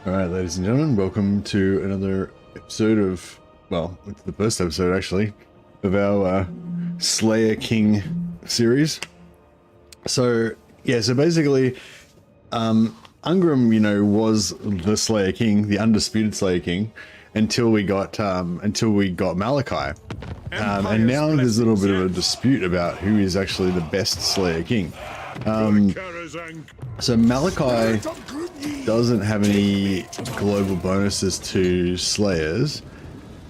Alright, ladies and gentlemen, welcome to another episode of, well, it's the first episode actually, of our Slayer King series. So, yeah, so basically, Ungrim, you know, was the Slayer King, the undisputed Slayer King, until we got Malachi. And now there's a little bit of a dispute about who is actually the best Slayer King. So Malachi doesn't have any global bonuses to Slayers.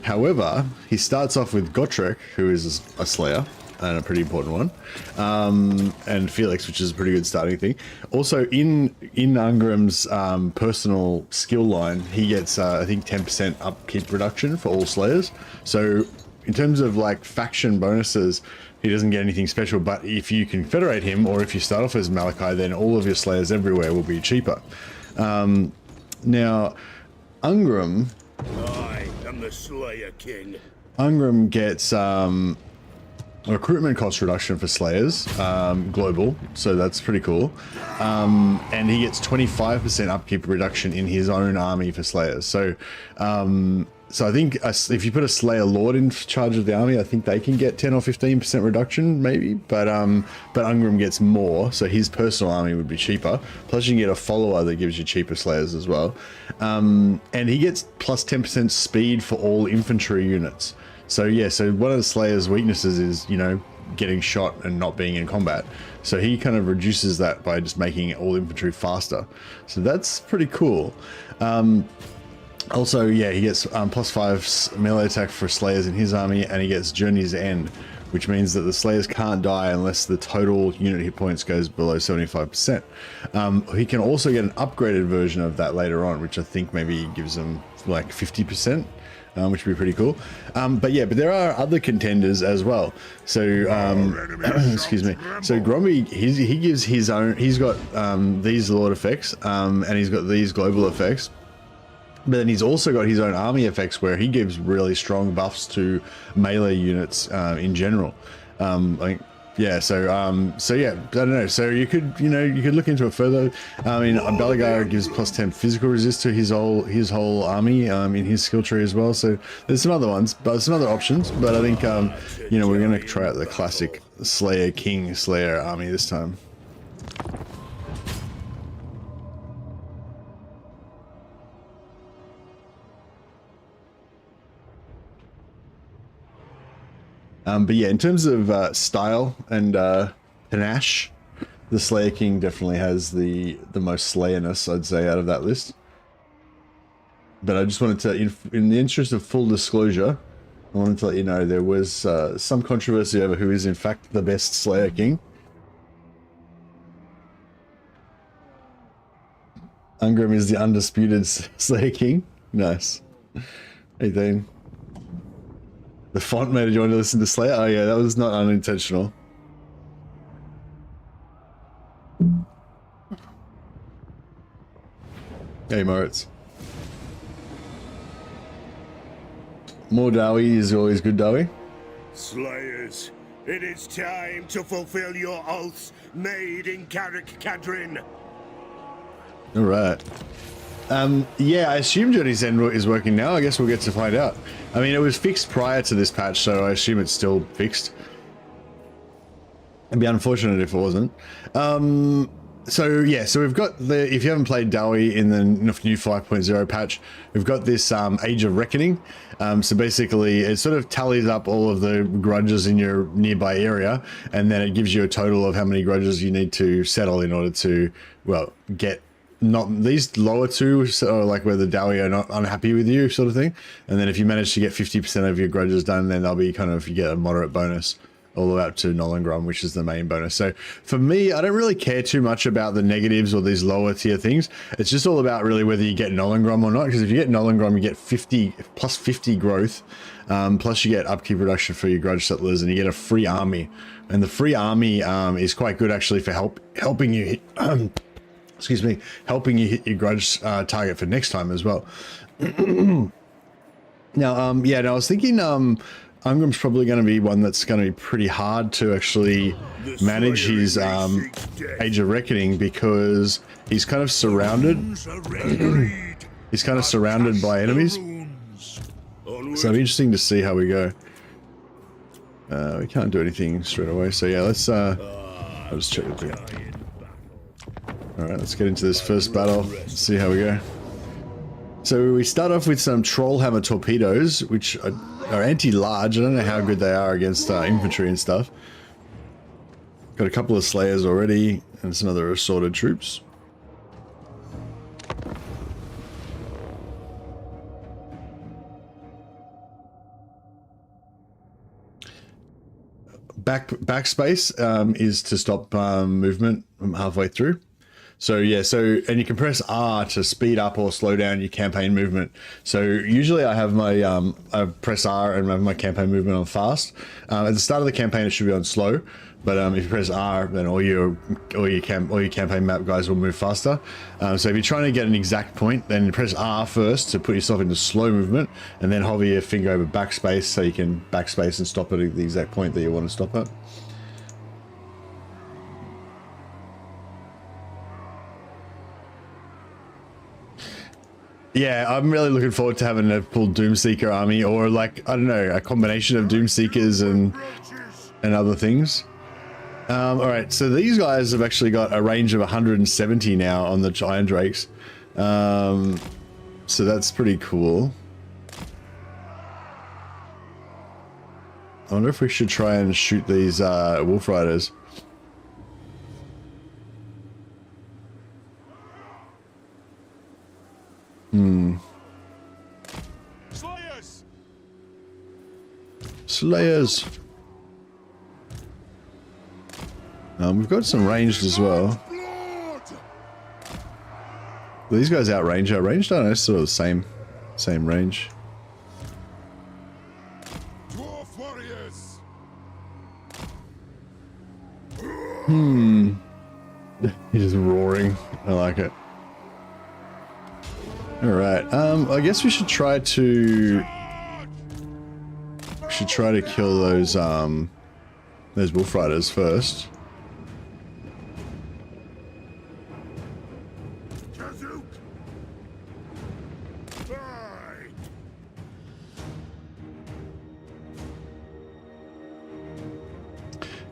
However, he starts off with Gotrek, who is a Slayer, and a pretty important one, and Felix, which is a pretty good starting thing. Also, in Ungrim's personal skill line, he gets, I think, 10% upkeep reduction for all Slayers. So, in terms of, like, faction bonuses, he doesn't get anything special, but if you confederate him, or if you start off as Malachi, then all of your Slayers everywhere will be cheaper. Now, Ungrim... I am the Slayer King. Ungrim gets recruitment cost reduction for Slayers, global, so that's pretty cool. And he gets 25% upkeep reduction in his own army for Slayers. So, so I think if you put a Slayer Lord in charge of the army, I think they can get 10 or 15% reduction, maybe. But Ungrim gets more, so his personal army would be cheaper. Plus, you can get a follower that gives you cheaper Slayers as well. And he gets plus 10% speed for all infantry units. So yeah, so one of the Slayer's weaknesses is, you know, getting shot and not being in combat. So he kind of reduces that by just making all infantry faster. So that's pretty cool. Also, yeah, he gets plus 5 melee attack for Slayers in his army, and he gets Journey's End, which means that the Slayers can't die unless the total unit hit points goes below 75%. He can also get an upgraded version of that later on, which I think maybe gives him like 50%. Which would be pretty cool. But yeah, but there are other contenders as well. So, excuse me. So Gromby, he gives his own, he's got these Lord effects, and he's got these global effects. But then he's also got his own army effects where he gives really strong buffs to melee units in general. Like, yeah, so yeah, I don't know. So you could, you know, you could look into it further. I mean, Belagar gives plus 10 physical resist to his whole army in his skill tree as well. So there's some other ones, but some other options. But I think you know, we're gonna try out the classic Slayer King Slayer army this time. But yeah, in terms of style and panache, the Slayer King definitely has the most Slayerness, I'd say, out of that list. But I just wanted to, in the interest of full disclosure, I wanted to let you know there was some controversy over who is in fact the best Slayer King. Ungrim is the undisputed Slayer King. Nice. Hey, Dean. The font made you want to listen to Slayer? Oh yeah, that was not unintentional. Hey Moritz. More Dowie is always good, Dowie. Slayers, it is time to fulfill your oaths made in Carrick Cadrin. Alright. Yeah, I assume Journey's End is working now. I guess we'll get to find out. I mean, it was fixed prior to this patch, so I assume it's still fixed. It'd be unfortunate if it wasn't. So yeah, so we've got the, if you haven't played Dowie in the new 5.0 patch, we've got this Age of Reckoning. So basically it sort of tallies up all of the grudges in your nearby area, and then it gives you a total of how many grudges you need to settle in order to, well, get not these lower two, so like where the Dowie are not unhappy with you, sort of thing. And then if you manage to get 50% of your grudges done, then they'll be kind of, you get a moderate bonus all the way up to Nollengrum, which is the main bonus. So for me, I don't really care too much about the negatives or these lower tier things. It's just all about really whether you get Nollengrum or not, because if you get Nollengrum, you get 50 plus 50 growth, plus you get upkeep reduction for your grudge settlers, and you get a free army. And the free army is quite good actually for helping you hit, excuse me, helping you hit your grudge target for next time as well. Now, yeah, now I was thinking Ungrim's probably going to be one that's going to be pretty hard to actually manage his Age of Reckoning, because he's kind of surrounded. He's kind of surrounded by enemies. So it'll be interesting to see how we go. We can't do anything straight away, so yeah, let's I'll just check the thing. Alright, let's get into this first battle, see how we go. So we start off with some Trollhammer torpedoes, which are anti-large. I don't know how good they are against infantry and stuff. Got a couple of Slayers already, and some other assorted troops. Backspace is to stop movement from halfway through. So yeah, and you can press R to speed up or slow down your campaign movement. So usually I have my I press R and have my campaign movement on fast. At the start of the campaign it should be on slow, but if you press R, then all your campaign map guys will move faster. So if you're trying to get an exact point, then press R first to put yourself into slow movement, and then hover your finger over backspace so you can backspace and stop at the exact point that you want to stop at. Yeah, I'm really looking forward to having a full Doomseeker army, or like, I don't know, a combination of Doomseekers and other things. Alright, so these guys have actually got a range of 170 now on the Iron Drakes. So that's pretty cool. I wonder if we should try and shoot these Wolf Riders. Slayers. We've got some ranged as well. These guys outranged. I don't know, sort of the same range. Dwarf warriors. He's just roaring. I like it. All right. I guess we should try to kill those Wolf Riders first.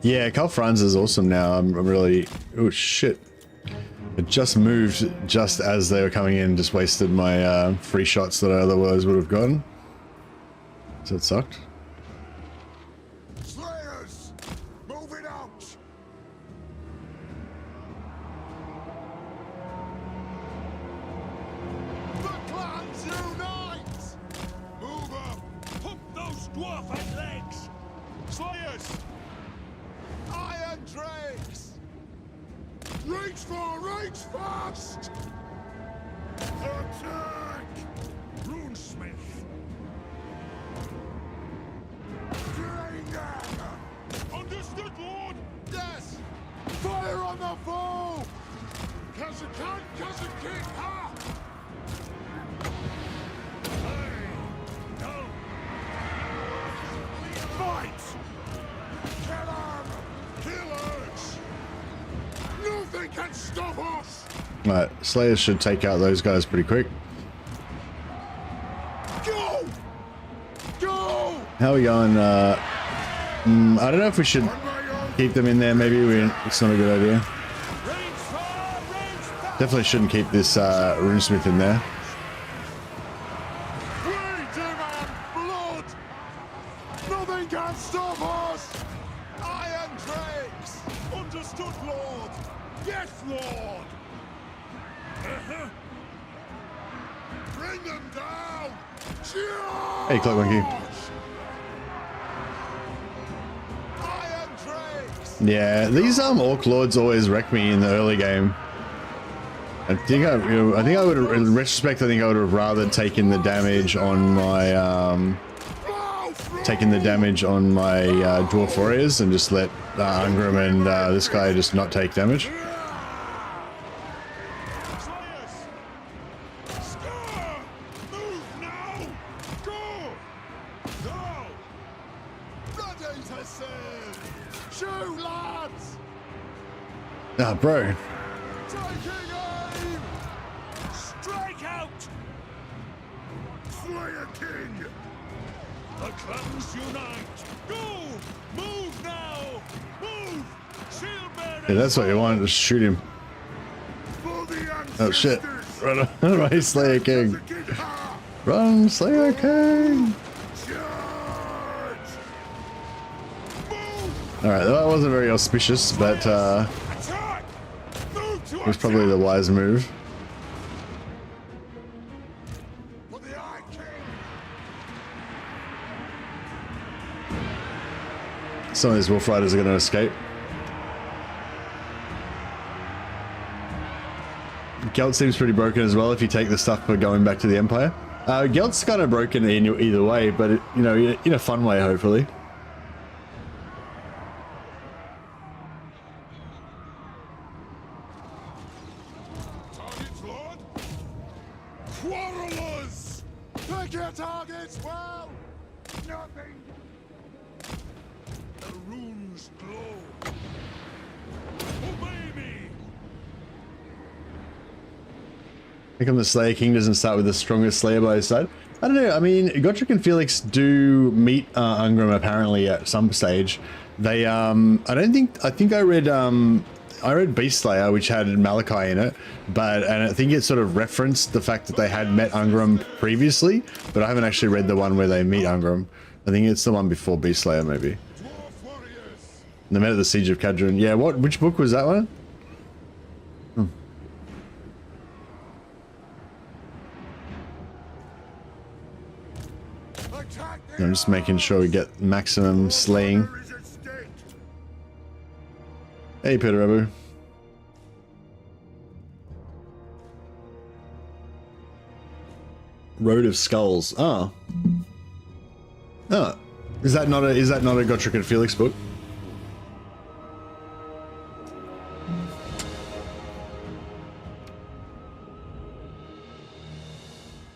Yeah, Carl Franz is awesome now. I'm really... Oh, shit. It just moved just as they were coming in. Just wasted my free shots that I otherwise would have gotten. So it sucked. Slayers, move it out. The clans unite. Move up. Pump those dwarf legs. Slayers. Iron Drakes! Reach fast! Attack! Rune Smith! Drain them! Understood, Lord! Yes! Fire on the foe! Cause you can't, cause you can't, ha! Hey! No! Fight! Kill him! Killers! Nothing can stop us! Right, Slayers should take out those guys pretty quick. Go! Go! How are we going? I don't know if we should keep them in there. Maybe it's not a good idea. Definitely shouldn't keep this Rune Smith in there. We demand blood! Nothing can stop us! Iron Drakes! Understood, Lord! Yes, Lord! Bring them down! Hey, Cloak Monkey. Iron Drakes! Yeah, these Orc Lords always wreck me in the early game. I think I would, in retrospect, I think I would have rather taken the damage on my Dwarf Warriors and just let Ungram and this guy just not take damage. Ah, bro. Taking aim! Strike out! Slayer King! The clans unite! Go! Move now! Move! Shield bearers! Yeah, that's what you wanted to shoot him. For the Oh shit. ancestors! Run away, Slayer King. Kazakita! Run, Slayer King. Charge! Move! Alright, that wasn't very auspicious, but Attack! Move to it was probably the wise move. For the Eye King! Some of these Wolf Riders are going to escape. Gelt seems pretty broken as well if you take the stuff for going back to the Empire. Gelt's kind of broken in either way, but it, you know, in a fun way, hopefully. Targets, Lord! Quarrelers! Pick your targets well! Nothing! The runes glow! Obey me! How come the Slayer King doesn't start with the strongest Slayer by his side? I don't know. I mean, Godric and Felix do meet Ungrim apparently at some stage. They, I think I read Beast Slayer, which had Malachi in it, and I think it sort of referenced the fact that they had met Ungrim previously, but I haven't actually read the one where they meet Ungrim. I think it's the one before Beast Slayer, maybe. Dwarf warriors! They met at the Siege of Kadron. Yeah, which book was that one? Attack the I'm just making sure we get maximum slaying. Honor is at stake! Hey, Peter Abu. Road of Skulls. Oh. Oh. Is that not a Godric and Felix book?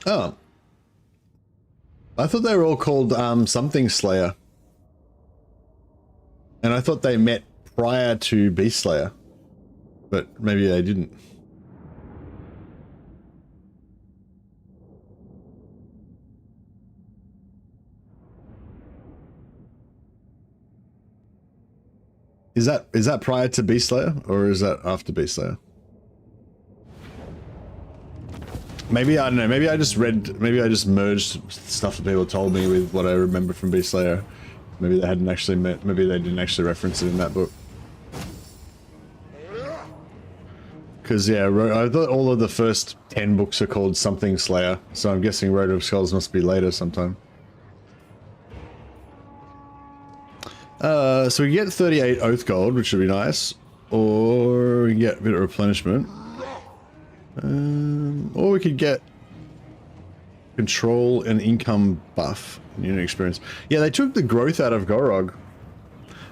Oh. I thought they were all called something Slayer. And I thought they met prior to Beast Slayer. But maybe they didn't. Is that prior to Beast Slayer or is that after Beast Slayer? Maybe, I don't know, maybe I just merged stuff that people told me with what I remember from Beast Slayer. Maybe they hadn't actually met, maybe they didn't actually reference it in that book. Because, yeah, I thought all of the first 10 books are called something Slayer, so I'm guessing Road of Skulls must be later sometime. So we get 38 Oath Gold, which would be nice, or we can get a bit of replenishment. Or we could get control and income buff and unit experience. Yeah, they took the growth out of Gorog,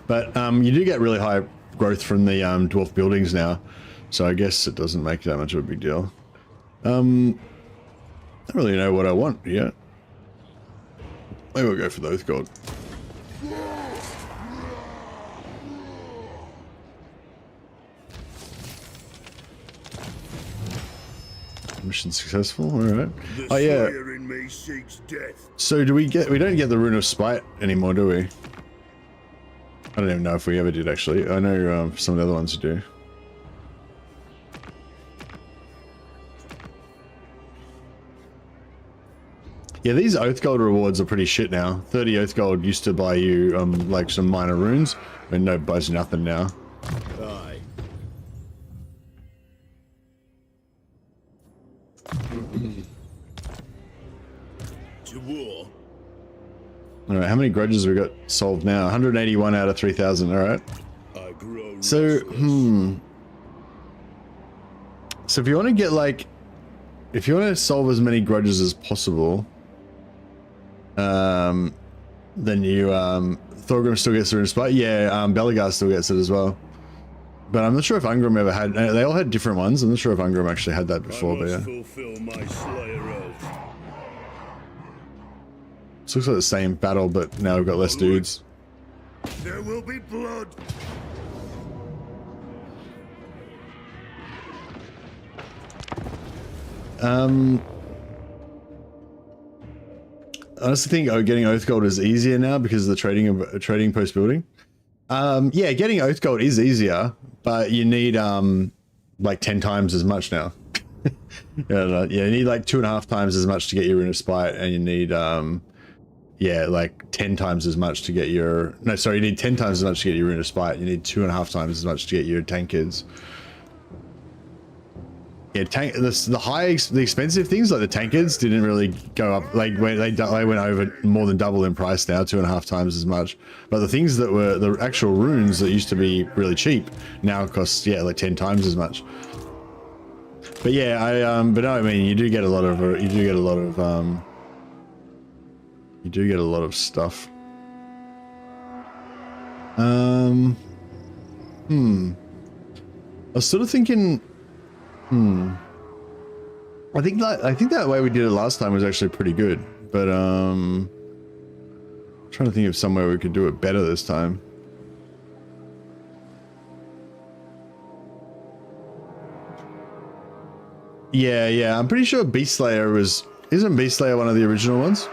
but you do get really high growth from the dwarf buildings now, so I guess it doesn't make that much of a big deal. I don't really know what I want yet. Maybe we'll go for the Oath Gold. Mission successful. All right. Oh yeah. In me seeks death. So do we don't get the Rune of Spite anymore, do we? I don't even know if we ever did actually. I know some of the other ones do. Yeah, these Oath Gold rewards are pretty shit now. 30 Oath Gold used to buy you like some minor runes, and no buys nothing now. Aye. To war. Alright, how many grudges have we got solved now? 181 out of 3,000, alright. I grow So, restless. So if you want to get like, if you want to solve as many grudges as possible, then you, Thorgrim still gets the Rune of Spite. Yeah, Belegar still gets it as well. But I'm not sure if Ungrim ever had, they all had different ones. I'm not sure if Ungrim actually had that before, but yeah. Fulfill my Slayer oath. This looks like the same battle, but now we've got less dudes. There will be blood. honestly think getting Oath Gold is easier now because of the trading post building. Yeah, getting Oath Gold is easier, but you need like 10 times as much now. Yeah, you need like 2.5 times as much to get your Rune of Spite, and you need yeah, like 10 times as much to get your you need 10 times as much to get your Rune of Spite. You need 2.5 times as much to get your tankards. Yeah, the expensive things like the tankards didn't really go up. Like they went over more than double in price now, 2.5 times as much. But the things that were the actual runes that used to be really cheap now cost like 10 times as much. But yeah, but no, I mean you do get a lot of stuff. I was sort of thinking. I think that way we did it last time was actually pretty good, but I'm trying to think of somewhere we could do it better this time. Yeah, I'm pretty sure Beast Slayer isn't Beast Slayer one of the original ones?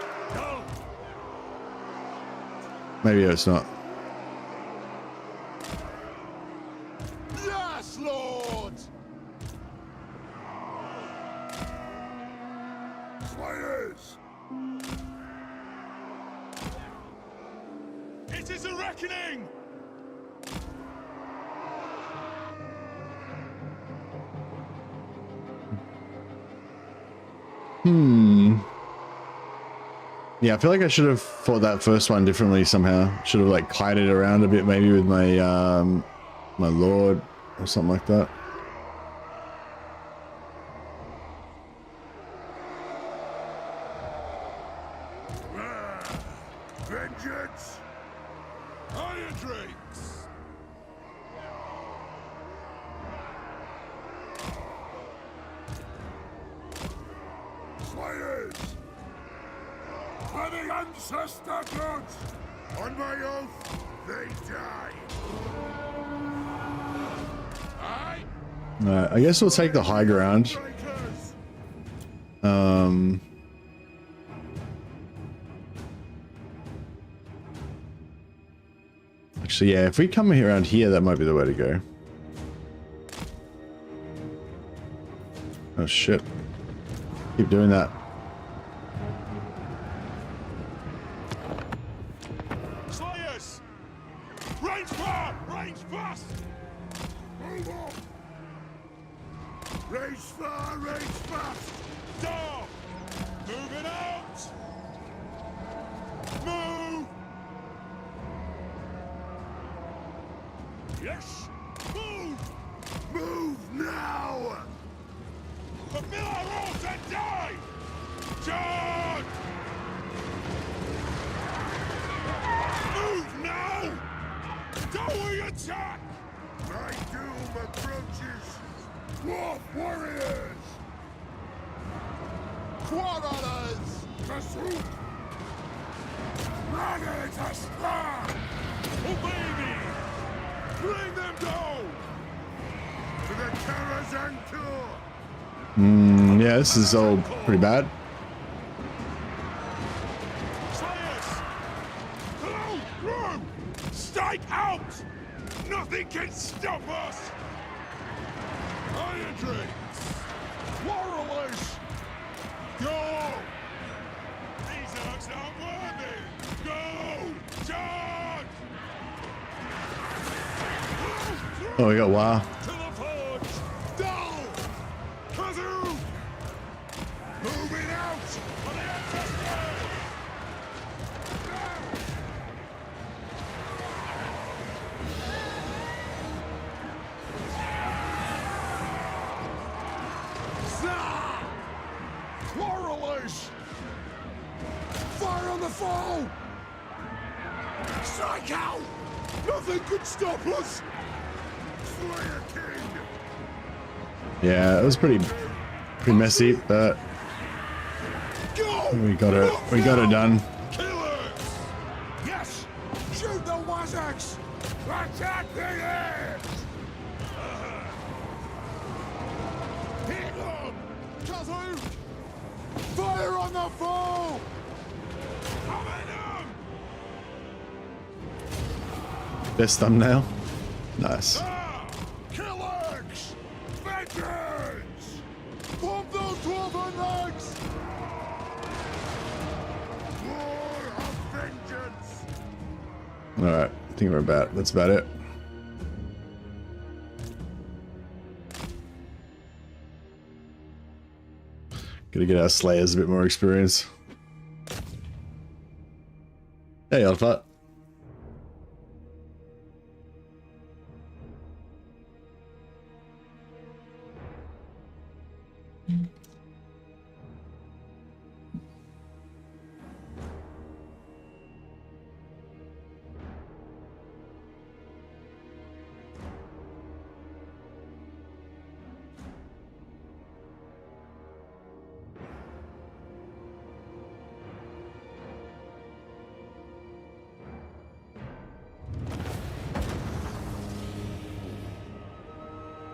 Maybe it's not. Yes, Lord! Slayers! It is a reckoning! Yeah, I feel like I should have fought that first one differently somehow. Should have like kited around a bit maybe with my my lord or something like that. Vengeance! Iron drakes! Slayers! For the ancestor gods! On my oath, they die! Aye! I guess we'll take the high ground. Actually, yeah, if we come around here, that might be the way to go. Oh shit. Keep doing that. Slayers! Range far! Range fast! Move on! Range far! Range fast! Down! Moving out! Move! Yes! Move! Move now! Fulfill our roles and die! Charge! Move now! Don't we attack! My doom approaches! Dwarf warriors! Quarrelers! Pursuit! Ready to start! Obey me! Bring them down! To the Karazhan tour! Yeah, this is all pretty bad. Slayers! Hello, Rune! Strike out! Nothing can stop us! Iron drakes! Warrelers! Go! These orcs aren't worthy! Go! Charge! Oh, we got wow. To the forge! Down! Kazoo! Moving out! For the ancestors! Zah! Quarrelers! Fire on the foe! Strike out! Nothing could stop us! Slayer King! Yeah, it was pretty messy, but Go! we got it done. Killers! Yes! Shoot the Wazax! Attack the air! Hit on! Kazoo! Fire on the foe! Best thumbnail. Nice. Killers! Vengeance! Pump those 12 legs! War of vengeance! Alright, I think that's about it. Gotta get our Slayers a bit more experience. Hey, Alpha.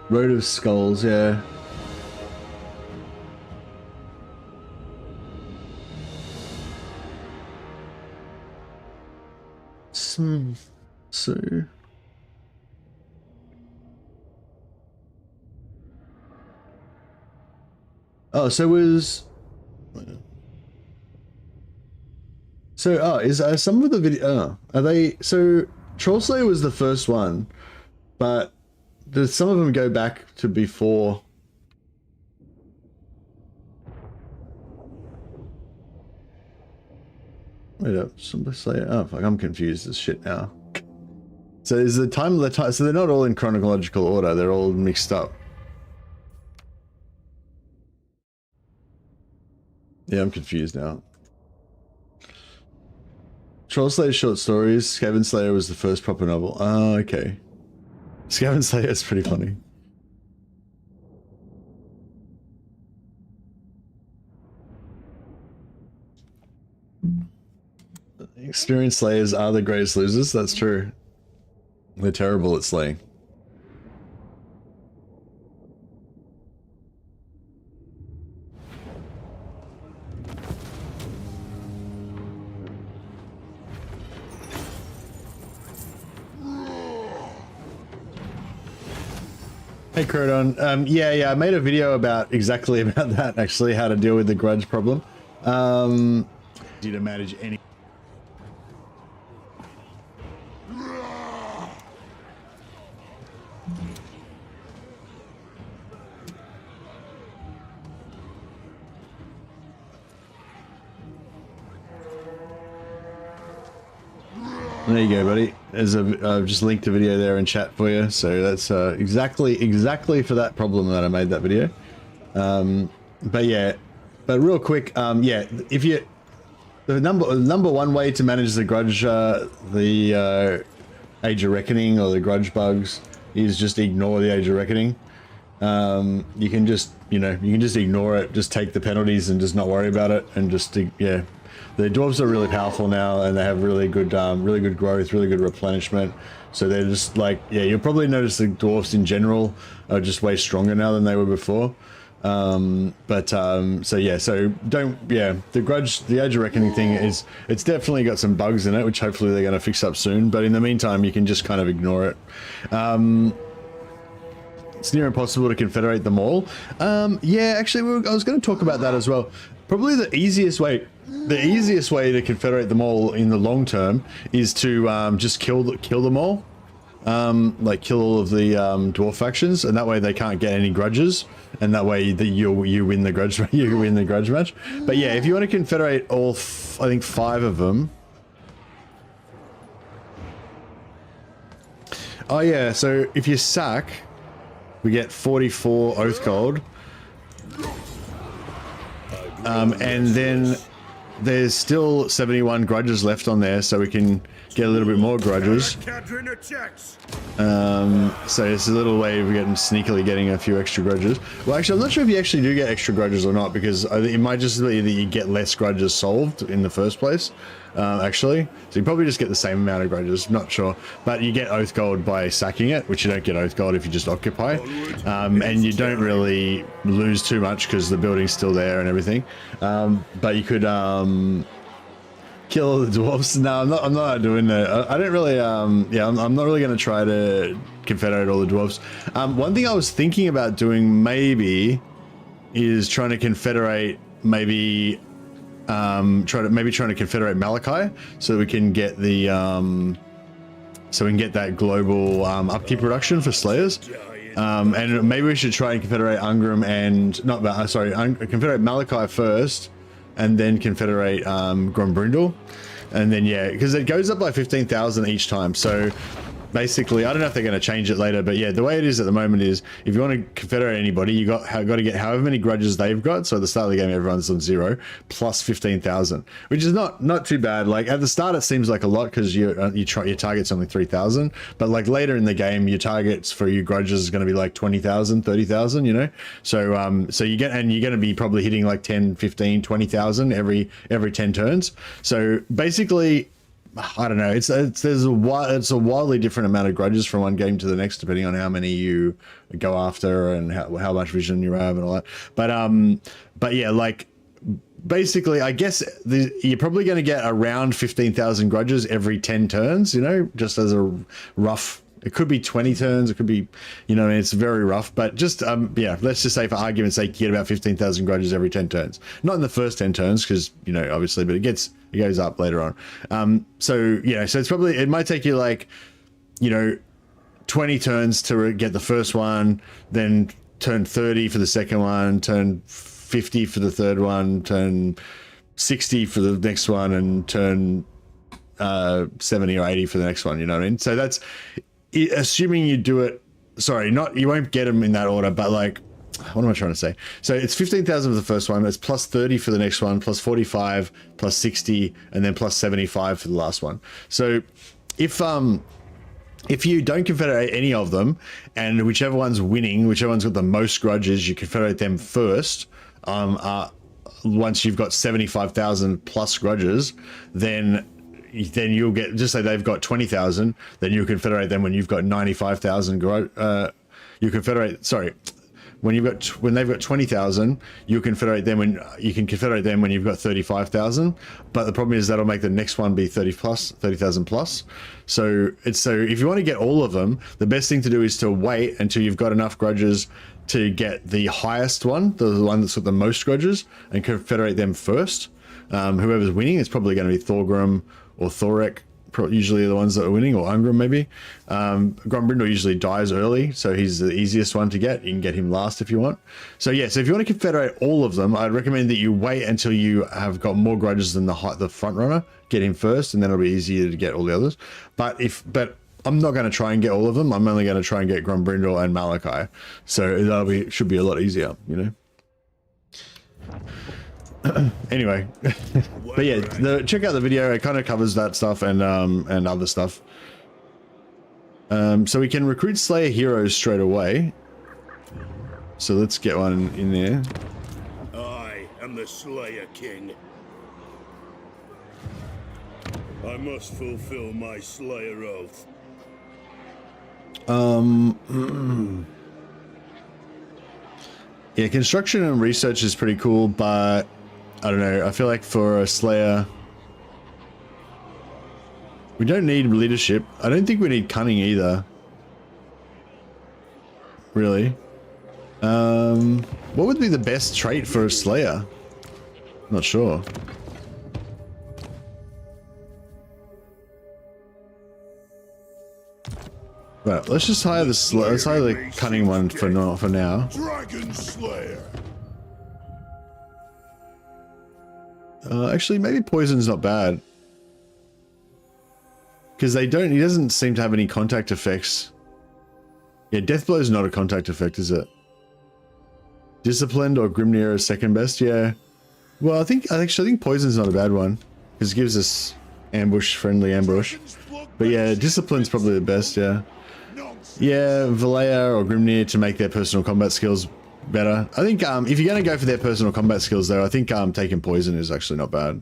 Road of Skulls, yeah. So oh, so was is some of the video are they so Trollslayer was the first one, but does some of them go back to before? Wait up, somebody say, oh fuck, I'm confused as shit now. So is the time, so they're not all in chronological order, they're all mixed up. Yeah, I'm confused now. Trollslayer short stories, Skaven Slayer was the first proper novel. Oh, okay. Skaven Slayer is pretty funny. Experienced Slayers are the greatest losers, that's true. They're terrible at slaying. Hey Crodon, yeah, I made a video exactly about that, actually, how to deal with the grudge problem. You to manage any. There you go, buddy. There's I've just linked a video there in chat for you. So that's exactly for that problem that I made that video. But real quick, yeah, if you the number one way to manage the grudge, the Age of Reckoning or the grudge bugs is just ignore the Age of Reckoning. You can just ignore it, just take the penalties and just not worry about it, and just yeah. The dwarves are really powerful now, and they have really good growth, really good replenishment. So they're just like, yeah, you'll probably notice the dwarves in general are just way stronger now than they were before. So yeah, the Age of Reckoning thing it's definitely got some bugs in it, which hopefully they're going to fix up soon. But in the meantime, you can just kind of ignore it. It's near impossible to confederate them all. Yeah, actually, I was going to talk about that as well. Probably the easiest way to confederate them all in the long term is to just kill them all, like kill all of the dwarf factions, and that way they can't get any grudges, and that way you win the grudge match. But yeah, if you want to confederate all, I think 5 of them. Oh yeah, so if you sack, we get 44 Oath Gold. And then there's still 71 grudges left on there, so we can get a little bit more grudges. So it's a little way of sneakily getting a few extra grudges. Well, actually, I'm not sure if you actually do get extra grudges or not, because it might just be that you get less grudges solved in the first place. Actually, so you probably just get the same amount of grudges, not sure, but you get Oath Gold by sacking it, which you don't get Oath Gold if you just occupy, and you don't really lose too much because the building's still there and everything, but you could Kill all the dwarfs. No, I'm not doing that. I don't really. Yeah, I'm not really going to try to confederate all the dwarfs. One thing I was thinking about doing maybe is trying to confederate maybe trying to confederate Malachi so we can get the that global upkeep reduction for Slayers. And maybe we should try and confederate Ungram and confederate Malachi first, and then confederate Grombrindle, and then yeah, because it goes up by 15,000 each time. So basically, I don't know if they're going to change it later, but yeah, the way it is at the moment is if you want to confederate anybody, you got to get however many grudges they've got. So at the start of the game, everyone's on 0 plus 15,000, which is not too bad. Like at the start, it seems like a lot because your target's only 3,000, but like later in the game, your targets for your grudges is going to be like 20,000, 30,000, you know. So so you're going to be probably hitting like 10, 15, 20,000 every 10 turns. So basically, I don't know. It's a wildly different amount of grudges from one game to the next, depending on how many you go after and how much vision you have and all that. But yeah, like basically, I guess you're probably going to get around 15,000 grudges every 10 turns. You know, just as a rough. It could be 20 turns. It could be, you know, it's very rough. But just yeah, let's just say for argument's sake, you get about 15,000 grudges every 10 turns. Not in the first 10 turns, because you know, obviously, but it goes up later on. So yeah, so it might take you like, you know, 20 turns to get the first one, then turn 30 for the second one, turn 50 for the third one, turn 60 for the next one, and turn 70 or 80 for the next one. You know what I mean? So that's assuming you do it. Sorry, you won't get them in that order, but like, what am I trying to say? So it's 15,000 for the first one, it's plus 30 for the next one, plus 45, plus 60, and then plus 75 for the last one. So if you don't confederate any of them, and whichever one's winning, whichever one's got the most grudges, you confederate them first. Once you've got 75,000 plus grudges, then you'll get, just say they've got 20,000, then you confederate them when you've got 95,000 you confederate, sorry, when they've got 20,000, you confederate them when you've got 35,000. But the problem is that'll make the next one be 30,000 plus. So if you want to get all of them, the best thing to do is to wait until you've got enough grudges to get the highest one, the one that's got the most grudges, and confederate them first. Whoever's winning, it's probably going to be Thorgrim or Thorek, usually the ones that are winning, or Ungram maybe. Grombrindle usually dies early, so he's the easiest one to get. You can get him last if you want. So yeah, so if you want to confederate all of them, I'd recommend that you wait until you have got more grudges than the front runner. Get him first, and then it'll be easier to get all the others. But I'm not going to try and get all of them. I'm only going to try and get Grombrindle and Malachi. So should be a lot easier, you know. Anyway, but yeah, check out the video. It kind of covers that stuff and other stuff. So we can recruit Slayer heroes straight away. So let's get one in there. I am the Slayer King. I must fulfill my Slayer oath. Yeah, construction and research is pretty cool, but I don't know. I feel like for a Slayer, we don't need leadership. I don't think we need cunning either. Really. What would be the best trait for a Slayer? Not sure. Right, let's just hire let's hire the cunning one for now. Dragon Slayer. Actually, maybe poison's not bad. Because he doesn't seem to have any contact effects. Yeah, Deathblow is not a contact effect, is it? Disciplined or Grimnir is second best, yeah. Well, I think poison's not a bad one. Because it gives us friendly ambush. But yeah, discipline's probably the best, yeah. Yeah, Valea or Grimnir to make their personal combat skills better. I think if you're going to go for their personal combat skills though, I think taking poison is actually not bad.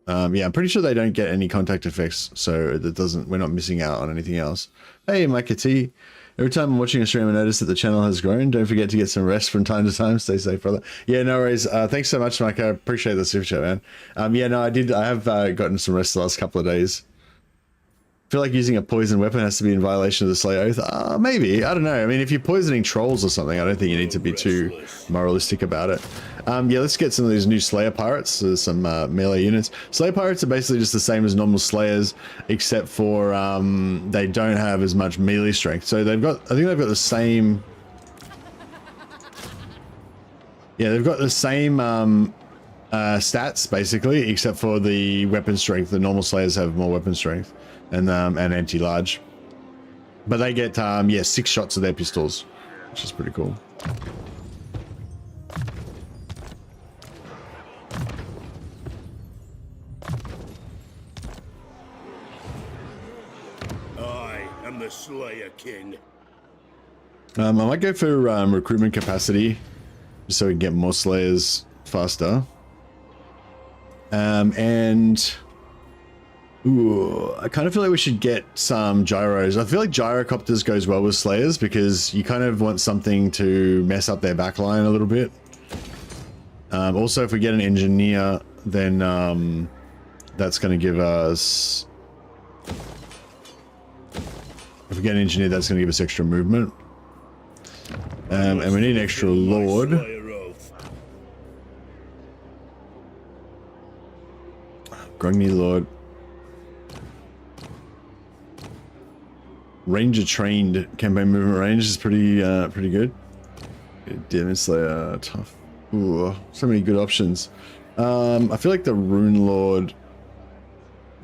Yeah, I'm pretty sure they don't get any contact effects, so we're not missing out on anything else. Hey, Mike T. Every time I'm watching a stream, I notice that the channel has grown. Don't forget to get some rest from time to time. Stay safe, brother. Yeah, no worries. Thanks so much, Mike. I appreciate the super chat, man. Yeah, no, I have gotten some rest the last couple of days. I feel like using a poison weapon has to be in violation of the Slayer Oath. Maybe. I don't know. I mean, if you're poisoning trolls or something, I don't think you need to be too moralistic about it. Yeah, let's get some of these new Slayer pirates, some melee units. Slayer pirates are basically just the same as normal Slayers, except for they don't have as much melee strength. So they've got, I think they've got the same... Yeah, they've got the same stats, basically, except for the weapon strength. The normal Slayers have more weapon strength. And anti-large, but they get yeah, 6 shots of their pistols, which is pretty cool. I am the Slayer King. I might go for recruitment capacity, just so we can get more Slayers faster. And ooh, I kind of feel like we should get some gyros. I feel like gyrocopters goes well with Slayers because you kind of want something to mess up their backline a little bit. Also, if we get an engineer, then that's going to give us... If we get an engineer, that's going to give us extra movement. And we need an extra lord. Grungy lord. Ranger trained campaign movement range is pretty pretty good. Demon Slayer tough. Ooh, so many good options. I feel like the Rune Lord,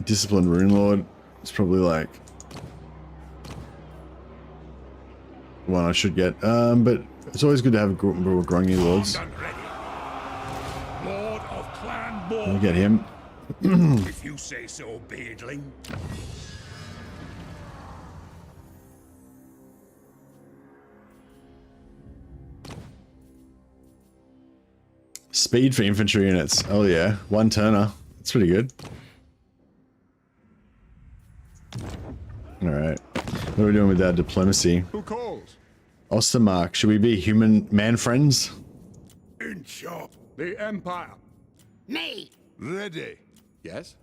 Disciplined Rune Lord, is probably like one I should get. But it's always good to have grungy lords. Lord of Clan Born. I'll get him. If you say so, beardling. Speed for infantry units. Oh yeah, 1 turner. That's pretty good. All right. What are we doing with our diplomacy? Who calls? Ostermark. Should we be human man friends? In shop. The Empire. Me. Ready. Yes?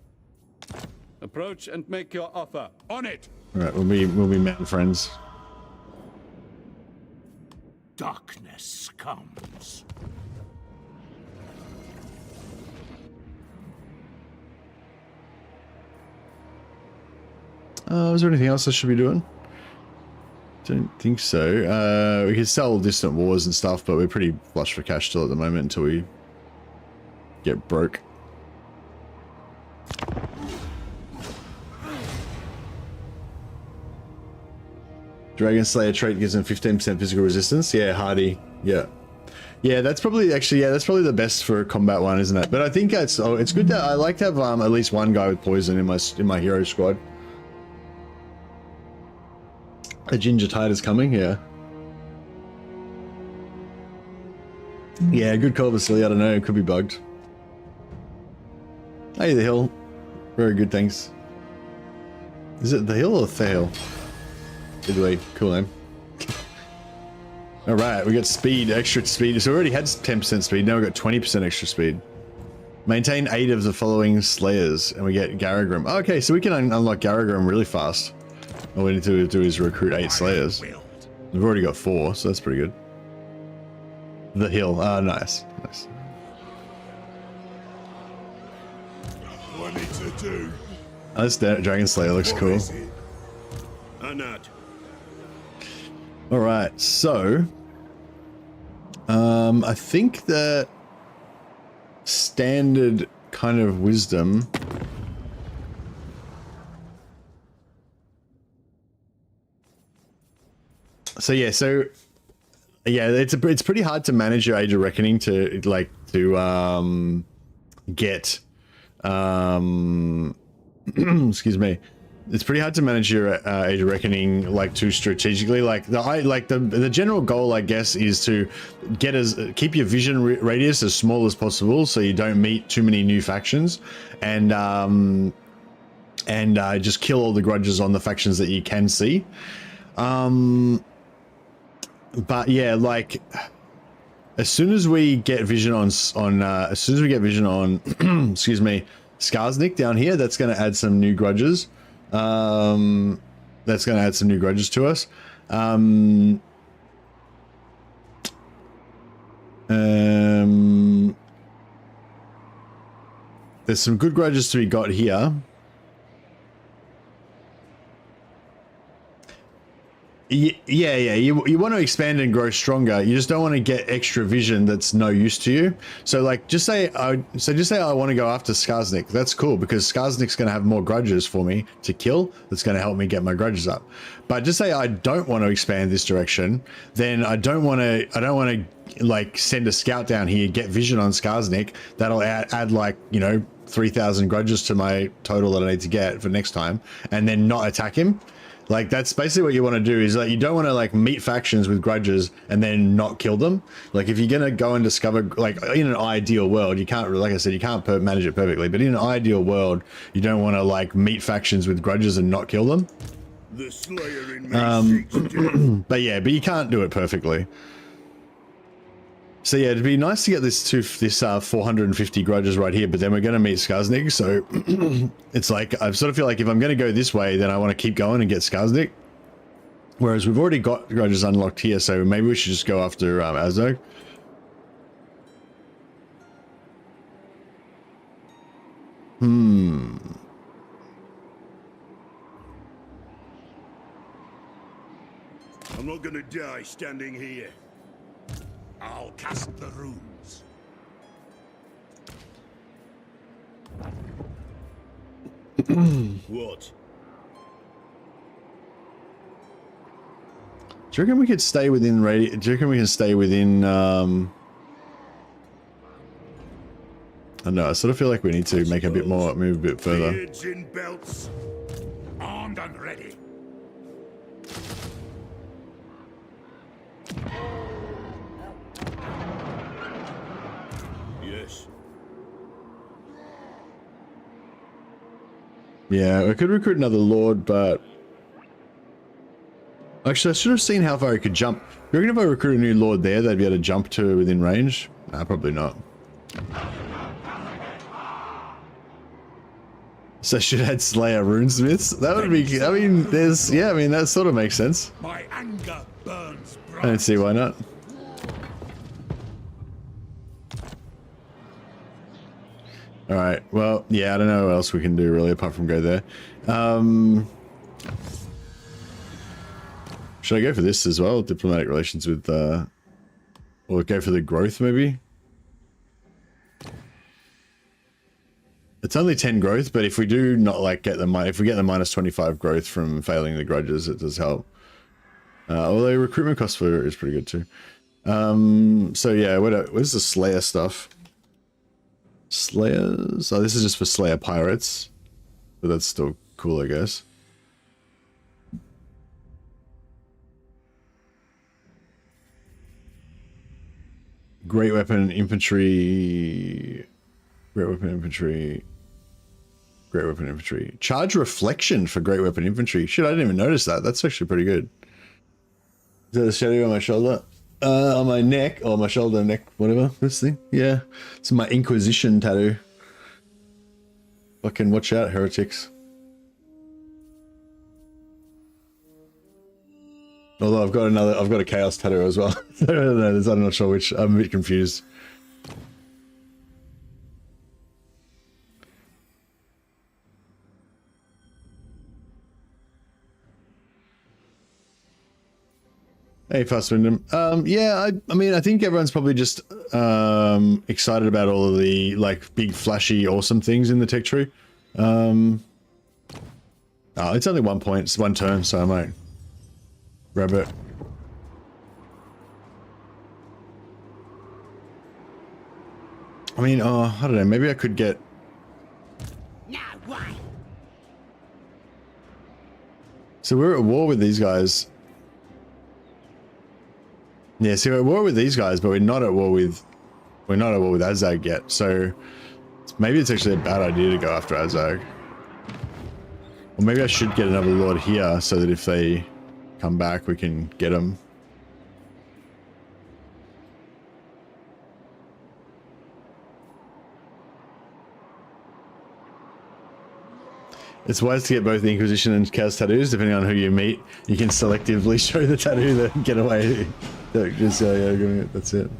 Approach and make your offer. On it. All right, we'll be man friends. Darkness comes. Is there anything else I should be doing? Don't think so. We could sell distant wars and stuff, but we're pretty flush for cash still at the moment until we get broke. Dragon Slayer trait gives him 15% physical resistance. Yeah, hardy. Yeah. Yeah, that's probably actually, yeah, that's probably the best for a combat one, isn't it? But I think it's good that I like to have at least one guy with poison in my hero squad. A ginger tide is coming, yeah. Yeah, good call, Vasily. I don't know, it could be bugged. Hey, the hill. Very good, thanks. Is it the hill or the hill? Either way, cool name. Alright, we got speed, extra speed. So we already had 10% speed, now we got 20% extra speed. Maintain 8 of the following Slayers, and we get Garagrim. Oh, okay, so we can unlock Garagrim really fast. All we need to do is recruit 8 Slayers. We've already got 4, so that's pretty good. The hill. Ah, nice. Nice. Plenty to do. Oh, this Dragon Slayer looks cool. Or not. Alright, so... I think that standard kind of wisdom... So yeah, it's pretty hard to manage your Age of Reckoning to get excuse me. It's pretty hard to manage your Age of Reckoning too strategically. The general goal, I guess, is to keep your vision radius as small as possible, so you don't meet too many new factions, and just kill all the grudges on the factions that you can see. But yeah, like as soon as we get vision on excuse me, Skarsnik down here, that's going to add some new grudges. That's going to add some new grudges to us. There's some good grudges to be got here. Yeah. You want to expand and grow stronger. You just don't want to get extra vision that's no use to you. So like, just say I want to go after Skarsnik. That's cool because Skarsnik's going to have more grudges for me to kill. That's going to help me get my grudges up. But just say I don't want to expand this direction, then I don't want to like send a scout down here, get vision on Skarsnik. That'll add like, you know, 3,000 grudges to my total that I need to get for next time, and then not attack him. Like that's basically what you want to do, is like you don't want to like meet factions with grudges and then not kill them. Like if you're going to go and discover, like in an ideal world, you can't, like I said, you can't manage it perfectly, but in an ideal world, you don't want to like meet factions with grudges and not kill them. The Slayer in me but you can't do it perfectly. So yeah, it'd be nice to get this 450 grudges right here, but then we're going to meet Skarsnik, so it's like, I sort of feel like if I'm going to go this way, then I want to keep going and get Skarsnik. Whereas we've already got grudges unlocked here, so maybe we should just go after Azog. I'm not gonna die standing here. I'll cast the runes. What? Do you reckon we could stay within do you reckon we can stay within I don't know, I sort of feel like we need to make a bit more, move a bit further. Beards in belts. Armed and ready. Yes. Yeah, I could recruit another lord, but actually I should have seen how far I could jump. You reckon if I recruit a new lord there, they'd be able to jump to within range? Nah, probably not. So I should add Slayer runesmiths. That would be, I mean, there's, yeah, I mean, that sort of makes sense. My anger burns bright. I don't see why not. All right, well, yeah, I don't know what else we can do really apart from go there. Should I go for this as well? Diplomatic relations with, or go for the growth maybe? It's only 10 growth, but if we do not like get the, if we get the minus 25 growth from failing the grudges, it does help. Although recruitment cost for it is pretty good too. So yeah, where's the Slayer stuff? Slayers? Oh, this is just for Slayer pirates, but that's still cool, I guess. Great weapon infantry. Great weapon infantry. Great weapon infantry. Charge reflection for great weapon infantry. Shit, I didn't even notice that. That's actually pretty good. Is that a shadow on my shoulder? On my neck, or my shoulder, neck, whatever. This thing? Yeah. It's my Inquisition tattoo. Fucking watch out, heretics. Although I've got a chaos tattoo as well. I don't know, I'm not sure which. I'm a bit confused. Hey, Fast Wyndham. Yeah, I mean, I think everyone's probably just excited about all of the like big, flashy, awesome things in the tech tree. Oh, it's only 1 point, it's 1 turn, so I might grab it. I mean, I don't know. Maybe I could get. Now why? So we're at war with these guys. Yeah, see, we're at war with these guys, but we're not at war with Azag yet. So maybe it's actually a bad idea to go after Azag. Or maybe I should get another lord here so that if they come back, we can get them. It's wise to get both the Inquisition and Chaos tattoos, depending on who you meet. You can selectively show the tattoo that get away. Just, yeah, that's it.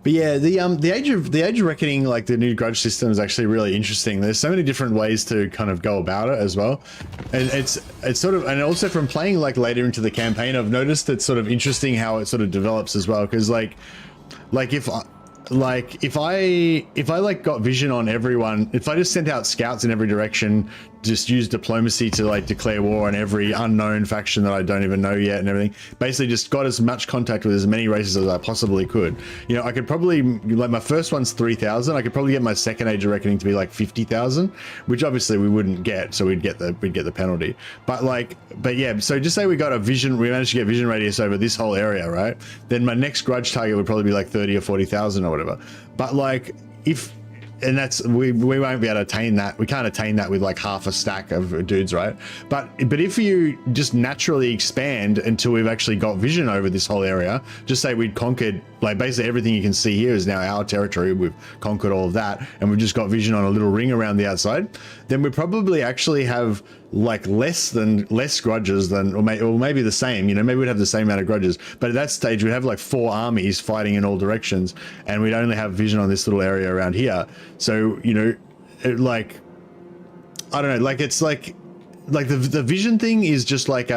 But yeah, the age of reckoning, like the new Grudge system, is actually really interesting. There's so many different ways to kind of go about it as well, and it's sort of, and also from playing like later into the campaign, I've noticed it's sort of interesting how it sort of develops as well. Because like if I like got vision on everyone, if I just sent out scouts in every direction, just use diplomacy to like declare war on every unknown faction that I don't even know yet and everything, basically just got as much contact with as many races as I possibly could. You know, I could probably, like my first one's 3,000, I could probably get my second Age of Reckoning to be like 50,000, which obviously we wouldn't get, so we'd get the penalty. But yeah, so just say we got a vision, we managed to get vision radius over this whole area, right? Then my next Grudge target would probably be like 30 or 40,000 or whatever. But like and that's, we won't be able to attain that. We can't attain that with like half a stack of dudes, right? But if you just naturally expand until we've actually got vision over this whole area, just say we'd conquered, like basically everything you can see here is now our territory. We've conquered all of that, and we've just got vision on a little ring around the outside. Then we probably actually have like less grudges than, or maybe the same, you know, maybe we'd have the same amount of grudges, but at that stage we'd have like 4 armies fighting in all directions, and we'd only have vision on this little area around here. So, you know, I don't know, like it's like the vision thing is just like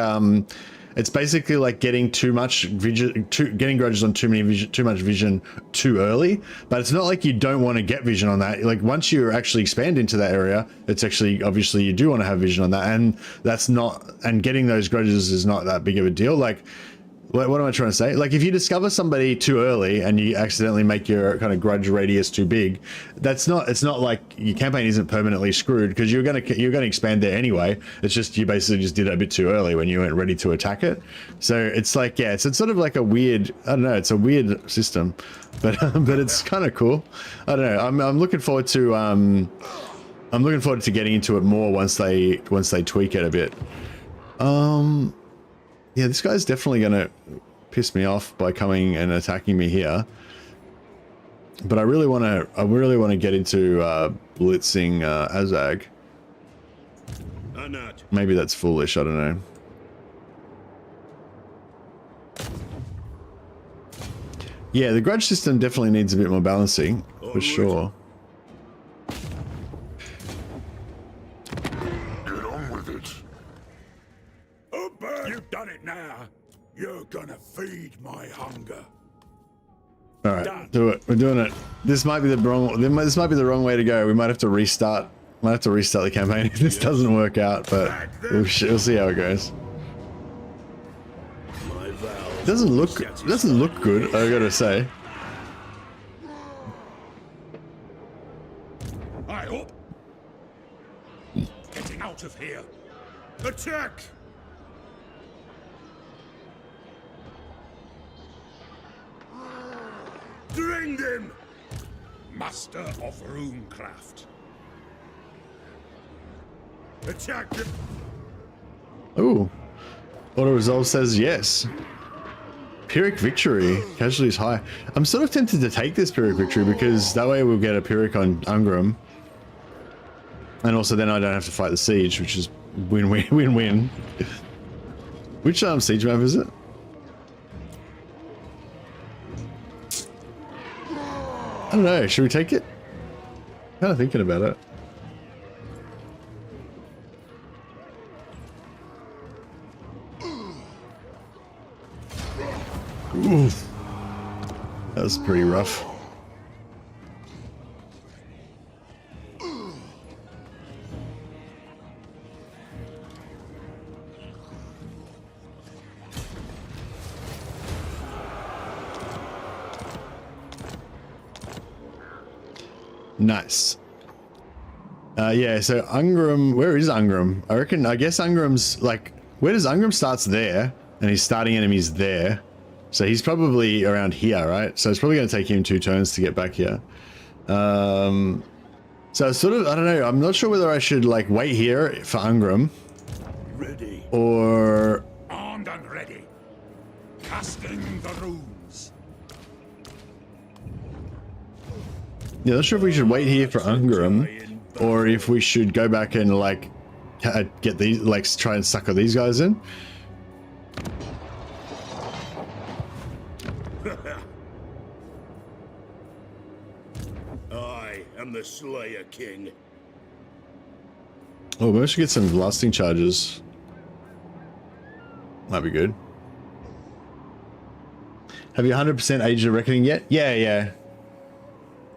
it's basically like getting too much vision, getting grudges on too much vision too early. But it's not like you don't want to get vision on that. Like once you actually expand into that area, it's actually, obviously you do want to have vision on that, and that's not, and getting those grudges is not that big of a deal. Like, what am I trying to say? Like if you discover somebody too early and you accidentally make your kind of grudge radius too big, it's not like your campaign isn't permanently screwed, because you're gonna expand there anyway. It's just you basically just did it a bit too early when you weren't ready to attack it. So it's like, yeah, it's sort of like a weird, I don't know, it's a weird system, but but it's kind of cool. I don't know. I'm looking forward to getting into it more once they tweak it a bit. Yeah, this guy's definitely gonna piss me off by coming and attacking me here. But I really want to get into blitzing Azag. Maybe that's foolish, I don't know. Yeah, the grudge system definitely needs a bit more balancing, for sure. Get on with it. You've done it now. You're gonna feed my hunger. All right, do it. We're doing it. This might be the wrong way to go. We might have to restart. The campaign if this doesn't work out, but we'll see how it goes. It doesn't look good, I gotta say. I hope. Getting out of here. Attack! Drain them! Master of runecraft. Attack them! Ooh. Auto resolve says yes. Pyrrhic victory. Casualties high. I'm sort of tempted to take this Pyrrhic victory because that way we'll get a Pyrrhic on Ungram. And also then I don't have to fight the siege, which is win-win. Which siege map is it? I don't know, should we take it? Kind of thinking about it. Oof. That was pretty rough. Nice. Yeah, so Ungram, where is Ungram? I guess Ungram's like, where does Ungram starts there, and he's starting enemies there. So he's probably around here, right? So it's probably going to take him 2 turns to get back here. So sort of, I don't know, I'm not sure whether I should like wait here for Ungram. Ready. Or Armed and ready. Casting the runes. Yeah, not sure if we should wait here for Ungarum, or if we should go back and like get these, like try and sucker these guys in. I am the Slayer King. Oh, maybe we should get some lasting charges. Might be good. Have you 100% Age of Reckoning yet? Yeah.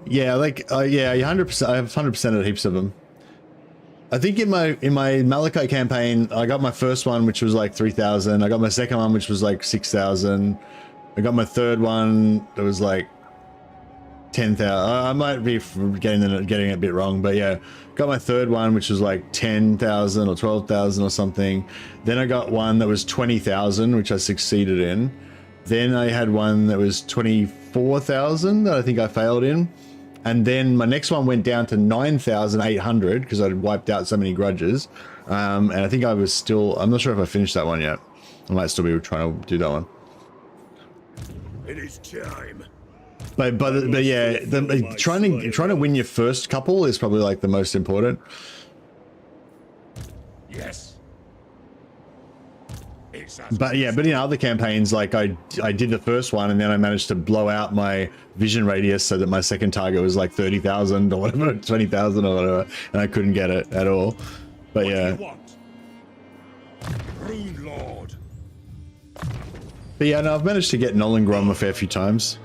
Yeah, like, yeah, 100%. I have 100% of heaps of them. I think in my Malachi campaign, I got my first one, which was like 3,000. I got my second one, which was like 6,000. I got my third one that was like 10,000. I might be getting it a bit wrong, but yeah, got my third one, which was like 10,000 or 12,000 or something. Then I got one that was 20,000, which I succeeded in. Then I had one that was 24,000 that I think I failed in. And then my next one went down to 9,800 because I'd wiped out so many grudges. And I think I was still, I'm not sure if I finished that one yet. I might still be trying to do that one. It is time. But yeah, trying to win your first couple is probably like the most important. Yes. But yeah, but in other campaigns, like I did the first one and then I managed to blow out my vision radius so that my second target was like 30,000 or whatever, 20,000 or whatever, and I couldn't get it at all. But yeah. Rune Lord. But yeah, no, I've managed to get Nollengrom a fair few times.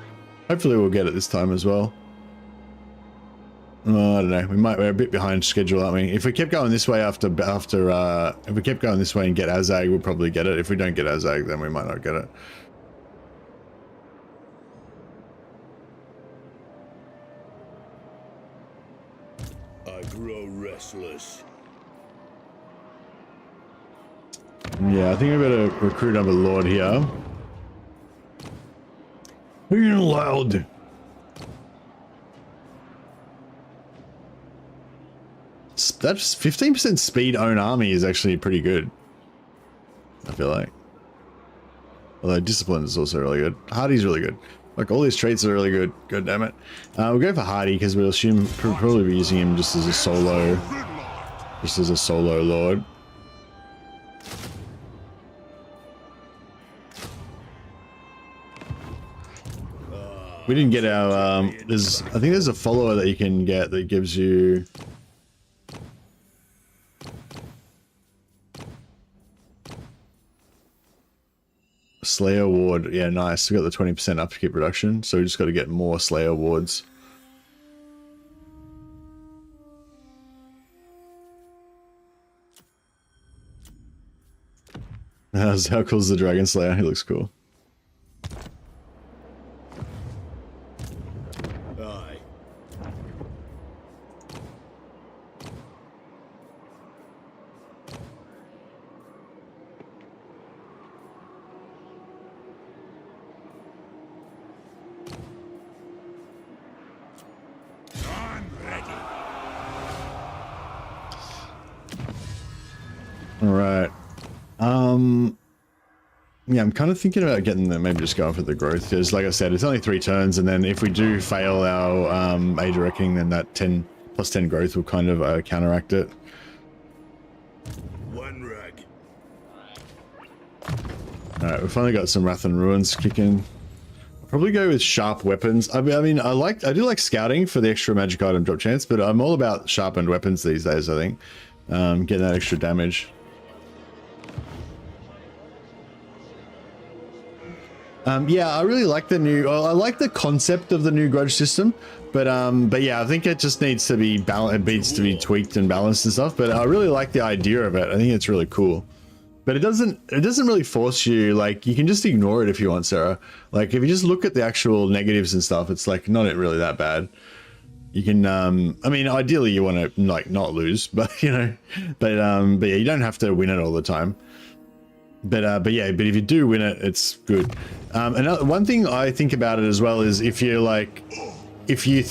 Hopefully we'll get it this time as well. Oh, I don't know. We're a bit behind schedule, aren't we? If we kept going this way if we kept going this way and get Azag, we'll probably get it. If we don't get Azag, then we might not get it. I grow restless. Yeah, I think we better recruit another Lord here. Being loud. That's 15% speed own army is actually pretty good. I feel like. Although discipline is also really good. Hardy's really good. Like all these traits are really good. God damn it. We'll go for Hardy because we'll assume probably be using him just as a solo lord. We didn't get our I think there's a follower that you can get that gives you Slayer Ward. Yeah, nice. We got the 20% upkeep reduction, so we just got to get more Slayer Wards. How cool is the Dragon Slayer? He looks cool. Aye. All right. Yeah, I'm kind of thinking about getting them, maybe just going for the growth, because like I said, it's only 3 turns, and then if we do fail our Age of Reckoning, then that 10 plus 10 growth will kind of counteract it. One rag. Alright, we've finally got some Wrath and Ruins kicking. I'll probably go with sharp weapons. I mean, I do like scouting for the extra magic item drop chance, but I'm all about sharpened weapons these days, I think. Getting that extra damage. Yeah, I really like the new. Well, I like the concept of the new grudge system, but yeah, I think it just needs to be balanced. It needs to be tweaked and balanced and stuff. But I really like the idea of it. I think it's really cool. But it doesn't really force you. Like you can just ignore it if you want, Sarah. Like if you just look at the actual negatives and stuff, it's like not really that bad. You can. I mean, ideally you want to like not lose, but you know, but yeah, you don't have to win it all the time. But yeah, but if you do win it, it's good. Another one thing I think about it as well is if you're like, if you're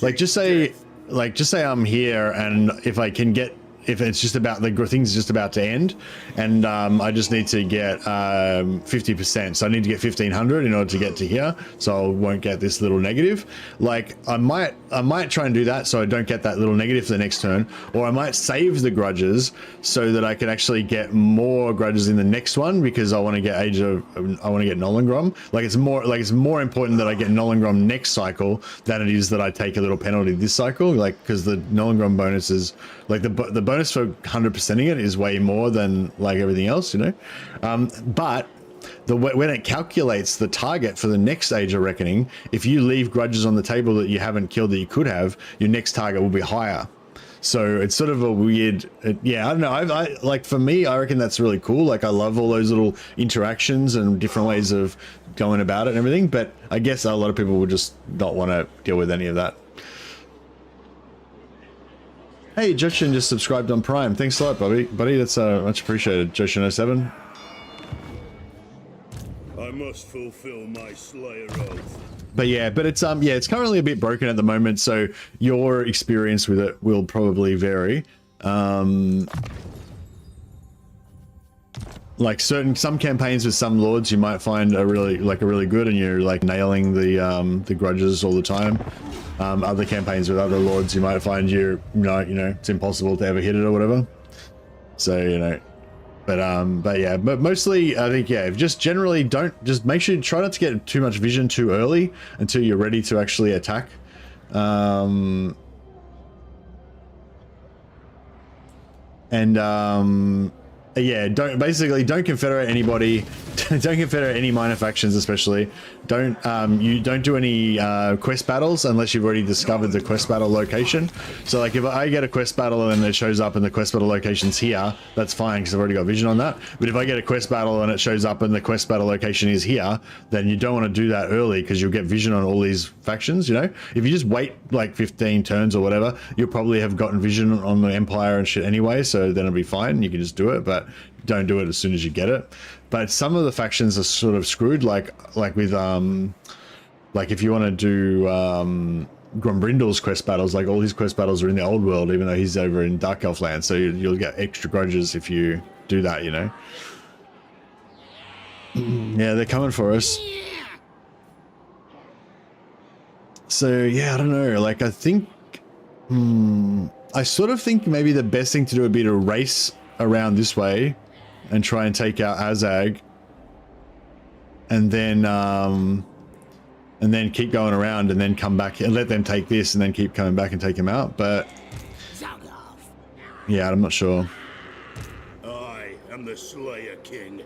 like, just say I'm here, and if I can get if it's just about the thing's just about to end, and I just need to get 50%, so I need to get 1500 in order to get to here, so I won't get this little negative. Like I might try and do that so I don't get that little negative for the next turn, or I might save the grudges so that I can actually get more grudges in the next one, because I want to get Nollengrom. Like it's more important that I get Nollengrom next cycle than it is that I take a little penalty this cycle, like because the Nollengrom bonus is like the bonus for 100%ing it is way more than like everything else, you know. But when it calculates the target for the next Age of Reckoning, if you leave grudges on the table that you haven't killed that you could have, your next target will be higher. So it's sort of a weird, yeah, I don't know. I like, for me, I reckon that's really cool. Like I love all those little interactions and different ways of going about it and everything. But I guess a lot of people would just not want to deal with any of that. Hey, Joshin just subscribed on Prime. Thanks a lot, buddy. That's much appreciated. Joshin07. I must fulfill my Slayer oath. But it's currently a bit broken at the moment, so your experience with it will probably vary. Like some campaigns with some lords you might find are really good, and you're like nailing the grudges all the time. Other campaigns with other lords you might find you know it's impossible to ever hit it or whatever. So you know. But mostly I think, yeah, just generally just make sure you try not to get too much vision too early until you're ready to actually attack. Yeah, don't confederate anybody. Don't confederate any minor factions, especially. Don't do any quest battles unless you've already discovered the quest battle location. So like if I get a quest battle and it shows up and the quest battle location's here, that's fine because I've already got vision on that. But if I get a quest battle and it shows up and the quest battle location is here, then you don't want to do that early because you'll get vision on all these factions, you know? If you just wait like 15 turns or whatever, you'll probably have gotten vision on the Empire and shit anyway, so then it'll be fine. You can just do it, but don't do it as soon as you get it. But some of the factions are sort of screwed, like with like if you want to do Grombrindal's quest battles, like all his quest battles are in the old world, even though he's over in Dark Elf land, so you'll get extra grudges if you do that, you know. Yeah, they're coming for us. So yeah, I don't know, like I think I sort of think maybe the best thing to do would be to race around this way and try and take out Azag, and then keep going around and then come back and let them take this and then keep coming back and take him out. But yeah, I'm not sure. I am the Slayer King.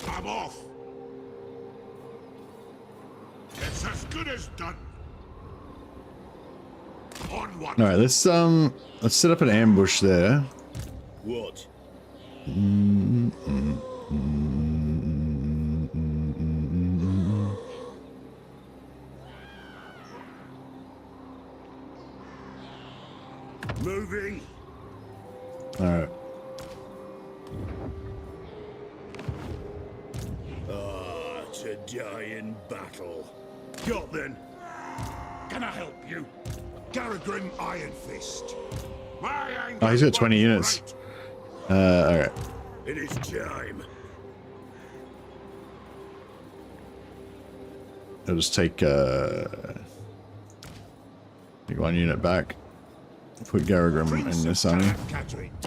I'm off. It's as good as done. Onward. All right, let's set up an ambush there. What? Moving. All right. To die in battle. Got then. Can I help you? Garagrin Iron Fist. Oh, he's got 20 units. All right. It is time. I'll just take one unit back. Put Garagrim in this army.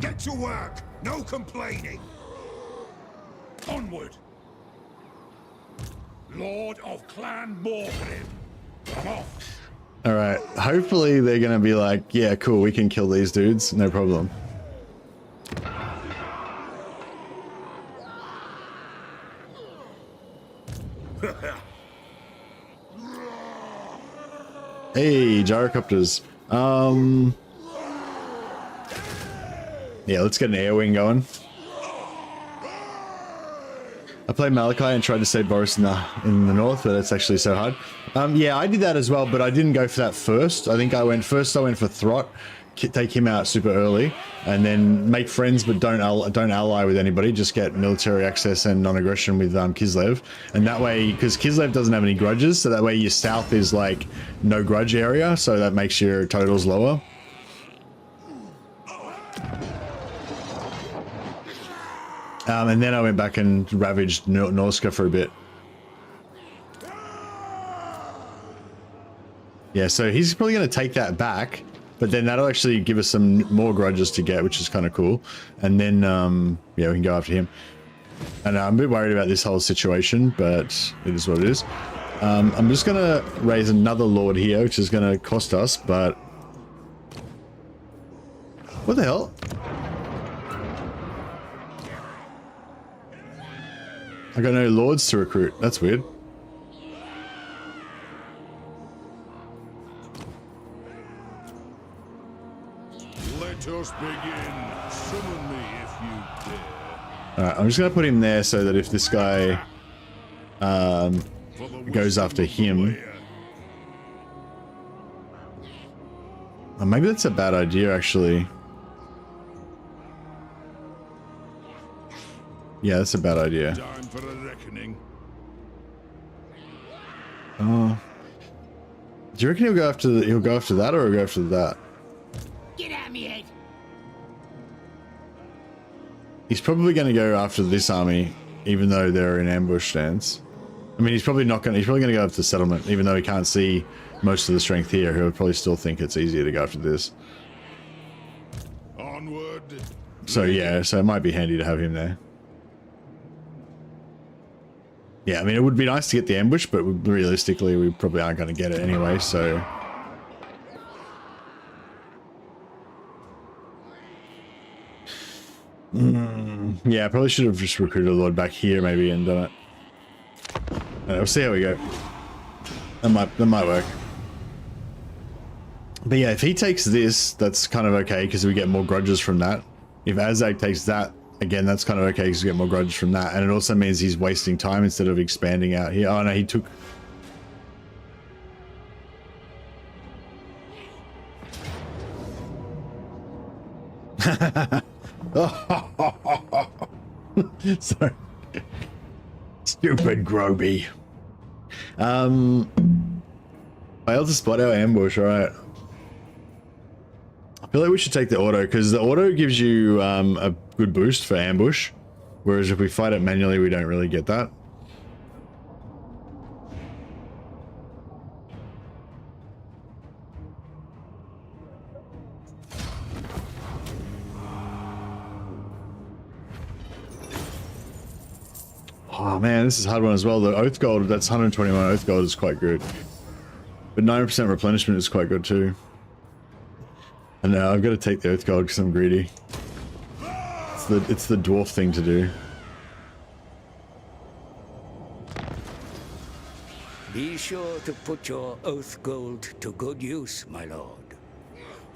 Get to work. No complaining. Onward. Lord of Clan Morgrim. I'm off. All right. Hopefully they're gonna be like, yeah, cool. We can kill these dudes. No problem. Hey, gyrocopters. Yeah, let's get an air wing going. I played Malachi and tried to save Boris in the north, but it's actually so hard. Yeah, I did that as well, but I didn't go for that first. I think I went for Throt, take him out super early, and then make friends, but don't ally with anybody. Just get military access and non-aggression with Kislev, and that way, because Kislev doesn't have any grudges, so that way your south is like no grudge area, so that makes your totals lower. And then I went back and ravaged Norska for a bit. Yeah, so he's probably going to take that back, but then that'll actually give us some more grudges to get, which is kind of cool. And then, yeah, we can go after him. And I'm a bit worried about this whole situation, but it is what it is. I'm just going to raise another lord here, which is going to cost us, but... What the hell? I got no lords to recruit. That's weird. Let us begin. Summon me if you dare. Alright, I'm just going to put him there so that if this guy goes after him... maybe that's a bad idea, actually. Yeah, that's a bad idea. Time for a reckoning. Oh. Do you reckon he'll go after that, or he'll go after that? Get out me head. He's probably going to go after this army, even though they're in ambush stance. I mean, he's probably going to go after the settlement, even though he can't see most of the strength here. He'll probably still think it's easier to go after this. Onward. So yeah, so it might be handy to have him there. Yeah, I mean, it would be nice to get the ambush, but realistically, we probably aren't going to get it anyway, so... Yeah, I probably should have just recruited a lord back here, maybe, and done it. We'll see how we go. That might work. But yeah, if he takes this, that's kind of okay, because we get more grudges from that. If Azag takes that, again, that's kind of okay because we get more grudges from that. And it also means he's wasting time instead of expanding out here. Oh no, he took... Sorry. Stupid Groby. Failed to spot our ambush, alright. I feel like we should take the auto, because the auto gives you a good boost for ambush, whereas if we fight it manually, we don't really get that. Oh man, this is a hard one as well. The Oath Gold, that's 121 Oath Gold is quite good. But 9% replenishment is quite good too. And now I've got to take the Oath Gold because I'm greedy. It's the dwarf thing to do. Be sure to put your Oath Gold to good use, my lord.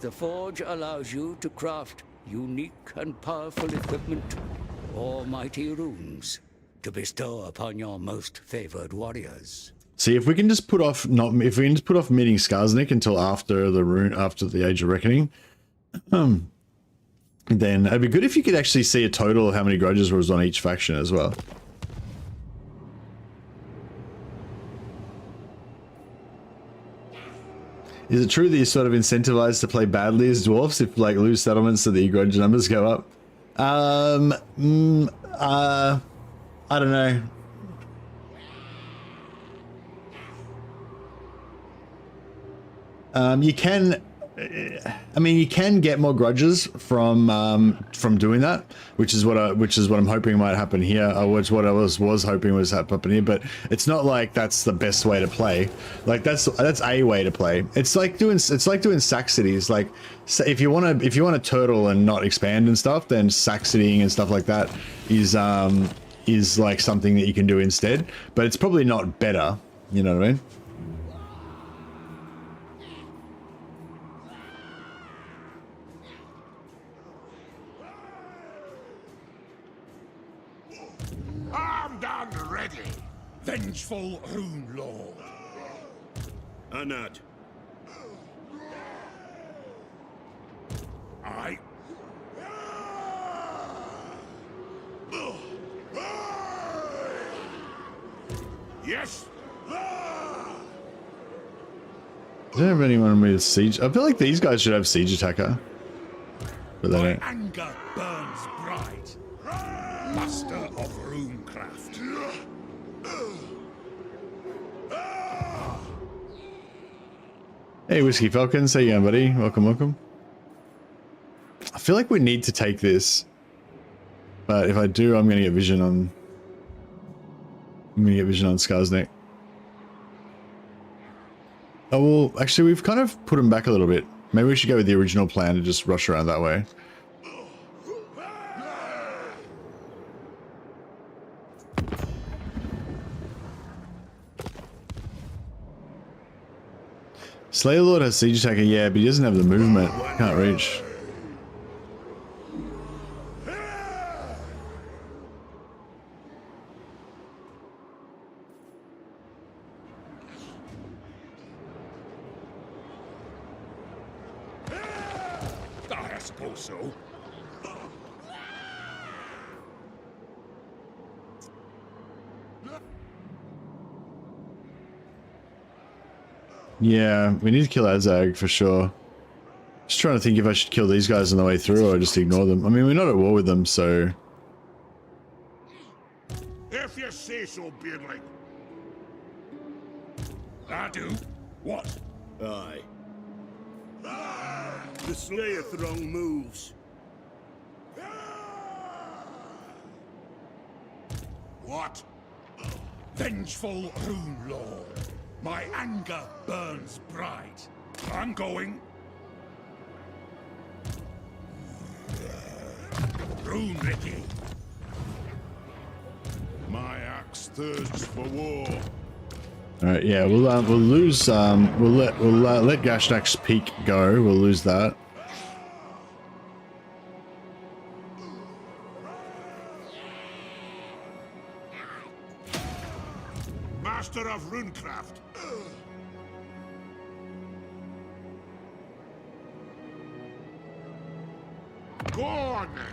The Forge allows you to craft unique and powerful equipment or mighty runes to bestow upon your most favored warriors. See, if we can just put off meeting Skarsnik until after the Age of Reckoning, then it'd be good if you could actually see a total of how many grudges was on each faction as well. Is it true that you're sort of incentivized to play badly as dwarfs if like lose settlements so that your grudge numbers go up? I don't know. You can, I mean, you can get more grudges from doing that, which is what I'm hoping might happen here. Which what I was hoping was happen here, but it's not like that's the best way to play. Like that's a way to play. It's like doing sack cities. Like if you want to turtle and not expand and stuff, then sack citying and stuff like that is like something that you can do instead. But it's probably not better. You know what I mean? Armed and ready. Vengeful Rune Lord. Anad. Yes. Does have anyone with siege? I feel like these guys should have siege attacker, but they My don't. anger burns bright. Master of runecraft. Hey, Whiskey Falcons, how you going, buddy? Welcome, welcome. I feel like we need to take this, but if I do, I'm gonna get vision on. I'm gonna get vision on Scar's neck. Oh, well, actually, we've kind of put him back a little bit. Maybe we should go with the original plan and just rush around that way. Slayer Lord has siege attacker, yeah, but he doesn't have the movement. Can't reach. I suppose so. Yeah, we need to kill Azag for sure. Just trying to think if I should kill these guys on the way through or just ignore them. I mean, we're not at war with them, so... If you say so, Beardling. I do. What? Aye. The Slayer throng moves. What? Vengeful Rune Lord. My anger burns bright. I'm going. Rune Ricky. My axe thirsts for war. All right, yeah, we'll lose. We'll let Gashnak's peak go. We'll lose that. Master of runecraft. Go on then.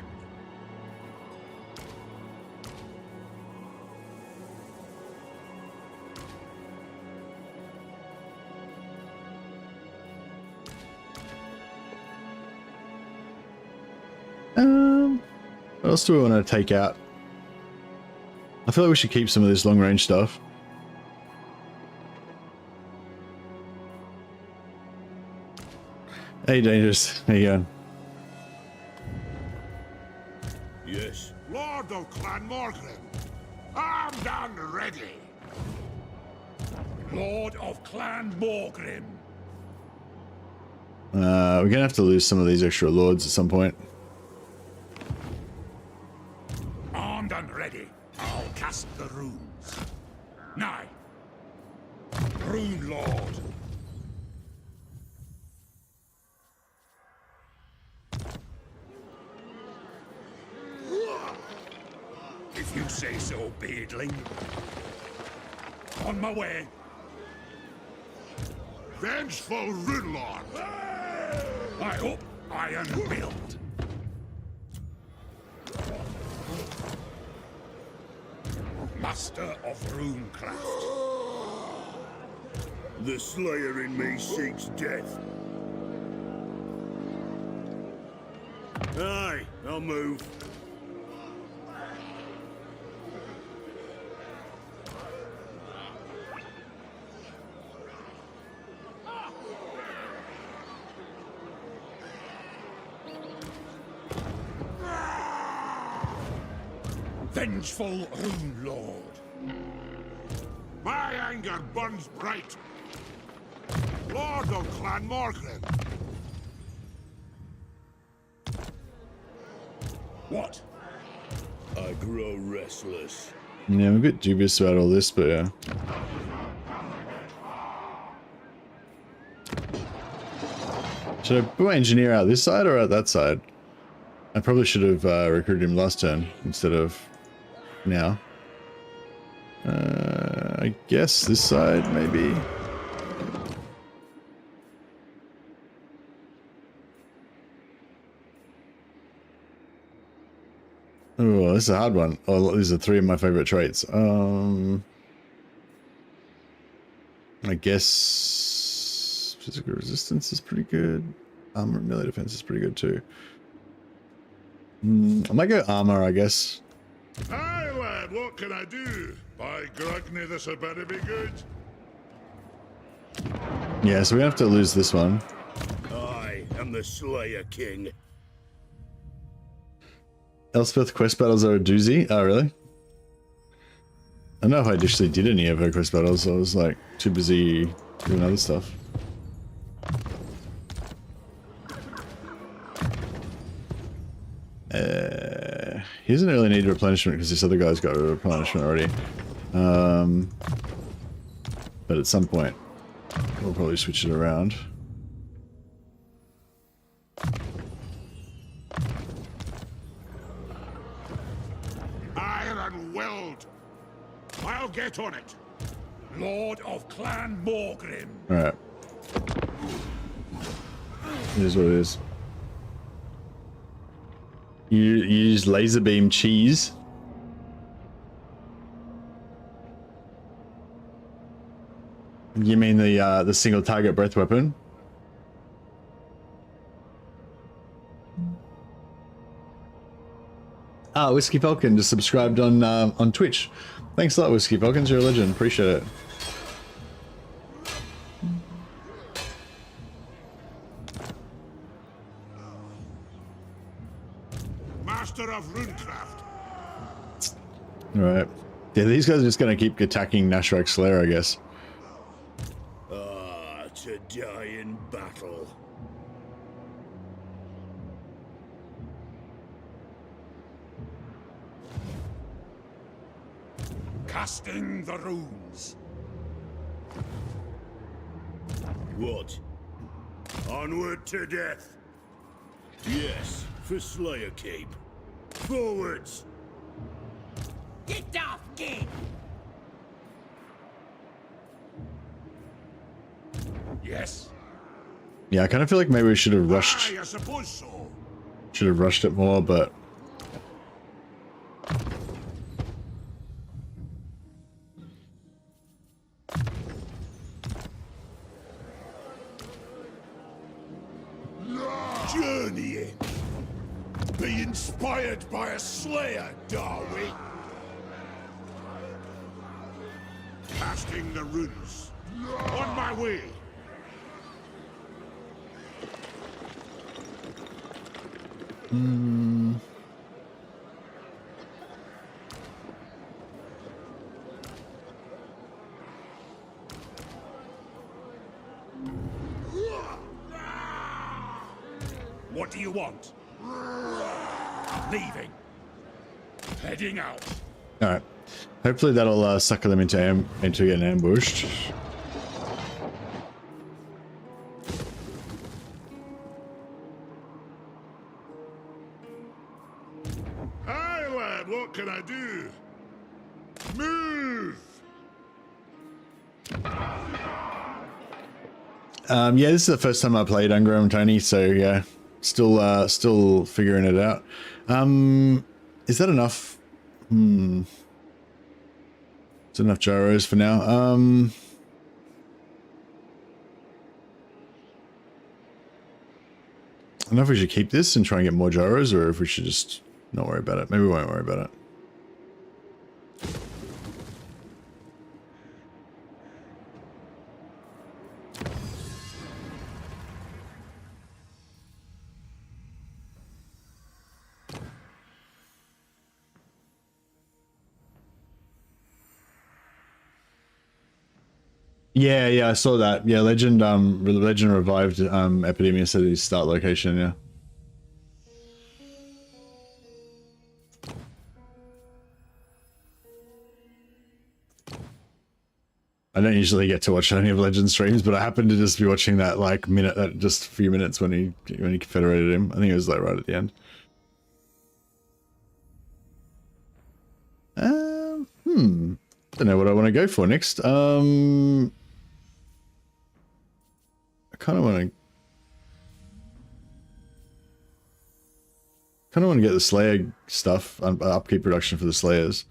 What else do we want to take out? I feel like we should keep some of this long range stuff. Hey, Dangerous. How you going? Yes. Lord of Clan Morgrim. Armed and ready. Lord of Clan Morgrim. We're gonna have to lose some of these extra lords at some point. Armed and ready. I'll cast the runes. Nigh. Rune Lord. If you say so, Beardling. On my way. Vengeful Rune Lord. I hope iron build. Master of runecraft. The Slayer in me seeks death. Aye, I'll move. Vengeful Rune Lord. My anger burns bright. Lord of Clan Morgrim. What? I grow restless. Yeah, I'm a bit dubious about all this, but yeah. Should I put my engineer out this side or out that side? I probably should have recruited him last turn instead of now. I guess this side, maybe. Oh, this is a hard one. Oh, these are three of my favorite traits. I guess physical resistance is pretty good. Armor and melee defense is pretty good too. I might go armor, I guess. Aye, lad, what can I do? By Grugny, this had better be good. Yeah, so we have to lose this one. I am the Slayer King. Elspeth quest battles are a doozy. Oh, really? I don't know if I actually did any of her quest battles. I was like too busy doing other stuff. He doesn't really need replenishment because this other guy's got a replenishment already. But at some point, we'll probably switch it around. Iron Weld. I'll get on it. Lord of Clan Morgrim. Alright. It is what it is. You use laser beam cheese. You mean the single target breath weapon? Ah, Whiskey Falcon just subscribed on Twitch. Thanks a lot, Whiskey Falcons. You're a legend. Appreciate it. Master of Runecraft. Alright. Yeah, these guys are just gonna keep attacking Nashrak Slayer, I guess. Ah, to die in battle. Casting the runes. What? Onward to death. Yes, for Slayer Cape. Forwards! Get off, kid! Yes. Yeah, I kind of feel like maybe we should have rushed. Aye, I suppose so. Should have rushed it more, but Journeying. Be inspired by a slayer, Darwy. Casting the runes. On my way. What do you want? Leaving. Heading out. alright. Hopefully that'll sucker them into getting ambushed. Hi, lad. What can I do? Move. Yeah, this is the first time I played Ungrown Tony, so yeah, still figuring it out. Is that enough? It's enough gyros for now. I don't know if we should keep this and try and get more gyros, or if we should just not worry about it. Maybe we won't worry about it. Yeah, I saw that. Yeah, Legend revived Epidemius at his start location, yeah. I don't usually get to watch any of Legend streams, but I happened to just be watching that like just a few minutes when he confederated him. I think it was like right at the end. Don't know what I want to go for next. I kind of want to get the Slayer stuff, upkeep production for the Slayers.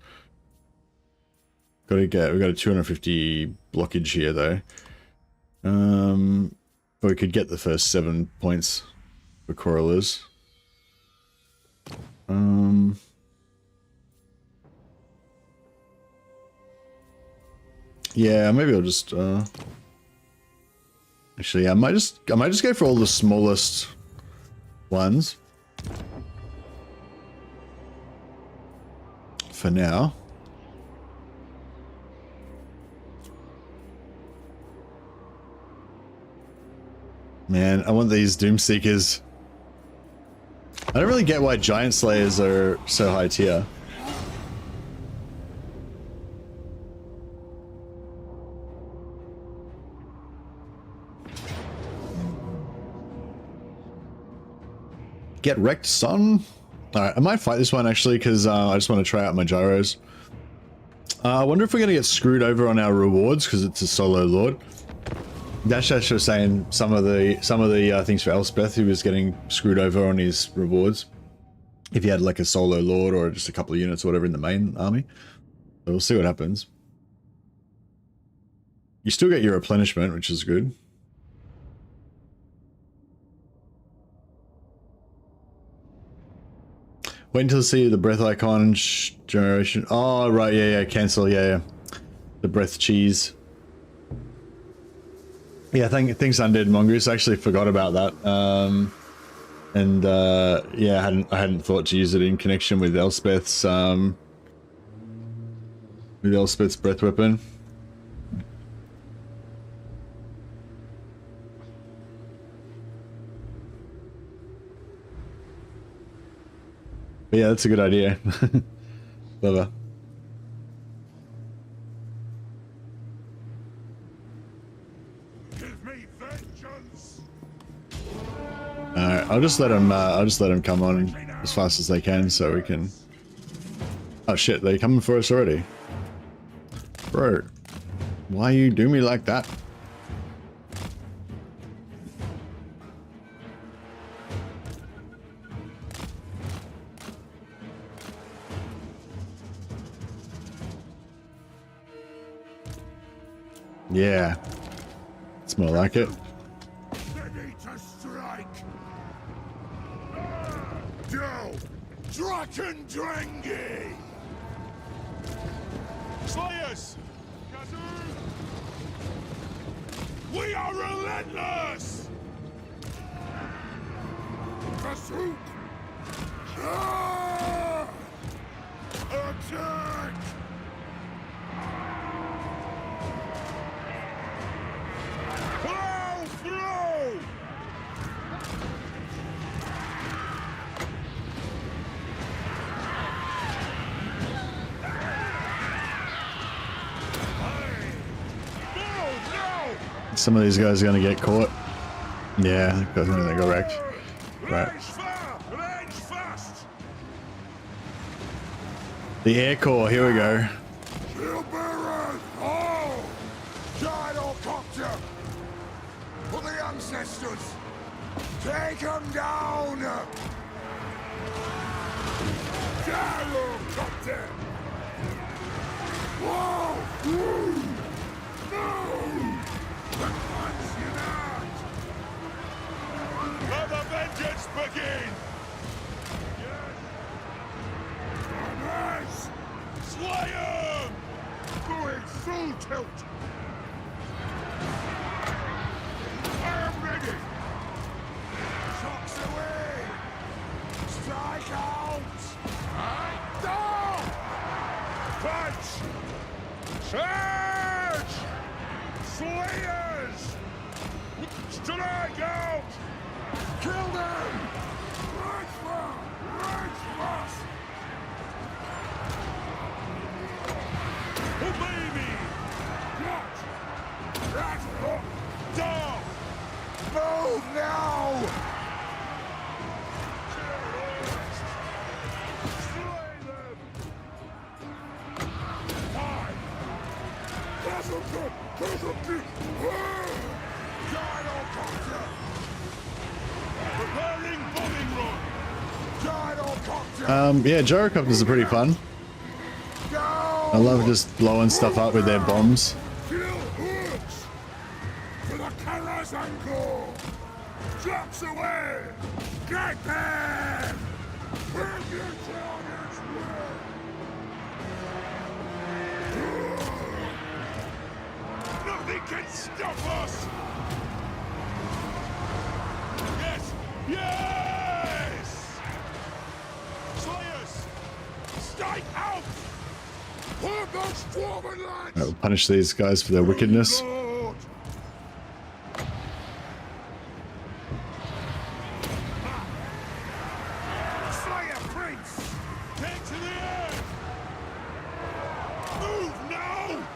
We got a 250 blockage here though. Or we could get the first 7 points for Corollas. Yeah, maybe I'll just actually, I might just go for all the smallest ones for now. Man, I want these Doomseekers. I don't really get why Giant Slayers are so high tier. Get wrecked, son. Alright, I might fight this one actually because I just want to try out my gyros. I wonder if we're going to get screwed over on our rewards because it's a solo lord. Dash was saying some of the things for Elspeth, he was getting screwed over on his rewards if he had like a solo lord or just a couple of units or whatever in the main army. So we'll see what happens. You still get your replenishment, which is good. Wait until see the breath icon generation. Oh right, yeah, cancel, yeah. The breath cheese. Yeah, thanks Undead Mongoose. I actually forgot about that. Yeah, I hadn't thought to use it in connection with Elspeth's breath weapon. But yeah, that's a good idea. Clever. Alright, I'll just let them come on as fast as they can so we can... Oh shit, they're coming for us already. Bro, why you do me like that? Yeah, it's more like it. Draken Drengi! Slayers! We are relentless! Pursuit! Attack! Plow through! Some of these guys are going to get caught. Yeah, because they go wrecked. Right. The Air Corps, here we go. For the ancestors! Take them down! Gyrocopter! Whoa! No! Let the vengeance begin! Yes! Slay 'em! Going full tilt! I am ready! Shocks away! Strike out! Down! Punch! Charge! Slayers! Strike out! Kill them! Right fast! Obey me! What? That's hook! Down! Move now! Slay them! Fine! Casualty! Gyrocopter! Preparing bombing run! Gyrocopter! Yeah, gyrocopters are pretty fun. I love just blowing stuff up with their bombs. Kill hooks! For the This away! Get them! Bring your targets where? Nothing can stop us! Yes! Yes! Slayers! Stay out! Put those dwarven lads! I'll punish these guys for their wickedness. Lord! Slayer Prince! Take to the earth! Move now!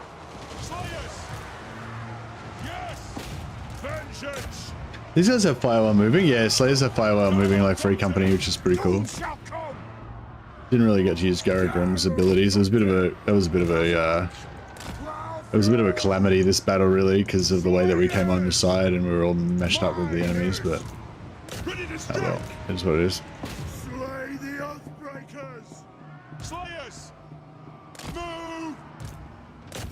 Slayers! Yes! Vengeance! These guys have firewall moving. Yeah, Slayers have firewall moving like Free Company, which is pretty cool. Shall come! Didn't really get to use Garagrim's abilities. It was a bit of a calamity, this battle, really, because of the way that we came on your side and we were all meshed up with the enemies, but Ready to oh strike! well, it is what it is. Slay the Oathbreakers! Slayers! Move!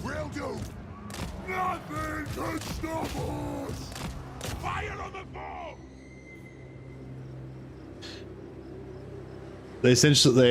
Will do! Nothing can stop us! Fire on the foe! They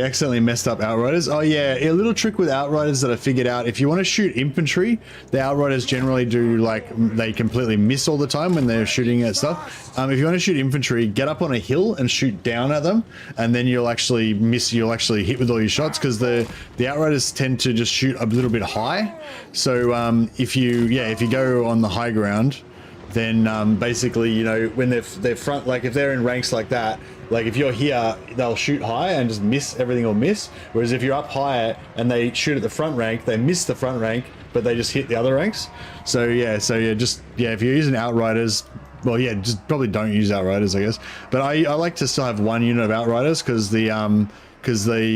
accidentally messed up Outriders. Oh yeah, a little trick with Outriders that I figured out. If you want to shoot infantry, the Outriders generally do, like, they completely miss all the time when they're shooting at stuff. If you want to shoot infantry, get up on a hill and shoot down at them, and then you'll actually miss, you'll actually hit with all your shots, because the Outriders tend to just shoot a little bit high. So if you go on the high ground, then basically, you know, when they're front, like if they're in ranks like that, like if you're here, they'll shoot high and just miss, everything will miss. Whereas if you're up higher and they shoot at the front rank, they miss the front rank, but they just hit the other ranks. So yeah, if you're using Outriders, well, yeah, just probably don't use Outriders, I guess. But I like to still have one unit of Outriders, because the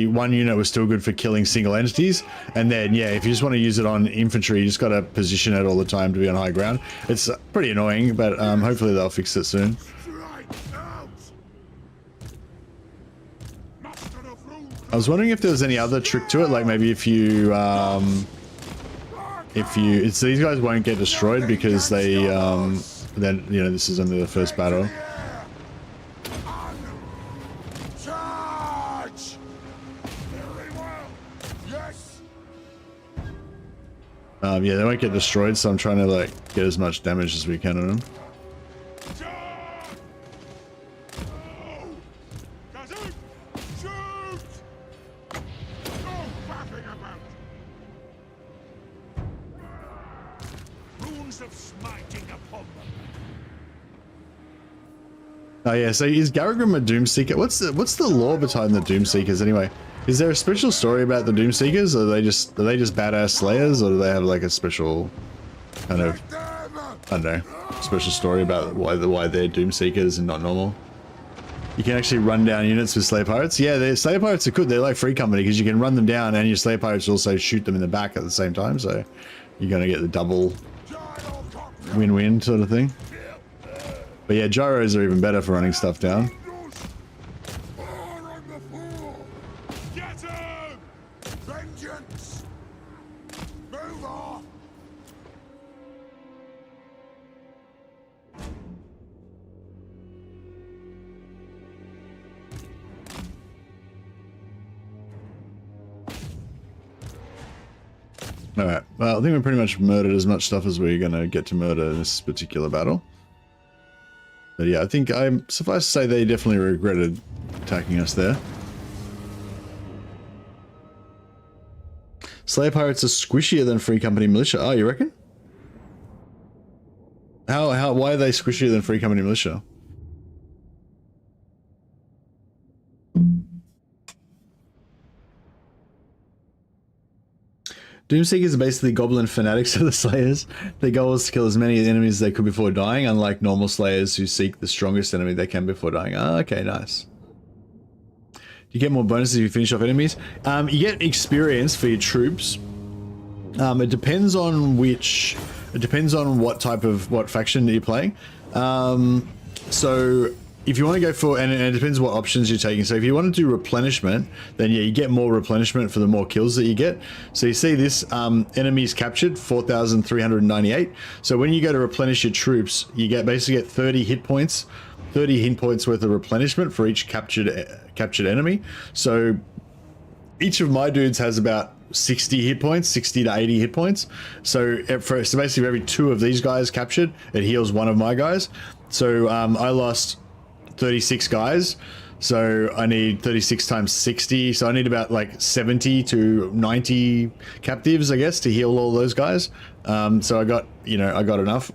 one unit was still good for killing single entities. And then, yeah, if you just want to use it on infantry, you just got to position it all the time to be on high ground. It's pretty annoying, but hopefully they'll fix it soon. Strike out! Master of Rune! I was wondering if there was any other trick to it, like maybe if you it's, these guys won't get destroyed because they then, you know, this is only the first battle. Charge! Very well. Yes. Yeah, they won't get destroyed, so I'm trying to like get as much damage as we can on them. Charge! Oh! Kazoo! Shoot! No faffing about. Runes of smiting upon them. Oh yeah, so is Garagrim a Doomseeker? What's the lore behind the Doomseekers anyway? Is there a special story about the Doomseekers, or are they just badass slayers, or do they have like a special kind of, I don't know, special story about why they're Doomseekers and not normal? You can actually run down units with Slayer Pirates. Yeah, the Slayer Pirates are good. They're like Free Company, because you can run them down and your Slayer Pirates also shoot them in the back at the same time, so you're gonna get the double win-win sort of thing. But yeah, gyros are even better for running stuff down. Get him! Vengeance! Move off! Alright, well, I think we pretty much murdered as much stuff as we're gonna get to murder in this particular battle. But yeah, I think suffice to say they definitely regretted attacking us there. Slayer Pirates are squishier than Free Company Militia. Oh, you reckon? Why are they squishier than Free Company Militia? Doomseekers are basically goblin fanatics of the Slayers. Their goal is to kill as many enemies as they could before dying, unlike normal Slayers who seek the strongest enemy they can before dying. Ah, okay, nice. Do you get more bonuses if you finish off enemies? You get experience for your troops. It depends on what faction that you're playing. So if you want to go for, and it depends what options you're taking. So if you want to do replenishment, then yeah, you get more replenishment for the more kills that you get. So you see this, enemies captured, 4,398. So when you go to replenish your troops, you basically get 30 hit points 30 hit points worth of replenishment for each captured enemy. So each of my dudes has about 60 hit points, 60 to 80 hit points. So basically for every 2 of these guys captured, it heals 1 of my guys. So I lost 36 guys. So I need 36 times 60. So I need about like 70 to 90 captives, I guess, to heal all those guys. So I got enough.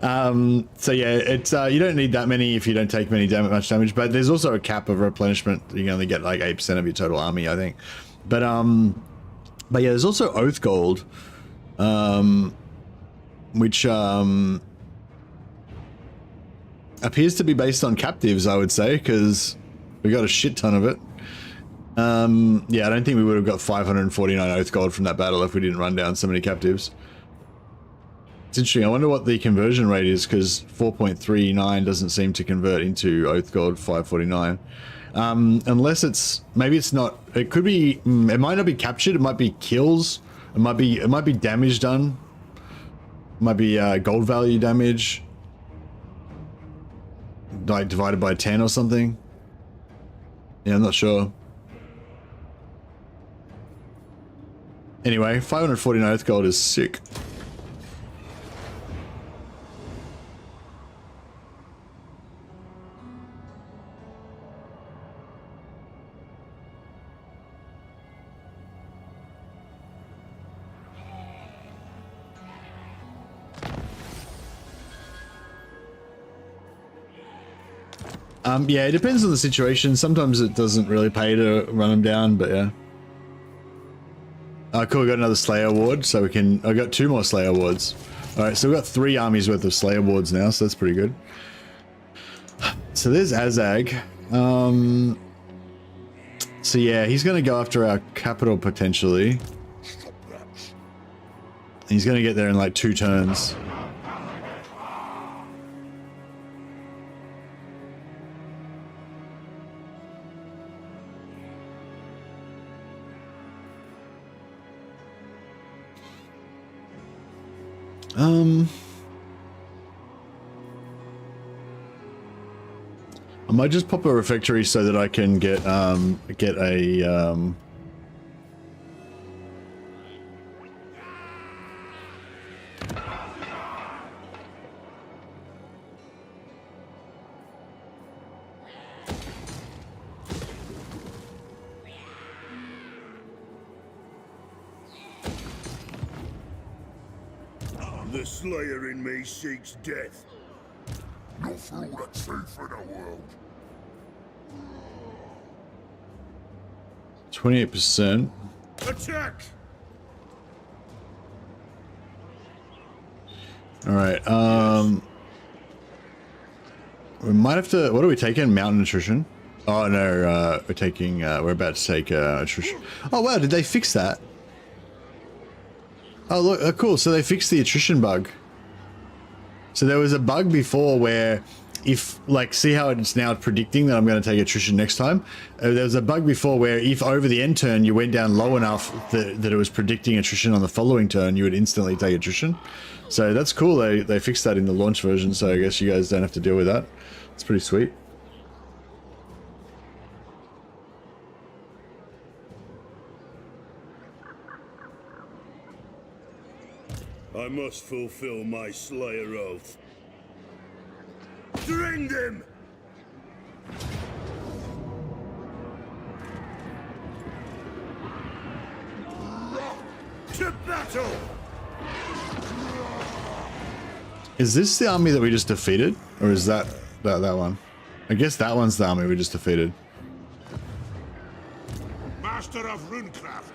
So yeah, it's you don't need that many if you don't take much damage. But there's also a cap of replenishment. You can only get like 8% of your total army, I think. But yeah, there's also Oath Gold, which appears to be based on captives, I would say, because we got a shit ton of it. Yeah, I don't think we would have got 549 Oath Gold from that battle if we didn't run down so many captives. It's interesting. I wonder what the conversion rate is, because 4.39 doesn't seem to convert into Oath Gold 549. Unless it's, maybe it's not, it could be, it might not be captured, it might be kills, it might be damage done, it might be gold value damage, like divided by 10 or something. Yeah, I'm not sure. Anyway, 549 Oath Gold is sick. Yeah, it depends on the situation. Sometimes it doesn't really pay to run them down, but yeah. Cool, we got another Slayer Award, so we can... I got 2 more Slayer Awards. Alright, so we've got 3 armies worth of Slayer Awards now, so that's pretty good. So there's Azag. So yeah, he's going to go after our capital, potentially. He's going to get there in like 2 turns. I might just pop a refectory so that I can get a The Slayer in me seeks death. Not for all that's safe in the world. 28%. Attack! All right. We might have to. What are we taking? Mountain attrition. Oh no, we're taking. We're about to take attrition. Oh wow, did they fix that? Oh look, cool. So they fixed the attrition bug. So there was a bug before where if, like, see how it's now predicting that I'm going to take attrition next time? There was a bug before where if over the end turn you went down low enough that it was predicting attrition on the following turn, you would instantly take attrition. So that's cool. They fixed that in the launch version, so I guess you guys don't have to deal with that. It's pretty sweet. I must fulfill my Slayer oath. Drain them! To battle! Is this the army that we just defeated? Or is that one? I guess that one's the army we just defeated. Master of Runecraft.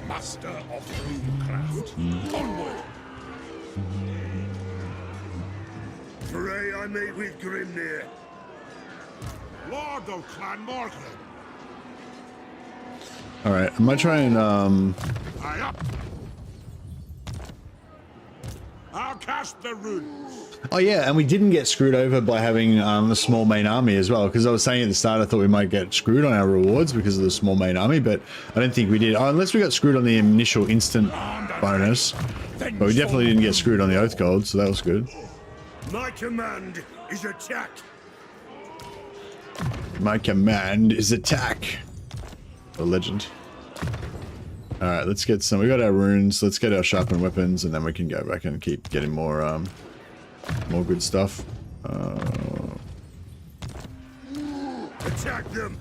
Master of Runecraft. Onward! Pray I meet with Grimnir. Lord of Clan Morgan. Alright, I might try and Aye up. I'll cast the runes. oh yeah, and we didn't get screwed over by having a small main army as well, because I was saying at the start I thought we might get screwed on our rewards because of the small main army, but I don't think we did. Oh, unless we got screwed on the initial instant bonus. But we definitely didn't get screwed on the Oath Gold, so that was good. My command is attack. My command is attack. A legend. Alright, let's get some. We got our runes, let's get our sharpened weapons, and then we can go back and keep getting more good stuff. Attack them.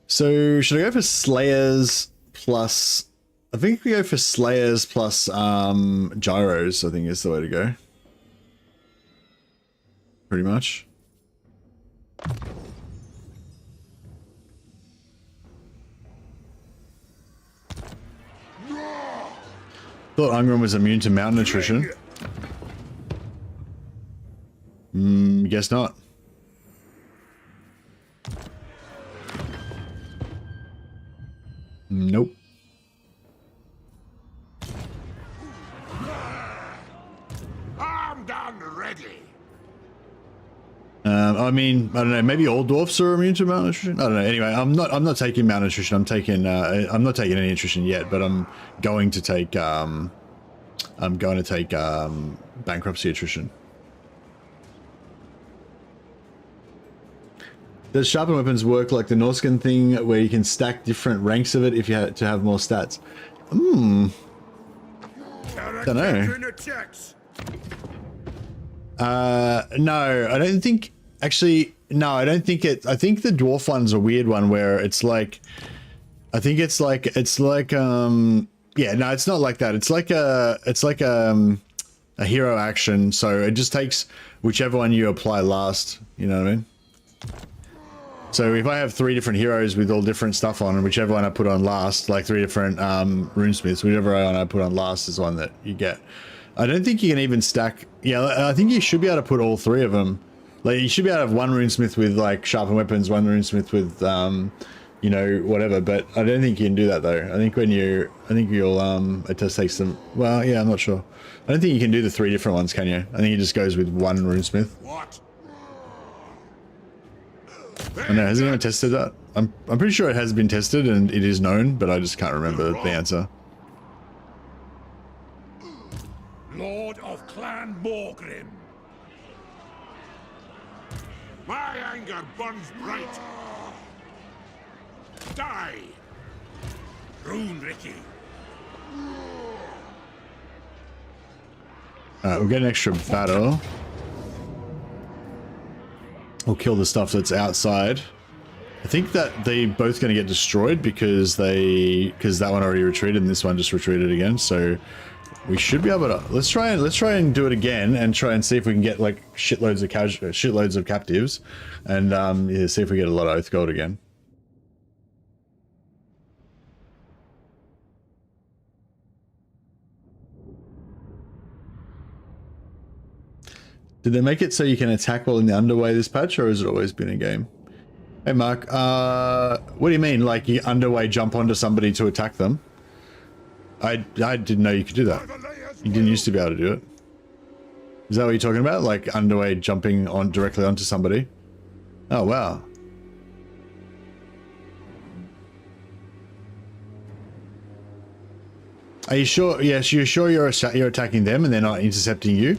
So, should I go for Slayers plus... I think we go for Slayers plus Gyros, I think is the way to go. Pretty much. Thought Ungrim was immune to mountain attrition. Guess not. Nope. I'm done ready. I mean, I don't know. Maybe all dwarfs are immune to malnutrition. I don't know. Anyway, I'm not taking malnutrition. I'm not taking any nutrition yet, but I'm going to take bankruptcy attrition. Does sharpened weapons work like the Norskin thing, where you can stack different ranks of it if you had to have more stats? Don't know. No, I don't think. Actually, no, I don't think it. I think the dwarf one's a weird one where it's like. I think it's like yeah, no, it's not like that. It's like a hero action. So it just takes whichever one you apply last. You know what I mean? So if I have 3 different heroes with all different stuff on, and whichever one I put on last, like 3 different runesmiths, whichever one I put on last is the one that you get. I don't think you can even stack. Yeah, I think you should be able to put all 3 of them. Like you should be able to have one runesmith with like sharpened weapons, one runesmith with you know, whatever. But I don't think you can do that though. I think you'll it just takes them. Well, yeah, I'm not sure. I don't think you can do the 3 different ones, can you? I think it just goes with one runesmith. What? I know, has anyone tested that? I'm pretty sure it has been tested and it is known, but I just can't remember the answer. Lord of Clan Morgrim. My anger burns bright. Die! Rune Ricky. Alright, we'll get an extra battle. We'll kill the stuff that's outside. I think that they both going to get destroyed because that one already retreated and this one just retreated again. So we should be able to let's try and do it again and try and see if we can get like shitloads of captives, and yeah, see if we get a lot of Oath Gold again. Did they make it so you can attack while in the underway this patch, or has it always been a game? Hey Mark, what do you mean, like you underway jump onto somebody to attack them? I didn't know you could do that. You didn't used to be able to do it. Is that what you're talking about? Like underway jumping on directly onto somebody? Oh wow. Are you sure? Yes, you're sure you're attacking them and they're not intercepting you?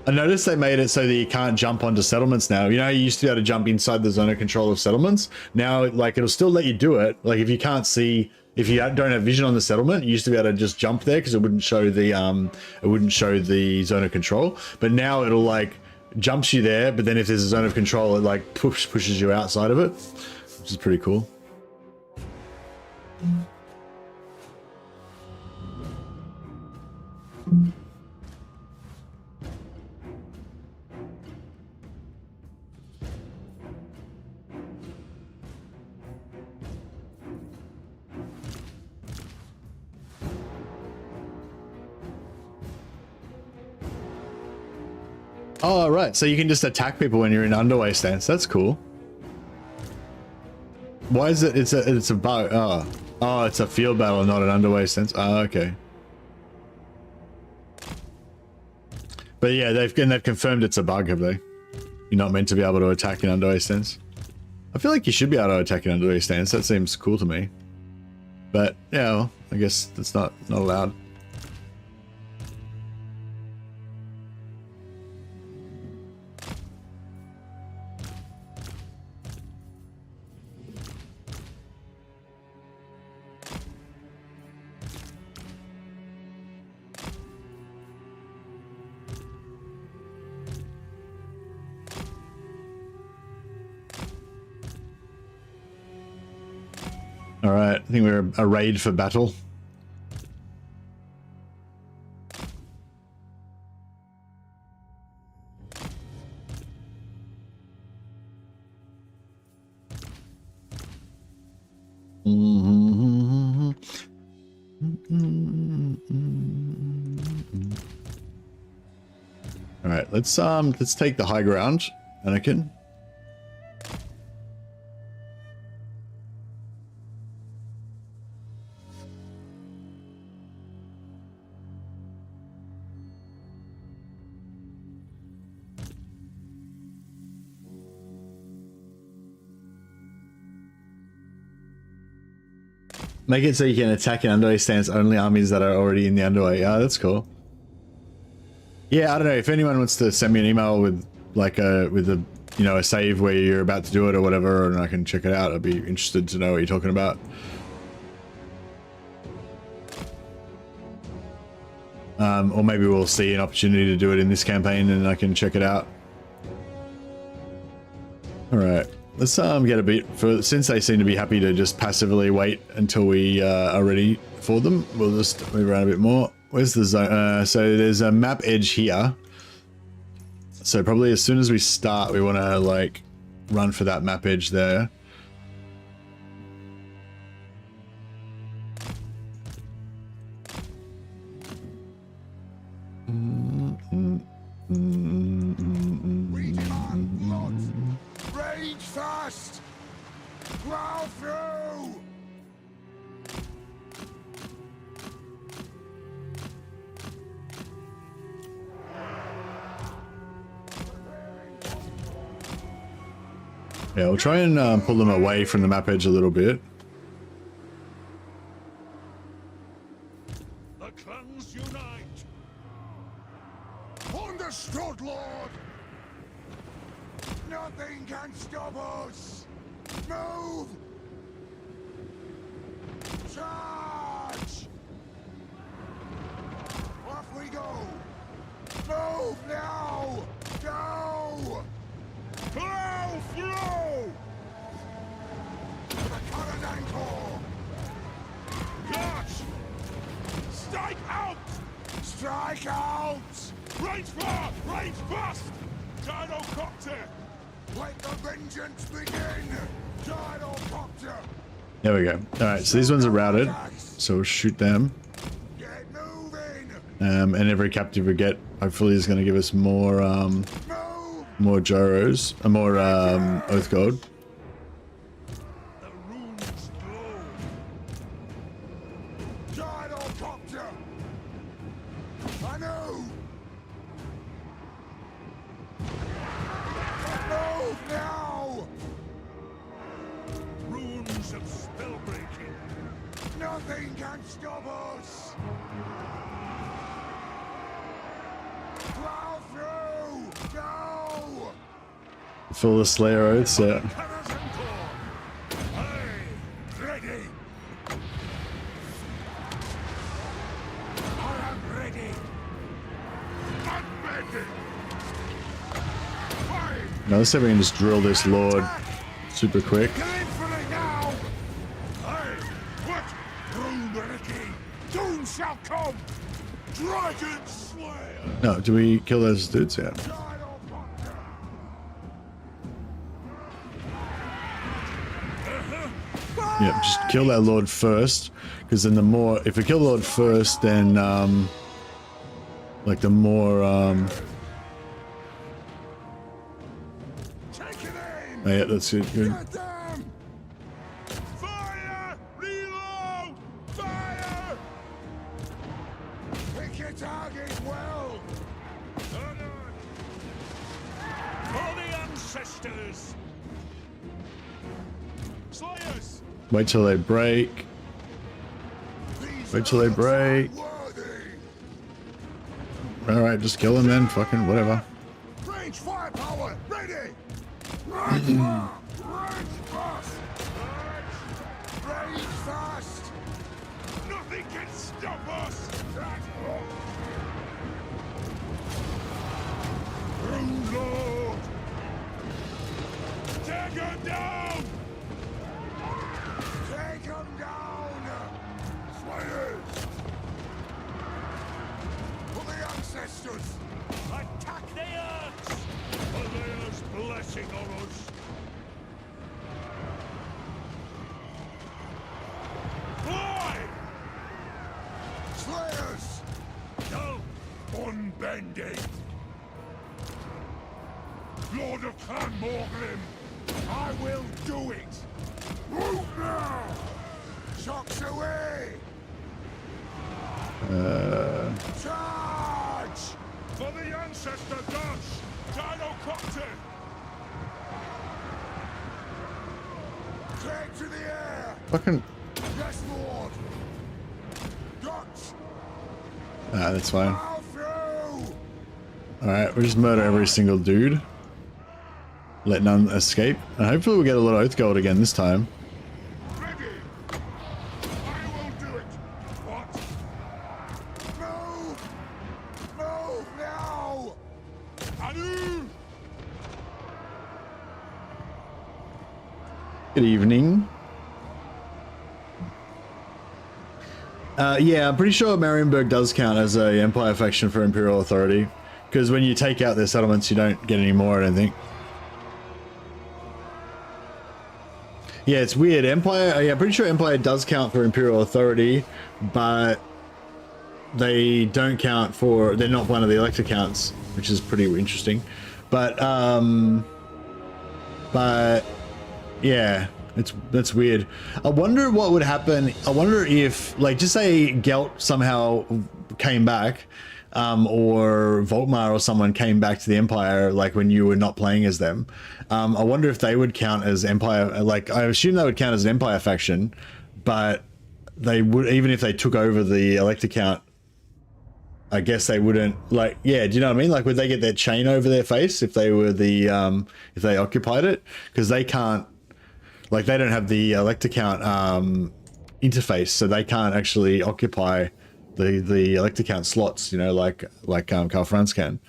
I noticed they made it so that you can't jump onto settlements now. You know, you used to be able to jump inside the zone of control of settlements. Now, like, it'll still let you do it. Like, if you can't see, if you don't have vision on the settlement, you used to be able to just jump there because it wouldn't show the zone of control. But now it'll like jumps you there, but then if there's a zone of control, it like pushes you outside of it, which is pretty cool. Oh, right. So you can just attack people when you're in underway stance. That's cool. Why is it? It's a bow. Oh, it's a field battle, not an underway stance. Oh, okay. But yeah, they've confirmed it's a bug, have they? You're not meant to be able to attack in underway stance. I feel like you should be able to attack in underway stance. That seems cool to me. But yeah, well, I guess that's not allowed. All right, I think we're arrayed for battle. All right, let's take the high ground, Anakin. Make it so you can attack in underway stance only armies that are already in the underway. Yeah, that's cool. Yeah, I don't know if anyone wants to send me an email with like a you know, a save where you're about to do it or whatever, and I can check it out. I'd be interested to know what you're talking about. Or maybe we'll see an opportunity to do it in this campaign and I can check it out. All right. Let's get a bit for, since they seem to be happy to just passively wait until we are ready for them. We'll just move around a bit more. Where's the zone? So there's a map edge here. So probably as soon as we start, we want to like run for that map edge there. Rage fast! Plow through! Yeah, we'll try and pull them away from the map edge a little bit. The clans unite! Understood, Lord! Nothing can stop us! Move! Charge! Off we go! Move now! Go! Plow through! The Caradan Corps! Grudge! Strike out! Strike out! Right far! Right fast! Gyrocopter! Let the vengeance begin! Gyrocopter! There we go. All right, so these ones are routed, so we'll shoot them. Get moving! And every captive we get, hopefully, is going to give us more, Move! more gyros, more oath gold. The runes glow! Gyrocopter! I know! Move now! Runes of spellbreaking! Nothing can stop us! Plow through! Go! Full the Slayer oaths, yeah. Ready! I am ready! I'm ready! Fight! Now let's see if we can just drill this Lord super quick. Get in for it now! Hey! What? Rune Ricky! Doom shall come! Dragon Slayer! No, do we kill those dudes? Yeah. Yeah, just kill that Lord first, because then the more, if we kill the Lord first, then like the more Take it in! oh, yeah, that's it. Good. Get them! Fire! Reload! Fire! Pick your target well! butchers! Slayers! Wait till they break. These Wait till they break. worthy! Alright, just kill them then. Fucking whatever. Range firepower! Ready! Range fast! Range fast! Nothing can stop us! Rune Lord! Take him down! Take him down! Slayers! For the ancestors! Attack the earth! Alea's blessing on us! Fly! Slayers! No! Unbending! Lord of Clan Morgrim! I will do it! Move now! Shocks away! Charge! For the ancestor Dutch! Dino Copter! Take to the air! Fucking. Yes, Lord! Dutch! Ah, that's fine. All through! Alright, we'll just murder every single dude. Let none escape. And hopefully we'll get a lot of oath gold again this time. Ready! I will do it! What? Move! Move now! Anu! Good evening. Yeah, I'm pretty sure Marienburg does count as a Empire faction for Imperial Authority. Because when you take out their settlements, you don't get any more, I don't think. Yeah, it's weird. Empire, yeah, I'm pretty sure Empire does count for Imperial Authority, but they don't count for, they're not one of the elector counts, which is pretty interesting. But yeah, that's weird. I wonder what would happen. I wonder if, like, just say Gelt somehow came back, or Volkmar or someone came back to the Empire, like when you were not playing as them. I wonder if they would count as Empire. Like, I assume they would count as an Empire faction, but they would, even if they took over the elector count, I guess they wouldn't, like, yeah, do you know what I mean? Like, would they get their chain over their face if they were the, if they occupied it? Because they can't, like, they don't have the elector count interface, so they can't actually occupy the elector count slots, you know, like Karl Franz can.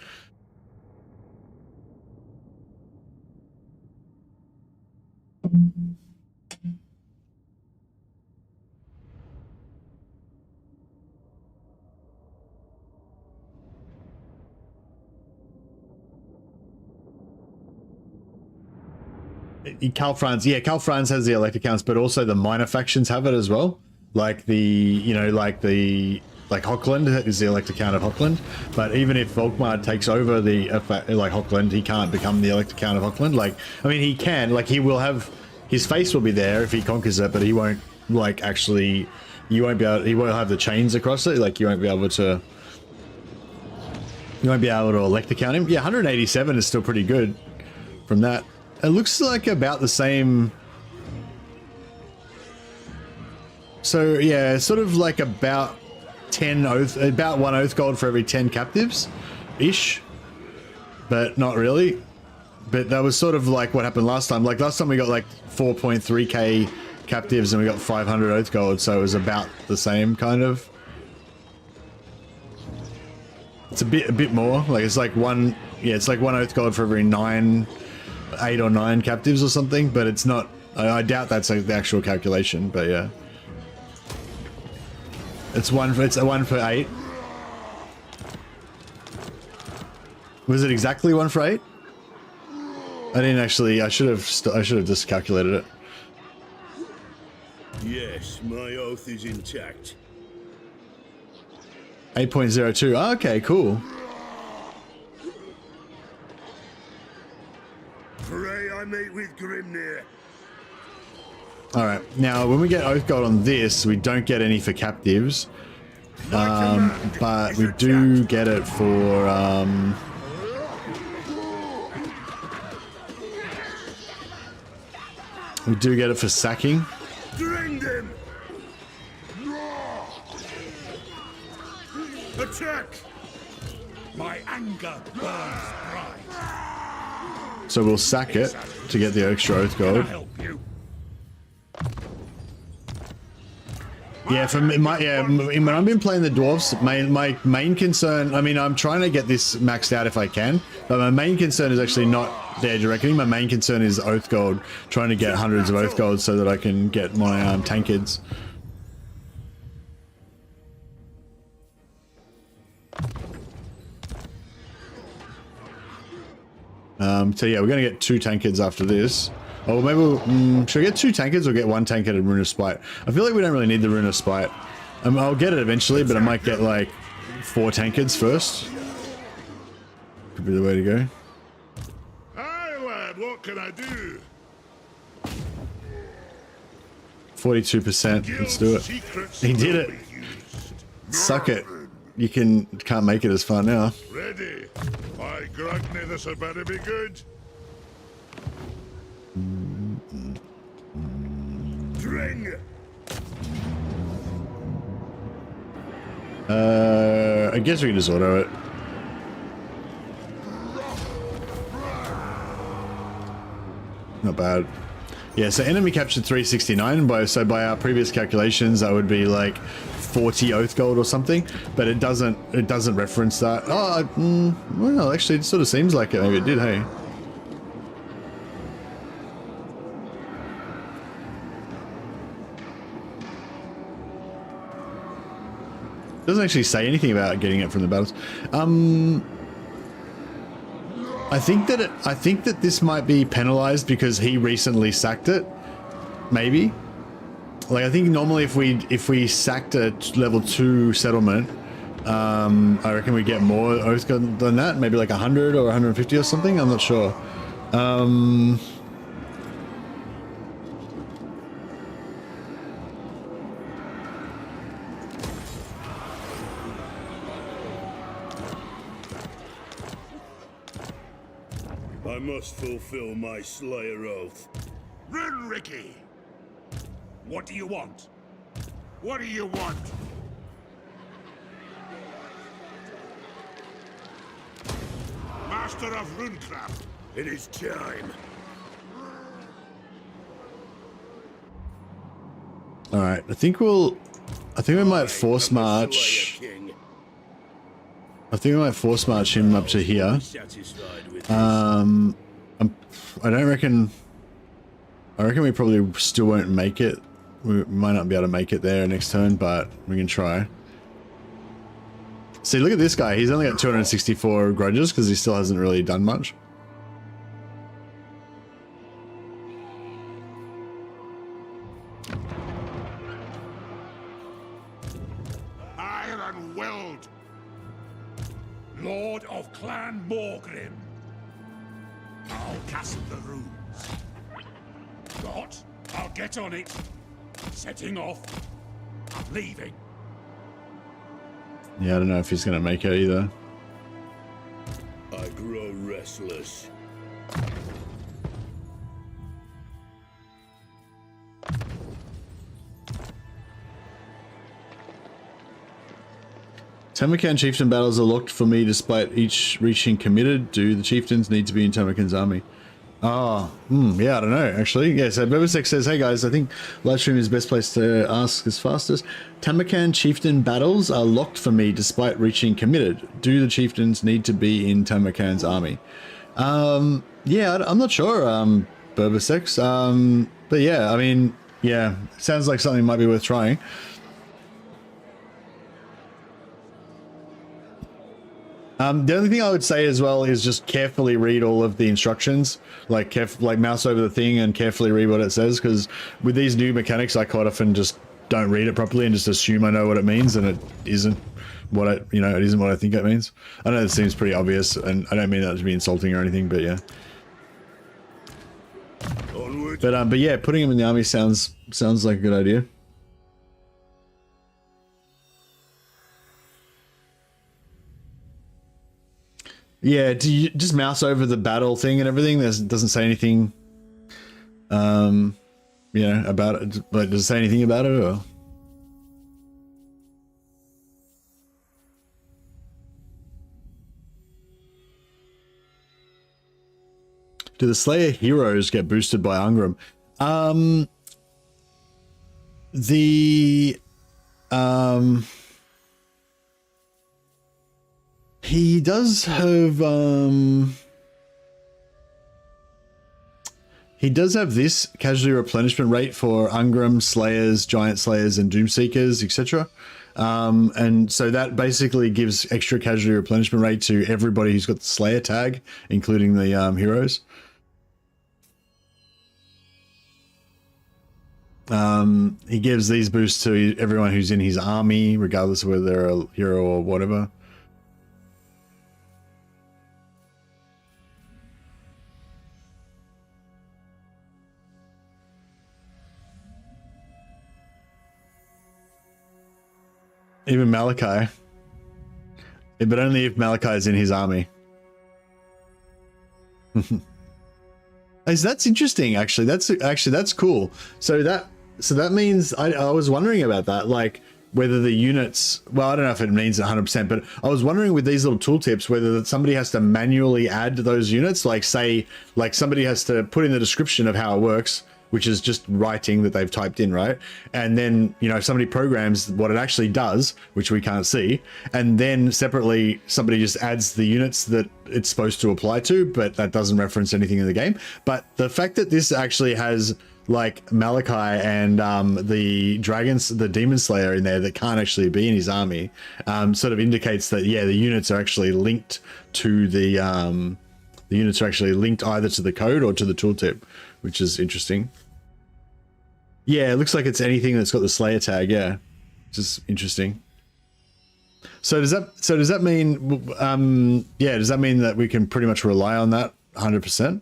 Karl Franz, yeah, Karl Franz has the elector counts, but also the minor factions have it as well. Like the, you know, like Hochland is the elector count of Hochland, but even if Volkmar takes over the, like Hochland, he can't become the elector count of Hochland. Like, I mean, he can, like, he will have, his face will be there if he conquers it, but he won't, like, actually, you won't be able, he won't have the chains across it, like, you won't be able to elector count him. Yeah, 187 is still pretty good from that. It looks like about the same. So yeah, sort of like about 10 oath, about 1 oath gold for every 10 captives ish, but not really. But that was sort of like what happened last time. Like last time we got like 4.3k captives and we got 500 oath gold, so it was about the same kind of. It's a bit more, like it's like one, yeah, it's like 1 oath gold for every 8 or 9 captives or something, but it's not, I doubt that's like the actual calculation, but yeah. It's a 1 for 8. Was it exactly 1 for 8? I didn't actually, I should have just calculated it. Yes, my oath is intact. 8.02. Oh, okay, cool. Pray I meet with Grimnir. Alright, now when we get oath gold on this, we don't get any for captives. But we do get it for, We do get it for sacking. Drain them! Attack! My anger burns bright. So we'll sack it to get the extra oath gold. Help you. Yeah, for me, when I've been playing the dwarves, my main concern, I mean, I'm trying to get this maxed out if I can, but my main concern is actually not their directing. My main concern is oath gold, trying to get hundreds of oath gold so that I can get my tankids. So yeah, we're gonna get 2 tankids after this. Oh, maybe should I get 2 tankids or get 1 tankard and Rune of Spite? I feel like we don't really need the Rune of Spite. I'll get it eventually, but I might get like 4 tankids first. Could be the way to go. Hi, lad. What can I do? 42%. Let's do it. He did it. Suck it. You can't make it as far now. Ready. By Grudge, this had better be good. Drink! I guess we can just auto it. Not bad. Yeah, so enemy captured 369 by our previous calculations that would be like 40 oath gold or something, but it doesn't reference that. Oh, well, actually it sort of seems like it. Maybe it did, hey. Doesn't actually say anything about getting it from the battles. I think that this might be penalized because he recently sacked it. Maybe. Like I think normally if we sacked a level 2 settlement, I reckon we get more oath gold than that. Maybe like 100 or 150 or something. I'm not sure. I must fulfill my Slayer oath. Rune Ricky. What do you want? What do you want? Master of Runecraft. It is time. All right, I think we might force march. I think we might force march him up to here. I don't reckon. I reckon we probably still won't make it. We might not be able to make it there next turn, but we can try. See, look at this guy. He's only got 264 grudges because he still hasn't really done much. Iron Weld. Lord of Clan Morgrim. I'll cast the runes. Got? I'll get on it. Setting off. I'm leaving. Yeah, I don't know if he's going to make it either. I grow restless. Tamarkan chieftain battles are locked for me despite each reaching committed. Do the chieftains need to be in Tamarkan's army? Oh, yeah, I don't know, actually. Yeah, so Bebesek says, hey guys, I think Livestream is the best place to ask as fastest. Tamarkan chieftain battles are locked for me despite reaching committed. Do the chieftains need to be in Tamarkan's army? Yeah, I'm not sure, Bebesek. But yeah, I mean, yeah, sounds like something might be worth trying. The only thing I would say as well is just carefully read all of the instructions, like mouse over the thing and carefully read what it says, because with these new mechanics, I quite often just don't read it properly and just assume I know what it means, and it isn't what it isn't what I think it means. I know it seems pretty obvious, and I don't mean that to be insulting or anything, but yeah. Onward. But yeah, putting him in the army sounds like a good idea. Yeah, do you just mouse over the battle thing and everything? Doesn't say anything. you know, about it? Like, does it say anything about it, or? Do the Slayer heroes get boosted by Ungram? He does have he does have this casualty replenishment rate for Ungram, Slayers, Giant Slayers, and Doomseekers, etc. And so that basically gives extra casualty replenishment rate to everybody who's got the Slayer tag, including the heroes. He gives these boosts to everyone who's in his army, regardless of whether they're a hero or whatever. Even Malachi. But only if Malachi is in his army. That's interesting, actually. That's cool. So that means I was wondering about that, like whether the units, well, I don't know if it means 100%, but I was wondering with these little tooltips whether somebody has to manually add those units, like say, like somebody has to put in the description of how it works, which is just writing that they've typed in, right? And then, you know, if somebody programs what it actually does, which we can't see, and then separately somebody just adds the units that it's supposed to apply to, but that doesn't reference anything in the game. But the fact that this actually has like Malachi and the Demon Slayer in there that can't actually be in his army, sort of indicates that, yeah, the units are actually linked to the units are actually linked either to the code or to the tooltip, which is interesting. Yeah, it looks like it's anything that's got the Slayer tag, yeah. Which is interesting. So does that mean yeah, does that mean that we can pretty much rely on that 100%?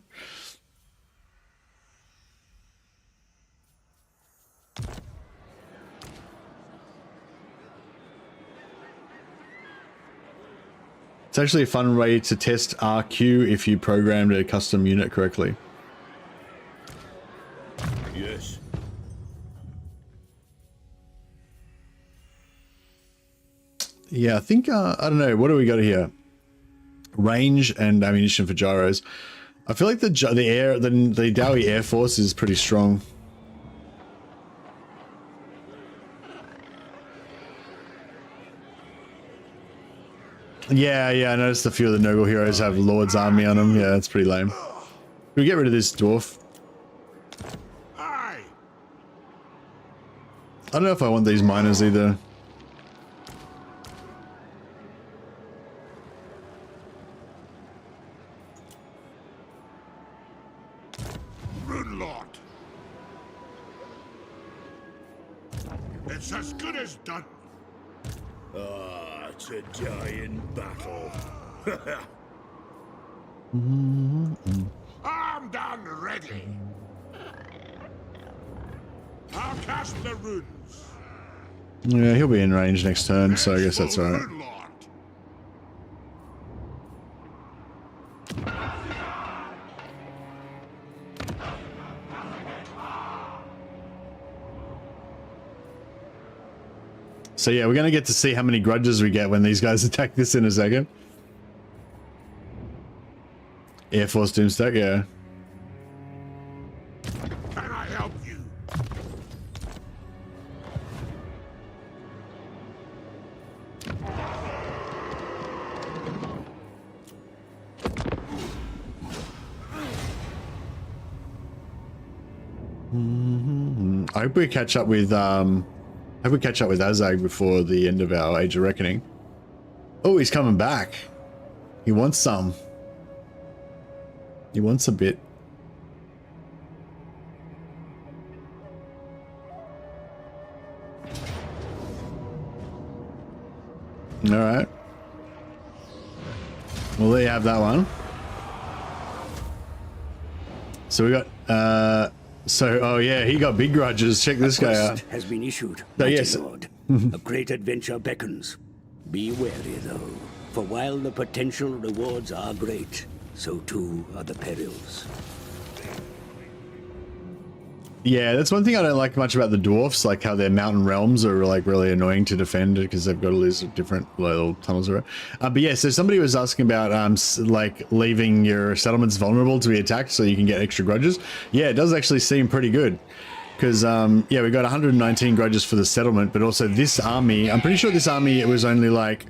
It's actually a fun way to test RQ if you programmed a custom unit correctly. Yes. Yeah, I think, I don't know, what do we got here? Range and ammunition for gyros. I feel like the Dowie Air Force is pretty strong. Yeah, I noticed a few of the Nurgle heroes have Lord's Army on them. Yeah, that's pretty lame. We get rid of this dwarf. Aye. I don't know if I want these miners either. Rune Lord. It's as good as done. Ah, to die in battle. Armed and ready. I'll cast the runes. Yeah, he'll be in range next turn, so I guess that's all right. Rune Lord. So yeah, we're going to get to see how many grudges we get when these guys attack this in a second. Air Force Doomstack, yeah. Can I help you? I hope we catch up with Azag before the end of our Age of Reckoning. Oh, he's coming back. He wants some. He wants a bit. All right. Well, there you have that one. So we got, oh yeah, he got big grudges. Check this guy out. Has been issued. Oh, yes. Lord. A great adventure beckons. Be wary, though, for while the potential rewards are great, so too are the perils. Yeah, that's one thing I don't like much about the dwarfs, like how their mountain realms are like really annoying to defend because they've got all these different little tunnels around. But yeah, so somebody was asking about like leaving your settlements vulnerable to be attacked so you can get extra grudges. Yeah, it does actually seem pretty good because yeah, we got 119 grudges for the settlement, but also this army. I'm pretty sure this army it was only like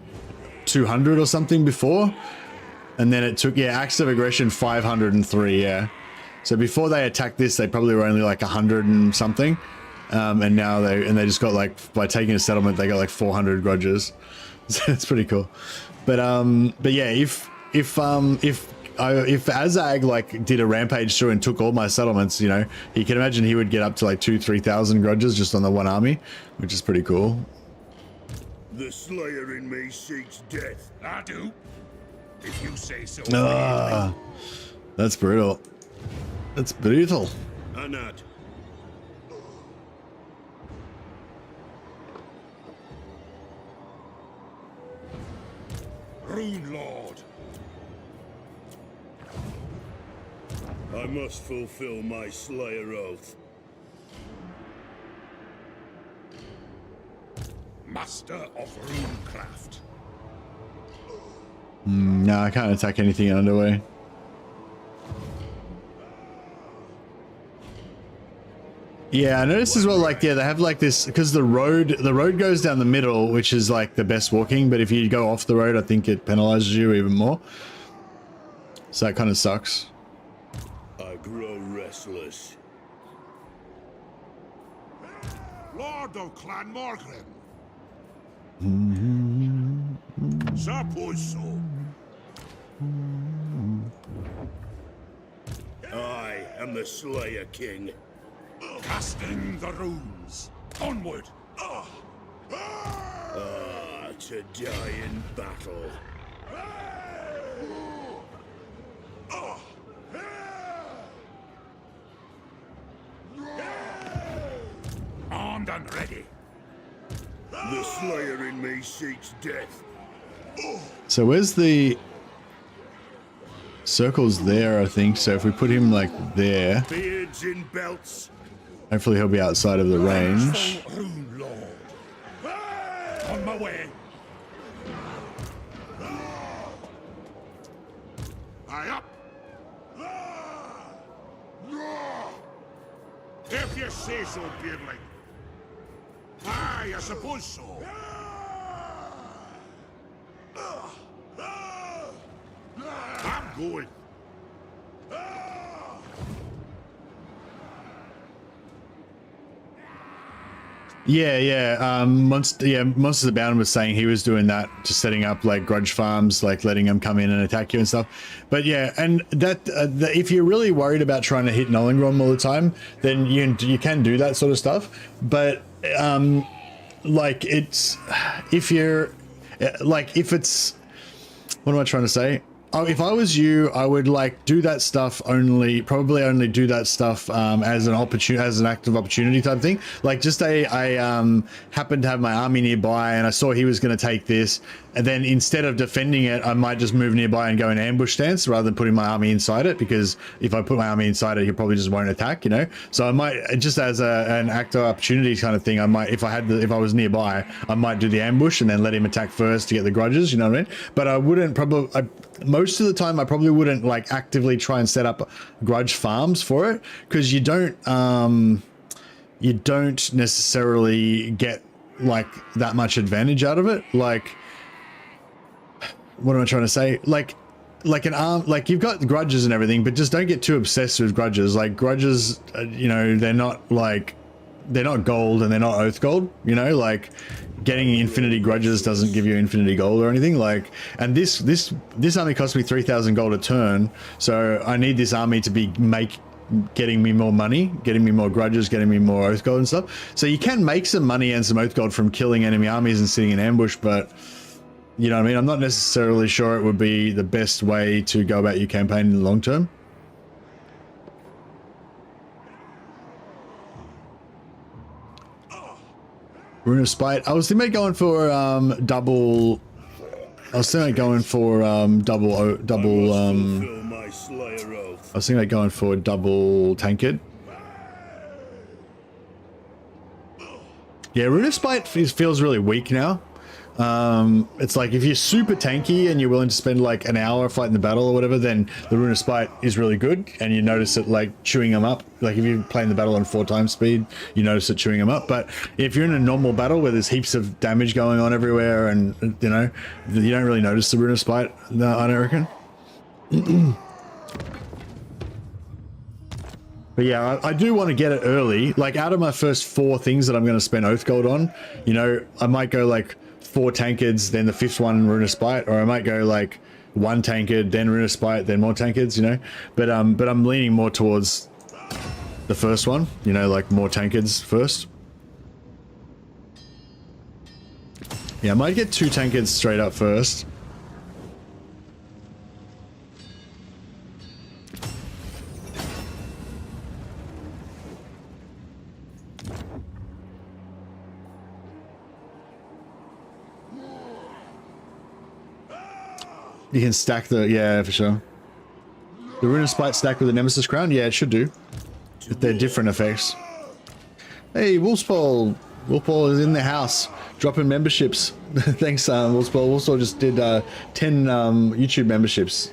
200 or something before, and then it took acts of aggression 503. Yeah. So before they attacked this, they probably were only like 100 and something, and now they just got like by taking a settlement they got like 400 grudges. So it's pretty cool. But yeah, if Azag like did a rampage through and took all my settlements, you know, you can imagine he would get up to like 2,000-3,000 grudges just on the one army, which is pretty cool. The Slayer in me seeks death. I do. If you say so. That's brutal. That's brutal. Anat. Rune Lord. I must fulfill my Slayer oath. Master of Runecraft. No, I can't attack anything underway. Yeah, I noticed as well, like, yeah, they have like this, because the road goes down the middle, which is like the best walking, but if you go off the road, I think it penalizes you even more. So that kind of sucks. I grow restless. Lord of Clan Morgrim. Sapoiso. I am the Slayer King. Casting the runes. Onward. To die in battle. Armed and ready. The Slayer in me seeks death. So where's the circle's there, I think. So if we put him like there, Beards in belts. hopefully he'll be outside of the range. Rune Lord. On my way. Aye up. If you say so, Beardling. Aye, I suppose so. I'm going. Yeah. Monsters Abound was saying he was doing that, just setting up like grudge farms, like letting them come in and attack you and stuff. But yeah, and that if you're really worried about trying to hit Nollingrom all the time, then you can do that sort of stuff. But like it's if it's what am I trying to say? Oh, if I was you, I would like do that stuff probably only do that stuff as an opportunity, as an active opportunity type thing. Like just I happened to have my army nearby and I saw he was going to take this, and then instead of defending it, I might just move nearby and go in ambush stance rather than putting my army inside it, because if I put my army inside it, he probably just won't attack, you know. So I might just as an active opportunity kind of thing, I might, if I was nearby, I might do the ambush and then let him attack first to get the grudges, you know what I mean? But I wouldn't most of the time I probably wouldn't like actively try and set up grudge farms for it, because you don't necessarily get like that much advantage out of it. Like, what am I trying to say? Like an arm, like you've got grudges and everything, but just don't get too obsessed with grudges. Like grudges, you know, they're not gold and they're not oath gold, you know, like getting infinity grudges doesn't give you infinity gold or anything. Like, and this army cost me 3,000 gold a turn, so I need this army to be getting me more money, getting me more grudges, getting me more oath gold and stuff. So you can make some money and some oath gold from killing enemy armies and sitting in ambush, but you know what I mean? I'm not necessarily sure it would be the best way to go about your campaign in the long term. Rune of Spite. I was thinking about going for double. I was thinking about going for double tankard. Yeah, Runespite feels really weak now. It's like if you're super tanky and you're willing to spend like an hour fighting the battle or whatever, then the Runespite is really good, and you notice it like chewing them up. Like if you're playing the battle on 4 times speed, you notice it chewing them up. But if you're in a normal battle where there's heaps of damage going on everywhere, and you know, you don't really notice the Runespite, I don't reckon. But yeah, I do want to get it early. Like out of my first 4 things that I'm going to spend Oath Gold on, you know, I might go like 4 tankards, then the 5th one Runespite, or I might go like 1 tankard, then Runespite, then more tankards, you know. But I'm leaning more towards the first one, you know, like more tankards first. Yeah, I might get 2 tankards straight up first. You can stack the, yeah, for sure. The Runespite stack with the Nemesis Crown? Yeah, it should do. They're different effects. Hey, Wolfspaul. Wolfspaul is in the house, dropping memberships. Thanks, Wolfspaul. Wolfspaul just did 10 YouTube memberships,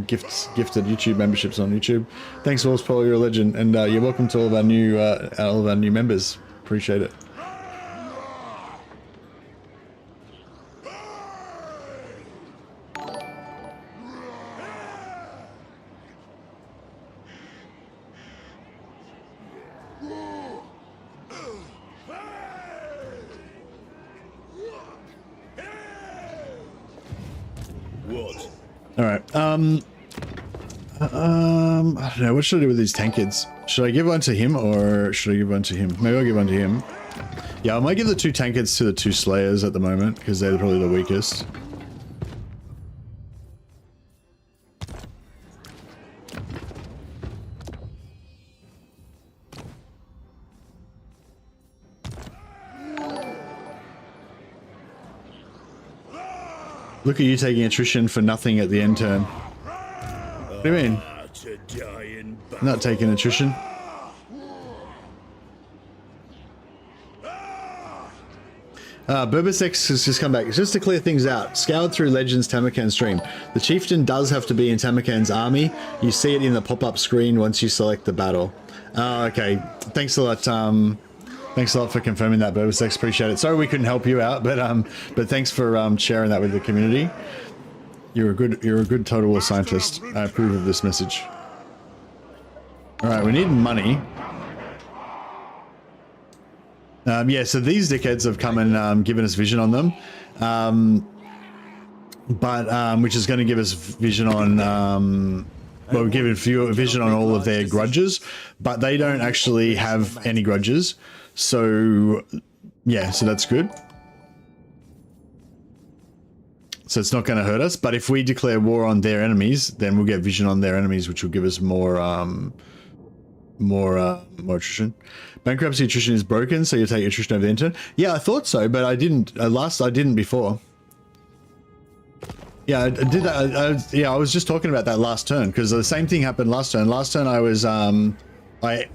gifted YouTube memberships on YouTube. Thanks, Wolfspaul. You're a legend, and you're welcome to all of our new members. Appreciate it. All right. I don't know. What should I do with these tankards? Should I give one to him or should I give one to him? Maybe I'll give one to him. Yeah, I might give the 2 tankards to the 2 Slayers at the moment because they're probably the weakest. Look at you taking attrition for nothing at the end turn. What do you mean? Not taking attrition. Burbasex has just come back. Just to clear things out, scoured through Legends Tamarkan stream. The chieftain does have to be in Tamarkan's army. You see it in the pop-up screen once you select the battle. Okay. Thanks a lot. Thanks a lot for confirming that, Burbasex. Appreciate it. Sorry we couldn't help you out, but thanks for sharing that with the community. You're a good total war scientist. I approve of this message. All right, we need money. Yeah, so these dickheads have come and given us vision on them, which is going to give us vision on. Well, we're giving vision on all of their grudges, but they don't actually have any grudges. So, yeah, so that's good. So it's not going to hurt us, but if we declare war on their enemies, then we'll get vision on their enemies, which will give us more attrition. Bankruptcy attrition is broken, so you take attrition over the intern. Yeah, I thought so, but I didn't. I didn't before. Yeah, I did that. Yeah, I was just talking about that last turn because the same thing happened last turn. Last turn I was I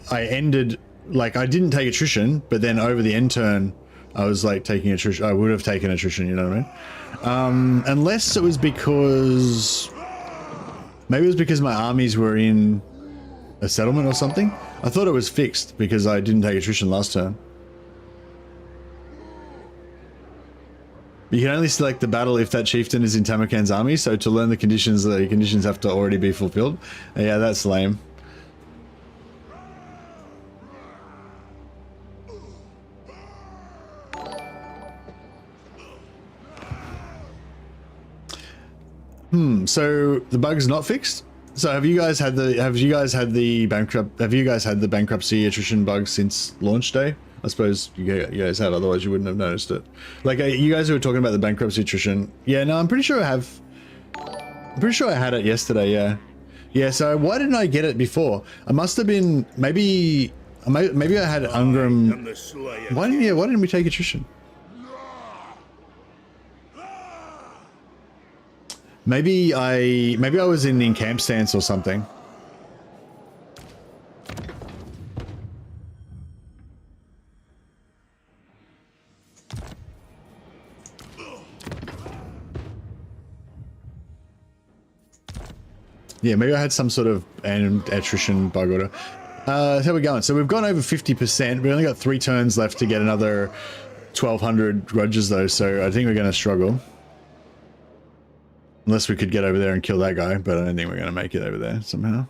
ended, like, I didn't take attrition, but then over the end turn I was like taking attrition. I would have taken attrition, you know what I mean? Unless it was because maybe it was because my armies were in a settlement or something. I thought it was fixed because I didn't take attrition last turn. You can only select the battle if that chieftain is in Tamarkan's army, so to learn the conditions have to already be fulfilled. Yeah, that's lame. So the bug's not fixed? So have you guys had the bankruptcy attrition bug since launch day? I suppose you guys have, otherwise you wouldn't have noticed it. Like, you guys who were talking about the bankruptcy attrition. Yeah, no, I'm pretty sure I have. I'm pretty sure I had it yesterday, yeah. Yeah, so why didn't I get it before? I must have been, maybe I had Ungram. Why didn't we take attrition? Maybe I was in camp stance or something. Yeah, maybe I had some sort of an attrition bug order. How we going? So we've gone over 50%. We only got 3 turns left to get another 1,200 grudges though, so I think we're going to struggle. Unless we could get over there and kill that guy, but I don't think we're going to make it over there somehow.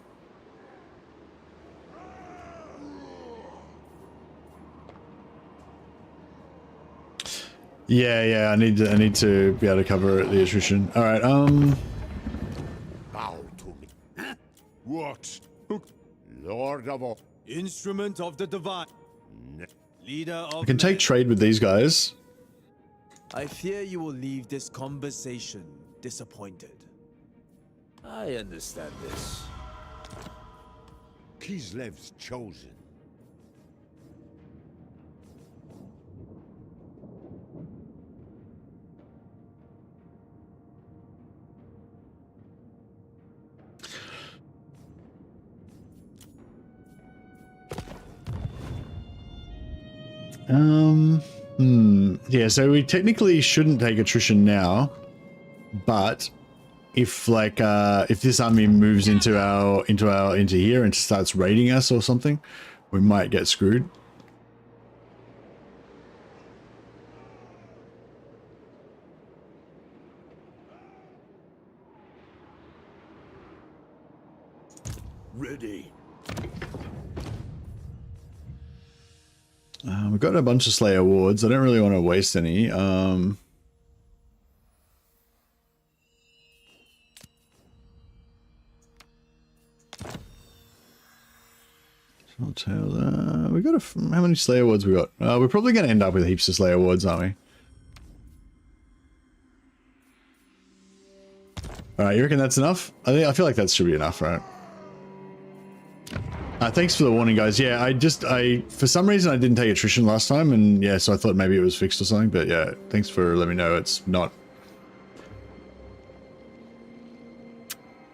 Yeah, I need to be able to cover the attrition. All right, Bow to me. What? Lord of all. Instrument of the divine. Leader of I can take trade with these guys. I fear you will leave this conversation disappointed. I understand this. Kislev's chosen. Yeah, so we technically shouldn't take attrition now, but if like if this army moves into here and starts raiding us or something, we might get screwed. Ready. We've got a bunch of Slayer wards. I don't really want to waste any. I'll tell we got how many Slayer wards we got? We're probably going to end up with heaps of Slayer wards, aren't we? All right, you reckon that's enough? I feel like that should be enough, right? Thanks for the warning, guys. Yeah, I for some reason I didn't take attrition last time, and yeah, so I thought maybe it was fixed or something, but yeah, thanks for letting me know it's not.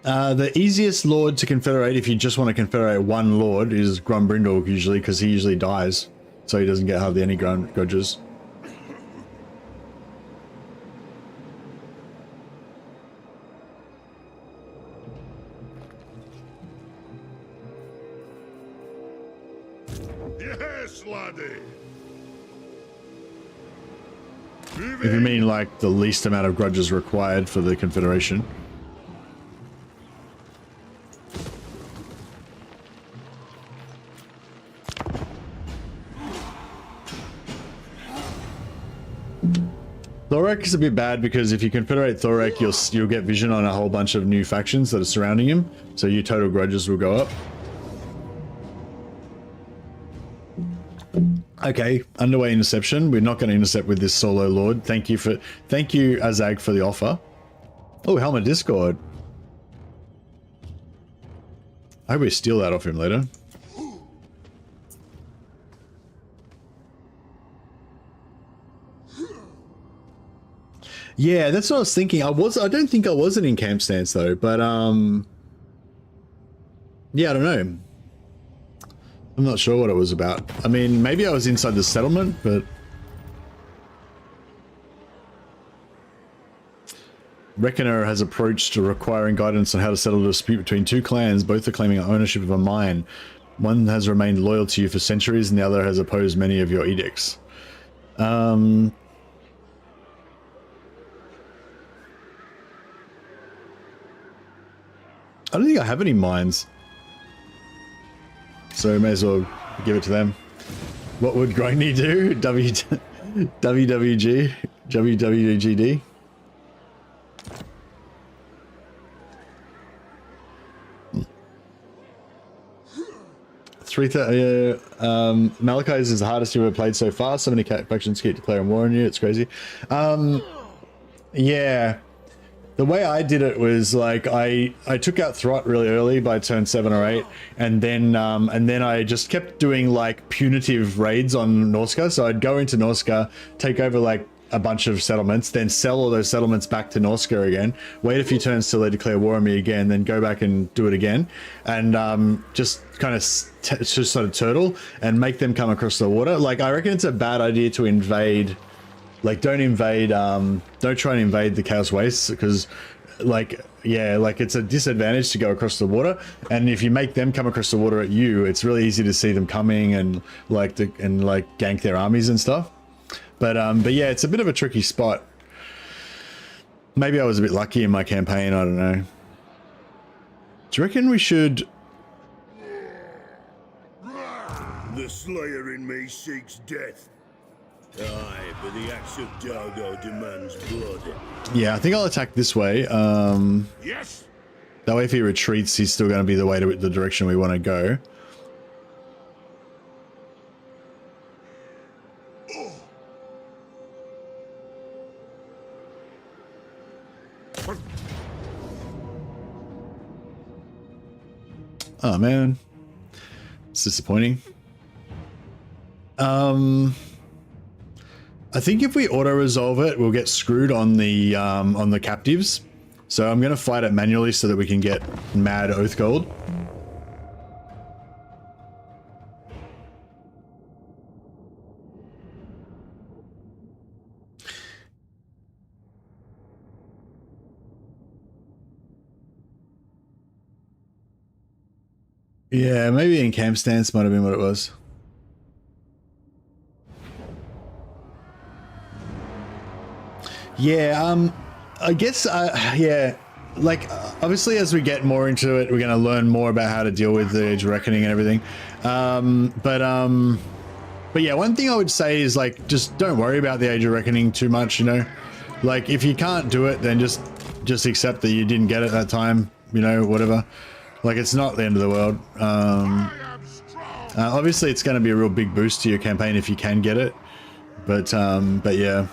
The easiest lord to confederate if you just want to confederate one lord is Grumbrindle usually, because he usually dies, so he doesn't get hardly any grudges. Yes, laddie. If you mean like the least amount of grudges required for the Confederation. Thorek is a bit bad because if you confederate Thorek, you'll get vision on a whole bunch of new factions that are surrounding him, so your total grudges will go up. Okay, underway interception. We're not going to intercept with this solo lord. Thank you, Azag, for the offer. Oh, Helmet Discord. I hope we steal that off him later. Yeah, that's what I was thinking. I don't think I was in camp stance though, but yeah, I don't know. I'm not sure what it was about. I mean, maybe I was inside the settlement, but Reckoner has approached requiring guidance on how to settle a dispute between two clans. Both are claiming ownership of a mine. One has remained loyal to you for centuries, and the other has opposed many of your edicts. I don't think I have any mines, so may as well give it to them. What would Grindy do? WWG? WWGD? Malachi's is the hardest you've ever played so far. So many factions keep declaring war on you. It's crazy. Yeah. The way I did it was like I took out Throt really early by turn 7 or 8, and then I just kept doing like punitive raids on Norska. So I'd go into Norska, take over like a bunch of settlements, then sell all those settlements back to Norska again, wait a few turns till they declare war on me again, then go back and do it again, and just kind of just sort of turtle and make them come across the water. Like, I reckon it's a bad idea to invade. Like, don't try and invade the Chaos Wastes, because like, yeah, like it's a disadvantage to go across the water, and if you make them come across the water at you, it's really easy to see them coming and like gank their armies and stuff. But yeah, it's a bit of a tricky spot. Maybe I was a bit lucky in my campaign, I don't know. Do you reckon we should... The Slayer in me seeks death. Aye, but the axe of Dargo demands blood. Yeah, I think I'll attack this way. Yes. That way if he retreats, he's still going to be the way to the direction we want to go. Oh man, it's disappointing. I think if we auto resolve it, we'll get screwed on the captives. So I'm gonna fight it manually so that we can get mad oath gold. Yeah, maybe in camp stance might have been what it was. Yeah, I guess, yeah, like, obviously as we get more into it, we're going to learn more about how to deal with the Age of Reckoning and everything. But yeah, one thing I would say is, like, just don't worry about the Age of Reckoning too much, you know? Like, if you can't do it, then just accept that you didn't get it that time, you know, whatever. Like, it's not the end of the world. Obviously, it's going to be a real big boost to your campaign if you can get it. But yeah.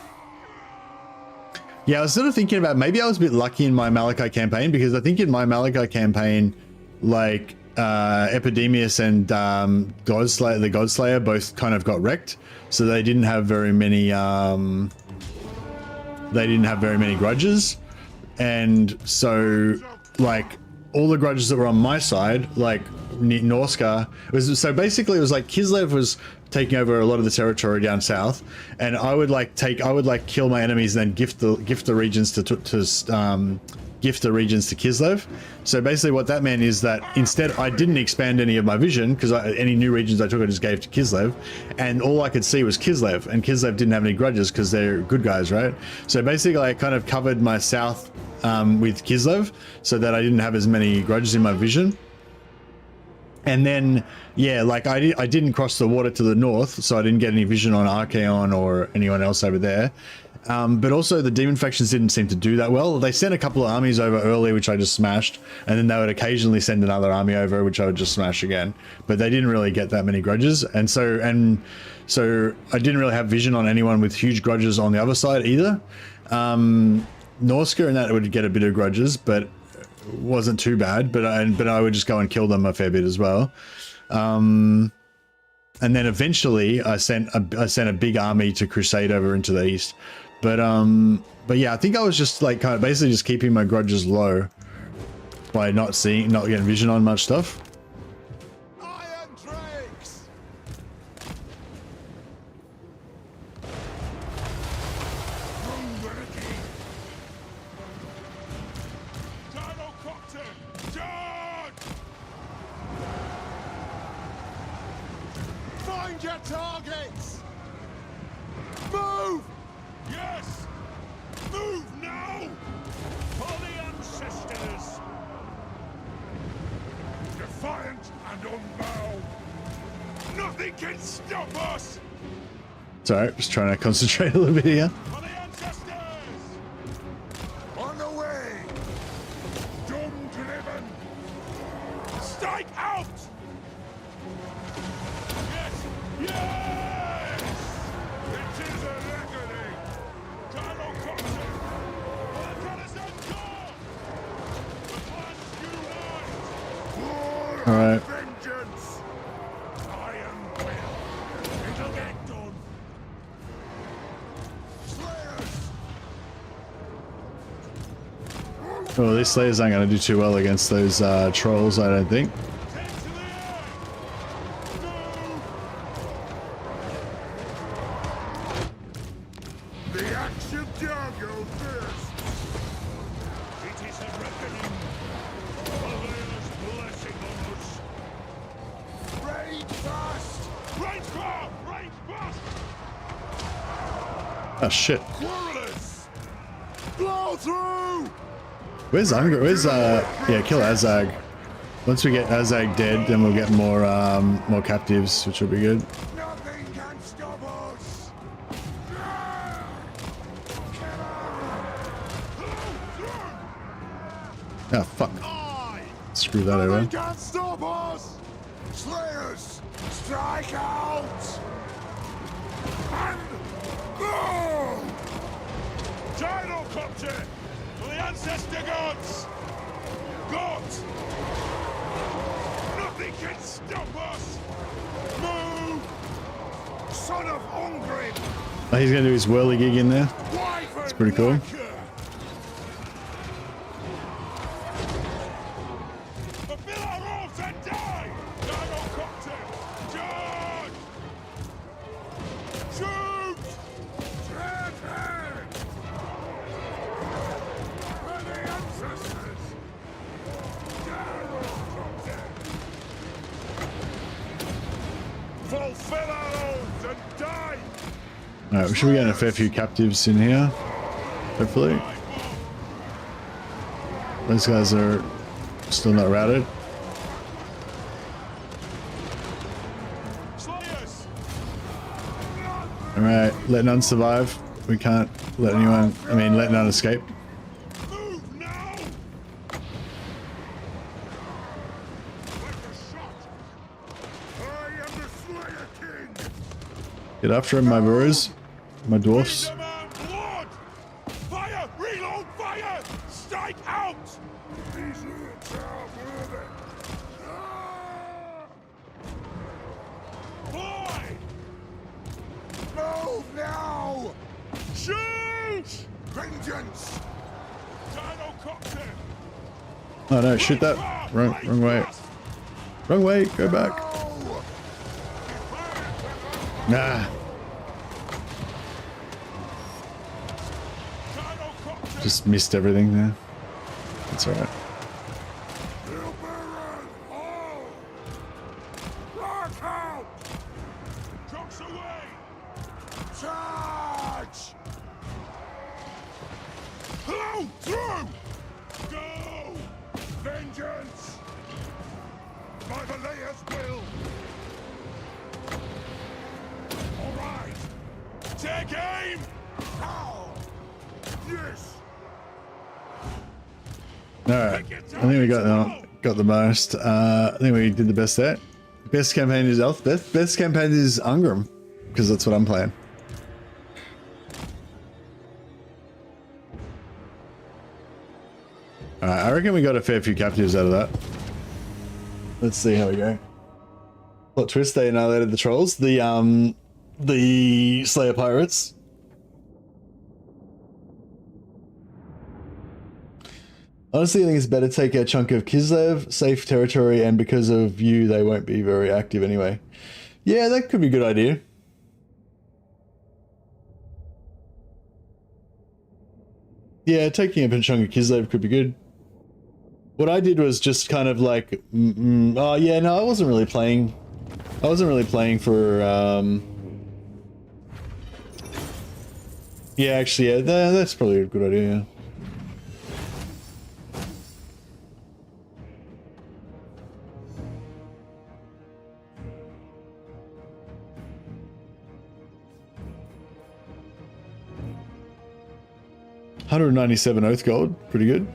Yeah, I was sort of thinking about maybe I was a bit lucky in my Malachi campaign, because I think in my Malachi campaign, like, Epidemius and the Godslayer both kind of got wrecked. So they didn't have very many grudges. And so, like, all the grudges that were on my side, like Norska, so basically it was like Kislev was taking over a lot of the territory down south, and I would kill my enemies and then gift the regions to Kislev. So basically what that meant is that instead I didn't expand any of my vision, because any new regions I took I just gave to Kislev, and all I could see was Kislev, and Kislev didn't have any grudges because they're good guys, right? So basically I kind of covered my south with Kislev so that I didn't have as many grudges in my vision. And then, yeah, like I didn't cross the water to the north, so I didn't get any vision on Archaon or anyone else over there. But also the demon factions didn't seem to do that well. They sent a couple of armies over early, which I just smashed, and then they would occasionally send another army over, which I would just smash again. But they didn't really get that many grudges, and so I didn't really have vision on anyone with huge grudges on the other side either. Norska and that would get a bit of grudges, but wasn't too bad. But I would just go and kill them a fair bit as well. And then eventually I sent a big army to crusade over into the east. But yeah, I think I was just like kind of basically just keeping my grudges low by not getting vision on much stuff. Iron Drakes! Dino Copter! Charge! Find your targets! Move! Yes! Move now! For the ancestors! Defiant and unbowed! Nothing can stop us! Sorry, just trying to concentrate a little bit here. For the ancestors! On the way! Doom driven! Strike out! Yes! Yes! It is a reckoning! Dino Copter! For the Talisman Core! The clans unite! War All right. and vengeance! Iron will! It'll get done! Slayers! Well, these Slayers aren't going to do too well against those trolls, I don't think. Take to the air! Move! The axe of Dargo first! It is fast! Range far! Range fast! Oh shit. Quarrelers! Blow through! Where's Unger? Where's yeah, kill Azag. Once we get Azag dead, then we'll get more captives, which will be good. Nothing can stop us! Ah, fuck. Screw that over. Nothing can stop us! Slayers, strike out! And go! Gyrocopter! For the ancestor gods! Gods! Nothing can stop us! Move! Son of Ongrim! Oh, he's gonna do his whirly gig in there. That's pretty cool. Fulfill our oaths and die! Gyrocopter! Charge! Shoot! Treasure! For the ancestors! Gyrocopter! Fulfill our oaths and die! Alright, we should be getting a fair few captives in here. Hopefully. Those guys are still not routed. Slayers! Alright, let none survive. We can't let anyone, let none escape. Move now! Like a shot! I am the Slayer King! Get after him, my bros. My dwarfs. We demand blood! Fire! Reload fire! Strike out! These roots are moving! Boy! Move now! Shoot! Vengeance! Gyrocopter! Oh no, shoot that. Wrong way. Wrong way, go back. Nah. Just missed everything there. That's alright. Charge! Hello, through! Go! Vengeance! By the Layer's will! All right! Take aim! Now! Yes! Alright. I think we got the most. I think we did the best there. Best campaign is Elspeth. Best campaign is Ungram. Because that's what I'm playing. Alright, I reckon we got a fair few captives out of that. Let's see how we go. Plot twist, they annihilated the trolls. The Slayer pirates. Honestly, I think it's better to take a chunk of Kislev, safe territory, and because of you, they won't be very active anyway. Yeah, that could be a good idea. Yeah, taking a chunk of Kislev could be good. What I did was just kind of like, oh yeah, no, I wasn't really playing. I wasn't really playing for, yeah, actually, yeah, that's probably a good idea, yeah. $197 oath gold, pretty good.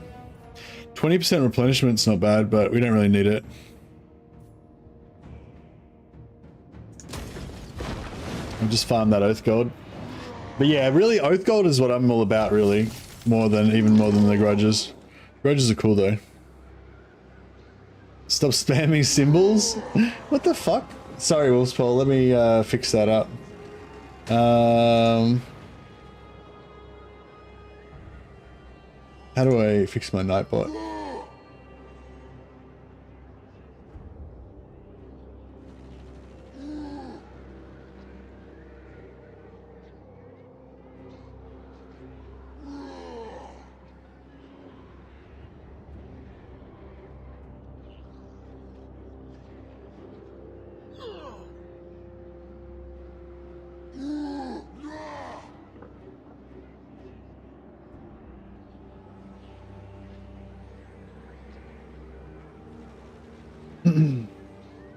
20% replenishment's not bad, but we don't really need it. I'll just farm that oath gold. But yeah, really, oath gold is what I'm all about, really. Even more than the grudges. Grudges are cool though. Stop spamming symbols? What the fuck? Sorry, Wolfspaul, let me fix that up. How do I fix my Nightbot?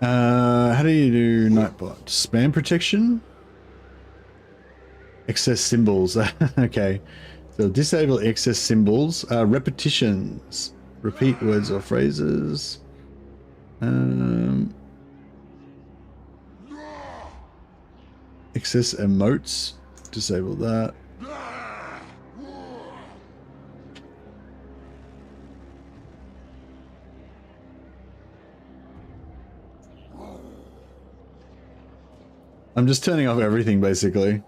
How do you do Nightbot? Spam protection? Excess symbols. Okay. So disable excess symbols. Repetitions. Repeat words or phrases. Excess emotes. Disable that. I'm just turning off everything basically.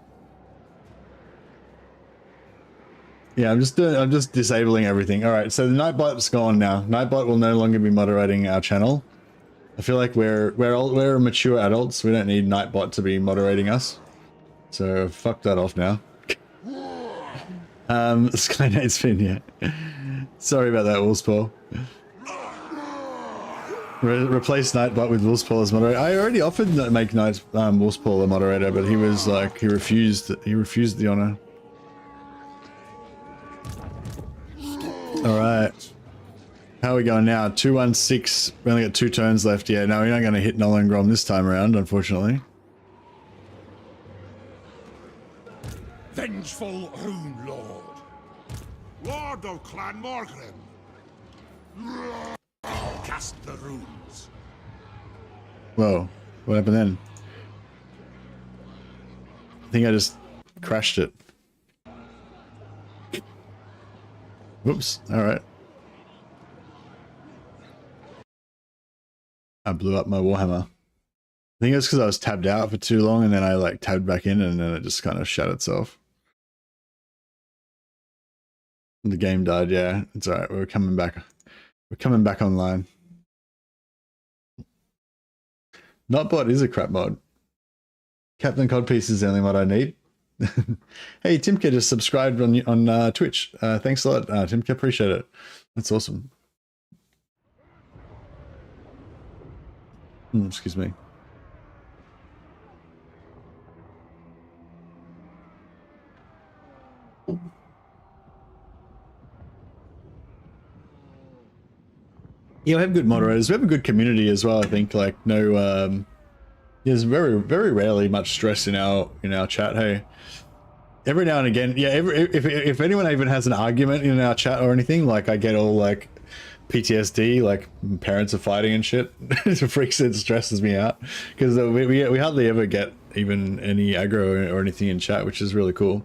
Yeah, I'm just disabling everything. All right, so the Nightbot's gone now. Nightbot will no longer be moderating our channel. I feel like we're mature adults. We don't need Nightbot to be moderating us. So fuck that off now. Skynight's been, yeah. Sorry about that, Wolfspaw. Replace Nightbot with Wolfspaw as moderator. I already offered to make Wolfspaw a moderator, but he was like, he refused the honor. Alright. How are we going now? 216. We only got 2 turns left. Yeah, no, we're not going to hit Nolan Grom this time around, unfortunately. Vengeful Rune Lord. Lord of Clan Morgrim. Cast the runes. Whoa. What happened then? I think I just crashed it. Whoops. Alright. I blew up my Warhammer. I think it's because I was tabbed out for too long and then I like tabbed back in and then it just kind of shut itself. The game died, yeah. It's alright, we're coming back. We're coming back online. Notbot is a crap mod. Captain Codpiece is the only mod I need. Hey, Timka just subscribed on Twitch. Thanks a lot, Timka. Appreciate it. That's awesome. Excuse me. Yeah, we have good moderators. We have a good community as well. I think like no, there's very rarely much stress in our chat. Hey, every now and again, yeah. If anyone even has an argument in our chat or anything, like I get all like PTSD, like parents are fighting and shit. It freaks and stresses me out because we hardly ever get even any aggro or anything in chat, which is really cool.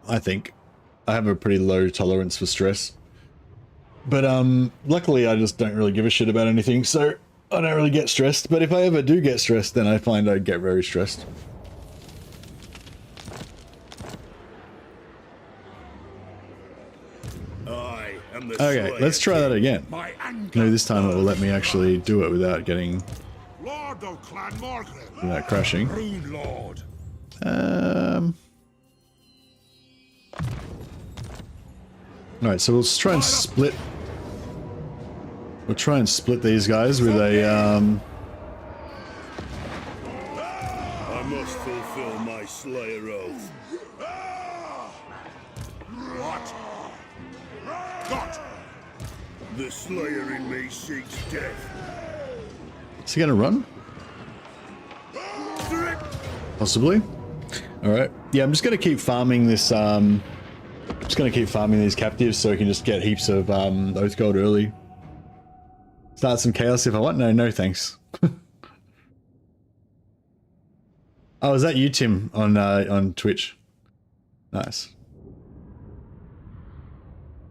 I think I have a pretty low tolerance for stress. But luckily I just don't really give a shit about anything, so I don't really get stressed. But if I ever do get stressed, then I find I get very stressed. Okay, let's try that again. Maybe this time it will let me actually do it without getting without crashing. Alright, so we'll try and split. We'll try and split these guys with a I must fulfill my Slayer oath. What? Got. The Slayer in me seeks death. Is he gonna run? Possibly. Alright. Yeah, I'm just gonna keep farming this just gonna keep farming these captives so I can just get heaps of oath gold early. Start some chaos if I want. No thanks. Oh, is that you, Tim, on Twitch? Nice.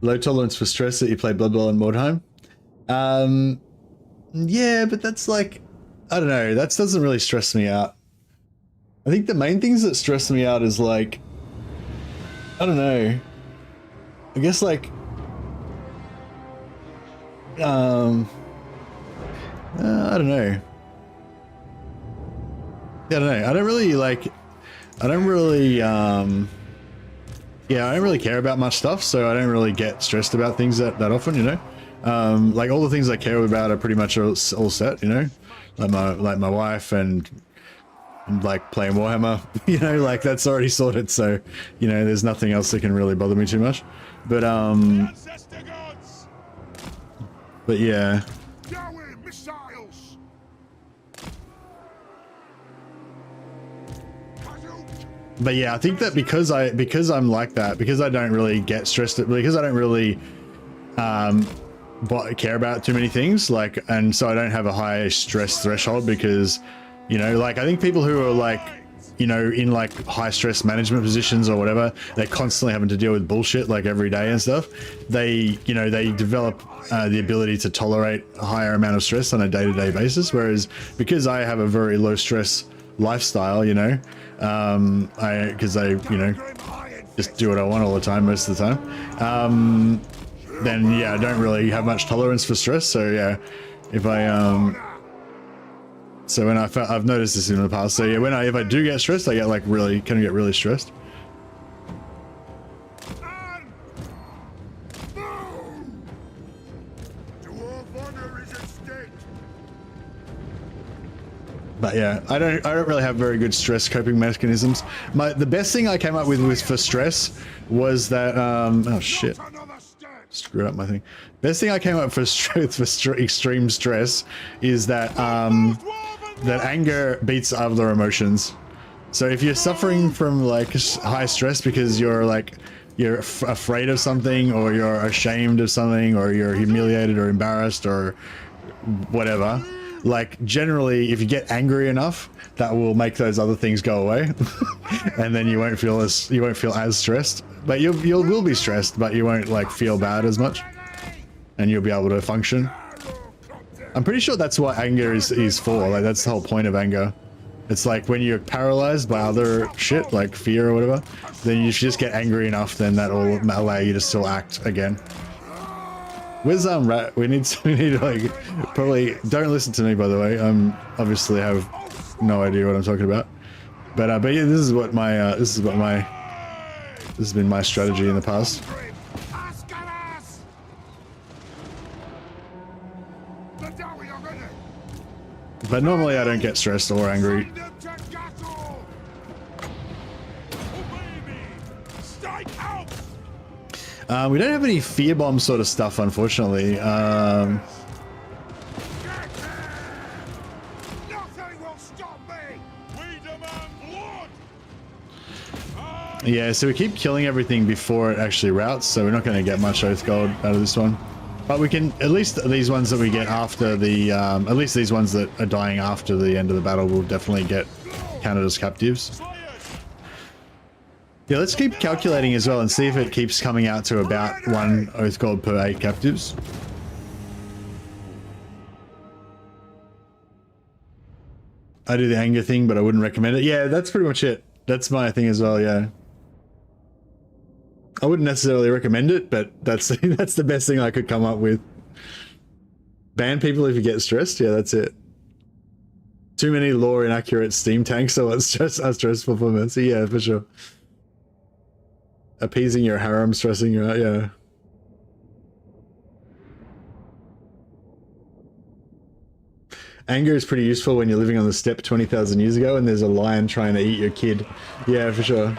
Low tolerance for stress that you play Blood Bowl and Mordheim. Yeah, but that's like, I don't know, that doesn't really stress me out. I think the main things that stress me out is like, I don't know, I guess like, I don't know. Yeah, I don't know. I don't really like, I don't really, yeah, I don't really care about much stuff, so I don't really get stressed about things that often, you know? Like all the things I care about are pretty much all set, you know? Like my wife and like playing Warhammer, you know, like that's already sorted, so, you know, there's nothing else that can really bother me too much. But yeah. missiles. But yeah, I think that because I'm like that, because I don't really get stressed, because I don't really care about too many things, like, and so I don't have a high stress threshold, because, you know, like, I think people who are like, you know, in like high stress management positions or whatever, they're constantly having to deal with bullshit like every day and stuff. They, you know, they develop the ability to tolerate a higher amount of stress on a day-to-day basis. Whereas because I have a very low stress lifestyle, you know, because I, you know, just do what I want all the time most of the time, then yeah, I don't really have much tolerance for stress. So yeah, if I so when I've noticed this in the past. So yeah, if I do get stressed, I get like can get really stressed. But yeah, I don't really have very good stress coping mechanisms. The best thing I came up with for stress was that oh shit, screwed up my thing. Best thing I came up for extreme stress is that that anger beats other emotions. So if you're suffering from like high stress because you're afraid of something, or you're ashamed of something, or you're humiliated or embarrassed or whatever, like generally if you get angry enough, that will make those other things go away. And then you won't feel as stressed. But you will be stressed, but you won't like feel bad as much, and you'll be able to function. I'm pretty sure that's what anger is for. Like, that's the whole point of anger. It's like when you're paralyzed by other shit, like fear or whatever, then you just get angry enough, then that will allow you to still act again. Where's Rat? We need to like, probably don't listen to me, by the way. Obviously have no idea what I'm talking about. But yeah, this has been my strategy in the past. But normally I don't get stressed or angry. We don't have any fear bomb sort of stuff, unfortunately. Yeah, so we keep killing everything before it actually routes, so we're not going to get much Oath Gold out of this one. But we can, at least these ones that we get after the, at least these ones that are dying after the end of the battle will definitely get counted as captives. Yeah, let's keep calculating as well and see if it keeps coming out to about 1 Oath Gold per 8 captives. I do the anger thing, but I wouldn't recommend it. Yeah, that's pretty much it. That's my thing as well, yeah. I wouldn't necessarily recommend it, but that's the best thing I could come up with. Ban people if you get stressed. Yeah, that's it. Too many lore inaccurate steam tanks, so it's just a stressful for Mercy. Yeah, for sure. Appeasing your harem, stressing you out. Yeah. Anger is pretty useful when you're living on the steppe 20,000 years ago and there's a lion trying to eat your kid. Yeah, for sure.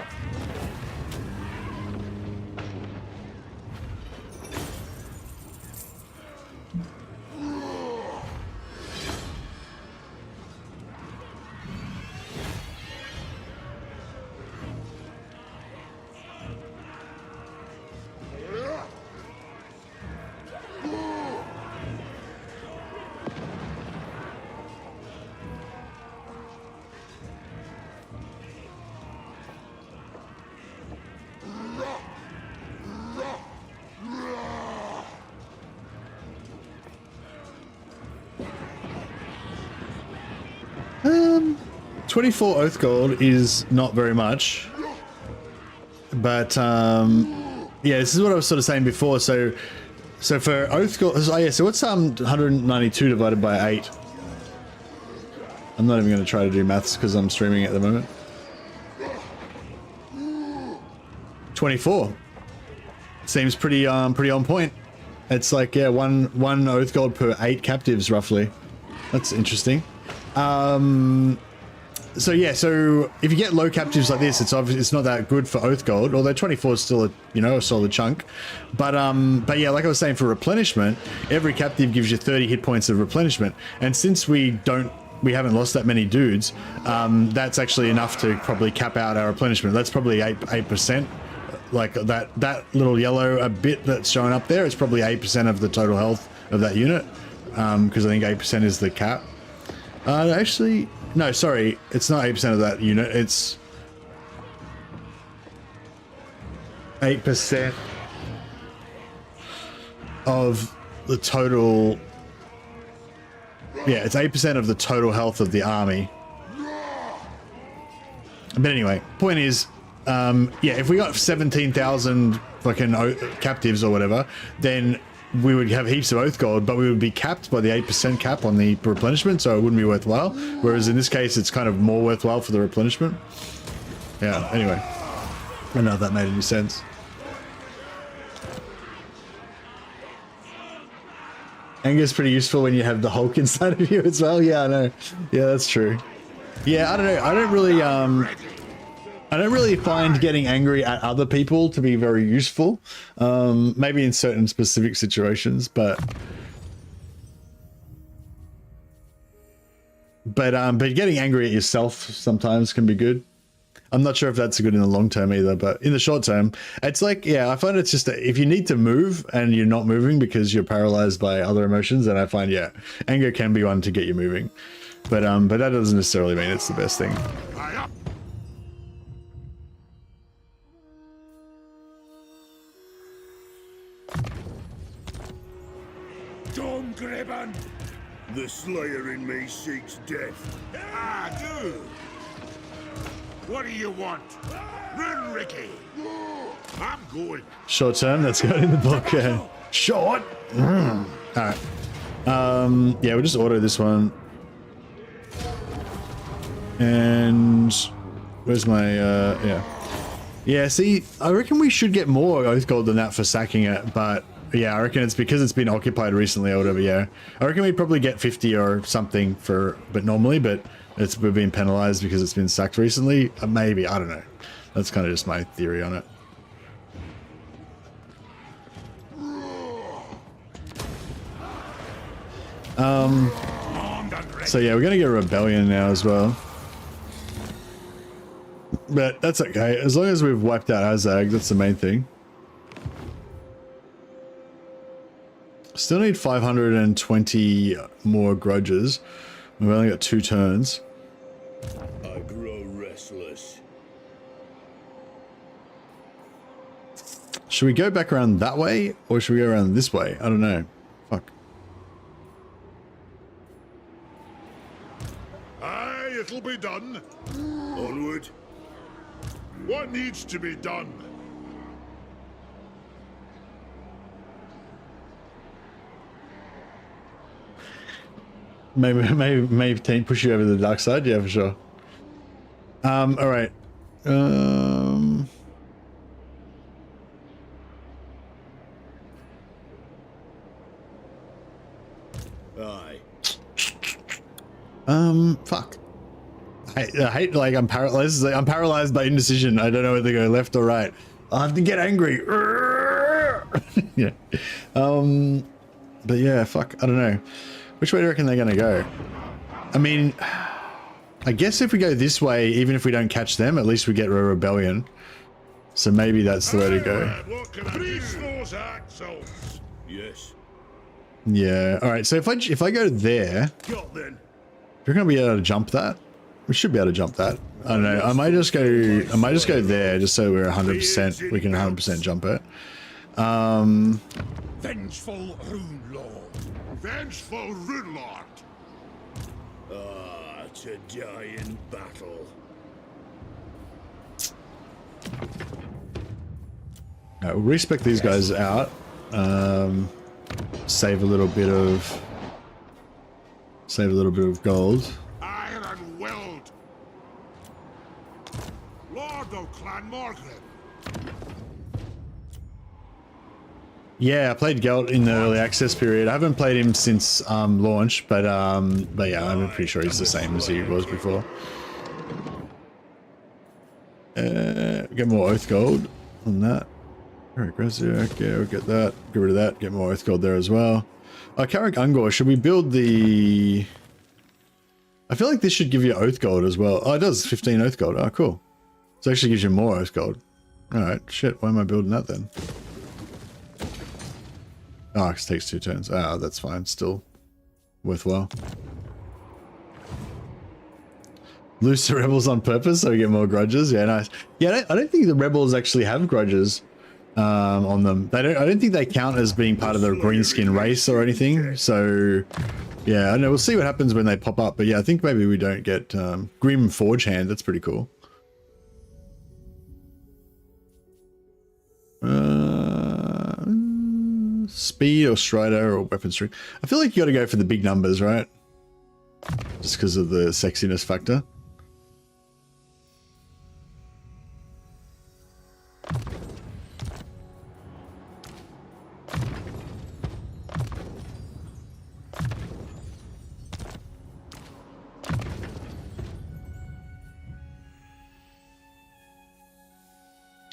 Um, 24 Oath Gold is not very much, but yeah, this is what I was sort of saying before. So for Oath Gold, oh yeah, so what's 192 divided by 8? I'm not even going to try to do maths because I'm streaming at the moment. 24 seems pretty on point. It's like, yeah, one Oath Gold per 8 captives roughly. That's interesting. so yeah, so if you get low captives like this, it's obviously it's not that good for Oath Gold, although 24 is still a solid chunk. But yeah, like I was saying, for replenishment, every captive gives you 30 hit points of replenishment, and since we haven't lost that many dudes, that's actually enough to probably cap out our replenishment. That's probably 8%. Like that little yellow bit that's showing up there is probably 8% of the total health of that unit, because I think 8% is the cap. Actually, no, sorry, it's not 8% of that unit. It's 8% of the total. Yeah, it's 8% of the total health of the army. But anyway, point is, yeah, if we got 17,000 fucking captives or whatever, then we would have heaps of Oath Gold, but we would be capped by the 8% cap on the replenishment, so it wouldn't be worthwhile. Whereas in this case, it's kind of more worthwhile for the replenishment. Yeah, anyway. I don't know if that made any sense. Anger's pretty useful when you have the Hulk inside of you as well. Yeah, I know. Yeah, that's true. Yeah, I don't know. I don't really find getting angry at other people to be very useful. Maybe in certain specific situations, but getting angry at yourself sometimes can be good. I'm not sure if that's good in the long term either, but in the short term, it's like, yeah, I find it's just if you need to move and you're not moving because you're paralyzed by other emotions, then I find, yeah, anger can be one to get you moving. But that doesn't necessarily mean it's the best thing. Tom Gribben! The Slayer in me seeks death. I do. What do you want? Run, Ricky. I'm going. Short term, that's got in the book. Yeah. Short. All right. Yeah, we'll just auto this one. And where's my yeah, see, I reckon we should get more Oath Gold than that for sacking it, but yeah, I reckon it's because it's been occupied recently or whatever. Yeah, I reckon we'd probably get 50 or something but normally, but we're being penalized because it's been sacked recently. Maybe, I don't know. That's kind of just my theory on it. So yeah, we're gonna get a rebellion now as well. But that's okay, as long as we've wiped out Azag, that's the main thing. Still need 520 more grudges. We've only got 2 turns. I grow restless. Should we go back around that way, or should we go around this way? I don't know. Fuck. Aye, it'll be done. Onward. What needs to be done? Maybe team push you over to the dark side. Yeah, for sure. All right. Aye. Fuck. I hate, like, I'm paralyzed. I'm paralyzed by indecision. I don't know whether to go left or right. I have to get angry. Yeah. But yeah, fuck. I don't know. Which way do you reckon they're gonna go? I mean, I guess if we go this way, even if we don't catch them, at least we get a rebellion. So maybe that's the way to go. Grease those axles. Yes. Yeah. All right. So if I go there, Got then. you're gonna be able to jump that. We should be able to jump that. I don't know. I might just go there just so we're 100%. We can 100% jump it. Vengeful Rune Lord. Vengeful Rune Lord. Ah, to die in battle. We'll respec these guys out. Save a little bit of gold. Iron Weld. Lord of Clan Margaret. Yeah, I played Gelt in the early access period. I haven't played him since launch, but yeah, I'm pretty sure he's the same as he was before. Get more Oath Gold on that. Very aggressive. Okay, we'll get that. Get rid of that. Get more Oath Gold there as well. Carrick Ungor, should we build the... I feel like this should give you Oath Gold as well. Oh, it does. 15 Oath Gold. Oh, cool. So it actually gives you more Oath Gold. Alright, shit. Why am I building that then? Oh, it takes 2 turns. Ah, that's fine. Still worthwhile. Lose the rebels on purpose so we get more grudges. Yeah, nice. Yeah, I don't think the rebels actually have grudges on them. I don't think they count as being part of the greenskin race or anything. So yeah, I don't know. We'll see what happens when they pop up. But yeah, I think maybe we don't get Grim Forge Hand. That's pretty cool. Speed or Strider or Weapon String. I feel like you got to go for the big numbers, right? Just because of the sexiness factor.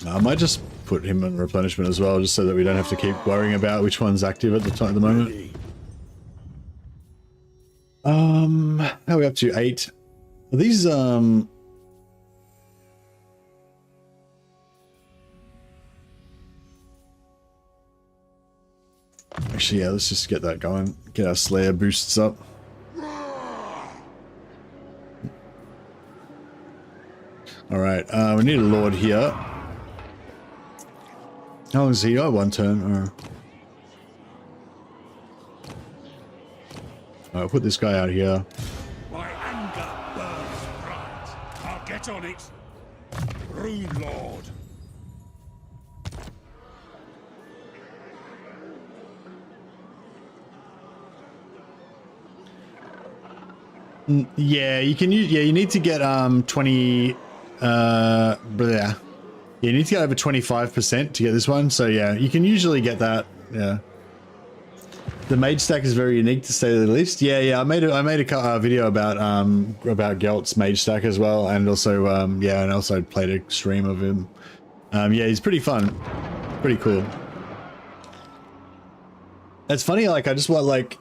I might just put him on replenishment as well, just so that we don't have to keep worrying about which one's active at the moment. How are we up to? 8. Are these actually, yeah, let's just get that going. Get our Slayer boosts up. Alright, we need a Lord here. How long is he? Oh, 1 turn. Alright, I'll put this guy out here. My anger burns bright. I'll get on it. Rune Lord. Yeah, you can use. Yeah, you need to get 20. Yeah, you need to get over 25% to get this one. So yeah, you can usually get that. Yeah. The mage stack is very unique, to say the least. Yeah. I made a video about Gelt's mage stack as well, and also yeah, and also played a stream of him. Yeah, he's pretty fun, pretty cool. It's funny, like I just want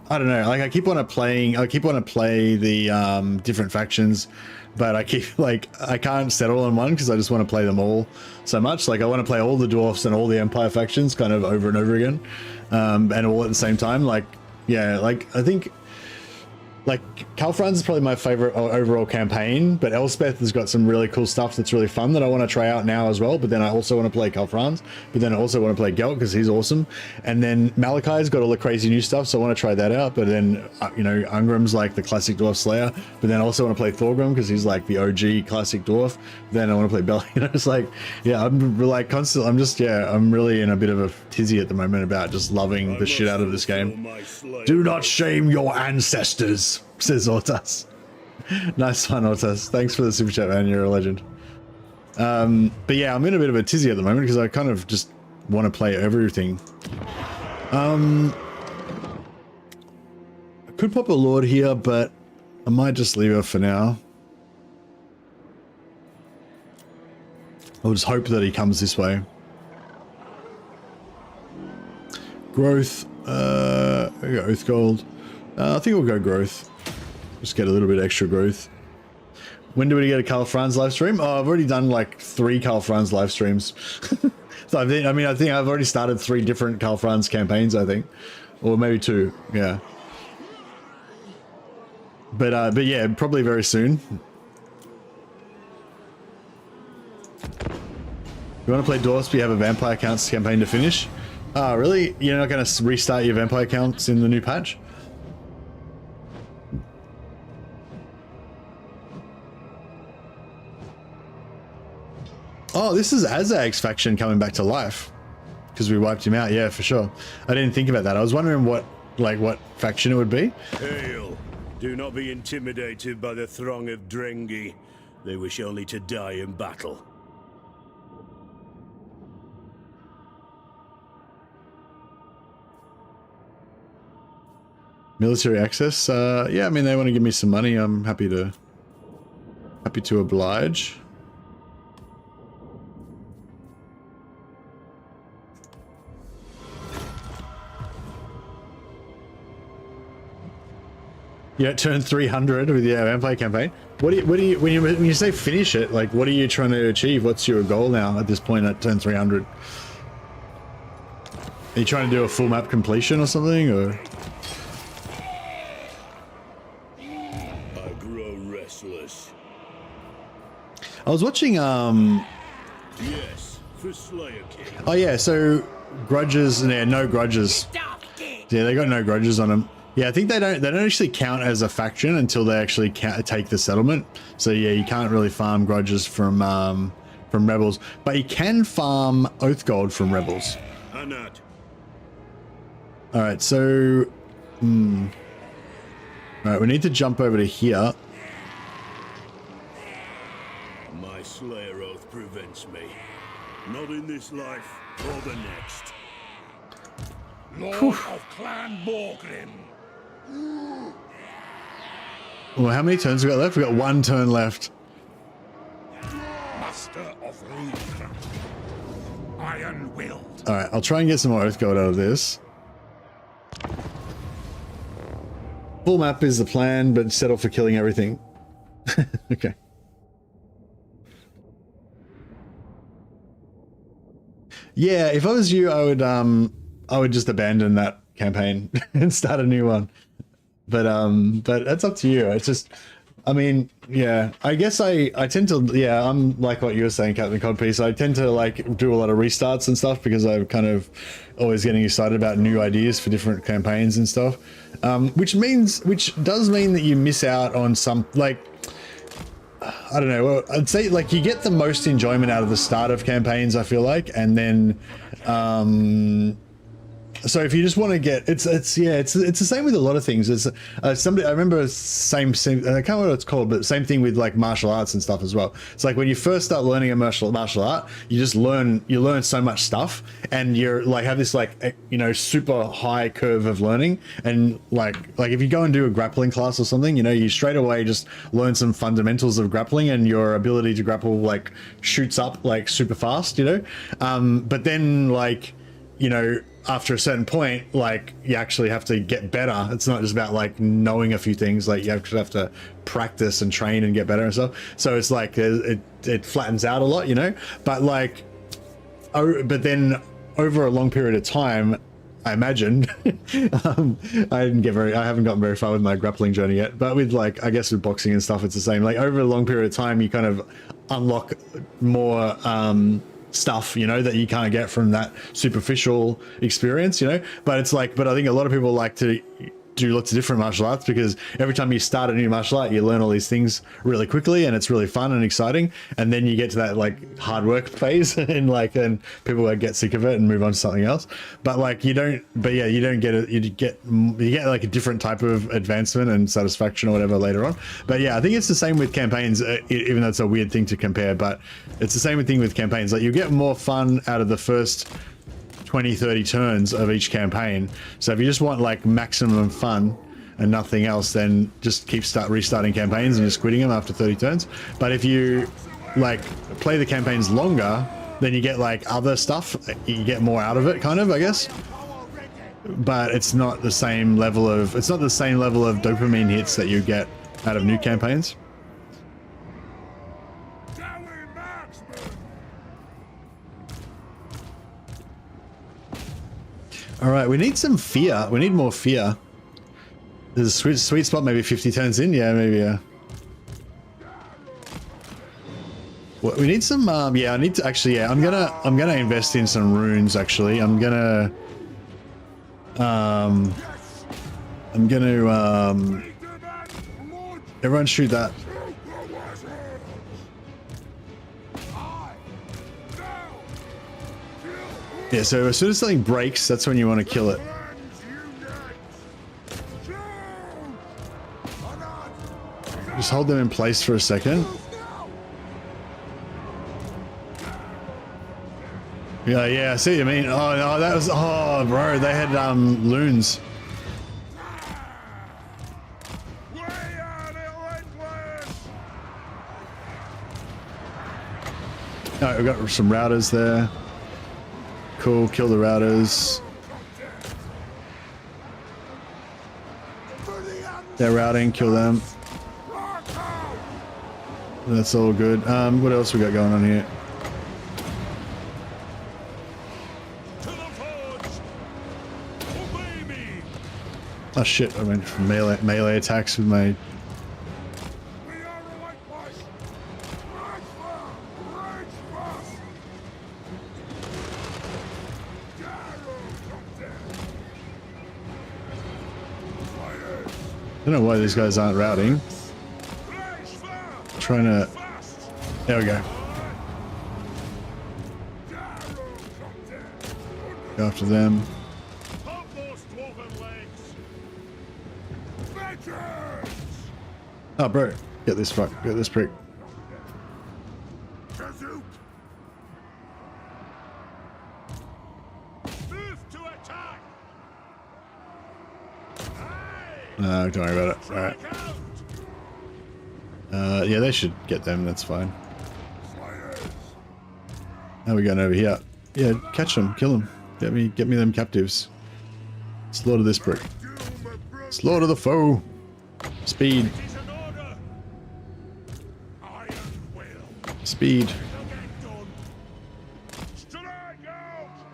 I don't know, like I keep on playing the different factions, but I keep I can't settle on one because I just want to play them all so much. Like I want to play all the dwarfs and all the Empire factions kind of over and over again, and all at the same time. Like yeah, like I think Kalfran's is probably my favorite overall campaign, but Elspeth has got some really cool stuff that's really fun that I want to try out now as well. But then I also want to play Kalfran's, but then I also want to play Gelt because he's awesome. And then Malachi's got all the crazy new stuff, so I want to try that out. But then you know, Ungrim's like the classic dwarf slayer, but then I also want to play Thorgrim because he's like the OG classic dwarf. Then I want to play Bella. You know, it's like yeah, I'm like constant. I'm really in a bit of a tizzy at the moment about just loving the shit out of this game. Do not shame your ancestors, says Ortas. Nice one, Ortas. Thanks for the super chat, man. You're a legend. But yeah, I'm in a bit of a tizzy at the moment because I kind of just want to play everything. I could pop a Lord here, but I might just leave her for now. I'll just hope that he comes this way. Growth. We got Oath Gold. I think we'll go Growth. Just get a little bit extra growth. When do we get a Karl Franz live stream? Oh, I've already done like 3 Karl Franz live streams. So I think I've already started 3 different Karl Franz campaigns, I think. Or maybe 2, yeah. But yeah, probably very soon. You want to play Dwarfs, but you have a Vampire Counts campaign to finish? Ah, really? You're not going to restart your Vampire Counts in the new patch? Oh, this is Azag's faction coming back to life because we wiped him out. Yeah, for sure. I didn't think about that. I was wondering what faction it would be. Hail! Do not be intimidated by the throng of Drengi. They wish only to die in battle. Military access. Yeah, I mean they want to give me some money. I'm happy to oblige. You don't turn 300 with your vampire campaign. What do you when you say finish it? Like, what are you trying to achieve? What's your goal now at this point at turn 300? Are you trying to do a full map completion or something, or? I grow restless. I was watching Yes, for Slayer King. oh yeah, so grudges, yeah, no grudges. Yeah, they got no grudges on them. Yeah, I think they don't actually count as a faction until they actually take the settlement. So yeah, you can't really farm grudges from rebels, but you can farm oath gold from rebels. Anat. All right, so all right, we need to jump over to here. My Slayer oath prevents me. Not in this life or the next. Lord of Clan Borgrim. Well, how many turns we got left? We got 1 turn left. Master of Runecraft. Iron-willed. All right, I'll try and get some more oath gold out of this. Full map is the plan, but settle for killing everything. Okay. Yeah, if I was you, I would just abandon that campaign and start a new one. But that's up to you. It's just, I mean, yeah, I guess I tend to, yeah, I'm like what you were saying, Captain Codpiece. I tend to like do a lot of restarts and stuff because I'm kind of always getting excited about new ideas for different campaigns and stuff. Which does mean that you miss out on some, like, I don't know, well, I'd say like you get the most enjoyment out of the start of campaigns, I feel like, and then so if you just want to get, it's the same with a lot of things. It's somebody, I remember same I can't remember what it's called, but same thing with like martial arts and stuff as well. It's like when you first start learning a martial art, you learn so much stuff, and you're like have this like, you know, super high curve of learning, and like if you go and do a grappling class or something, you know, you straight away just learn some fundamentals of grappling, and your ability to grapple like shoots up like super fast, you know. But then like, you know, after a certain point, like you actually have to get better. It's not just about like knowing a few things, like you actually have to practice and train and get better and stuff. So it's like it flattens out a lot, you know. But like, but then over a long period of time, I imagine I haven't gotten very far with my grappling journey yet, but with like, I guess with boxing and stuff, it's the same. Like over a long period of time, you kind of unlock more stuff, you know, that you can't get from that superficial experience, you know. But it's like, but I think a lot of people like to do lots of different martial arts because every time you start a new martial art, you learn all these things really quickly, and it's really fun and exciting. And then you get to that like hard work phase, and like, and people like get sick of it and move on to something else. But like you don't get it. You get like a different type of advancement and satisfaction or whatever later on. But yeah, I think it's the same with campaigns, even though it's a weird thing to compare. But it's the same thing with campaigns. Like you get more fun out of the first 20-30 turns of each campaign. So if you just want like maximum fun and nothing else, then just restarting campaigns and just quitting them after 30 turns. But if you like play the campaigns longer, then you get like other stuff, you get more out of it, kind of, I guess. But it's not the same level of dopamine hits that you get out of new campaigns. All right, we need some fear. We need more fear. There's a sweet spot, maybe 50 turns in. Yeah, maybe. Yeah. Well, we need some. Yeah, I need to actually. Yeah, I'm gonna invest in some runes. Actually, I'm gonna. Everyone shoot that. Yeah, so as soon as something breaks, that's when you want to kill it. Just hold them in place for a second. Yeah, I see what you mean. Oh, no, that was... Oh, bro, they had loons. Alright, we've got some routers there. Cool, kill the routers. They're routing, kill them. That's all good. What else we got going on here? Oh shit, I mean melee attacks with my... I don't know why these guys aren't routing. Trying to... There we go. Go after them. Oh, bro. Get this fuck. Get this prick. No, don't worry about it. Alright. Yeah, they should get them. That's fine. How are we going over here? Yeah, catch them. Kill them. Get me them captives. Slaughter this brick. Slaughter the foe. Speed. Speed.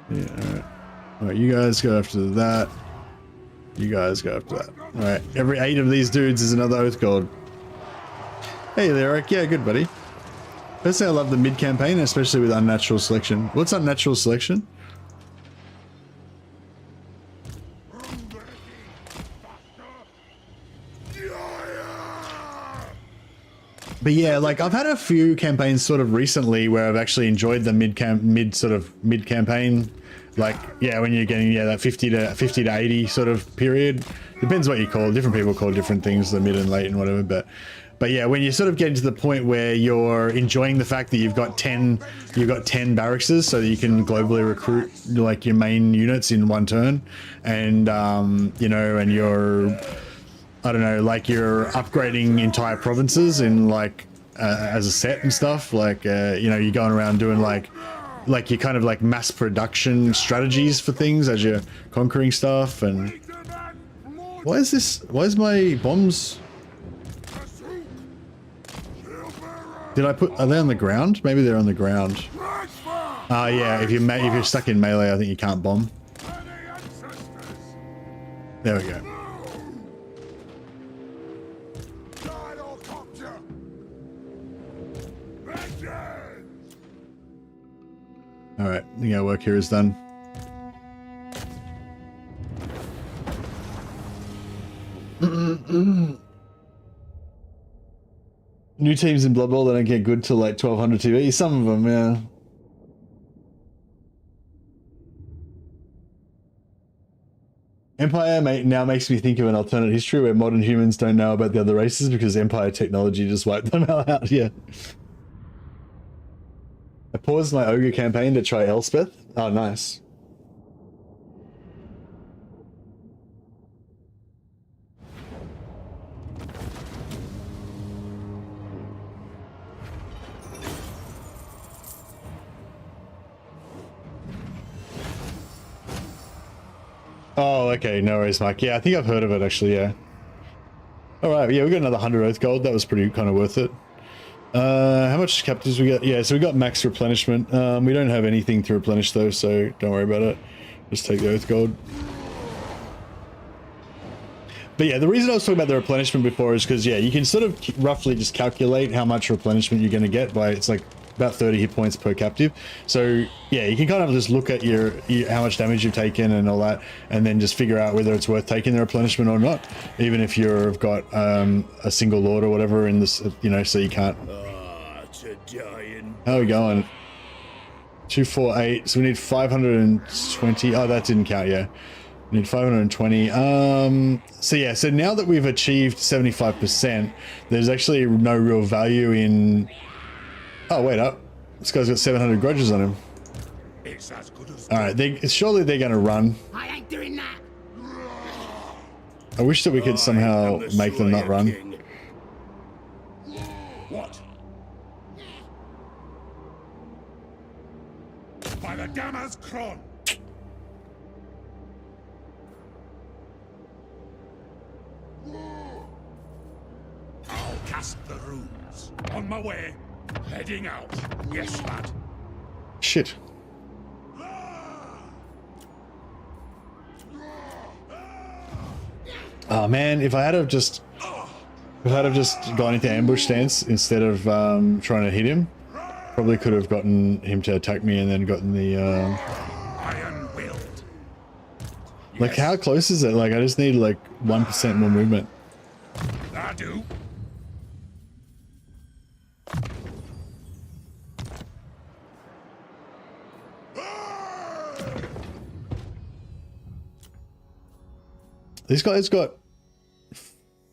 Yeah, alright. Alright, you guys go after that. You guys go after that. Alright, every 8 of these dudes is another Oath Gold. Hey there, Eric. Yeah, good, buddy. Personally, I love the mid-campaign, especially with unnatural selection. What's unnatural selection? But yeah, like I've had a few campaigns sort of recently where I've actually enjoyed the mid campaign. Like, yeah, when you're getting, yeah, that 50 to 80 sort of period. Depends what you call it. Different people call different things, the mid and late and whatever. But yeah, when you sort of get to the point where you're enjoying the fact that you've got 10 barrackses so that you can globally recruit like your main units in one turn, and you know, and you're, I don't know, like you're upgrading entire provinces in like as a set and stuff. Like you know, you're going around doing like you're kind of like mass production strategies for things as you're conquering stuff. And why is my bombs? Did I put? Are they on the ground? Maybe they're on the ground. Yeah. If you're stuck in melee, I think you can't bomb. There we go. All right. I think our work here is done. New teams in Blood Bowl, they don't get good till like 1200 TV. Some of them, yeah. Empire now makes me think of an alternate history where modern humans don't know about the other races because Empire technology just wiped them all out. Yeah. I paused my ogre campaign to try Elspeth. Oh, nice. Oh, okay. No worries, Mike. Yeah, I think I've heard of it, actually, yeah. Alright, yeah, we got another 100 Oath Gold. That was pretty kind of worth it. How much captives we got? Yeah, so we got max replenishment. We don't have anything to replenish, though, so don't worry about it. Just take the Oath Gold. But yeah, the reason I was talking about the replenishment before is because, yeah, you can sort of roughly just calculate how much replenishment you're going to get by, it's like about 30 hit points per captive. So yeah, you can kind of just look at your how much damage you've taken and all that, and then just figure out whether it's worth taking the replenishment or not, even if you've got a single lord or whatever in this, you know, so you can't. How are we going? 248. So we need 520. Oh, that didn't count. Yeah, we need 520. So yeah, so now that we've achieved 75%, there's actually no real value in. Oh, wait up. This guy's got 700 grudges on him. Alright, surely they're going to run. I ain't doing that. I wish that we could somehow make them not run. What? By the Gamma's Kron! cast the runes. On my way. Heading out. Yes, lad. Shit. Oh man, if I had have just gone into ambush stance instead of trying to hit him, probably could have gotten him to attack me and then gotten the Iron-willed. like how close is it? Like I just need like 1% more movement. I do. This guy's got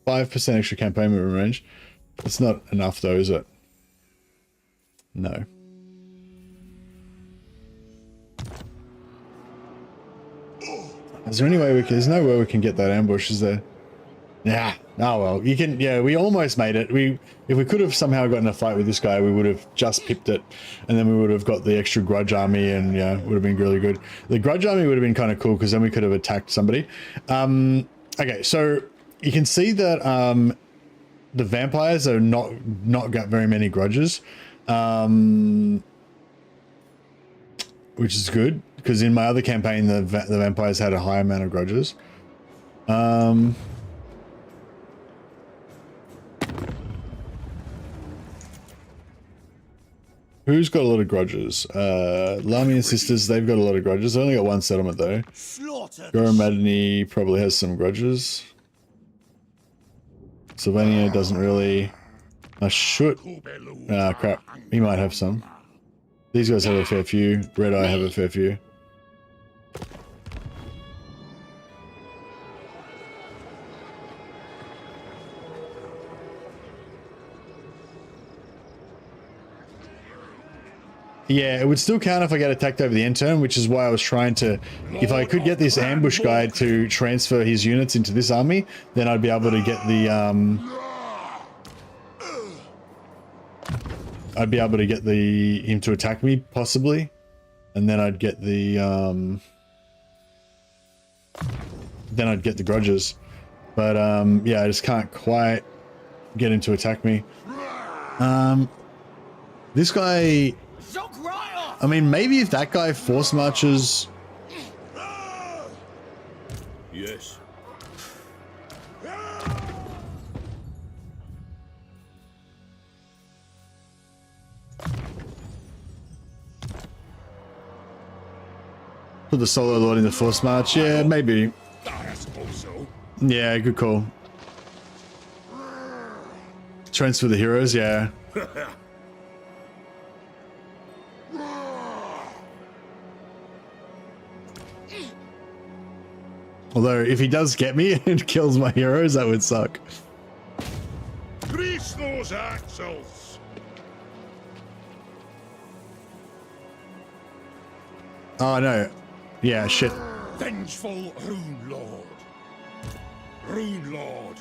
5% extra campaign movement range. It's not enough though, is it? No. Is there any way we can, there's no way we can get that ambush, is there? Yeah. Oh well, you can, yeah, we almost made it. If we could have somehow gotten a fight with this guy, we would have just pipped it, and then we would have got the extra Grudge army, and yeah, it would have been really good. The Grudge army would have been kind of cool, because then we could have attacked somebody. Okay, so you can see that the vampires are not got very many grudges, which is good, because in my other campaign, the vampires had a high amount of grudges. Who's got a lot of grudges? Lamian Sisters, they've got a lot of grudges. They only got one settlement though. Goromadini probably has some grudges. Sylvania doesn't really. Crap. He might have some. These guys have a fair few. Red Eye have a fair few. Yeah, it would still count if I get attacked over the end turn, which is why I was trying to... If I could get this ambush guy to transfer his units into this army, then I'd be able to get the... I'd be able to get him to attack me, possibly. And then I'd get the... then I'd get the grudges. But, yeah, I just can't quite get him to attack me. This guy... I mean, maybe if that guy force marches... Yes. Put the Solo Lord in the force march. Yeah, maybe. I suppose so. Yeah, good call. Transfer the heroes, yeah. Although, if he does get me and kills my heroes, that would suck. Grease those axles. Oh, no. Yeah, shit. Vengeful Rune Lord. Rune Lord.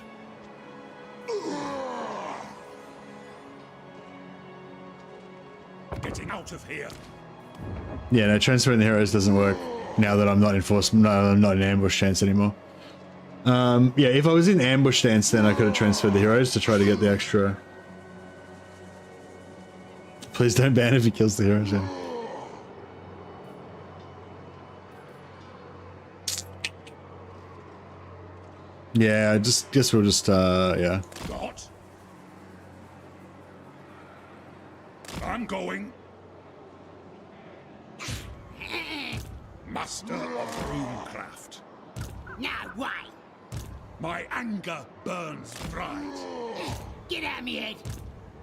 Getting out of here. Yeah, no, transferring the heroes doesn't work now that I'm not in force. No, I'm not in ambush stance anymore. Yeah, if I was in ambush stance, then I could have transferred the heroes to try to get the extra. Please don't ban if he kills the heroes. Yeah. Yeah, I just guess we'll just yeah. What? I'm going. Master of Runecraft. Now why? My anger burns bright. Get out of me head.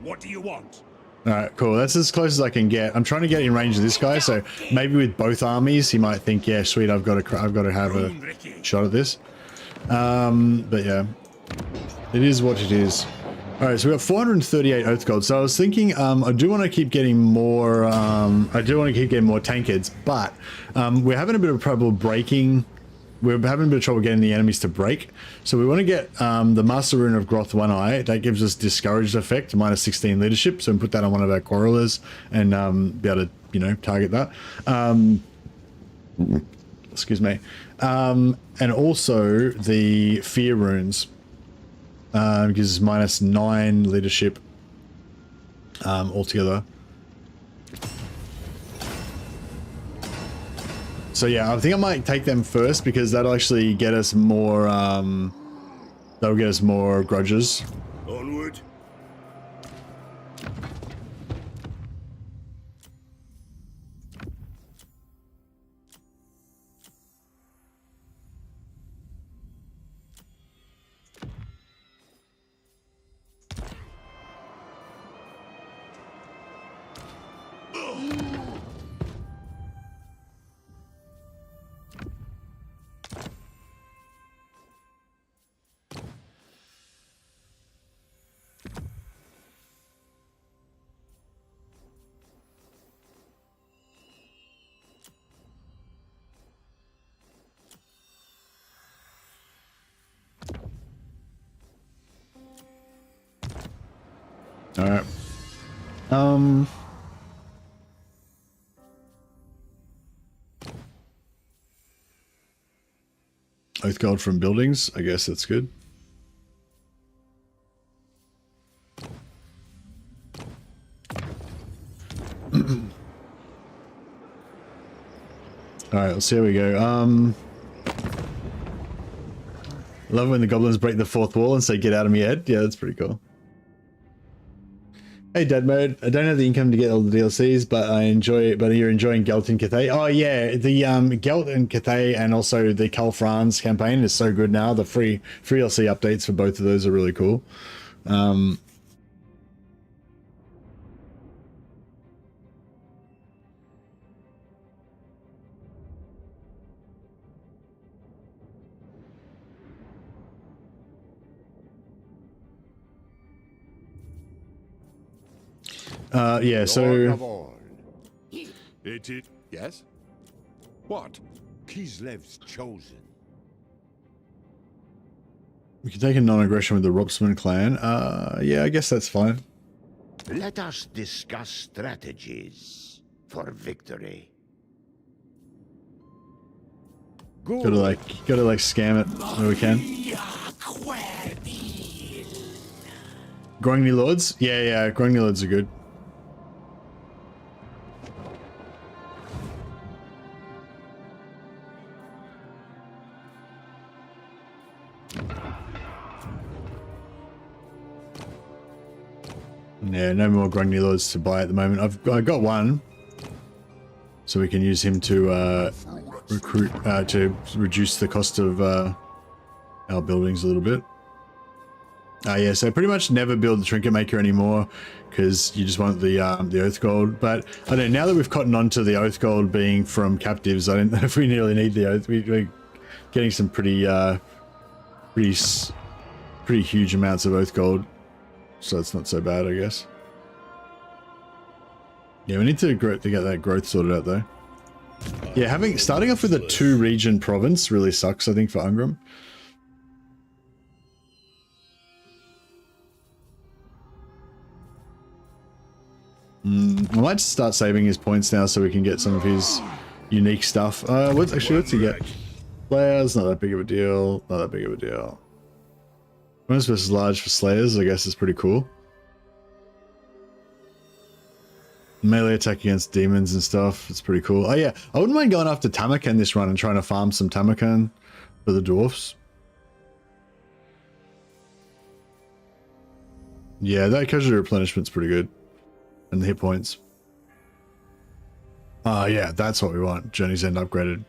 What do you want? Alright, cool. That's as close as I can get. I'm trying to get in range of this guy, so maybe with both armies he might think, yeah, sweet, I've got to have a shot at this. But yeah. It is what it is. Alright, so we got 438 Oath Gold. So I was thinking, I do want to keep getting more, more tankards, but we're having a bit of trouble breaking. We're having a bit of trouble getting the enemies to break. So we want to get the Master Rune of Groth One Eye. That gives us Discouraged effect, minus 16 leadership. So we can put that on one of our quarrelers and be able to, you know, target that. Excuse me. And also the Fear Runes. Gives us -9 leadership altogether. So yeah, I think I might take them first because that'll actually get us more. That'll get us more grudges. Onward. All right. Oath gold from buildings. I guess that's good. All right, let's see how we go. Love when the goblins break the fourth wall and say, "Get out of my head." Yeah, that's pretty cool. Hey, Dad Mode. I don't have the income to get all the DLCs, but I enjoy it. But you're enjoying Gelt and Cathay. Oh yeah, the Gelt and Cathay, and also the Cal France campaign is so good now. The free DLC updates for both of those are really cool. Yeah, so It yes? What? Kislev's chosen. we can take a non-aggression with the Robsman clan. Yeah, I guess that's fine. Let us discuss strategies for victory. Gotta like scam it where we can. Grongny Lords? Yeah, Grongny Lords are good. Yeah, no more Grongny Lords to buy at the moment. I've got one, so we can use him to recruit to reduce the cost of our buildings a little bit. Yeah, so pretty much never build the Trinket Maker anymore because you just want the Oath Gold. But I don't know, now that we've cottoned on to the Oath Gold being from captives, I don't know if we really need the Oath. We're getting some pretty huge amounts of Oath Gold, so it's not so bad, I guess. Yeah, we need to get that growth sorted out though. Yeah, starting off with a 2-region province really sucks, I think, for Ungram. I might start saving his points now so we can get some of his unique stuff. What's he get? Slayers, not that big of a deal. Not that big of a deal. Bonus versus large for Slayers, I guess, is pretty cool. Melee attack against demons and stuff, it's pretty cool. Oh yeah, I wouldn't mind going after Tamakan this run and trying to farm some Tamakan for the dwarfs. Yeah, that casualty replenishment's pretty good. And the hit points. Yeah, that's what we want. Journey's End upgraded.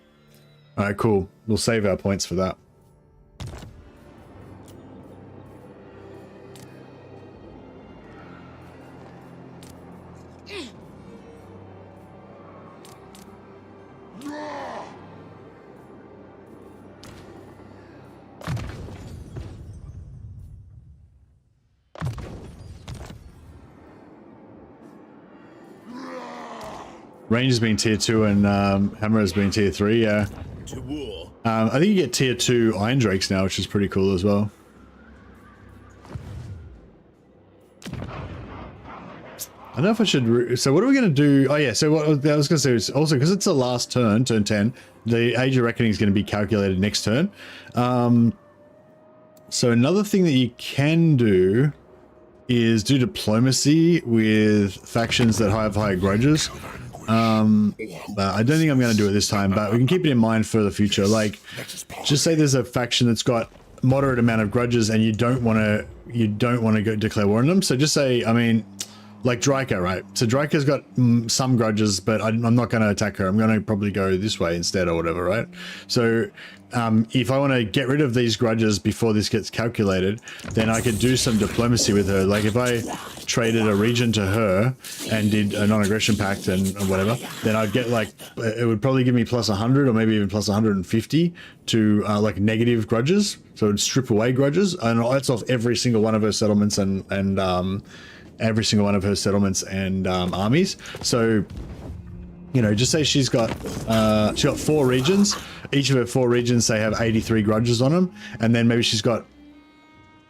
Alright, cool. We'll save our points for that. Range has been tier 2 and Hammer has been tier 3, yeah. To war. I think you get tier 2 Iron Drakes now, which is pretty cool as well. I don't know if I should... So what are we going to do? Oh yeah, so what I was going to say is also, because it's the last turn, turn 10, the Age of Reckoning is going to be calculated next turn. So So another thing that you can do is do diplomacy with factions that have higher grudges. But I don't think I'm going to do it this time, but we can keep it in mind for the future. Like, just say there's a faction that's got moderate amount of grudges and you don't want to go declare war on them. So just say, I mean, like Dryka, right? So Dryka's got some grudges, but I'm not going to attack her. I'm going to probably go this way instead or whatever, right? So if I want to get rid of these grudges before this gets calculated, then I could do some diplomacy with her. Like if I traded a region to her and did a non-aggression pact and whatever, then I'd get like, it would probably give me plus 100 or maybe even plus 150 to like negative grudges. So it would strip away grudges, and that's off every single one of her settlements and every single one of her settlements and armies. So, you know, just say she's got 4 regions. Each of her 4 regions, say, have 83 grudges on them, and then maybe she's got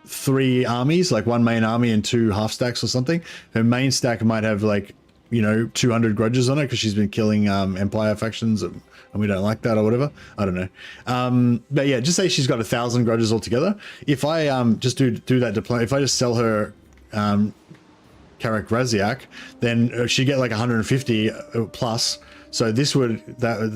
3 armies, like 1 main army and 2 half stacks or something. Her main stack might have like, you know, 200 grudges on it because she's been killing Empire factions and we don't like that or whatever. I don't know. But yeah, just say she's got 1,000 grudges altogether. If I just do that if I just sell her Karak Raziak, then she'd get like 150 plus. So this would,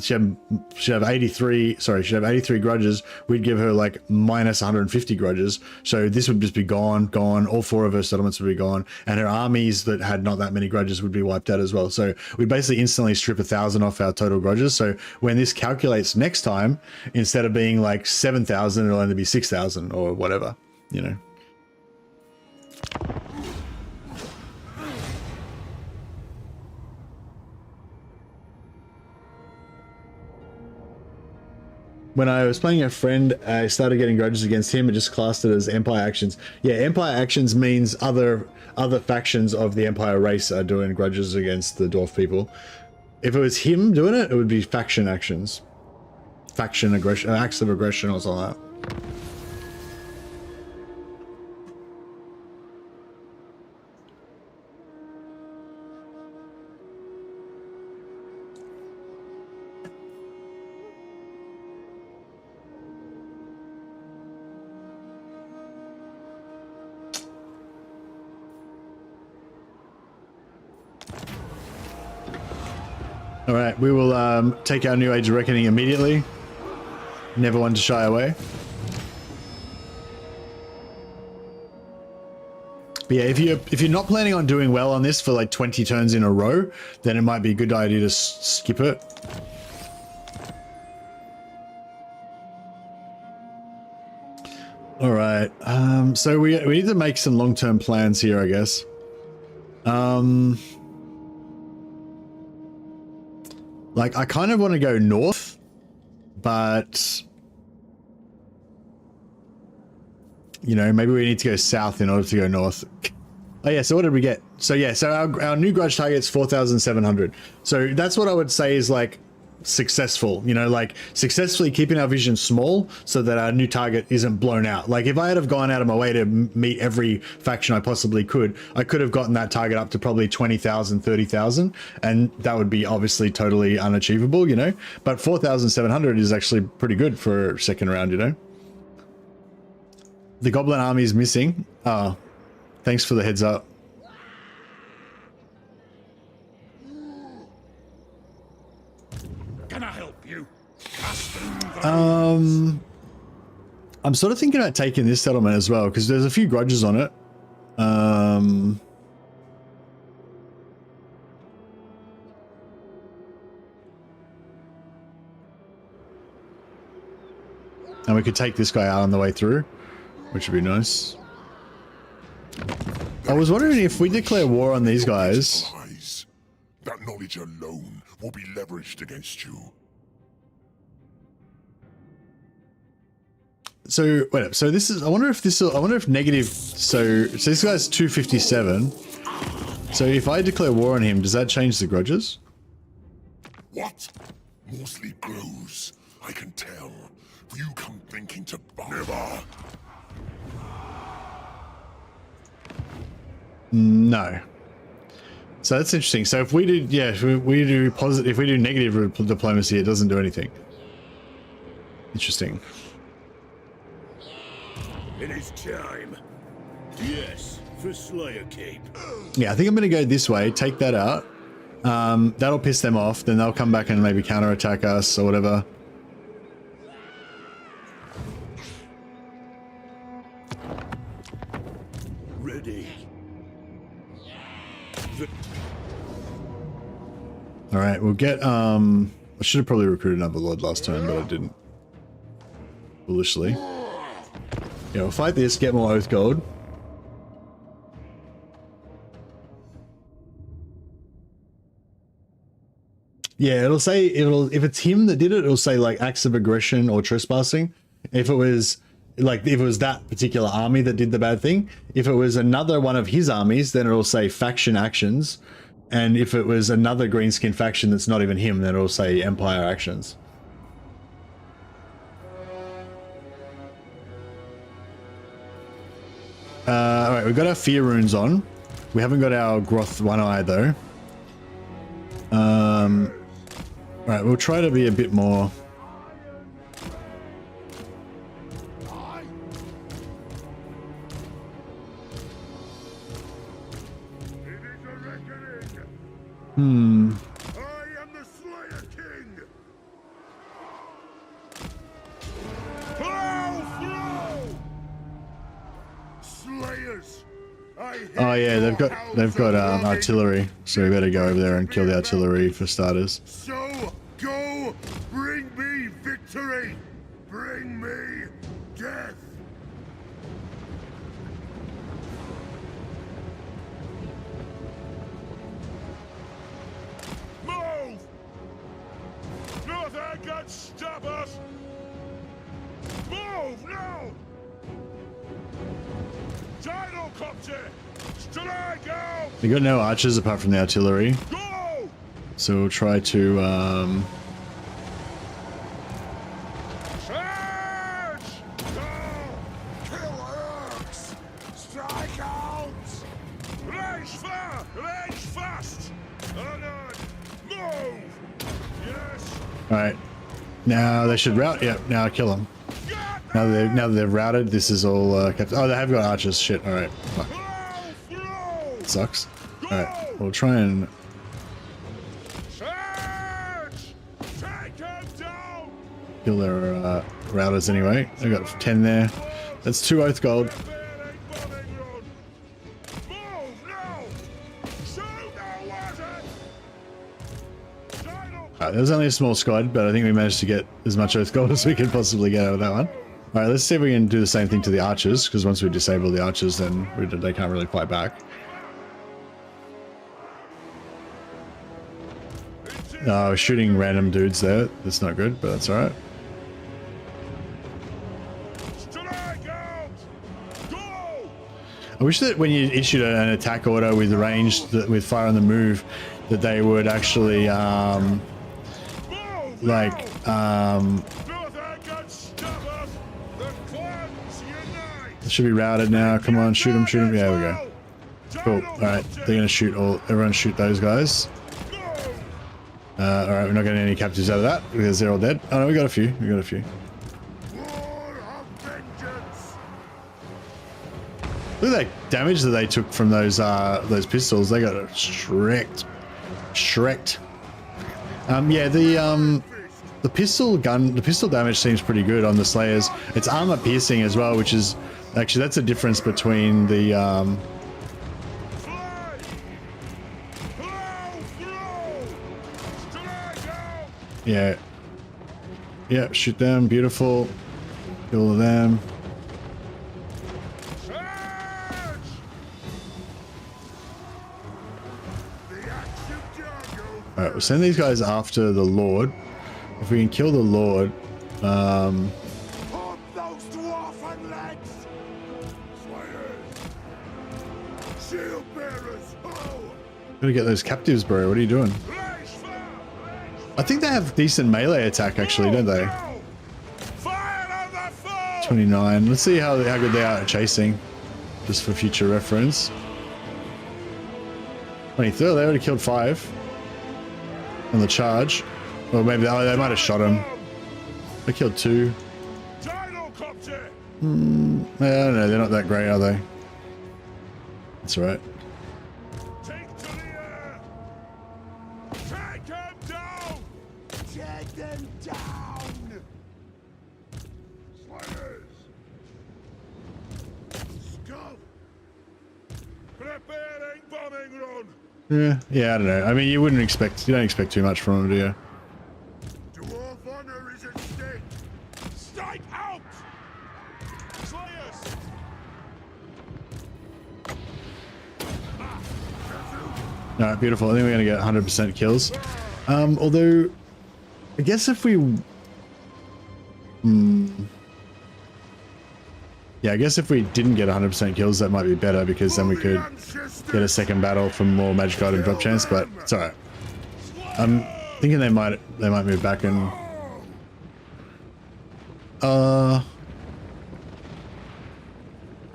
she'd have 83, sorry, she'd have 83 grudges. We'd give her like minus 150 grudges. So this would just be gone. All 4 of her settlements would be gone. And her armies that had not that many grudges would be wiped out as well. So we basically instantly strip 1,000 off our total grudges. So when this calculates next time, instead of being like 7,000, it'll only be 6,000 or whatever, you know. When I was playing a friend, I started getting grudges against him. It just classed it as Empire actions. Yeah, Empire actions means other factions of the Empire race are doing grudges against the Dwarf people. If it was him doing it, it would be faction actions. Faction aggression, acts of aggression or something like that. All right, we will take our New Age of Reckoning immediately. Never one to shy away. But yeah, if you're not planning on doing well on this for like 20 turns in a row, then it might be a good idea to skip it. All right, so we need to make some long-term plans here, I guess. Like, I kind of want to go north, but, you know, maybe we need to go south in order to go north. Oh yeah, so what did we get? So yeah, so our new grudge target's 4,700. So that's what I would say is like successful, you know, like successfully keeping our vision small so that our new target isn't blown out. Like if I had have gone out of my way to meet every faction I possibly could, I could have gotten that target up to probably 20,000, 30,000, and that would be obviously totally unachievable, you know, but 4,700 is actually pretty good for second round, you know. The Goblin army is missing. Thanks for the heads up. Can I help you? I'm sort of thinking about taking this settlement as well because there's a few grudges on it. And we could take this guy out on the way through, which would be nice. I was wondering if we declare war on these guys. That knowledge alone will be leveraged against you. So wait up. So this is. I wonder if this. I wonder if negative. So this guy's 257. So if I declare war on him, does that change the grudges? What? More sleep grows. I can tell. You come thinking to never. No. So that's interesting. So if we do, yeah, if we do positive, if we do negative diplomacy, it doesn't do anything. Interesting. It is time. Yes, for Slayer Keep. Yeah, I think I'm going to go this way, take that out. That'll piss them off. Then they'll come back and maybe counterattack us or whatever. Ready. All right, we'll get, I should have probably recruited another Lord last turn, but I didn't. Foolishly. Yeah, we'll fight this, get more Oath Gold. Yeah, it'll say, if it's him that did it, it'll say like acts of aggression or trespassing. If it was that particular army that did the bad thing, if it was another one of his armies, then it'll say faction actions. And if it was another greenskin faction that's not even him, then it'll say empire actions. Alright, we've got our fear runes on. We haven't got our Groth One Eye though. Alright, we'll try to be a bit more... I am the Slayer King. Slayers. Oh yeah, they've got artillery, so we better go over there and kill the artillery for starters. So go, bring me victory. Bring me death. Move! Nothing can stop us! Move now! Tidal copter! Still I go! We got no archers apart from the artillery, Go! so we'll try to Charge! Go! Kill orcs! Strike out! Range far! Range fast! On! Move! Yes! Alright. Now they should rout. Yep, now I kill them. Now that they've routed, this is all kept. Oh, they have got archers. Shit. Alright. Fuck. Sucks. Alright. We'll try and... Charge! Take him down! kill their routers anyway. I got 10 there. That's 2 Oath Gold. Alright, there was only a small squad, but I think we managed to get as much Oath Gold as we could possibly get out of that one. Alright, let's see if we can do the same thing to the archers, because once we disable the archers, then they can't really fight back. Oh, shooting random dudes there. That's not good, but that's alright. I wish that when you issued an attack order with ranged, with fire on the move, that they would actually, it should be routed now. Come on, shoot them, shoot them. Yeah, there we go. Cool. Alright, they're gonna shoot everyone shoot those guys. Alright, we're not getting any captives out of that because they're all dead. Oh no, we got a few. We got a few. Look at that damage that they took from those pistols. They got shreked. Yeah, the pistol damage seems pretty good on the Slayers. It's armor piercing as well, which is actually, that's a difference between the yeah. Yeah, shoot them, beautiful. Kill all of them. Alright, we'll send these guys after the Lord. If we can kill the Lord, Put those dwarfen legs! Shield bearers! gotta get those captives, bro. What are you doing? I think they have decent melee attack, actually, don't they? 29. Let's see how good they are at chasing, just for future reference. 23. They already killed 5 on the charge. Or maybe they might have shot him. They killed 2. I don't know, they're not that great, are they? That's alright. Take to the air! Take them down! Take them down! Slayers! Skull! Preparing bombing run! Yeah, I don't know. I mean, you don't expect too much from them, do you? Dwarf honor is at stake! Strike out! Slayers! Alright, beautiful. I think we're going to get 100% kills. Although, I guess if we... Yeah, I guess if we didn't get 100% kills, that might be better, because then we could get a second battle from more magic item drop chance, but it's alright. I'm thinking they might move back and...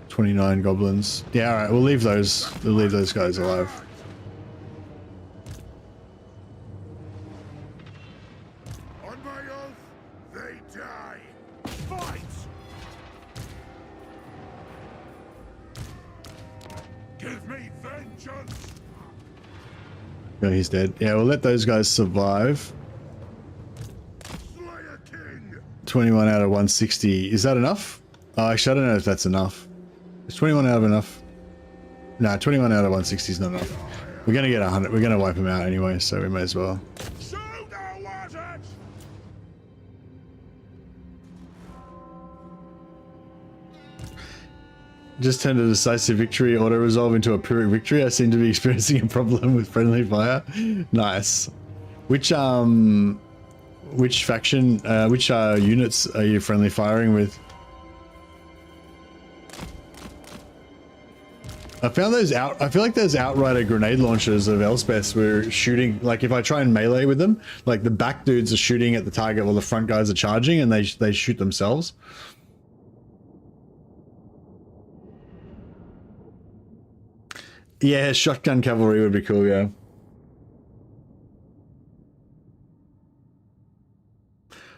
29 goblins. Yeah, alright, we'll leave those guys alive. On my oath, they die! Fight! Give me vengeance! No, he's dead. Yeah, we'll let those guys survive. Slayer King! 21 out of 160. Is that enough? Oh, actually, I don't know if that's enough. Is 21 out of enough? No, 21 out of 160 is not enough. We're gonna get 100. We're gonna wipe them out anyway, so we may as well. Shoot our wizards! Just turned a decisive victory auto resolve into a pyrrhic victory. I seem to be experiencing a problem with friendly fire. Nice. Which faction, which units are you friendly firing with? I found those out. I feel like those outrider grenade launchers of Elspeth were shooting. Like if I try and melee with them, like the back dudes are shooting at the target while the front guys are charging, and they shoot themselves. Yeah, shotgun cavalry would be cool. Yeah.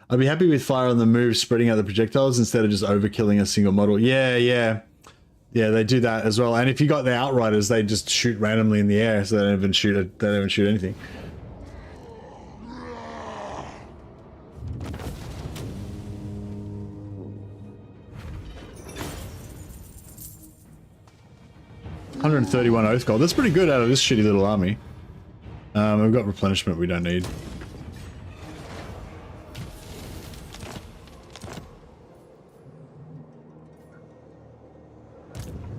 I'd be happy with fire on the move, spreading out the projectiles instead of just overkilling a single model. Yeah, they do that as well. And if you got the outriders, they just shoot randomly in the air, so they don't even shoot anything. $131 oath gold. That's pretty good out of this shitty little army. We've got replenishment we don't need.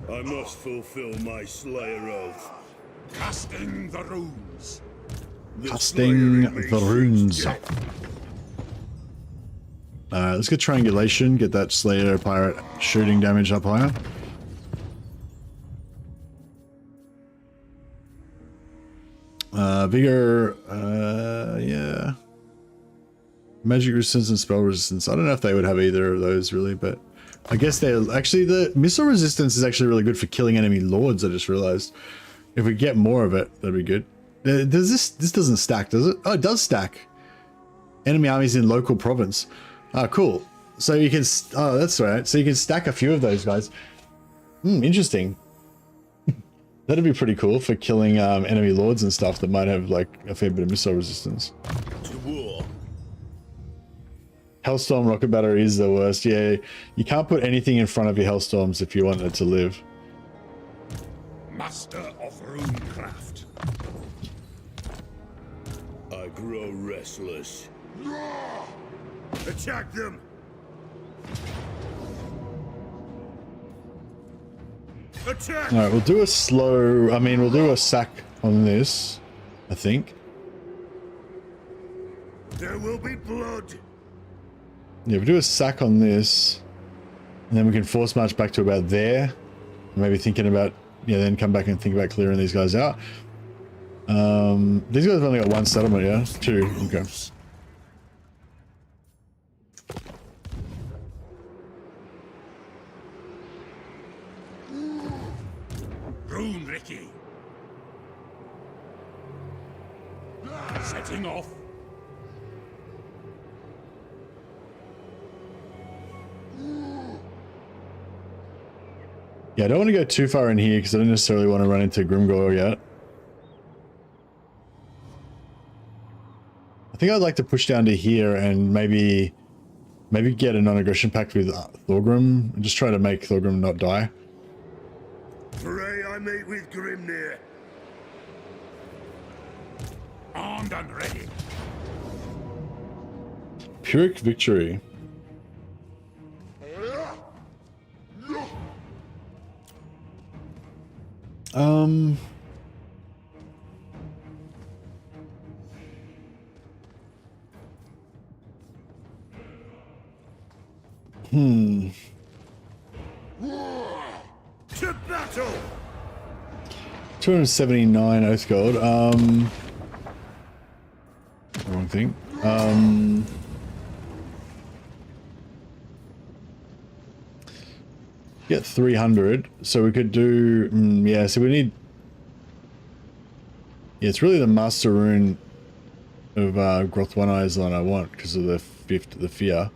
I must fulfill my Slayer oath. Casting the runes! Casting the runes. Let's get triangulation, get that Slayer pirate shooting damage up higher. Vigor, yeah. Magic resistance and spell resistance. I don't know if they would have either of those really, but I guess they're actually, the missile resistance is actually really good for killing enemy lords. I just realized if we get more of it, that'd be good. Does this doesn't stack, does it? Oh, it does stack. Enemy armies in local province. Ah, cool. So you can, oh, that's right. So you can stack a few of those guys. Interesting. That'd be pretty cool for killing enemy lords and stuff that might have like a fair bit of missile resistance. To war. Hellstorm rocket battery is the worst. Yeah, you can't put anything in front of your Hellstorms if you want it to live. Master of runecraft. I grow restless. Attack them! Attack! All right, we'll do a slow. I mean, we'll do a sack on this, I think. There will be blood. Yeah, we'll do a sack on this, and then we can force march back to about there. Maybe thinking about, yeah, then come back and think about clearing these guys out. These guys have only got one settlement, yeah? Two, okay. Rune, Ricky. Setting off. Yeah, I don't want to go too far in here because I don't necessarily want to run into Grimgor yet. I think I'd like to push down to here and maybe get a non-aggression pact with Thorgrim and just try to make Thorgrim not die. Pray I meet with Grimnir. Armed and ready. Pyrrhic victory. To battle! 279 Oath Gold. Wrong thing. Get 300, so we could do, yeah, so we need, yeah, it's really the Master Rune of Groth One Eyes line I want, because of the fear.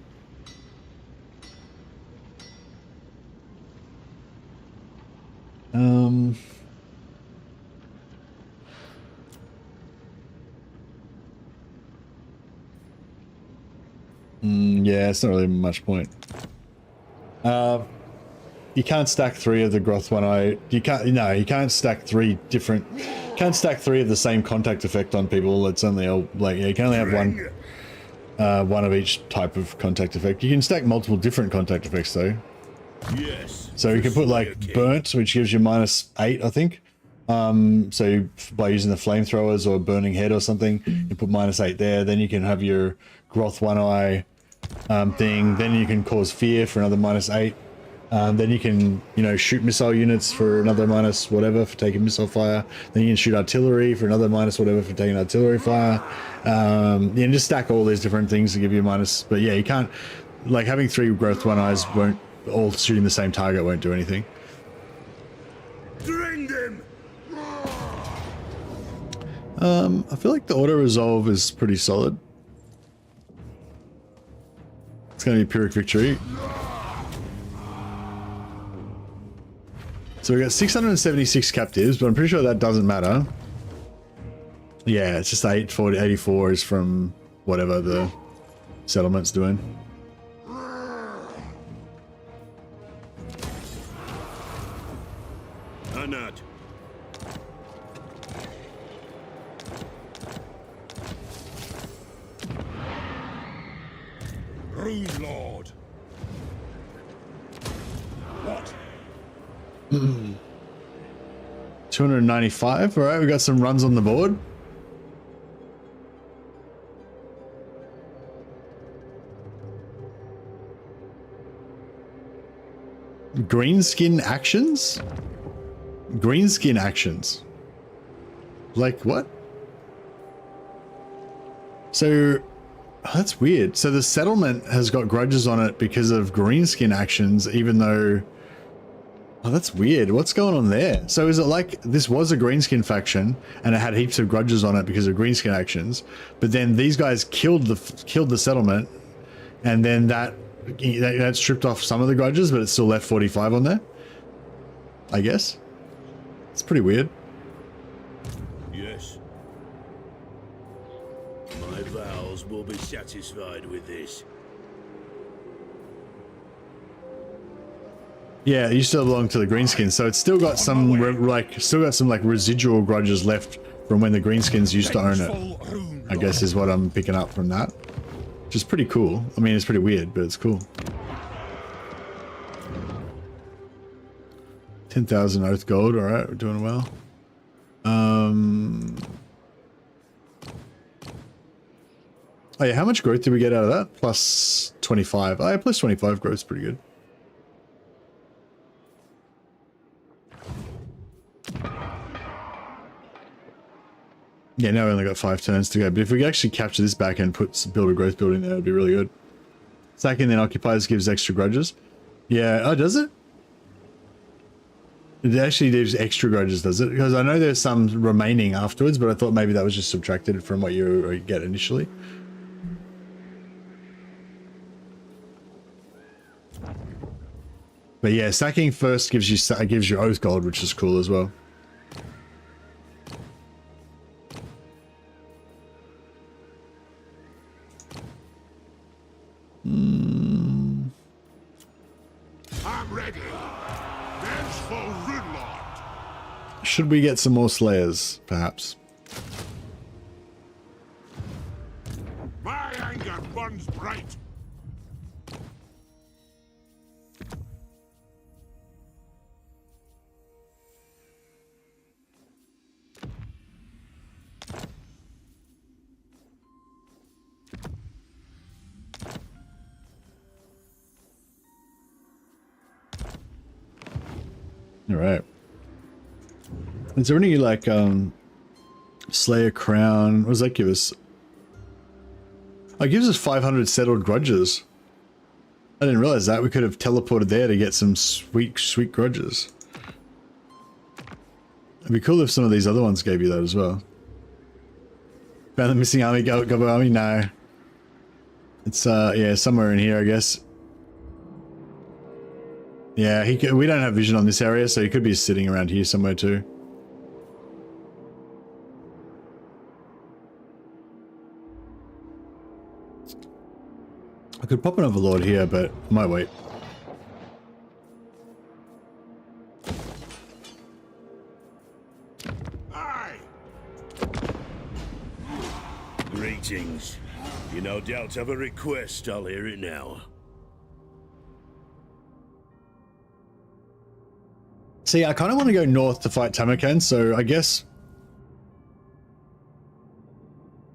Yeah, it's not really much point. You can't stack 3 of the Groth One Eye. You can't stack 3 different. Can't stack 3 of the same contact effect on people. It's only like, yeah, you can only have one of each type of contact effect. You can stack multiple different contact effects though. Yes. So you can put like burnt, which gives you -8, I think. So by using the flamethrowers or burning head or something, you put -8 there. Then you can have your Groth One Eye thing. Then you can cause fear for another -8. Then you can, you know, shoot missile units for another minus whatever for taking missile fire. Then you can shoot artillery for another minus whatever for taking artillery fire. You can just stack all these different things to give you minus. But yeah, you can't, like having 3 Growth One Eyes won't, all shooting the same target won't do anything. Bring them. I feel like the auto resolve is pretty solid. It's going to be Pyrrhic victory. So we got 676 captives, but I'm pretty sure that doesn't matter. Yeah, it's just 84 is from whatever the settlement's doing. Anad. Rune Lord. What? 295. All right, we got some runs on the board. Greenskin actions? Greenskin actions. Like what? So that's weird. So the settlement has got grudges on it because of greenskin actions, even though... Oh, that's weird. What's going on there? So is it like this was a greenskin faction and it had heaps of grudges on it because of greenskin actions, but then these guys killed the settlement, and then that stripped off some of the grudges, but it still left 45 on there? I guess. It's pretty weird. Yes. My vows will be satisfied with this. Yeah, you still belong to the greenskins, so it's still got some residual grudges left from when the greenskins used to own it. I guess is what I'm picking up from that, which is pretty cool. I mean, it's pretty weird, but it's cool. 10,000 oath gold. All right, we're doing well. Oh yeah, how much growth did we get out of that? Plus 25. Oh yeah, plus 25 growth is pretty good. Yeah, now we only got 5 turns to go, but if we could actually capture this back and build a growth building there, it'd be really good. Sacking then occupies gives extra grudges. Yeah, oh, does it? It actually gives extra grudges, does it? Because I know there's some remaining afterwards, but I thought maybe that was just subtracted from what you get initially. But yeah, sacking first gives you oath gold, which is cool as well. I'm ready. Vengeful Rune Lord. Should we get some more slayers, perhaps? My anger burns bright. All right. Is there any like Slayer crown? What does that give us? Oh, it gives us 500 settled grudges. I didn't realize that. We could have teleported there to get some sweet grudges. It'd be cool if some of these other ones gave you that as well. Found the missing army, Gobbo army? No. It's yeah, somewhere in here, I guess. Yeah, we don't have vision on this area, so he could be sitting around here somewhere too. I could pop an overlord here, but I might wait. Aye. Greetings. You no doubt have a request. I'll hear it now. See, I kind of want to go north to fight Tamarkan, so I guess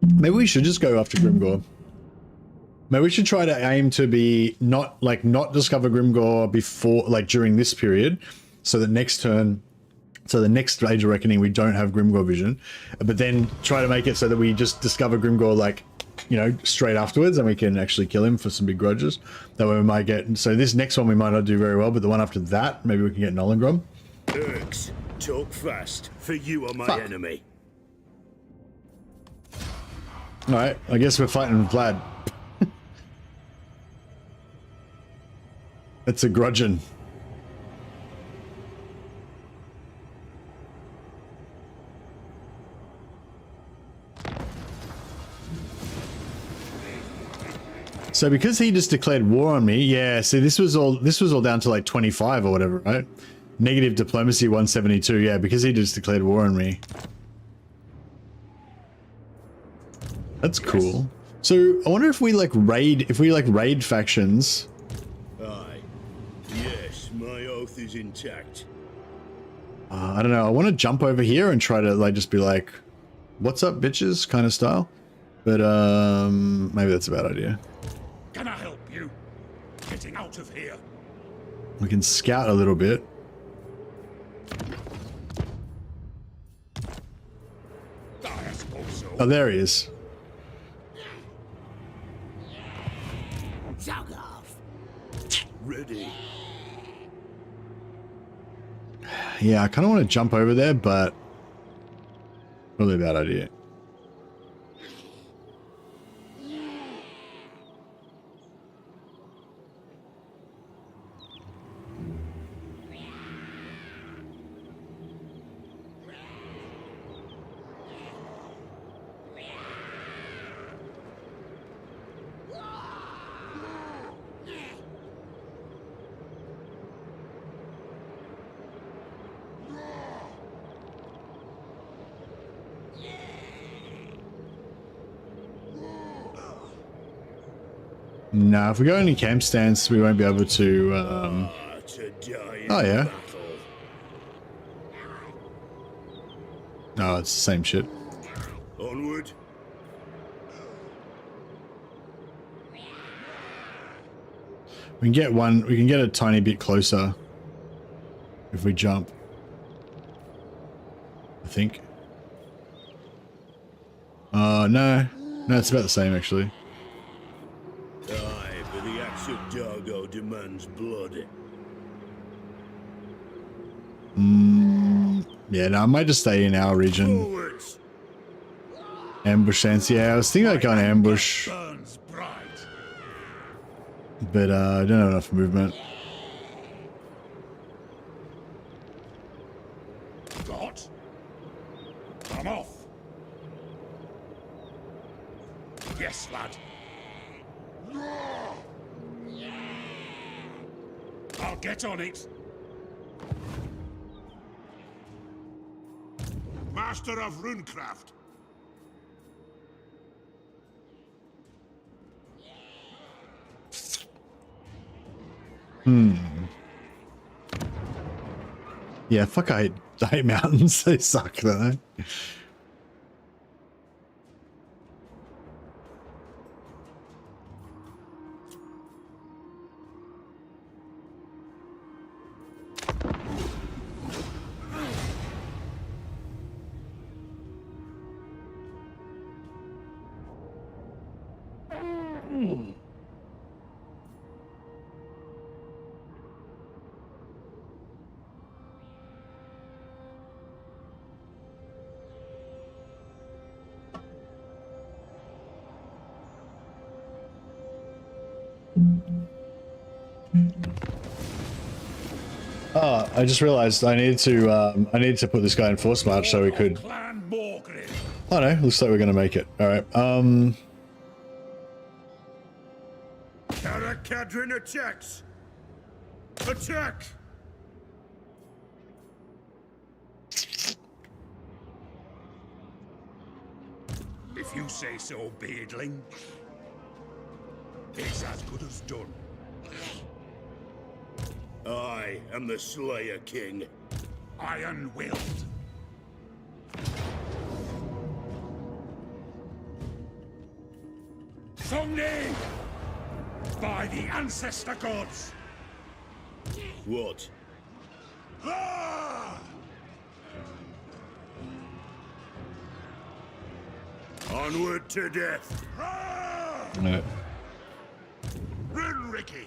maybe we should just go after Grimgor. Maybe we should try to aim to be not discover Grimgor before, like during this period, so that next turn, so the next Age of Reckoning we don't have Grimgor vision, but then try to make it so that we just discover Grimgor like, you know, straight afterwards, and we can actually kill him for some big grudges. That way we might get, so this next one we might not do very well, but the one after that, maybe we can get Nollengrom. Urks, talk fast, for you are my enemy. Alright, I guess we're fighting Vlad. It's a grudgeon. So because he just declared war on me, yeah, see this was all down to like 25 or whatever, right? Negative diplomacy 172, yeah, because he just declared war on me. That's cool. So I wonder if we like raid factions. Aye. Yes, my oath is intact. I don't know. I want to jump over here and try to like just be like, "What's up, bitches?" kind of style. But maybe that's a bad idea. Can I help you? Getting out of here. We can scout a little bit. I suppose so. Oh, there he is. Zog off. Ready. Yeah, I kind of want to jump over there, but probably a bad idea. No, if we go any camp stance, we won't be able to. Oh yeah. No, it's the same shit. Onward. We can get one. We can get a tiny bit closer if we jump. I think. No, it's about the same actually. Aye, but the axe of Dargo demands blood. Yeah, no, I might just stay in our region. Forwards. Ambush stance. Yeah, I was thinking about going ambush, Burns bright. but I don't have enough movement. I'm off. Yes, lad. I'll get on it. Master of runecraft. Yeah, fuck, I hate mountains. They suck, don't they? Oh, I just realized I need to put this guy in force march so we could. Oh no, looks like we're gonna make it. All right. Cadrin attacks. Attack. If you say so, beardling. It's as good as done. I am the Slayer King. Iron-willed. Songni! By the ancestor gods! What? Ah! Onward to death. Ah! No. Run, Ricky!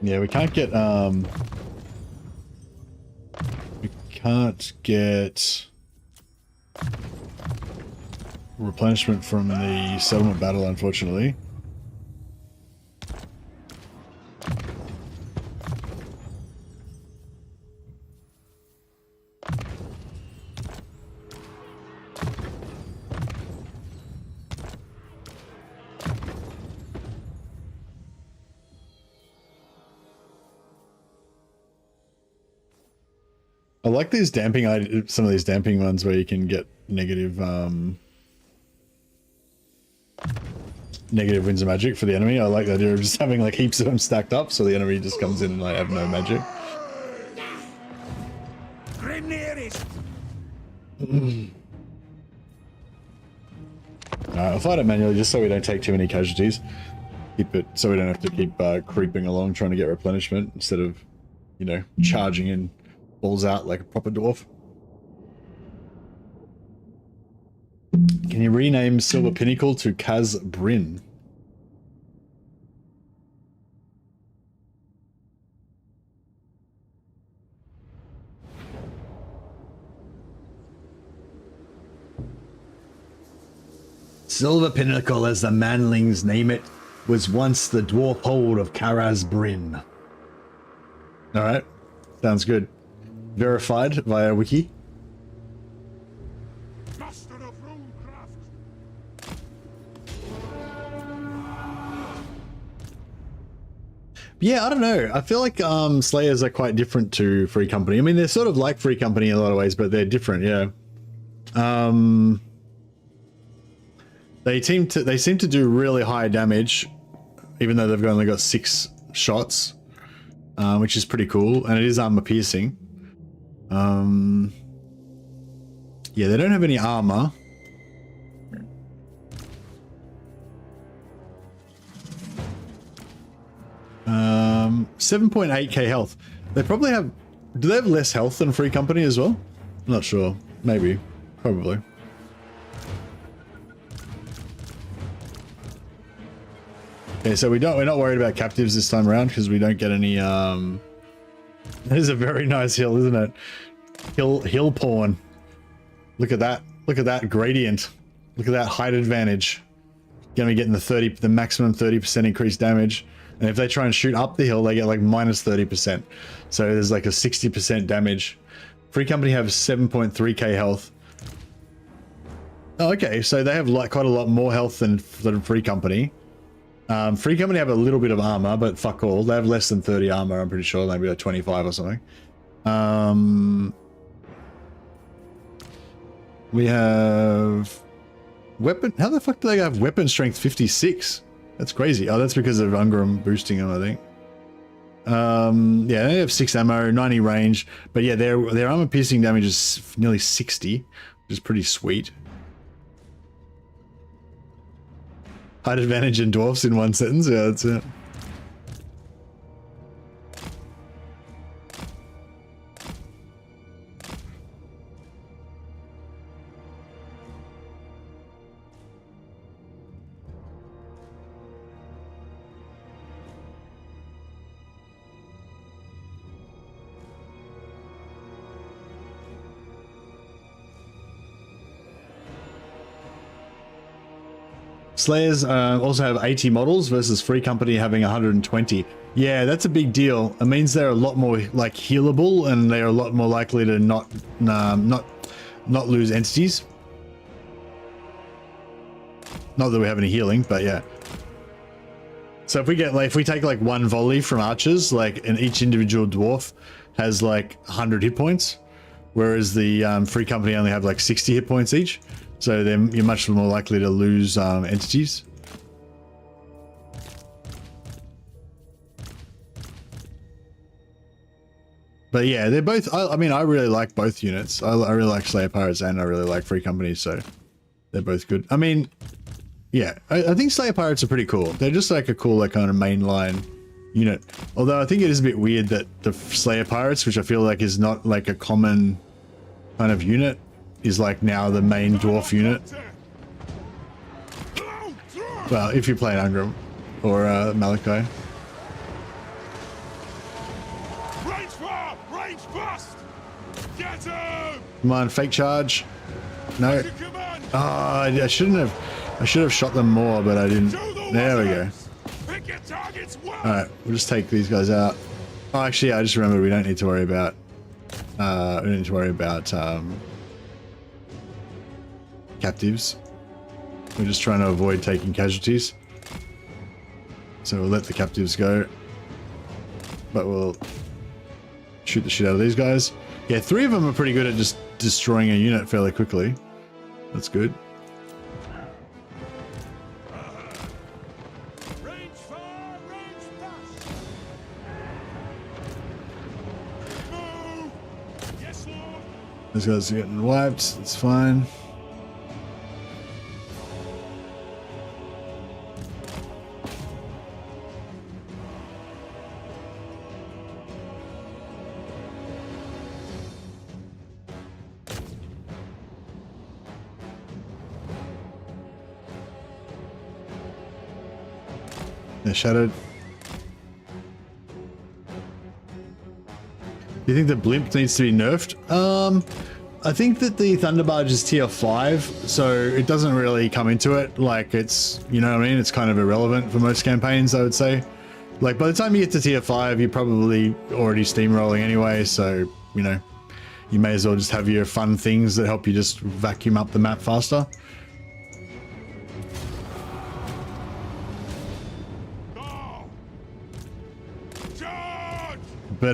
Yeah, we can't get replenishment from the settlement battle, unfortunately. I like these damping, some of these damping ones where you can get negative winds of magic for the enemy. I like the idea of just having like heaps of them stacked up so the enemy just comes in and I have no magic. Alright, I'll fight it manually just so we don't take too many casualties. Keep it so we don't have to keep creeping along trying to get replenishment instead of, you know, charging in balls out like a proper dwarf. Can you rename Silver Pinnacle to Kaz Bryn? Silver Pinnacle, as the manlings name it, was once the dwarf hold of Karaz Bryn. Alright, sounds good. Verified via wiki. Master of runecraft. Yeah, I don't know. I feel like Slayers are quite different to Free Company. I mean, they're sort of like Free Company in a lot of ways, but they're different, yeah. They seem to do really high damage, even though they've only got 6 shots, which is pretty cool, and it is armor piercing. Yeah, they don't have any armor. Um, 7.8k health. They probably have. Do they have less health than Free Company as well? I'm not sure. Maybe. Probably. Okay, so we're not worried about captives this time around because we don't get any. That is a very nice hill, isn't it? Hill porn. Look at that. Look at that gradient. Look at that height advantage. Gonna be getting the maximum 30% increased damage. And if they try and shoot up the hill, they get like minus 30%. So there's like a 60% damage. Free Company have 7.3k health. Oh, okay, so they have like quite a lot more health than Free Company. Free Company have a little bit of armor, but fuck all. They have less than 30 armor, I'm pretty sure. Maybe like 25 or something. We have weapon. How the fuck do they have weapon strength 56? That's crazy. Oh, that's because of Ungram boosting them, I think. Yeah, they have 6 ammo, 90 range, but yeah, their armor piercing damage is nearly 60, which is pretty sweet. Height advantage in dwarfs in one sentence. Yeah, that's it. Slayers also have 80 models versus Free Company having 120. Yeah, that's a big deal. It means they're a lot more like healable, and they're a lot more likely to not lose entities. Not that we have any healing, but yeah. So if we get like, if we take like one volley from archers, like, and each individual dwarf has like 100 hit points, whereas the Free Company only have like 60 hit points each. So then you're much more likely to lose entities. But yeah, they're both, I mean, I really like both units. I really like Slayer Pirates and I really like Free Company, so they're both good. I mean, yeah, I think Slayer Pirates are pretty cool. They're just like a cool, like, kind of mainline unit. Although I think it is a bit weird that the Slayer Pirates, which I feel like is not like a common kind of unit, is like now the main dwarf unit. Well, if you play an Ungram or Malachi. Range fire! Range bust! Get him! Come on, fake charge. No. Oh, I should have shot them more, but I didn't. There we go. Pick your targets well. Alright, we'll just take these guys out. Oh, actually, I just remembered we don't need to worry about captives. We're just trying to avoid taking casualties. So we'll let the captives go. But we'll shoot the shit out of these guys. Yeah, 3 of them are pretty good at just destroying a unit fairly quickly. That's good. Range fire! Range bust! Move! Yes, Lord! These guys are getting wiped. It's fine. They're shattered. Do you think the blimp needs to be nerfed? I think that the Thunderbarge is tier 5, so it doesn't really come into it. Like, it's, you know what I mean? It's kind of irrelevant for most campaigns, I would say. Like, by the time you get to tier 5, you're probably already steamrolling anyway, so, you know, you may as well just have your fun things that help you just vacuum up the map faster. But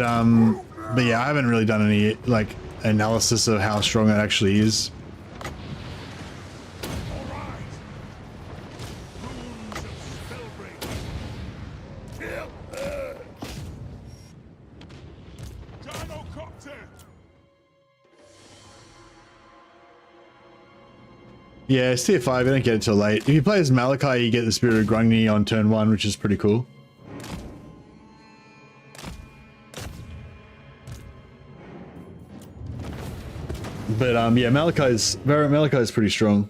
yeah, I haven't really done any like analysis of how strong it actually is. Yeah, it's tier 5, you don't get it till late. If you play as Malachi, you get the Spirit of Grungni on turn 1, which is pretty cool. But yeah, Malachi's pretty strong.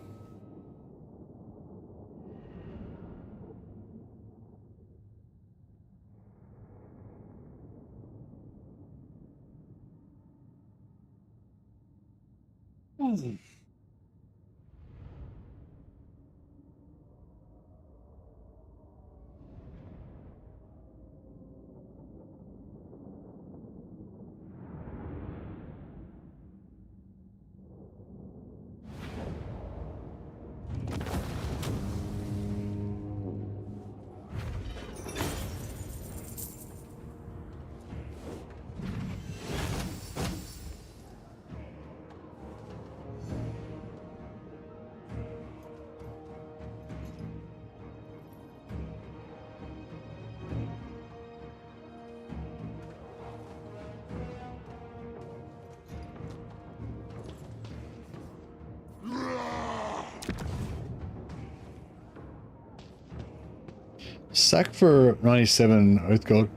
sack for 97 Oath Gold.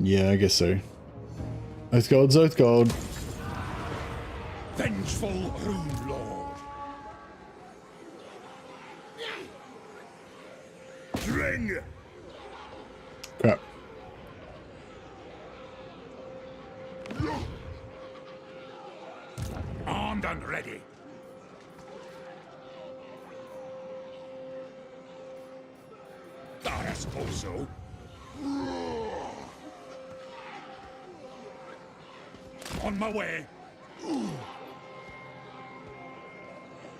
Yeah, I guess so. Oath Gold's Oath Gold. Vengeful Rune Lord. Dring! Crap. Armed and ready. I suppose so. On my way.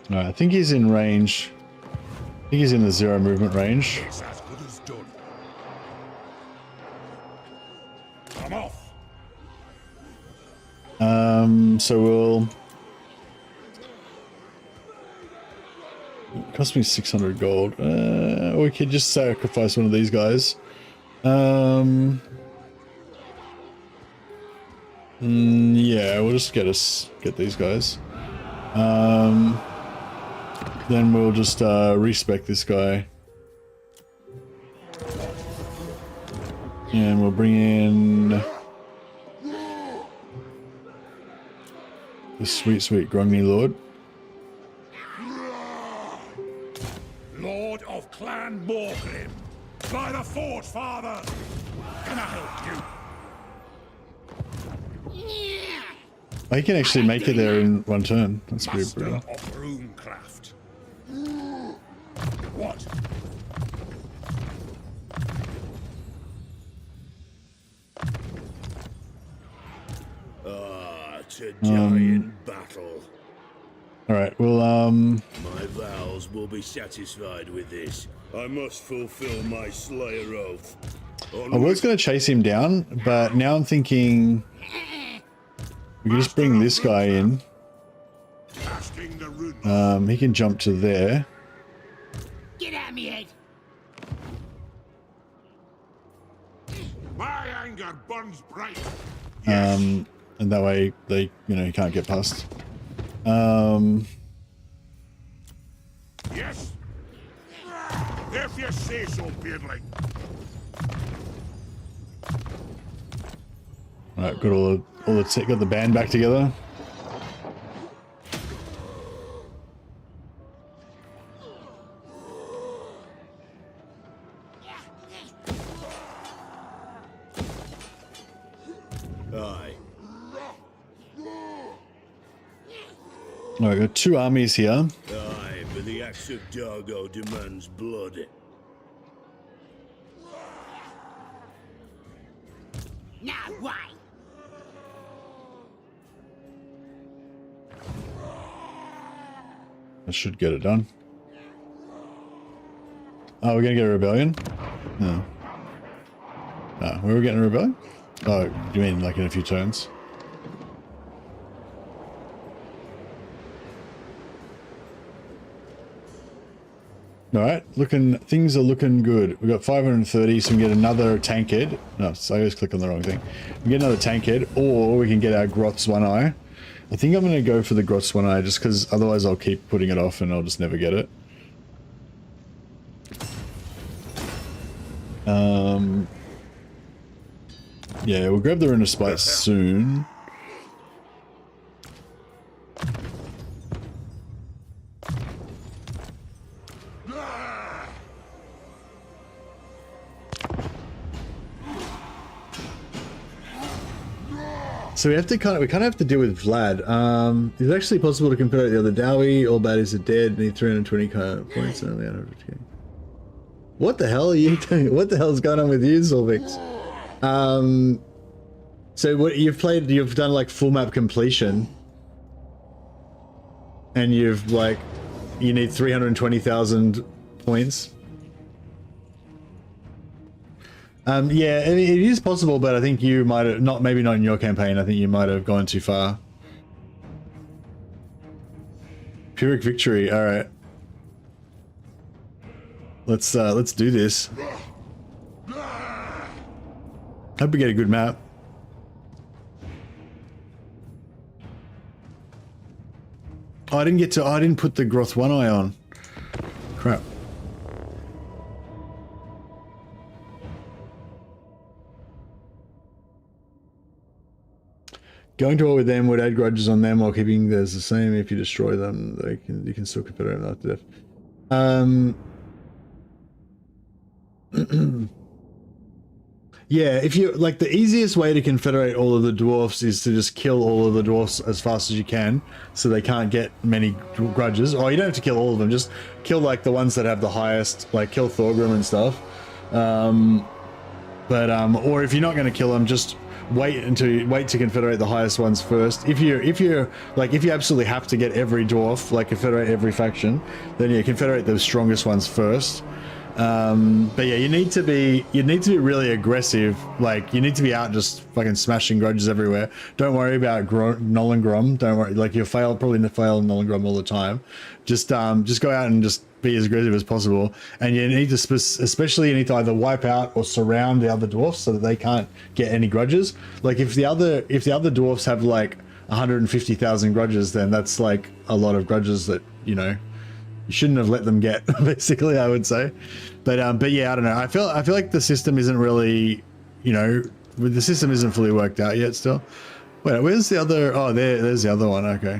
Alright, I think he's in range. I think he's in the 0 movement range. It's as good as done. I'm off. So we'll... It cost me 600 gold. We could just sacrifice one of these guys. Yeah, we'll just get these guys. Then we'll just respec this guy. And we'll bring in the sweet Grungny Lord. Lord of Clan Morgrim. By the Forge, Father. Can I help you? Oh, he can actually make it there in one turn. That's pretty Master brutal. of Runecraft. What? To die in battle. Alright, well, My vows will be satisfied with this. I must fulfill my Slayer oath. I was going to chase him down, but now I'm thinking we can just bring this guy in. Casting the rune. He can jump to there. Get out me head. My anger burns bright. And that way they, he can't get past. Yes. If you say so, Beardling. Alright, got the band back together. Aye. Alright, got 2 armies here. Aye, but the axe of Dargo demands blood. Now why? That should get it done. Oh, we're gonna get a rebellion? No. No, we were getting a rebellion? Oh, you mean like in a few turns? Alright, things are looking good. We've got 530, so we can get another tank head. No, so I just clicked on the wrong thing. We can get another tank head, or we can get our Groth's One Eye. I think I'm going to go for the Groth's One Eye, just because otherwise I'll keep putting it off and I'll just never get it. Yeah, we'll grab the Rune of Spite soon. So we kind of have to deal with Vlad. It's actually possible to compare it to the other Dowie. All baddies are dead. Need 320 points and only 150. What the hell are you doing? What the hell's going on with you, Zulvix? So what you've done like full map completion, and you need 320,000 points. Yeah, it is possible, but I think you might have maybe not in your campaign. I think you might have gone too far. Pyrrhic victory. All right, let's do this. Hope we get a good map. Oh, I didn't put the Groth One Eye on. Going to war with them would add grudges on them while keeping theirs the same. If you destroy them, you can still confederate them after death. Yeah, if you like, the easiest way to confederate all of the dwarfs is to just kill all of the dwarfs as fast as you can, so they can't get many grudges. Or you don't have to kill all of them; just kill like the ones that have the highest, like kill Thorgrim and stuff. Or if you're not going to kill them, just wait to confederate the highest ones first. If you absolutely have to get every dwarf, like confederate every faction, then yeah, confederate the strongest ones first. But yeah, you need to be really aggressive. Like, you need to be out just fucking smashing grudges everywhere. Don't worry about Nolan Grom. Don't worry, like, you'll probably fail Nolan Grom all the time. Just go out and just be as aggressive as possible. And you need to especially you need to either wipe out or surround the other dwarfs so that they can't get any grudges. Like, if the other dwarfs have like 150,000 grudges, then that's like a lot of grudges that, you know, you shouldn't have let them get, basically, I would say. But yeah, I don't know. I feel like the system isn't really, you know, the system isn't fully worked out yet still. Wait, where's the other? Oh, there's the other one. Okay.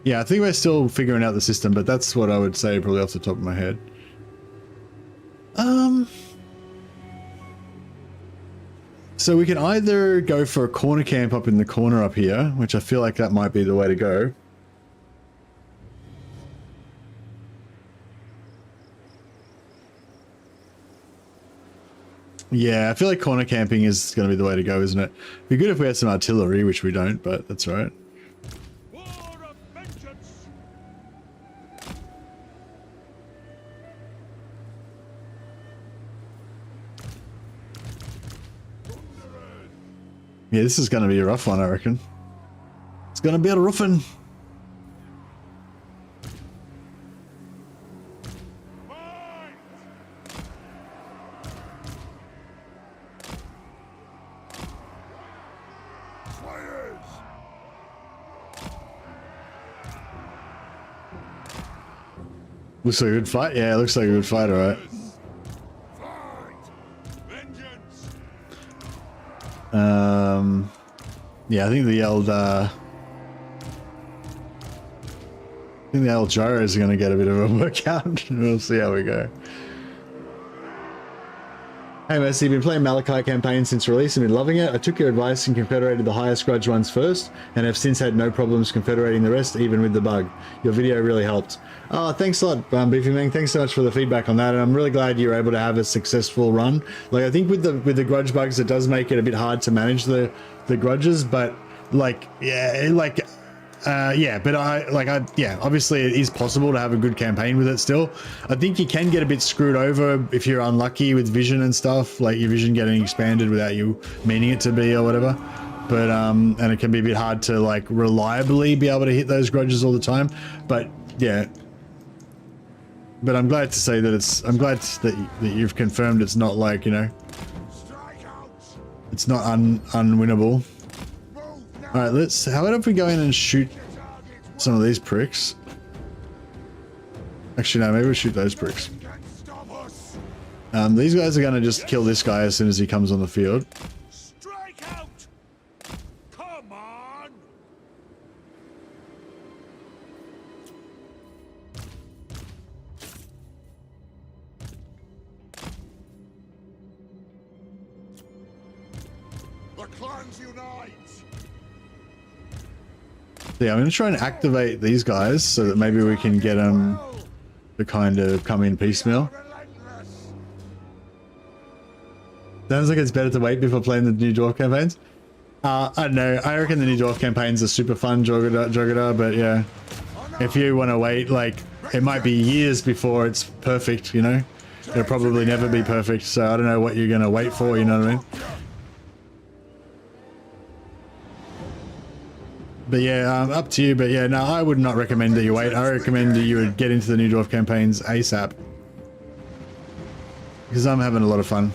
Yeah, I think we're still figuring out the system, but that's what I would say probably off the top of my head. So we can either go for a corner camp up in the corner up here, which I feel like that might be the way to go. Yeah, I feel like corner camping is going to be the way to go, isn't it? It'd be good if we had some artillery, which we don't, but that's all right. Yeah, this is going to be a rough one, I reckon. It's going to be a rough one. Looks like a good fight. Yeah, it looks like a good fight, alright. Yeah, I think the old gyro is going to get a bit of a workout. We'll see how we go. Hey Mercy, been playing Malachi campaign since release and been loving it. I took your advice and confederated the highest grudge ones first, and have since had no problems confederating the rest, even with the bug. Your video really helped. Oh, thanks a lot, Beefy Ming. Thanks so much for the feedback on that, and I'm really glad you were able to have a successful run. Like, I think with the grudge bugs, it does make it a bit hard to manage the grudges, but like, yeah, like. Obviously it is possible to have a good campaign with it still. I think you can get a bit screwed over if you're unlucky with vision and stuff, like your vision getting expanded without you meaning it to be or whatever. But, and it can be a bit hard to like reliably be able to hit those grudges all the time. But yeah. But I'm glad to say that I'm glad that you've confirmed it's not like, you know, it's not unwinnable. Alright, how about if we go in and shoot some of these pricks? Actually, no, maybe we'll shoot those pricks. These guys are going to just kill this guy as soon as he comes on the field. Strike out! Come on! The clans unite! Yeah, I'm going to try and activate these guys so that maybe we can get them to kind of come in piecemeal. Sounds like it's better to wait before playing the new dwarf campaigns. I don't know. I reckon the new dwarf campaigns are super fun, Jogada, but yeah. If you want to wait, like, it might be years before it's perfect, you know? It'll probably never be perfect, so I don't know what you're going to wait for, you know what I mean? But yeah, up to you. But yeah, no, I would not recommend that you wait. I recommend that you would get into the new dwarf campaigns ASAP. Because I'm having a lot of fun.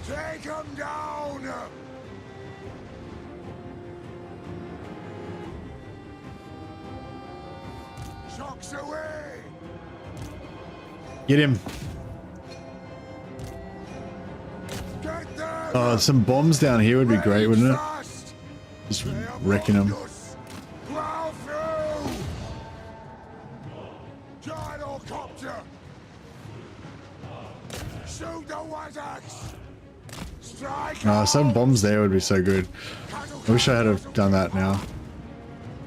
Take them down! Shocks away! Get him. Get Oh, some bombs down here would be great, wouldn't it? Just wrecking them. Plow through! Gyrocopter! Shoot the Wazax! Strike! Oh, some bombs there would be so good. I wish I had have done that now.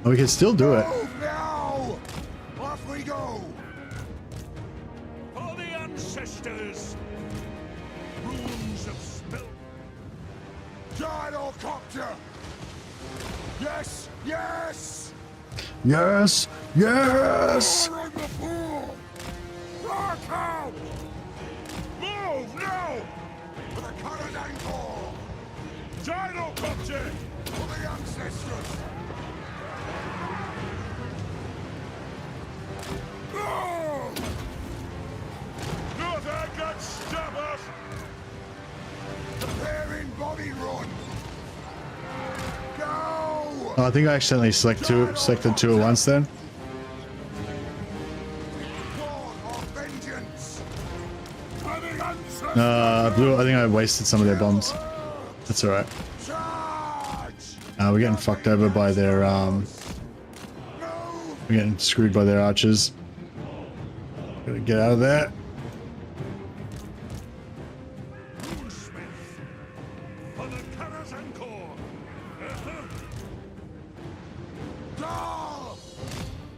Oh, we can still do it. Move now! Off we go! For the ancestors! Runes of spill. Gyrocopter! Yes! Yes! Yes! Yes! Fire on the floor! Rock out! Move now! For the colored anchor! Gyrocopter! For the ancestors! Oh! Nothing can stop us! Preparing body run! Go! Oh, I think I accidentally selected two at once then. I think I wasted some of their bombs. That's alright. We're getting fucked over by their, we're getting screwed by their archers. Gotta get out of there.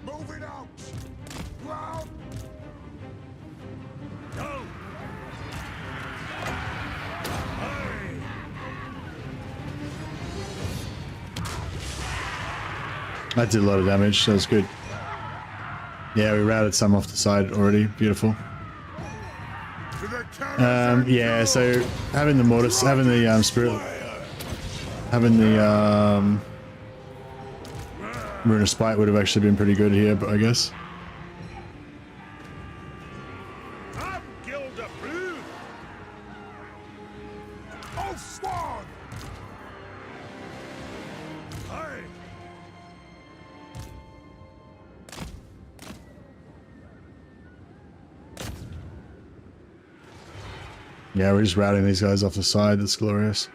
Moving out! Ground! That did a lot of damage. That was good. Yeah, we routed some off the side already. Beautiful. Yeah, so having the mortis, having the spirit, having the Rune of Spite would have actually been pretty good here, but I guess. Yeah, we're just routing these guys off the side. That's glorious.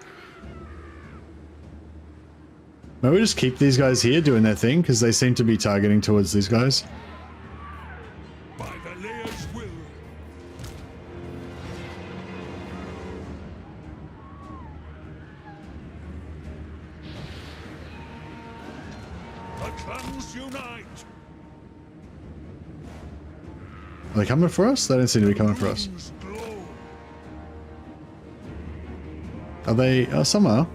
Maybe we just keep these guys here doing their thing, because they seem to be targeting towards these guys. By the Layer's will. The clans unite. Are they coming for us? They don't seem to be coming for us. Are they? Oh, some are.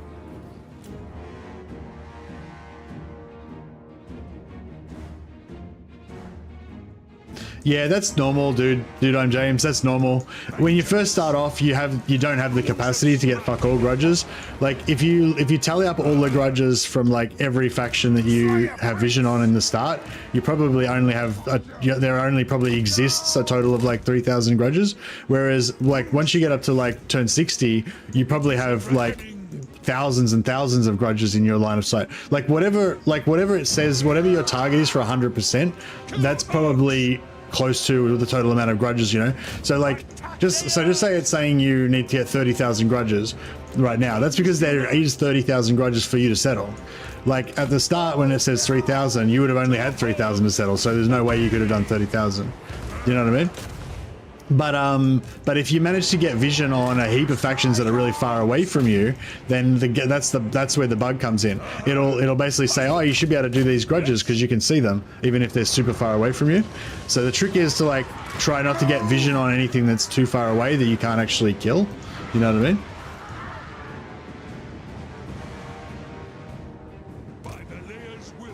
Yeah, that's normal, dude. Dude, I'm James. That's normal. When you first start off, you don't have the capacity to get fuck all grudges. Like if you tally up all the grudges from like every faction that you have vision on in the start, you probably only have there only probably exists a total of like 3,000 grudges. Whereas like once you get up to like turn 60, you probably have like thousands and thousands of grudges in your line of sight. Like whatever it says, whatever your target is for 100%, that's probably close to the total amount of grudges, you know. So like just say it's saying you need to get 30,000 grudges right now. That's because there is 30,000 grudges for you to settle. Like at the start when it says 3,000, you would have only had 3,000 to settle, so there's no way you could have done 30,000. You know what I mean? But if you manage to get vision on a heap of factions that are really far away from you, then that's where the bug comes in. It'll basically say, oh, you should be able to do these grudges because you can see them even if they're super far away from you. So the trick is to like try not to get vision on anything that's too far away that you can't actually kill. You know what I mean? By the Layer's will.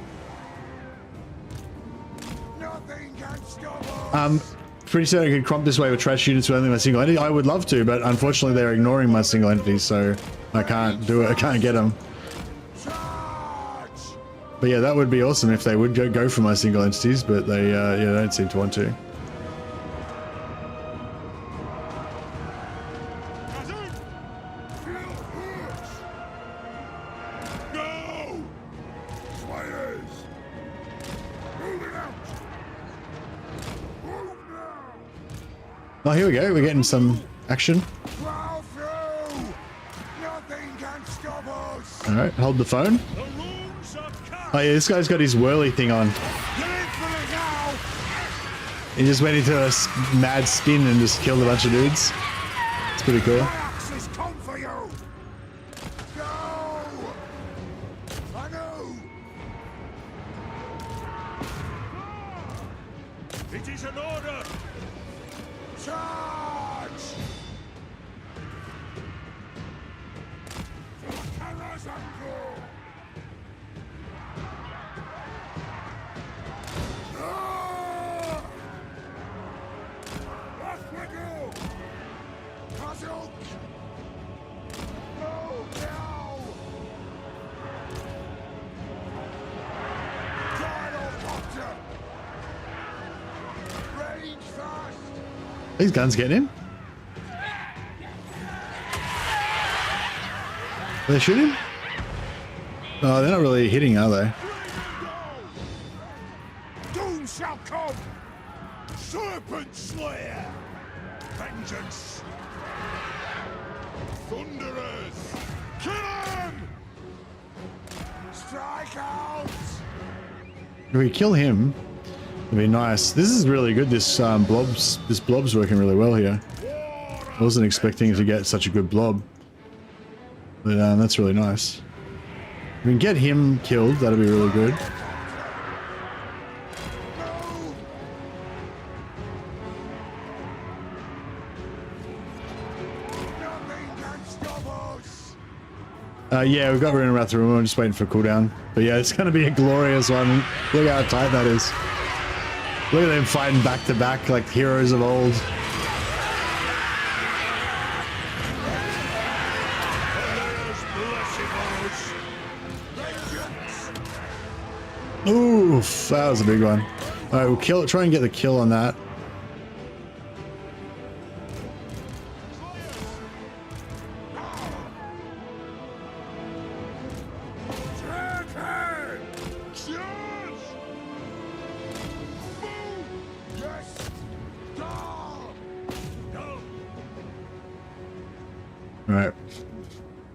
Nothing can stop us! Pretty certain I could cromp this way with trash units with only my single entity. I would love to, but unfortunately they're ignoring my single entities, so I can't do it. I can't get them. But yeah, that would be awesome if they would go for my single entities, but they yeah, don't seem to want to. Go! Slayers! Moving out! Move now! Oh, here we go. We're getting some action. Plow through! All right, hold the phone. Oh yeah, this guy's got his whirly thing on. He just went into a mad spin and just killed a bunch of dudes. It's pretty cool. It is an order! Charge! These guns getting him? Are they shooting? Oh, they're not really hitting, are they? Doom shall come! Serpent Slayer! Vengeance! Thunderers! Kill him! Strike out! If we kill him, it'd be nice. This is really good. This blob's working really well here. I wasn't expecting to get such a good blob, but that's really nice. If we can get him killed, that'll be really good. Yeah, we've got Rune right through. We're just waiting for cooldown. But yeah, it's going to be a glorious one. Look how tight that is. Look at them fighting back to back like heroes of old. Oof, that was a big one. All right, we'll try and get the kill on that. Alright.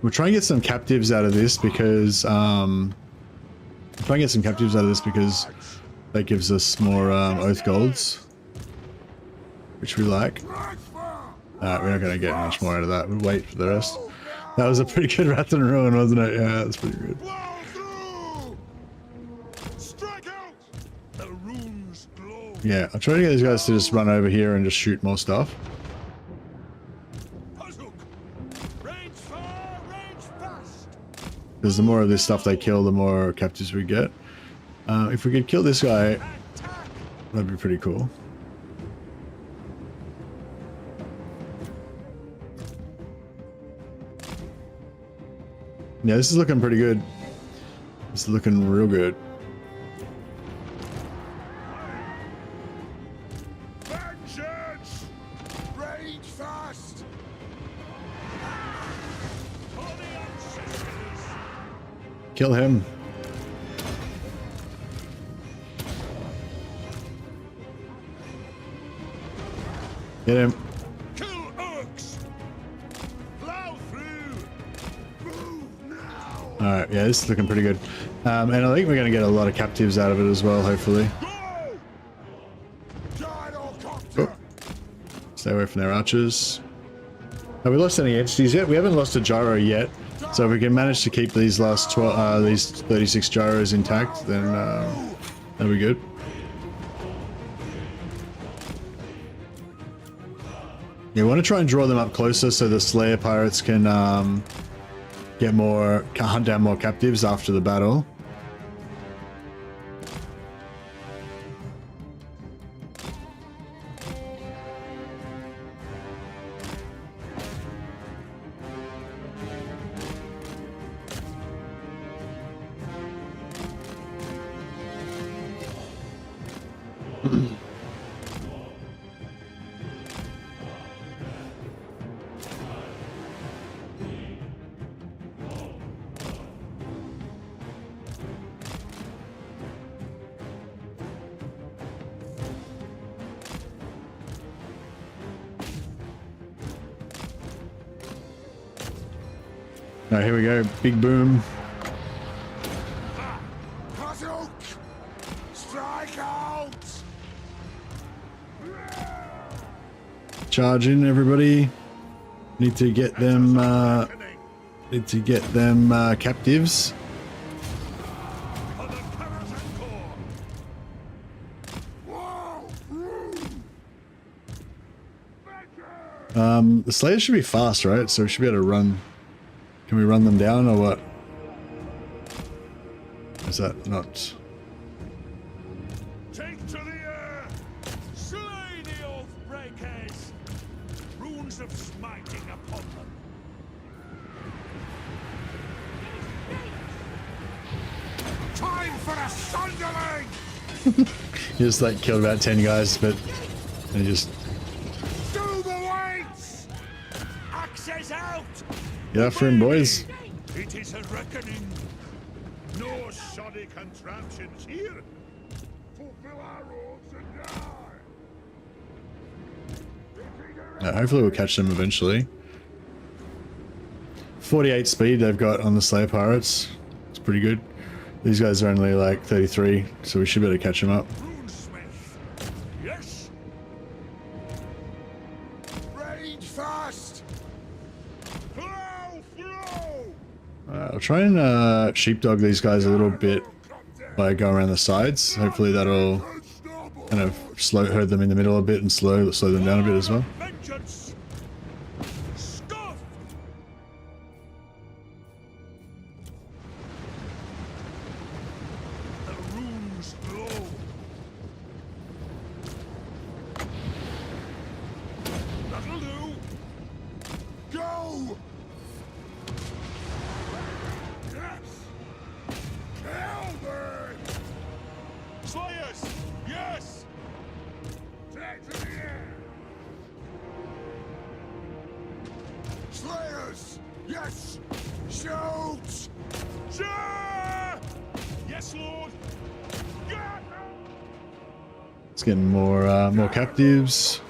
We'll try and get some captives out of this because that gives us more oath golds, which we like. Alright, we're not going to get much more out of that. We'll wait for the rest. That was a pretty good Wrath and Ruin, wasn't it? Yeah, that's pretty good. Yeah, I'll try to get these guys to just run over here and just shoot more stuff. Because the more of this stuff they kill, the more captives we get. If we could kill this guy, that'd be pretty cool. Yeah, this is looking pretty good. This is looking real good. Vengeance! Rage fast! Kill him. Get him. Kill orcs! Plow through! Move now! Alright, yeah, this is looking pretty good. And I think we're going to get a lot of captives out of it as well, hopefully. Oh. Stay away from their archers. Have we lost any entities yet? We haven't lost a gyro yet. So if we can manage to keep these last 36 gyros intact, then that'll be good. Yeah, we want to try and draw them up closer so the Slayer pirates can hunt down more captives after the battle. Alright, here we go. Big boom. Charge in, everybody. Need to get them captives. The Slayers should be fast, right? So we should be able to run. Can we run them down or what? Is that not? Take to the air! Slay the oath breakers! Runes of smiting upon them. Time for a sundering! You just like killed about 10 guys, but they just Do the weights! Axes out! get after him, boys. It is a reckoning. No shoddy contraptions here. Fulfill our roles and die. Hopefully we'll catch them eventually. 48 speed they've got on the Slayer Pirates. It's pretty good. These guys are only like 33, so we should be able to catch them up. Runesmith. Yes. Rage fast. Flow, flow. I'll try and sheepdog these guys a little bit by going around the sides. Hopefully that'll kind of herd them in the middle a bit and slow them down a bit as well. Vengeance. Scoff. The runes glow. That'll do. Go. Yes. Kill them. Slayers. Yes. Take to the air. Slayers! Yes! Shoot! Ja! Yes, Lord! God! It's getting more captives.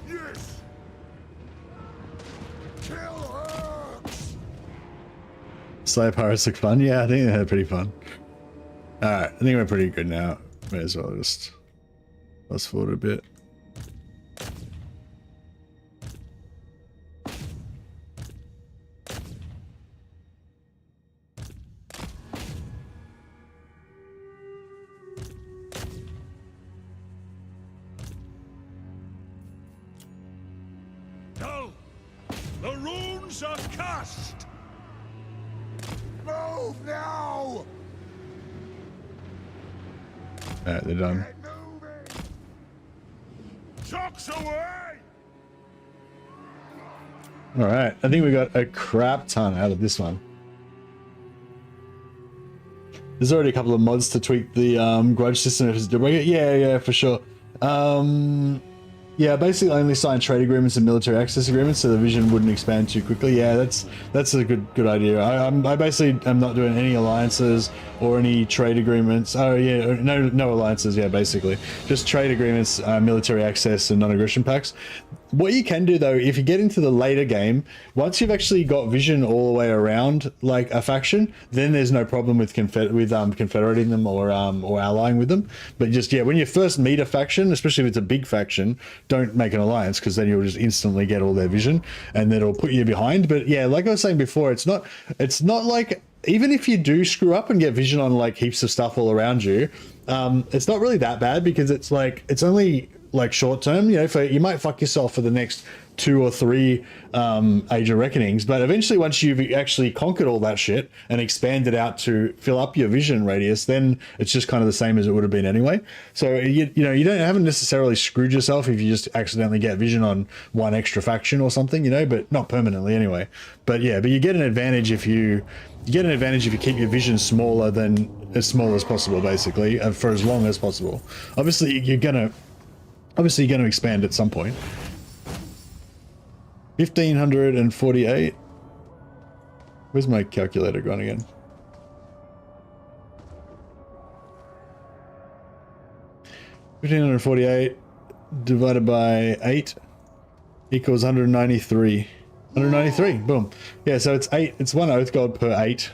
Yes! Kill Hurks! Slayer Pirates look fun. Yeah, I think they're pretty fun. Alright, I think we're pretty good now. May as well just fast forward a bit. No! The runes are cast! Move now! Alright, they're done. Get moving! Chocks away! Alright, I think we got a crap ton out of this one. There's already a couple of mods to tweak the grudge system. Yeah, for sure. Yeah, basically only sign trade agreements and military access agreements so the vision wouldn't expand too quickly. Yeah, that's a good idea. I basically am not doing any alliances or any trade agreements. Oh yeah, no alliances. Yeah, basically just trade agreements, military access, and non-aggression pacts. What you can do though, if you get into the later game, once you've actually got vision all the way around like a faction, then there's no problem with confederating them or allying with them. But just when you first meet a faction, especially if it's a big faction, don't make an alliance because then you'll just instantly get all their vision and then it'll put you behind. But yeah, like I was saying before, it's not like, even if you do screw up and get vision on like heaps of stuff all around you, it's not really that bad because it's only like short term, you might fuck yourself for the next 2 or 3 Age of Reckonings, but eventually once you've actually conquered all that shit and expanded out to fill up your vision radius, then it's just kind of the same as it would have been anyway. So you haven't necessarily screwed yourself if you just accidentally get vision on one extra faction or something, but not permanently anyway. But you get an advantage if you keep your vision smaller than as small as possible, basically, for as long as possible. Obviously you're gonna expand at some point. 1548. Where's my calculator gone again? $1,548 divided by 8 equals 193. 193. Boom. Yeah, so it's 8. It's 1 oath gold per 8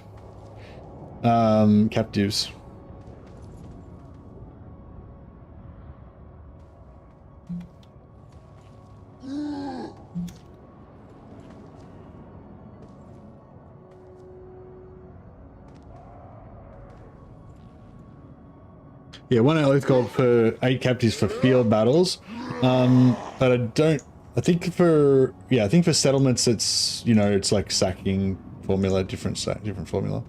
captives. Yeah, 1 oath gold per 8 captives for field battles. But I think for settlements it's, you know, it's like sacking formula, different formula.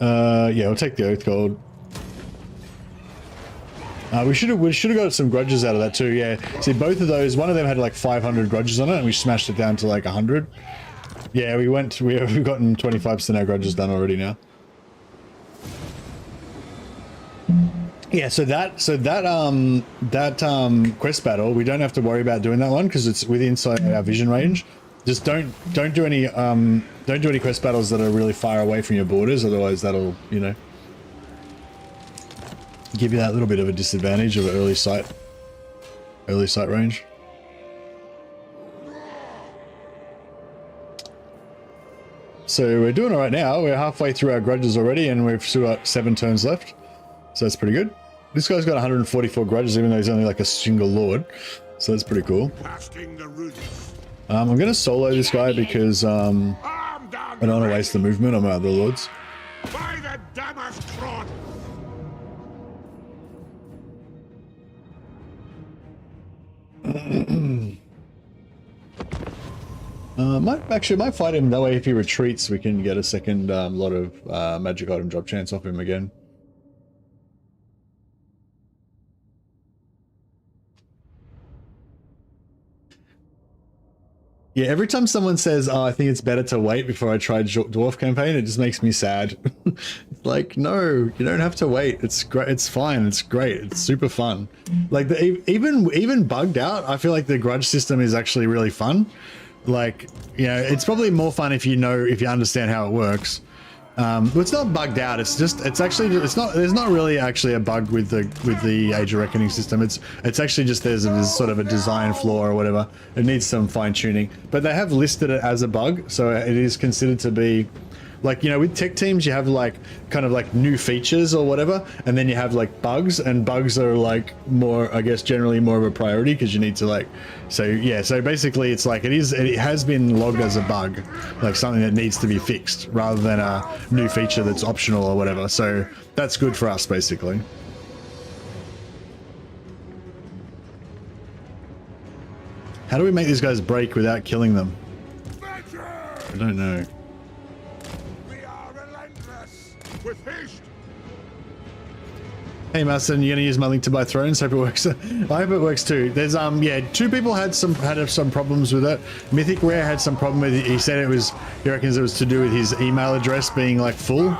Yeah, we'll take the oath gold. We should have got some grudges out of that too. Yeah, see, both of those, one of them had like 500 grudges on it, and we smashed it down to like 100. Yeah, we've gotten 25% of our grudges done already now. Yeah, so that quest battle, we don't have to worry about doing that one because it's within our vision range. Just don't do any quest battles that are really far away from your borders, otherwise that'll, you know, give you that little bit of a disadvantage of early sight range. So we're doing all right now. We're halfway through our grudges already, and we've still got 7 turns left. So that's pretty good. This guy's got 144 grudges, even though he's only like a single lord. So that's pretty cool. I'm going to solo this guy because I don't want to waste the movement on my other lords. By the Damask Trot! might fight him that way. If he retreats, we can get a second lot of magic item drop chance off him again. Yeah, every time someone says, "Oh, I think it's better to wait before I try dwarf campaign," it just makes me sad. Like, no, you don't have to wait. It's great. It's fine. It's great. It's super fun. Like even bugged out, I feel like the grudge system is actually really fun. Like, you know, it's probably more fun if you understand how it works. But it's not bugged out. It's not. There's not really actually a bug with the Age of Reckoning system. It's actually just there's sort of a design flaw or whatever. It needs some fine tuning. But they have listed it as a bug, so it is considered to be, like, you know, with tech teams you have like kind of like new features or whatever, and then you have like bugs, and bugs are like more, I guess, generally more of a priority because you need to like, so yeah, so basically it's like it has been logged as a bug, like something that needs to be fixed rather than a new feature that's optional or whatever. So that's good for us basically. How do we make these guys break without killing them? I don't know. With haste. Hey Mason, you're gonna use my link to buy thrones? Hope it works. I hope it works too. There's yeah, 2 people had some problems with it. Mythic Rare had some problem with it. He said he reckons it was to do with his email address being like full.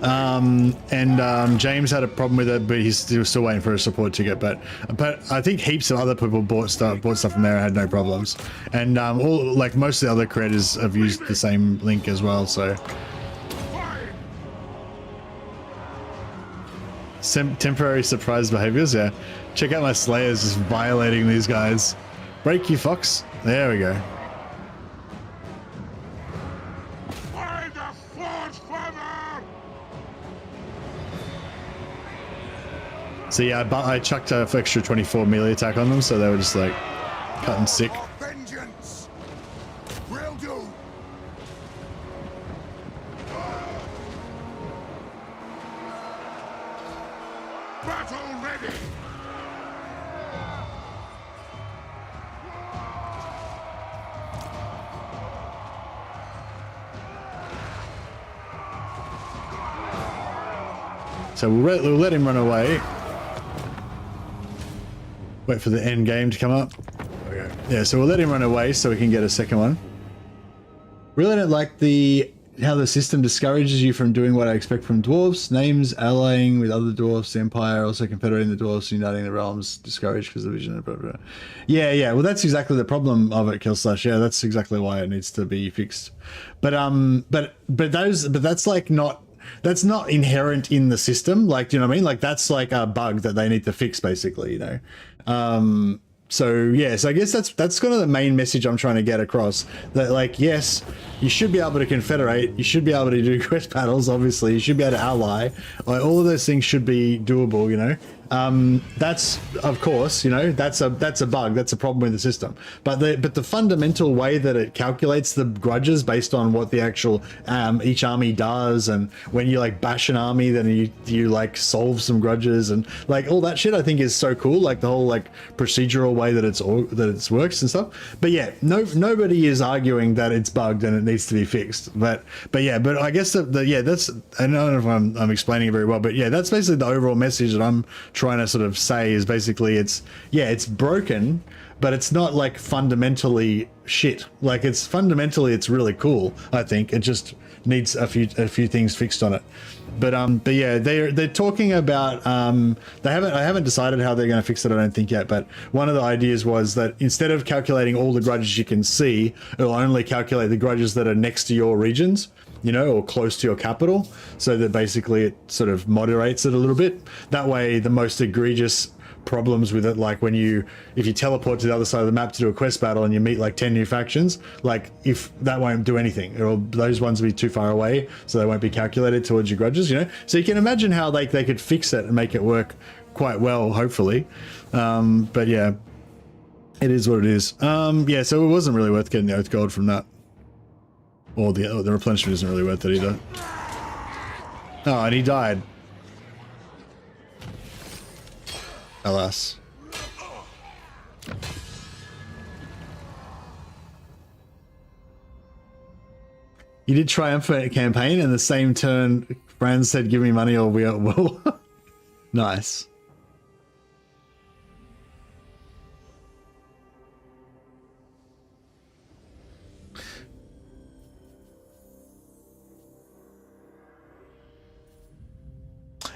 James had a problem with it, but he's still waiting for a support ticket. But I think heaps of other people bought stuff from there and had no problems. And most of the other creators have used the same link as well. So. Temporary surprise behaviors, yeah. Check out my slayers just violating these guys. Break, you fox. There we go. So yeah, I chucked an extra 24 melee attack on them, so they were just like cutting sick. Vengeance. Will do. Battle ready! So we'll let him run away. Wait for the end game to come up. Okay. Yeah, so we'll let him run away so we can get a second one. Really don't like how the system discourages you from doing what I expect from dwarves. Names, allying with other dwarves, the Empire, also confederating the dwarves, uniting the realms, discouraged because of vision and blah, blah, blah. Yeah, well that's exactly the problem of it, Killslash. Yeah, that's exactly why it needs to be fixed. But that's like that's not inherent in the system. Like, do you know what I mean? Like that's like a bug that they need to fix basically, you know? So yeah, so I guess that's kind of the main message I'm trying to get across. That like, yes, you should be able to confederate, you should be able to do quest battles, obviously, you should be able to ally. Like, all of those things should be doable, you know. That's, of course, you know, that's a bug, that's a problem with the system. But the fundamental way that it calculates the grudges based on what the actual each army does, and when you like bash an army, then you like solve some grudges and like all that shit, I think is so cool. Like the whole like procedural way that it's works and stuff. But yeah, nobody is arguing that it's bugged and it needs to be fixed. But I guess that's, I don't know if I'm explaining it very well, but yeah, that's basically the overall message that I'm trying to sort of say is basically it's broken, but it's not like fundamentally shit. Like it's really cool. I think it just needs a few things fixed on it. But yeah, they're talking about I haven't decided how they're going to fix it, I don't think yet, but one of the ideas was that instead of calculating all the grudges you can see, it'll only calculate the grudges that are next to your regions, you know, or close to your capital, so that basically it sort of moderates it a little bit. That way the most egregious problems with it, like if you teleport to the other side of the map to do a quest battle and you meet like 10 new factions, like if that won't do anything, those ones will be too far away, so they won't be calculated towards your grudges, you know. So you can imagine how they could fix it and make it work quite well, hopefully. But yeah, it is what it is. Yeah, so it wasn't really worth getting the Oath Gold from that. Or the replenishment isn't really worth it either. Oh, and he died. Alas. You did triumphant campaign, and the same turn, Franz said, "Give me money or we will." Nice.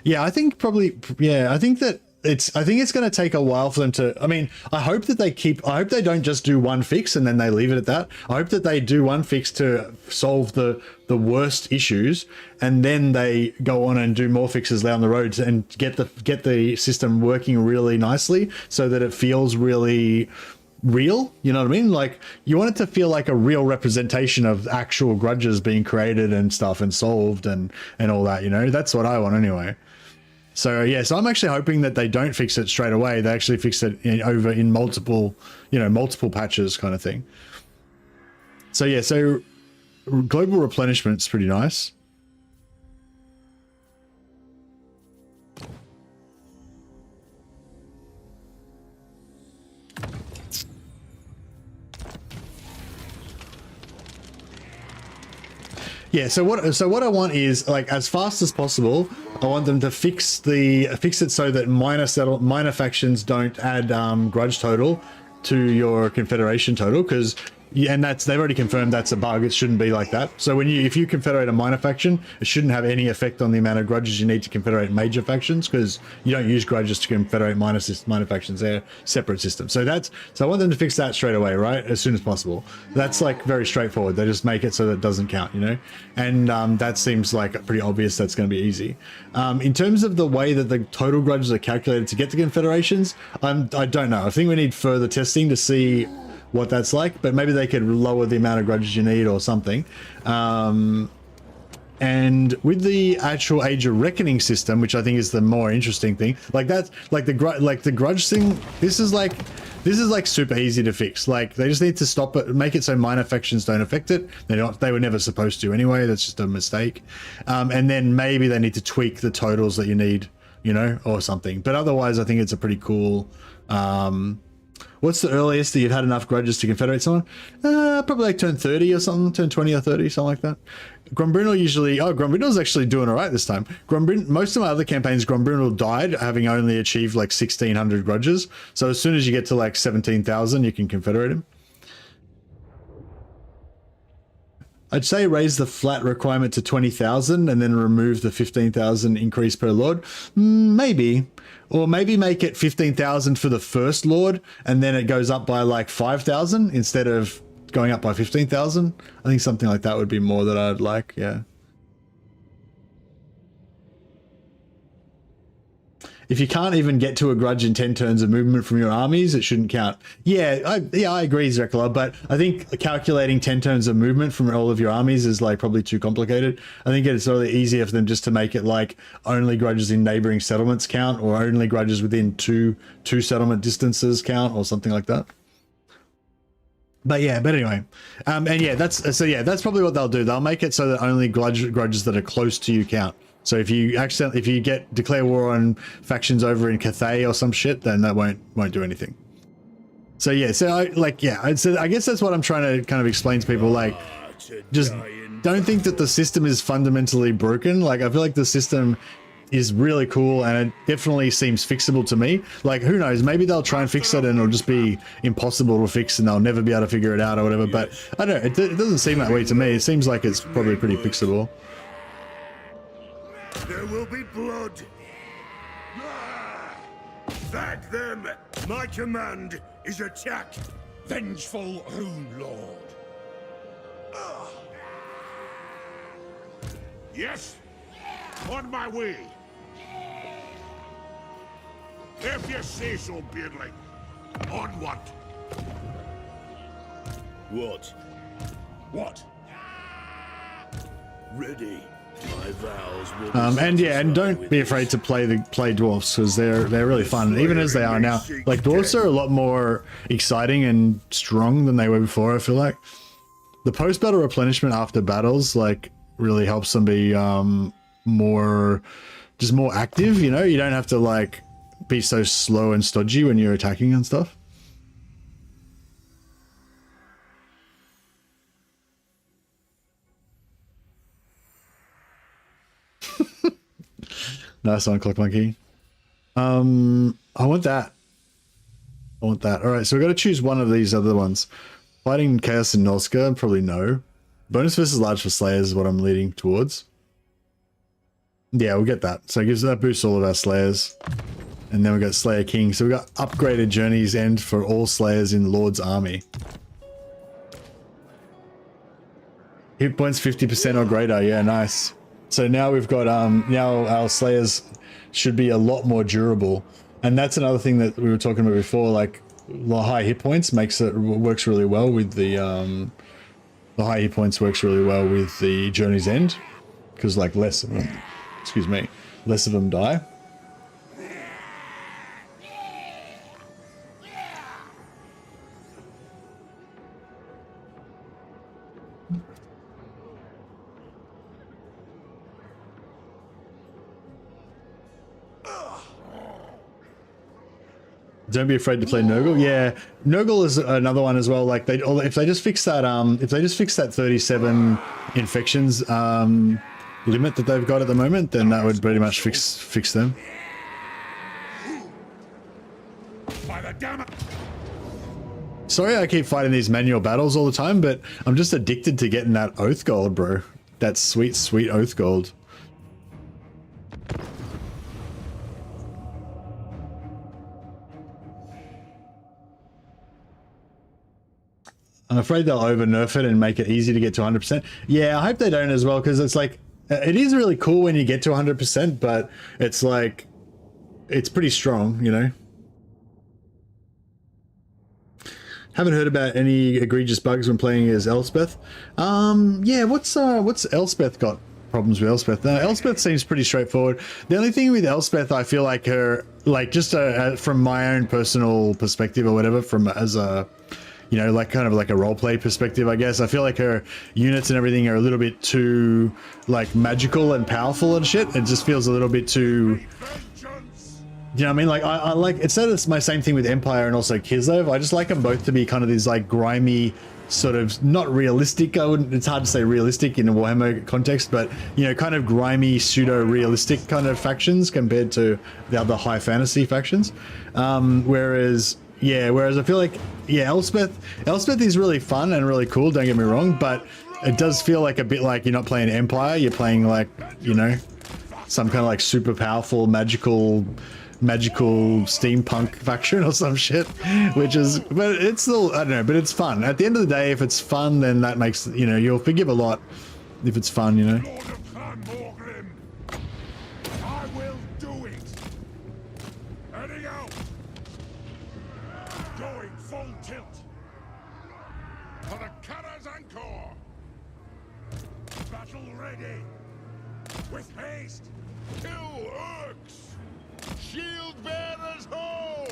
Yeah, I think probably. Yeah, I think that I think it's going to take a while for them to. I mean, I hope that I hope they don't just do one fix and then they leave it at that. I hope that they do one fix to solve the worst issues, and then they go on and do more fixes down the road and get the system working really nicely, so that it feels really real, you know what I mean? Like, you want it to feel like a real representation of actual grudges being created and stuff and solved and all that, you know. That's what I want anyway. So yeah, so I'm actually hoping that they don't fix it straight away. They actually fix it over in multiple patches kind of thing. So yeah, so global replenishment's pretty nice. Yeah, so what I want is, like, as fast as possible, I want them to fix it so that minor factions don't add grudge total to your Confederation total, because and they've already confirmed that's a bug. It shouldn't be like that. So if you confederate a minor faction, it shouldn't have any effect on the amount of grudges you need to confederate major factions, because you don't use grudges to confederate minor factions. They're separate systems. So I want them to fix that straight away, right, as soon as possible. That's like very straightforward. They just make it so that it doesn't count, you know. And that seems like pretty obvious. That's going to be easy. In terms of the way that the total grudges are calculated to get to confederations, I don't know. I think we need further testing to see what that's like, but maybe they could lower the amount of grudges you need or something. And with the actual Age of Reckoning system, which I think is the more interesting thing, like that, like the grudge thing, this is like super easy to fix. Like, they just need to stop it, make it so minor factions don't affect it. They were never supposed to anyway. That's just a mistake. And then maybe they need to tweak the totals that you need, you know, or something. But otherwise, I think it's a pretty cool. What's the earliest that you've had enough grudges to confederate someone? Probably like turn 30 or something, turn 20 or 30, something like that. Grombrunel Grombrunel's actually doing all right this time. Most of my other campaigns, Grombrunel died, having only achieved like 1,600 grudges. So as soon as you get to like 17,000, you can confederate him. I'd say raise the flat requirement to 20,000 and then remove the 15,000 increase per lord. Maybe. Or maybe make it 15,000 for the first lord, and then it goes up by like 5,000 instead of going up by 15,000. I think something like that would be more that I'd like, yeah. if you can't even get to a grudge in 10 turns of movement from your armies, it shouldn't count. Yeah, I agree, Zrekala, but I think calculating 10 turns of movement from all of your armies is like probably too complicated. I think it's really easier for them just to make it like only grudges in neighboring settlements count, or only grudges within two settlement distances count, or something like that. But yeah, but anyway, and yeah, that's probably what they'll do. They'll make it so that only grudges that are close to you count. So if you declare war on factions over in Cathay or some shit, then that won't do anything. So yeah, I guess that's what I'm trying to kind of explain to people. Like, just don't think that the system is fundamentally broken. Like, I feel like the system is really cool, and it definitely seems fixable to me. Like, who knows, maybe they'll try and fix it and it'll just be impossible to fix and they'll never be able to figure it out or whatever, but I don't know, it doesn't seem that way to me. It seems like it's probably pretty fixable. There will be blood. Back them! My command is attack! Vengeful Rune Lord. Yes? On my way. If you say so, Beardling. On what? What? What? Ready. My vows will be and don't be afraid to play dwarfs, because they're really fun, even as they are now. Like, dwarfs are a lot more exciting and strong than they were before. I feel like the post-battle replenishment after battles like really helps them be more active. You know, you don't have to like be so slow and stodgy when you're attacking and stuff. Nice one, Clock Monkey. I want that. All right, so we've got to choose one of these other ones. Fighting Chaos and Norska, probably no. Bonus versus large for Slayers is what I'm leading towards. Yeah, we'll get that. So it gives that boosts all of our Slayers. And then we've got Slayer King. So we've got upgraded Journey's End for all Slayers in Lord's army. Hit points 50% or greater. Yeah, nice. So now we've got, now our Slayers should be a lot more durable. And that's another thing that we were talking about before, like the high hit points works really well with the high hit points works really well with the Journey's End. Because like less of them die. Don't be afraid to play Nurgle. Yeah, Nurgle is another one as well. Like if they just fix that 37 infections limit that they've got at the moment, then that would pretty much fix them. Sorry, I keep fighting these manual battles all the time, but I'm just addicted to getting that oath gold, bro. That sweet, sweet oath gold. I'm afraid they'll over nerf it and make it easy to get to 100%. Yeah, I hope they don't as well, because it's like, it is really cool when you get to 100%, but it's like, it's pretty strong, you know? Haven't heard about any egregious bugs when playing as Elspeth. Yeah, what's Elspeth got problems with Elspeth? Elspeth seems pretty straightforward. The only thing with Elspeth, I feel like her, like just from my own personal perspective or whatever, as a, you know, like kind of like a roleplay perspective, I guess. I feel like her units and everything are a little bit too like magical and powerful and shit. It just feels a little bit too, you know what I mean? Like I like, it's my same thing with Empire and also Kislev. I just like them both to be kind of these like grimy, sort of not realistic. It's hard to say realistic in a Warhammer context, but you know, kind of grimy, pseudo-realistic kind of factions compared to the other high fantasy factions. Whereas I feel like, yeah, Elspeth is really fun and really cool, don't get me wrong, but it does feel like a bit like you're not playing Empire, you're playing like, you know, some kind of like super powerful, magical steampunk faction or some shit, but it's still, I don't know, but it's fun. At the end of the day, if it's fun, then that makes, you know, you'll forgive a lot if it's fun, you know. For the cutters and core. Battle ready. With haste. Kill orcs. Shield bearers ho!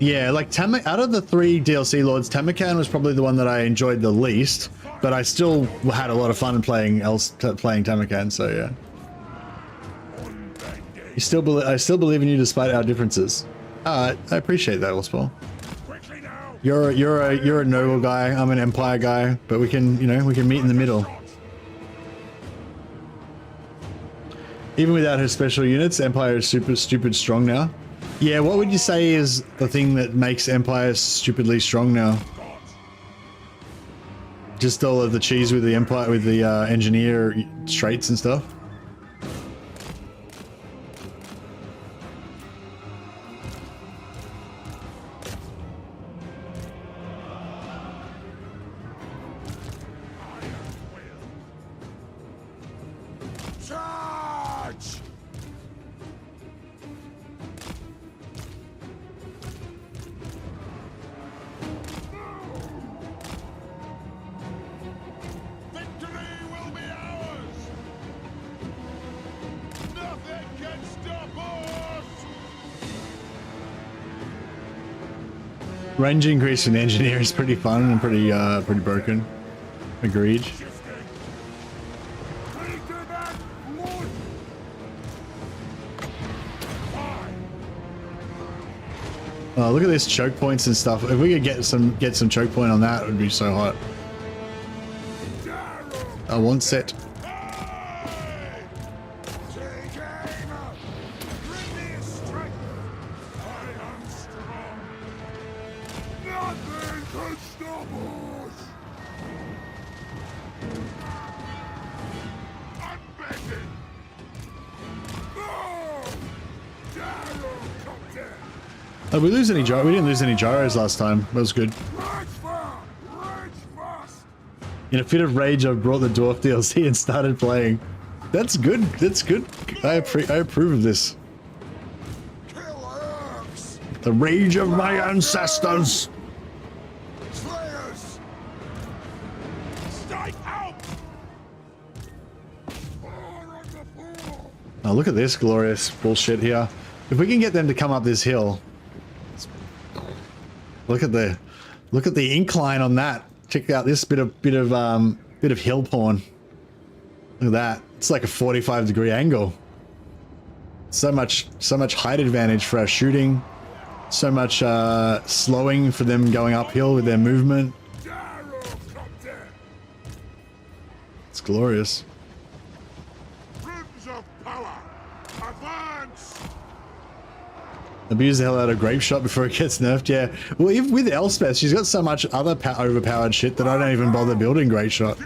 Yeah, like out of the 3 DLC lords, Tamakan was probably the one that I enjoyed the least, but I still had a lot of fun playing Tamakan, so yeah. I still believe in you despite our differences. I appreciate that, Oswald. You're a noble guy, I'm an Empire guy, but we can, you know, we can meet in the middle. Even without her special units, Empire is super stupid strong now. Yeah, what would you say is the thing that makes Empire stupidly strong now? Just all of the cheese with the Empire, with the engineer traits and stuff? Charge! Victory will be ours! Nothing can stop us! Range increase in engineer is pretty fun and pretty broken. Agreed. Oh, look at this choke points and stuff. If we could get some choke point on that, it would be so hot. I want set. Oh, we lose any gyro? We didn't lose any gyros last time. That was good. In a fit of rage, I brought the Dwarf DLC and started playing. That's good. That's good. I approve of this. The rage of my ancestors. Slayers! Strike out! Oh, look at this glorious bullshit here. If we can get them to come up this hill. Look at the incline on that. Check out this bit of hill porn. Look at that. It's like a 45-degree angle. So much height advantage for our shooting. So much slowing for them going uphill with their movement. It's glorious. Rims of power! Advance! Abuse the hell out of Grape Shot before it gets nerfed, yeah. Well, even with Elspeth, she's got so much other overpowered shit that I don't even bother building Great Shot.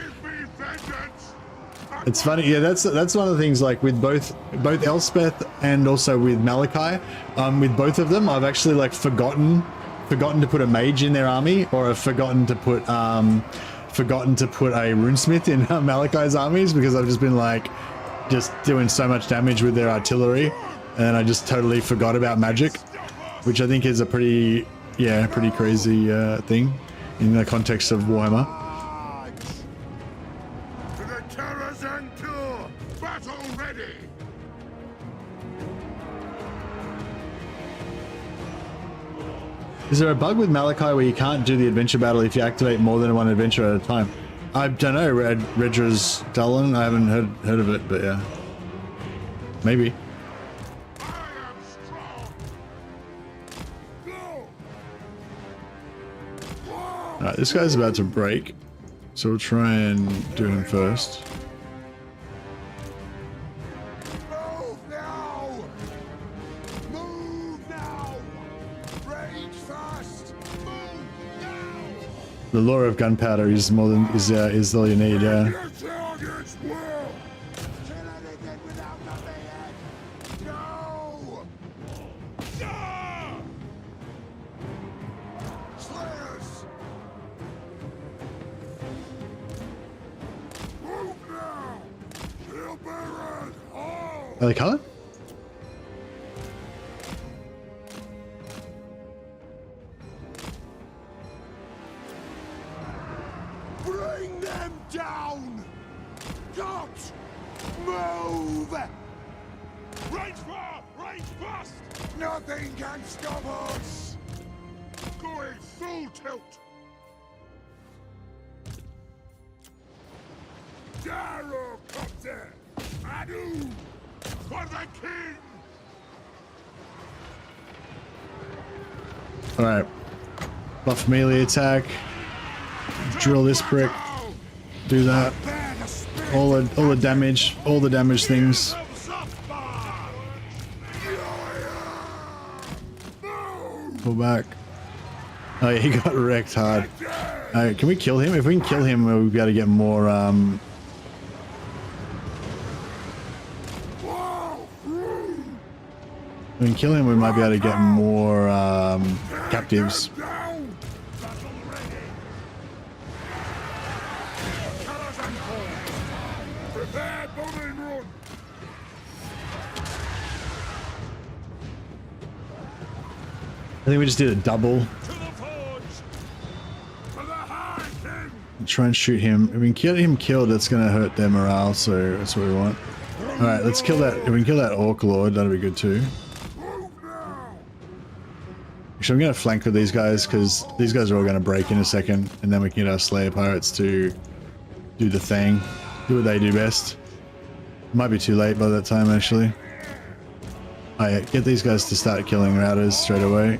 It's funny, yeah, that's one of the things, like with both Elspeth and also with Malachi, with both of them, I've actually like forgotten to put a mage in their army, or I've forgotten to put a runesmith in Malachi's armies, because I've just been like just doing so much damage with their artillery. And I just totally forgot about magic, which I think is a pretty crazy thing in the context of Warhammer. To the terrors and tour! Battle ready! Is there a bug with Malachi where you can't do the adventure battle if you activate more than one adventure at a time? I don't know, Redra's Talon, I haven't heard of it, but yeah. Maybe. Alright, this guy's about to break, so we'll try and do him first. Move now! Move now! Rage fast! Move now! The lore of gunpowder is more than is all you need, yeah. Your targets will! Kill anything without the head! No! Ah! Slayers! Move now! Shield bearers! All! Are they coming? Bring them down! Got! Move! Range fire! Range fast! Nothing can stop us! Going full tilt! Gyrocopter! Adu! For the king! Alright. Buff melee attack. Drill this brick. Do that. All the damage things. Pull back. Oh yeah, he got wrecked hard. Can we kill him? If we can kill him, we've got to get more if we can kill him, we might be able to get more captives. I think we just did a double. Try and shoot him. If we can get him killed, that's going to hurt their morale, so that's what we want. Alright, let's kill that. If we can kill that Orc Lord, that'll be good too. Actually, I'm going to flank with these guys, because these guys are all going to break in a second, and then we can get our Slayer Pirates to do the thing. Do what they do best. Might be too late by that time, actually. Alright, get these guys to start killing routers straight away.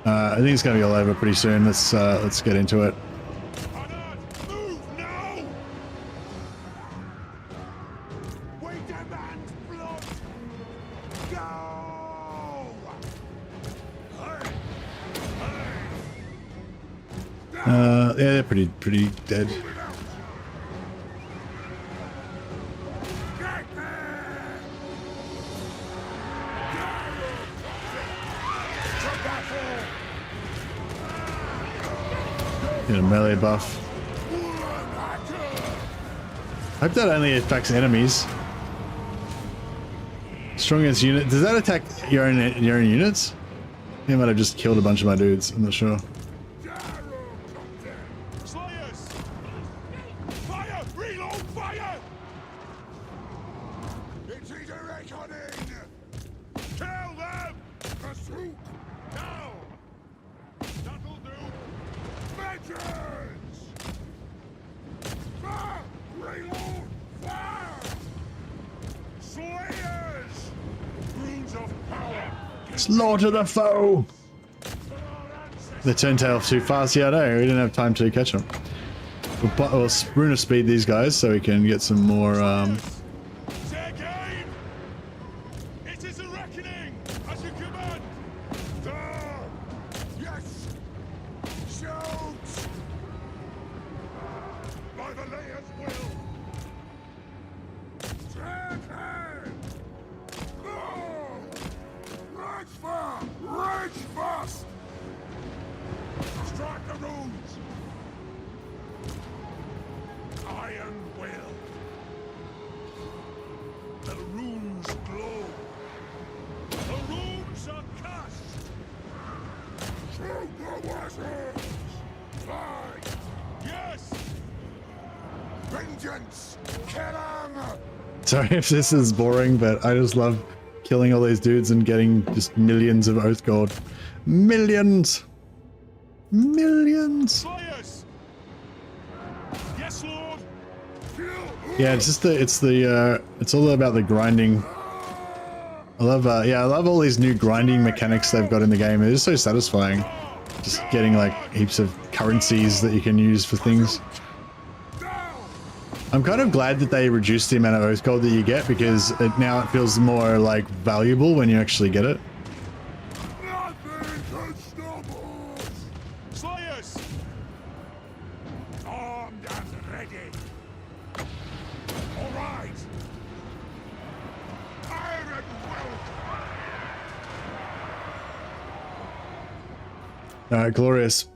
I think it's going to be all over pretty soon. Let's get into it. Yeah, they're pretty dead. Get a melee buff. Hope that only affects enemies. Strongest unit. Does that attack your own units? I think I might have just killed a bunch of my dudes. I'm not sure. Slaughter the foe! They turned tail too fast. Yeah, I know. We didn't have time to catch them. We'll Rune speed these guys so we can get some more. It is a reckoning as you command. Yes. Shoot. By the layer's will. Rage fast! Strike the runes! Iron will. The runes glow. The runes are cast. Shoot the weapons! Fight! Yes! Vengeance! Kill 'em! Sorry if this is boring, but I just love killing all these dudes and getting just millions of Oath Gold. Millions! Millions! Yes, Lord. Yeah, it's just it's all about the grinding. I love I love all these new grinding mechanics they've got in the game. It is so satisfying. Just getting like heaps of currencies that you can use for things. I'm kind of glad that they reduced the amount of Oath Gold that you get, because now it feels more like valuable when you actually get it. Nothing can stop us. Slayers! Armed and ready. All right. Iron will. Alright, glorious.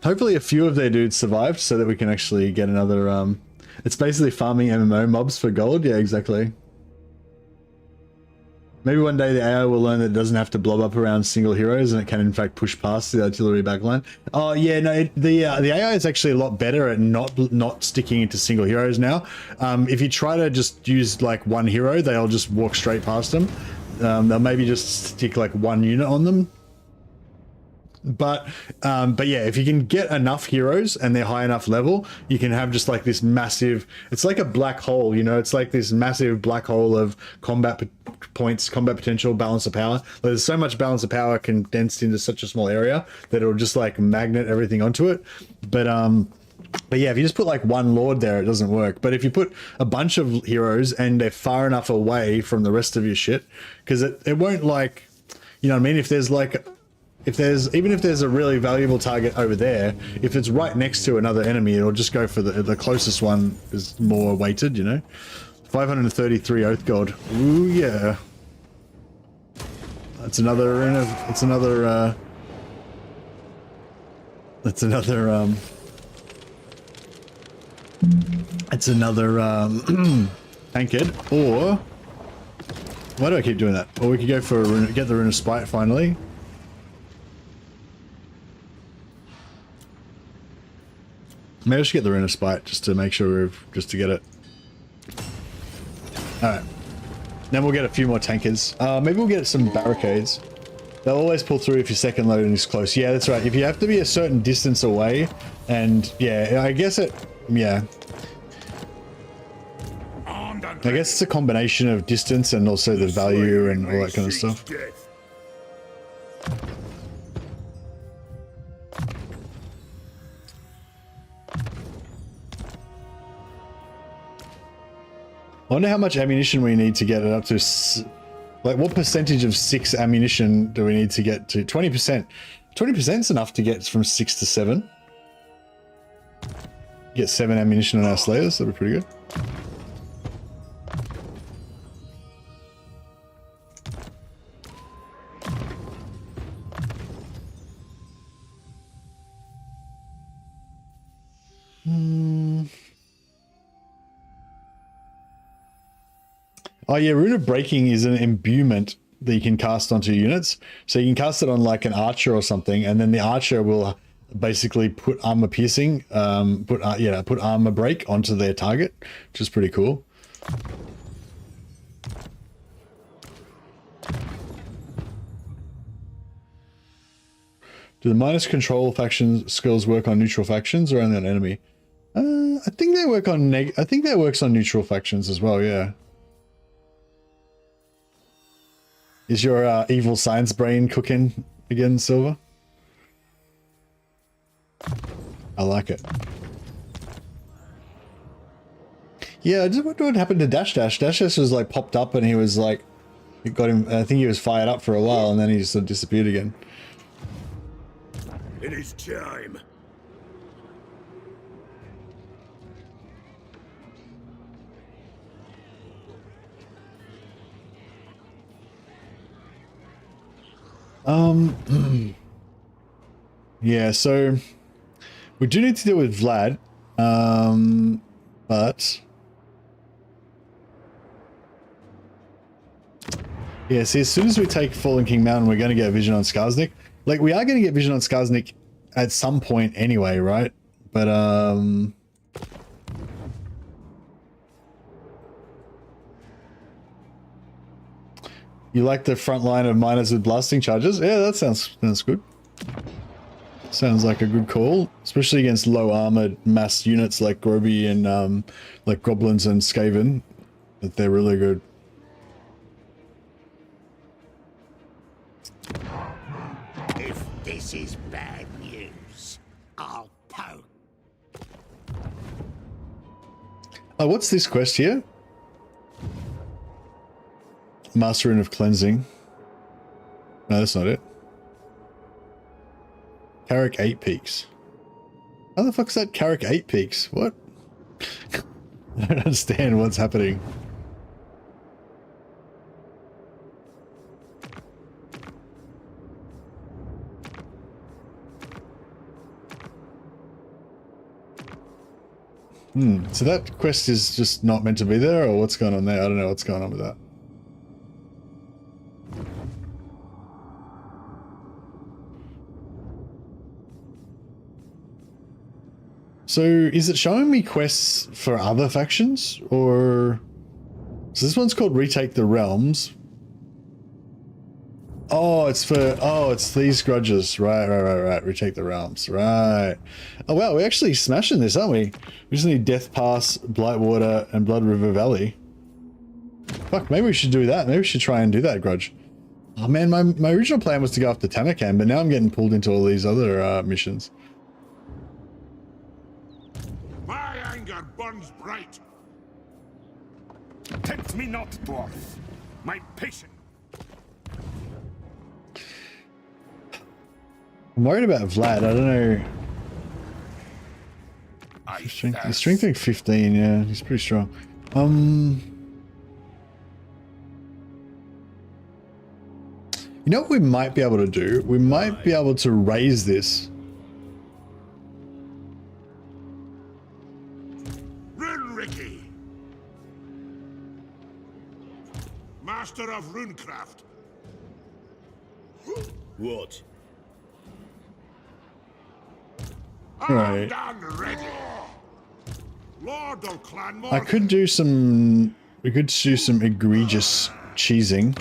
Hopefully a few of their dudes survived so that we can actually get another It's basically farming MMO mobs for gold. Yeah, exactly. Maybe one day the AI will learn that it doesn't have to blob up around single heroes and it can in fact push past the artillery backline. Oh yeah, no, the AI is actually a lot better at not sticking into single heroes now. If you try to just use like one hero, they'll just walk straight past them. They'll maybe just stick like one unit on them. But yeah, if you can get enough heroes and they're high enough level, you can have just like this massive, it's like a black hole, you know, it's like this massive black hole of combat points, combat potential, balance of power. There's so much balance of power condensed into such a small area that it'll just like magnet everything onto it. But yeah, if you just put like one lord there, it doesn't work. But if you put a bunch of heroes and they're far enough away from the rest of your shit, because it won't like, you know what I mean? If there's like, even if there's a really valuable target over there, if it's right next to another enemy, it'll just go for the closest one is more weighted, you know? 533 Oath Gold. Ooh, yeah. That's another arena. It's another, it's another, it's another, tankard, or, why do I keep doing that? Or we could go for get the Rune of Spite finally. Maybe I should get the Rune of Spite just to make sure just to get it. Alright. Then we'll get a few more tankers. Maybe we'll get some barricades. They'll always pull through if your second loading is close. Yeah, that's right. If you have to be a certain distance away, and yeah, I guess it, yeah. I guess it's a combination of distance and also the value and all that kind of stuff. I wonder how much ammunition we need to get it up to, like what percentage of 6 ammunition do we need to get to? 20%. 20% is enough to get from 6 to 7. Get 7 ammunition on our Slayers, that'd be pretty good. Oh yeah, Rune of Breaking is an imbuement that you can cast onto units. So you can cast it on like an archer or something, and then the archer will basically put armor piercing, put armor break onto their target, which is pretty cool. Do the minus control faction skills work on neutral factions or only on enemy? I think they work on I think that works on neutral factions as well, yeah. Is your evil science brain cooking again, Silver? I like it. Yeah, I just wonder what happened to Dash Dash. Dash Dash was like popped up and he was like, it got him, I think he was fired up for a while and then he just sort of disappeared again. It is time. Yeah, so we do need to deal with Vlad, but yeah, see, as soon as we take Fallen King Mountain, we're going to get vision on Skarsnik. Like, we are going to get vision on Skarsnik at some point anyway, right? But, you like the front line of miners with blasting charges? Yeah, that sounds good. Sounds like a good call, especially against low armored mass units like Groby and like Goblins and Skaven. That they're really good. If this is bad news, I'll poke. Oh, what's this quest here? Master Rune of Cleansing. No, that's not it. Carrick 8 Peaks. How the fuck's that Carrick 8 Peaks? What? I don't understand what's happening. So that quest is just not meant to be there, or what's going on there? I don't know what's going on with that. So is it showing me quests for other factions, or so this one's called Retake the Realms? Oh, it's these grudges. Right. Retake the Realms. Right. Oh wow, we're actually smashing this, aren't we? We just need Death Pass, Blightwater, and Blood River Valley. Fuck, maybe we should do that. Maybe we should try and do that, Grudge. Oh man, my original plan was to go after Tamarkan, but now I'm getting pulled into all these other missions. My anger burns bright. Tempt me not, dwarf. My patience. I'm worried about Vlad. I don't know. He's strengthening 15. Yeah, he's pretty strong. You know what we might be able to do? We might be able to raise this. Rune Ricky, master of runecraft. What? Right. Armed and ready. Lord of Clan I could do some. We could do some egregious cheesing.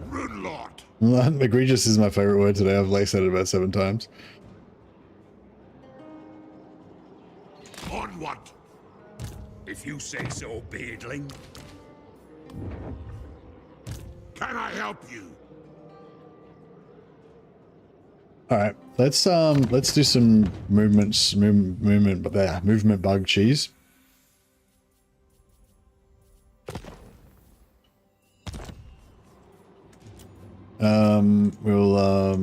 Rune Lord. Egregious is my favorite word today. I've like said it about 7 times. Onward. If you say so, beardling. Can I help you? All right, let's do some movement bug cheese. We'll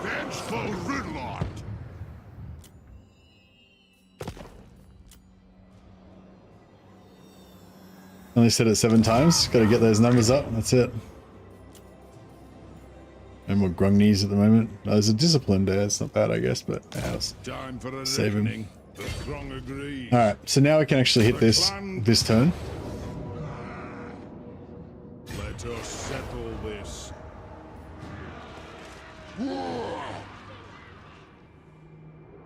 Vengeful Rune Lord. only said it 7 times. Got to get those numbers up. That's it. No more grungnies at the moment. Oh, there's a discipline there. It's not bad, I guess, but Time for a save him. reckoning. The throng agrees. All right, so now we can actually hit this turn. Let us settle this.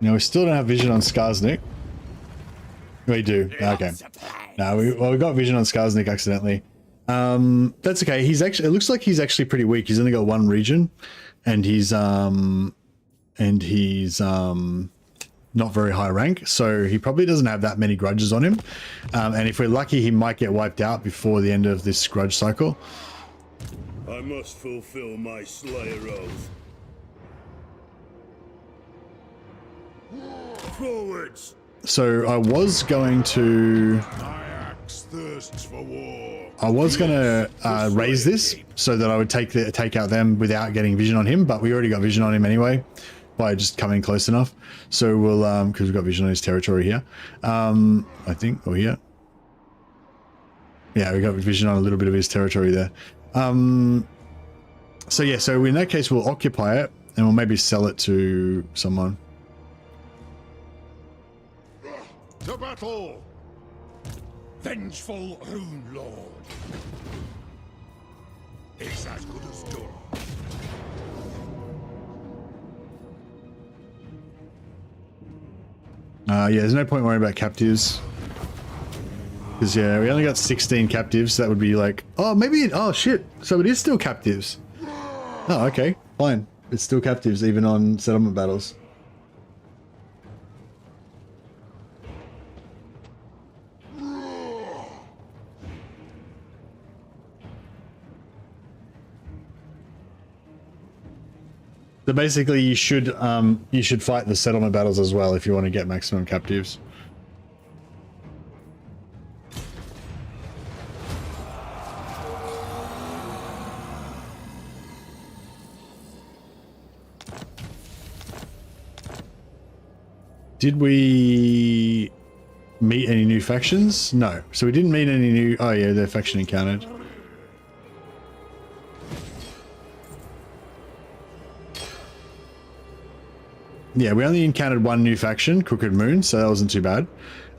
Now we still don't have vision on Skarsnik. We do. Okay. No, we got vision on Skarsnik accidentally. That's okay. He's actually. It looks like he's actually pretty weak. He's only got 1 region, and he's not very high rank. So he probably doesn't have that many grudges on him. And if we're lucky, he might get wiped out before the end of this grudge cycle. I must fulfill my Slayer oath. Forwards. So I was going to. My axe thirsts for war. I was gonna raise this so that I would take out them without getting vision on him, but we already got vision on him anyway by just coming close enough. So we'll because we've got vision on his territory here, I think, or here. Yeah, we got vision on a little bit of his territory there. So yeah, so in that case we'll occupy it and we'll maybe sell it to someone. To battle! Vengeful Rune Lord. It's as good as done. Yeah, there's no point worrying about captives. Because, yeah, we only got 16 captives. So that would be like... Oh, maybe... Oh, shit. So it is still captives. Oh, okay. Fine. It's still captives, even on settlement battles. So basically, you should fight the settlement battles as well if you want to get maximum captives. Did we meet any new factions? No. So we didn't meet any new... Oh yeah, their faction encountered. Yeah, we only encountered 1 new faction, Crooked Moon, so that wasn't too bad.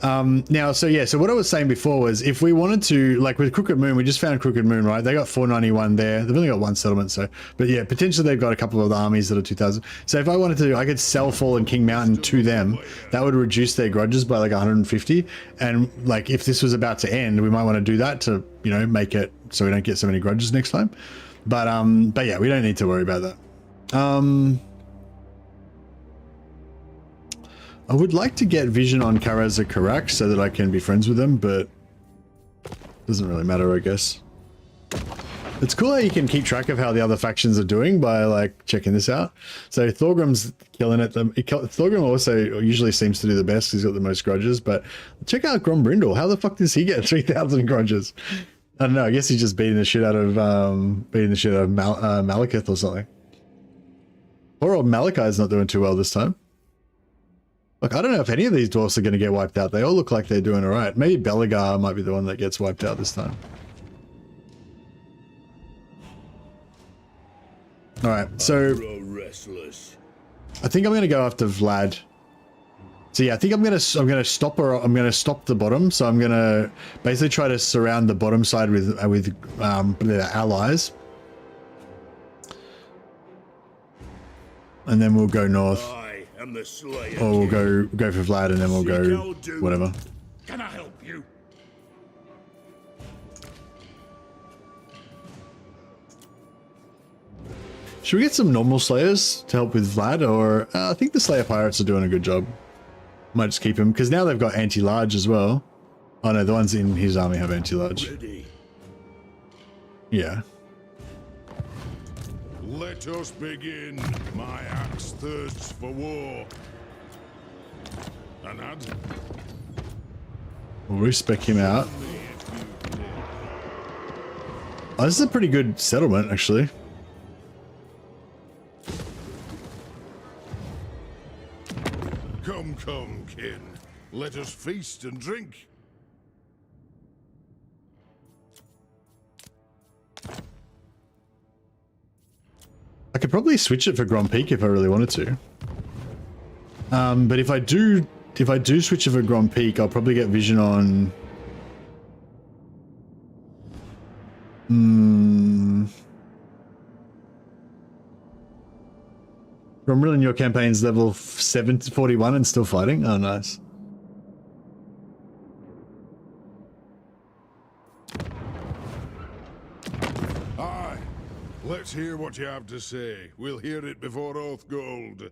Now, so what I was saying before was if we wanted to, like with Crooked Moon, we just found Crooked Moon, right? They got 491 there. They've only got one settlement, so, but yeah, potentially they've got a couple of the armies that are 2,000. So if I wanted to, I could sell Fallen King Mountain to them. That would reduce their grudges by like 150. And like if this was about to end, we might want to do that to, you know, make it so we don't get so many grudges next time. But yeah, we don't need to worry about that. I would like to get vision on Karaza Karak so that I can be friends with them, but doesn't really matter, I guess. It's cool how you can keep track of how the other factions are doing by like checking this out. So Thorgrim's killing it. Thorgrim also usually seems to do the best. He's got the most grudges, but check out Grombrindle. How the fuck does he get 3,000 grudges? I don't know. I guess he's just beating the shit out of Malekith or something. Poor old Malachi's not doing too well this time. Look, I don't know if any of these dwarfs are going to get wiped out. They all look like they're doing all right. Maybe Belagar might be the one that gets wiped out this time. All right, so I think I'm going to go after Vlad. So yeah, I think I'm going to stop the bottom. So I'm going to basically try to surround the bottom side with allies, and then we'll go north. Or we'll go for Vlad and then we'll go whatever. Can I help you? Should we get some normal Slayers to help with Vlad? Or I think the Slayer Pirates are doing a good job. Might just keep him because now they've got anti-large as well. Oh no, the ones in his army have anti-large. Yeah. Let us begin. My axe thirsts for war. Anad? We'll respec him out. Oh, this is a pretty good settlement, actually. Come, come, kin. Let us feast and drink. I could probably switch it for Grand Peak if I really wanted to. But if I do switch it for Grand Peak, I'll probably get vision on. Grombrindle in your campaign's level 41 and still fighting. Oh, nice. Aye. Let's hear what you have to say. We'll hear it before Oathgold.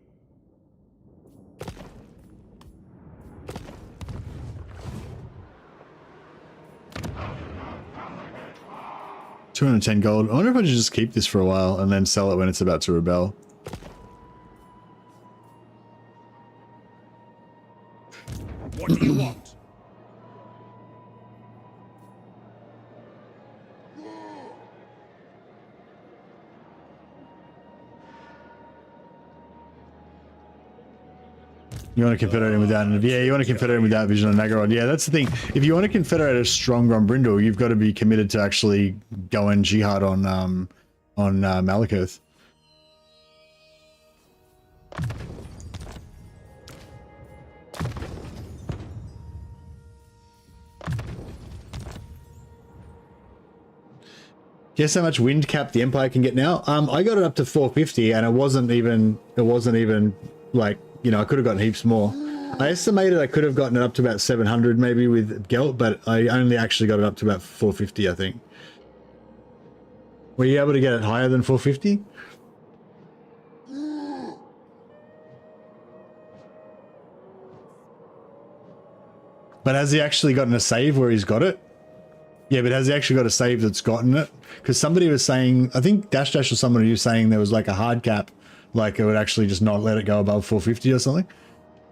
210 gold. I wonder if I should just keep this for a while and then sell it when it's about to rebel. What do you want? You want to confederate him without, yeah, you want to confederate him without vision on Naggarod. Yeah, that's the thing. If you want to confederate a strong Grombrindle, you've got to be committed to actually going jihad on Malekith. Guess how much wind cap the Empire can get now? I got it up to 450, and it wasn't even like, you know, I could have gotten heaps more. I estimated I could have gotten it up to about 700 maybe with Gelt, but I only actually got it up to about 450, I think. Were you able to get it higher than 450? But has he actually gotten a save where he's got it? Yeah, but has he actually got a save that's gotten it? Because somebody was saying, I think Dash or somebody was saying there was like a hard cap, like it would actually just not let it go above 450 or something.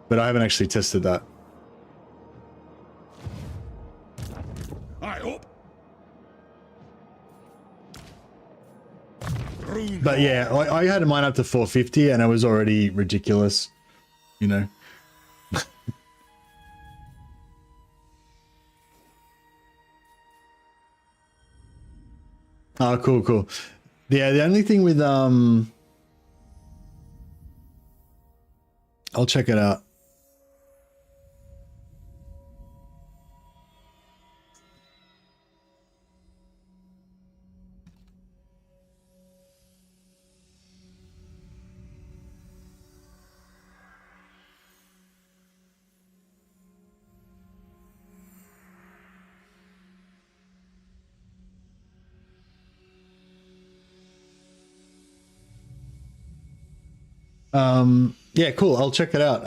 But I haven't actually tested that. I hope. But yeah, I had mine up to 450 and it was already ridiculous, you know. Oh, cool, cool. Yeah, the only thing with I'll check it out. Yeah, cool. I'll check it out.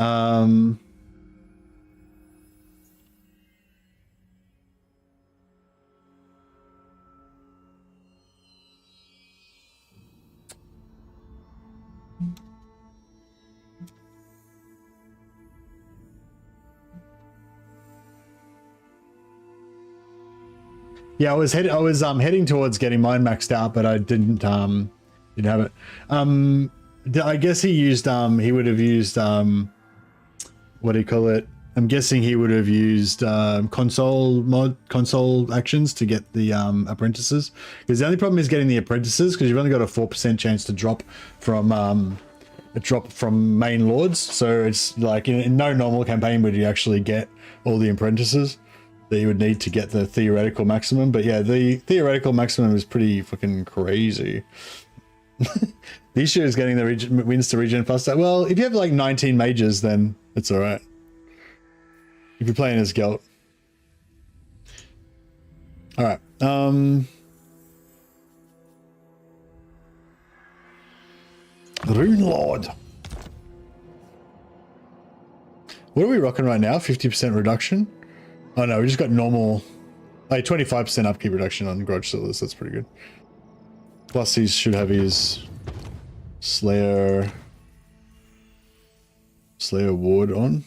Yeah, I was heading towards getting mine maxed out, but I didn't have it. I guess he used he would have used what do you call it? I'm guessing he would have used console actions to get the apprentices. Because the only problem is getting the apprentices, because you've only got a 4% chance to drop from main lords. So it's like in no normal campaign would you actually get all the apprentices that you would need to get the theoretical maximum. But yeah, the theoretical maximum is pretty fucking crazy. The issue is getting the wins to regen faster. Well, if you have like 19 mages, then it's all right. If you're playing as Gelt. All right. Rune Lord. What are we rocking right now? 50% reduction? Oh no, we just got normal, like 25% upkeep reduction on Grudge Sellers. That's pretty good. Plus he should have his Slayer ward on.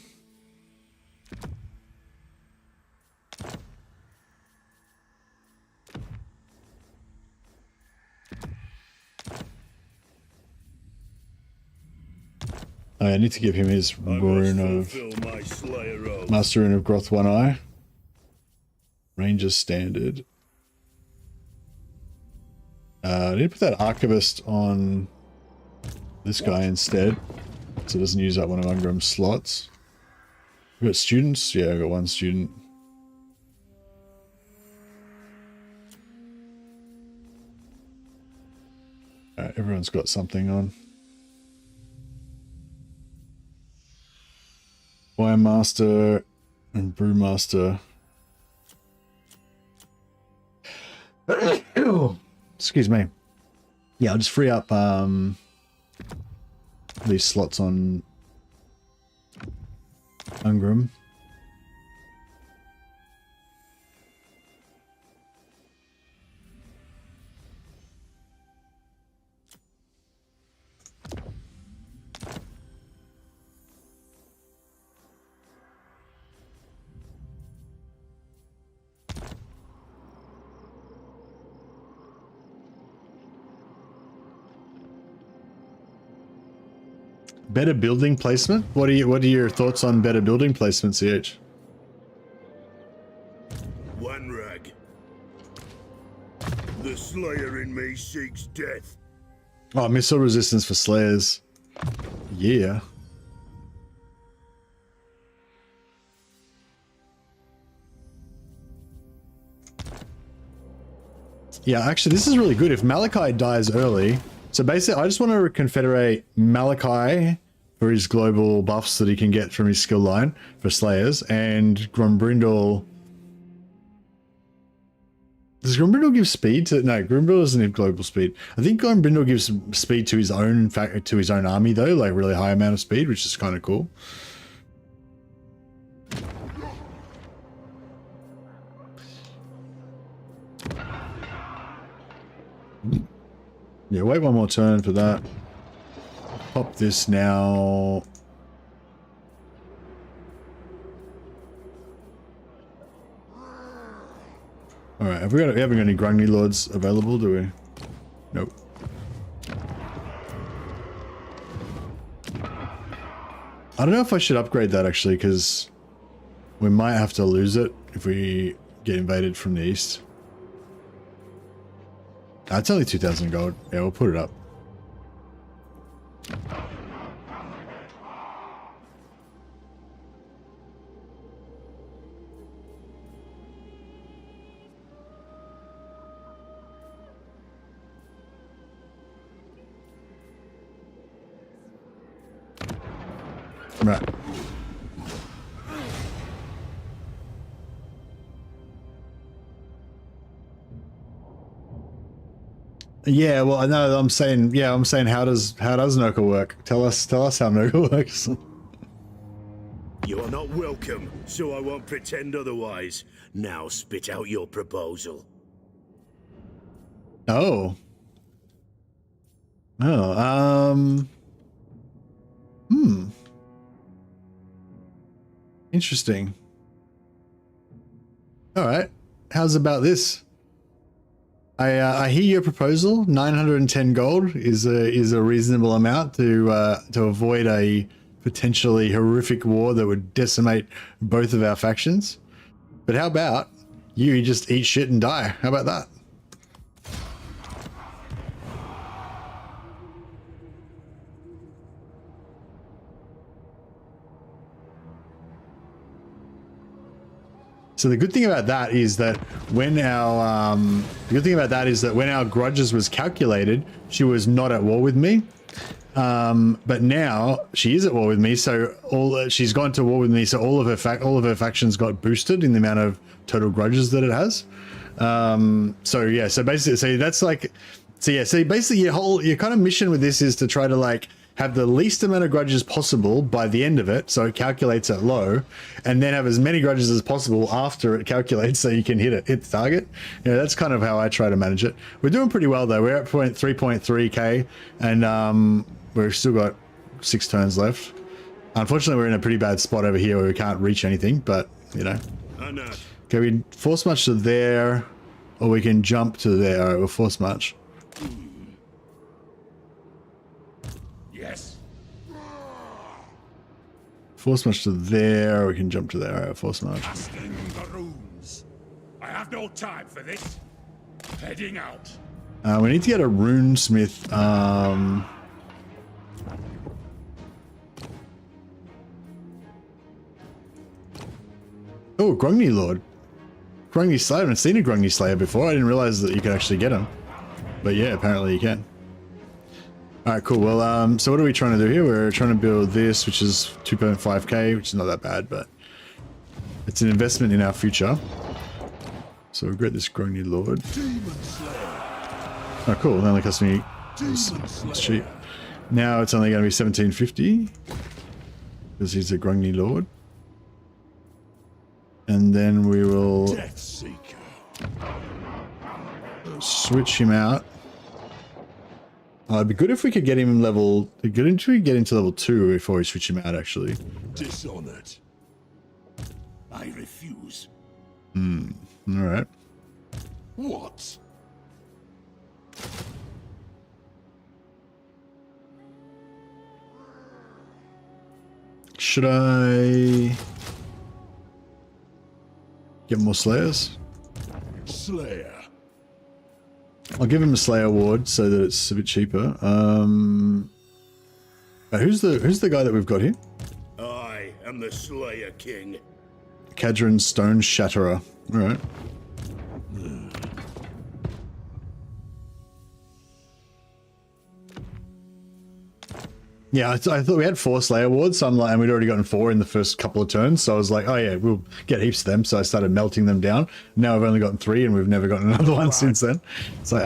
I need to give him his rune of Master Rune of Groth One Eye. Ranger standard. I need to put that Archivist on this guy instead, so it doesn't use up one of Ungrim's slots. We got students? Yeah, I got one student. Alright, everyone's got something on. Wine Master and Brewmaster. Excuse me. Yeah, I'll just free up these slots on Ungrim. Better building placement? What are your thoughts on better building placement, CH? One rag. The Slayer in me seeks death. Oh, missile resistance for Slayers. Yeah. Yeah, actually, this is really good. If Malachi dies early, so basically, I just want to confederate Malachi for his global buffs that he can get from his skill line for Slayers, and Grombrindle. Does Grombrindle give speed to? No, Grombrindle doesn't have global speed. I think Grombrindle gives speed to his own army though, like really high amount of speed, which is kind of cool. Yeah, wait one more turn for that. Pop this now. Alright, we haven't got any Grungni Lords available, do we? Nope. I don't know if I should upgrade that actually, because we might have to lose it if we get invaded from the east. It's only 2,000 gold. Yeah, we'll put it up. Right. Yeah, well, I know. I'm saying how does Nurgle work? Tell us how Nurgle works. You are not welcome, so I won't pretend otherwise. Now spit out your proposal. Oh. Interesting. All right. How's about this? I hear your proposal. 910 gold is a reasonable amount to avoid a potentially horrific war that would decimate both of our factions. But how about you just eat shit and die? How about that? So the good thing about that is that when our grudges was calculated, she was not at war with me. But now she is at war with me, so she's gone to war with me. So all of her factions got boosted in the amount of total grudges that it has. So basically your kind of mission with this is to try to like have the least amount of grudges possible by the end of it, so it calculates at low, and then have as many grudges as possible after it calculates so you can hit the target. That's kind of how I try to manage it. We're doing pretty well though. We're at 3.3k, and we've still got 6 turns left. Unfortunately, we're in a pretty bad spot over here where we can't reach anything, but okay, we force march to there, or we can jump to there. All right, we'll force march. Yes. Force march to there, or we can jump to there. All right, force march. Casting the runes. I have no time for this. Heading out. We need to get a rune smith. Oh, Grungni Lord. Grungni Slayer. I haven't seen a Grungni Slayer before. I didn't realize that you could actually get him. But yeah, apparently you can. Alright, cool. Well, so what are we trying to do here? We're trying to build this, which is 2.5k, which is not that bad, but it's an investment in our future. So we've got this Grungni Lord. Oh, cool. It only cost me... It's cheap. Now it's only going to be 1750. Because he's a Grungni Lord. And then we will switch him out. It'd be good if we could get him level. Good if we get into level 2 before we switch him out. Actually, Dishonored. I refuse. All right. What? Should I get more Slayers? Slayer. I'll give him a Slayer Award so that it's a bit cheaper. Who's the guy that we've got here? I am the Slayer King. Kadrin Stone Shatterer. All right. Yeah, I thought we had 4 Slayer Awards, so and we'd already gotten 4 in the first couple of turns, so I was like, oh yeah, we'll get heaps of them, so I started melting them down. Now I've only gotten 3, and we've never gotten another one since then. It's like,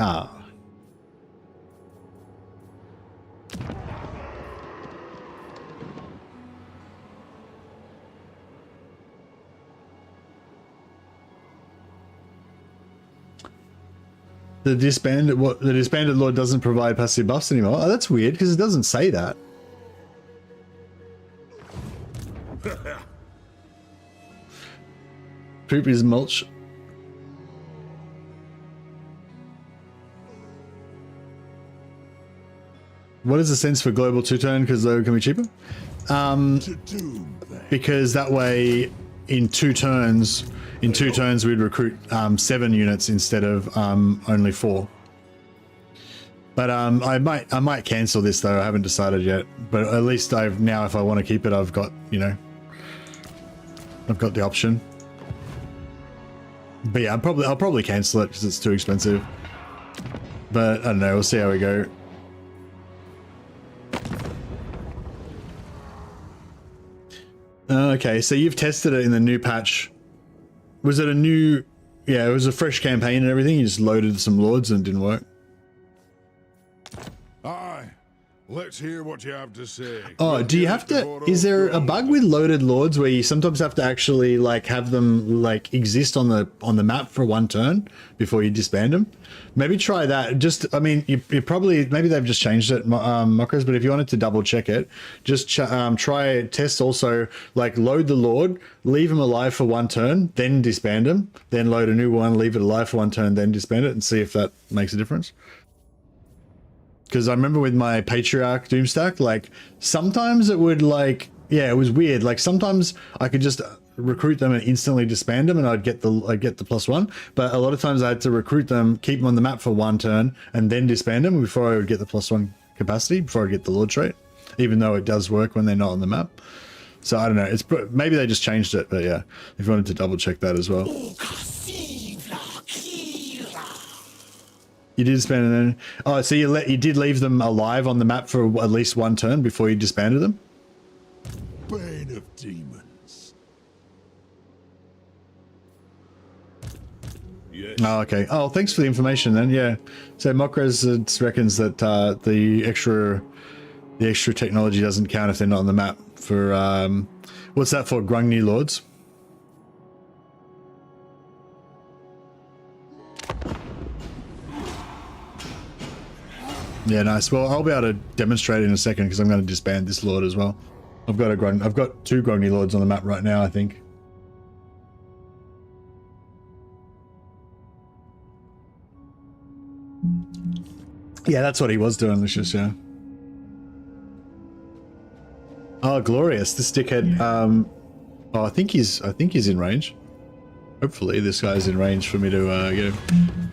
The disbanded Lord doesn't provide passive buffs anymore. Oh, that's weird, because it doesn't say that. Poop is mulch. What is the sense for global 2-turn? Because though can be cheaper? Because that way in 2 turns we'd recruit 7 units instead of only 4. But I might cancel this though. I haven't decided yet. But at least now if I want to keep it, I've got, I've got the option. But yeah, I'll probably cancel it because it's too expensive. But I don't know. We'll see how we go. Okay, so you've tested it in the new patch. Was it a new... Yeah, it was a fresh campaign and everything. You just loaded some lords and it didn't work. Let's hear what you have to say. Oh, do you have to? Is there a bug with loaded lords where you sometimes have to actually like have them like exist on the map for one turn before you disband them? Maybe try that. Just, I mean, you probably maybe they've just changed it, Mockers. But if you wanted to double check it, just try test also like load the lord, leave him alive for one turn, then disband him, then load a new one, leave it alive for one turn, then disband it, and see if that makes a difference. Because I remember with my Patriarch Doomstack, like sometimes it would like, yeah, it was weird. Like sometimes I could just recruit them and instantly disband them and I'd get the +1. But a lot of times I had to recruit them, keep them on the map for one turn and then disband them before I would get the +1 capacity, before I get the Lord trait, even though it does work when they're not on the map. So I don't know. It's maybe they just changed it, but yeah, if you wanted to double check that as well. You did disband and then, oh, so you did leave them alive on the map for at least one turn before you disbanded them? Bane of demons. Yes. Oh, okay. Oh, thanks for the information then. Yeah. So Mokres reckons that the extra technology doesn't count if they're not on the map for what's that for? Grungni Lords? Yeah, nice. Well, I'll be able to demonstrate in a second because I'm going to disband this lord as well. I've got two Grogny Lords on the map right now, I think. Yeah, that's what he was doing, Lucius, yeah. Oh, glorious. This dickhead, oh, I think he's in range. Hopefully this guy's in range for me to get him.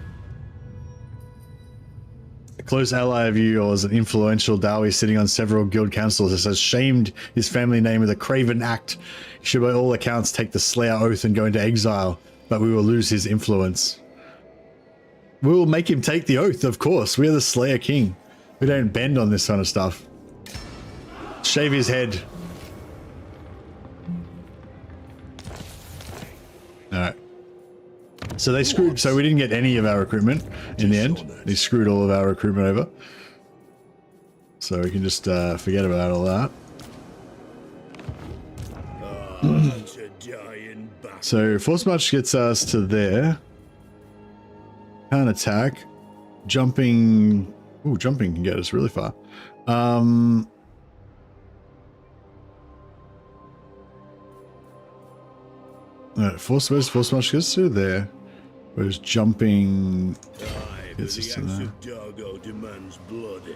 A close ally of yours, an influential Dawi sitting on several guild councils, has shamed his family name with a craven act. He should by all accounts take the Slayer oath and go into exile, but we will lose his influence. We will make him take the oath, of course. We're the Slayer King. We don't bend on this kind of stuff. Shave his head. Alright. So they screwed, so we didn't get any of our recruitment in the end. They screwed all of our recruitment over. So we can just forget about all that. So force march gets us to there. Can't attack. Jumping. Ooh, jumping can get us really far. Force march gets to there. Whereas jumping gets us to there. Demands blood.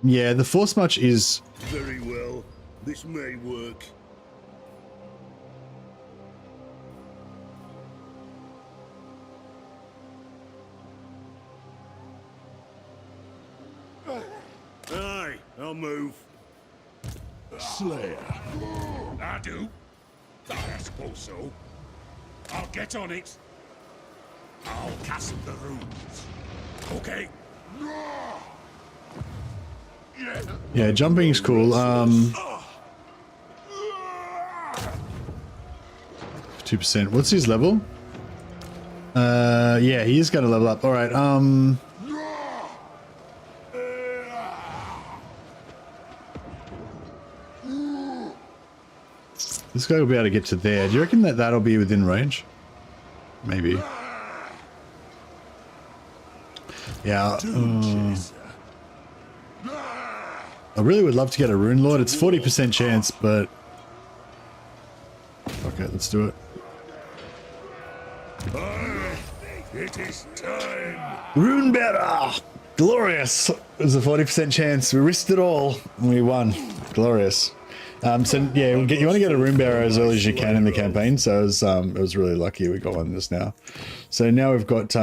Yeah, the force march is Very well. This may work. Aye, I'll move. Slayer. I do. I suppose so. I'll get on it. I'll cast the runes. Okay? yeah, jumping's cool. 2%. What's his level? Yeah, he is gonna level up. All right. This guy will be able to get to there. Do you reckon that that'll be within range? Maybe. Yeah. I really would love to get a Rune Lord. It's 40% chance, but... Okay, let's do it. It is time. Rune Bearer! Glorious! It was a 40% chance. We risked it all, and we won. Glorious. So yeah, you want to get a Rune Bearer as early as you can in the campaign. So it was really lucky we got one just now. So now we've got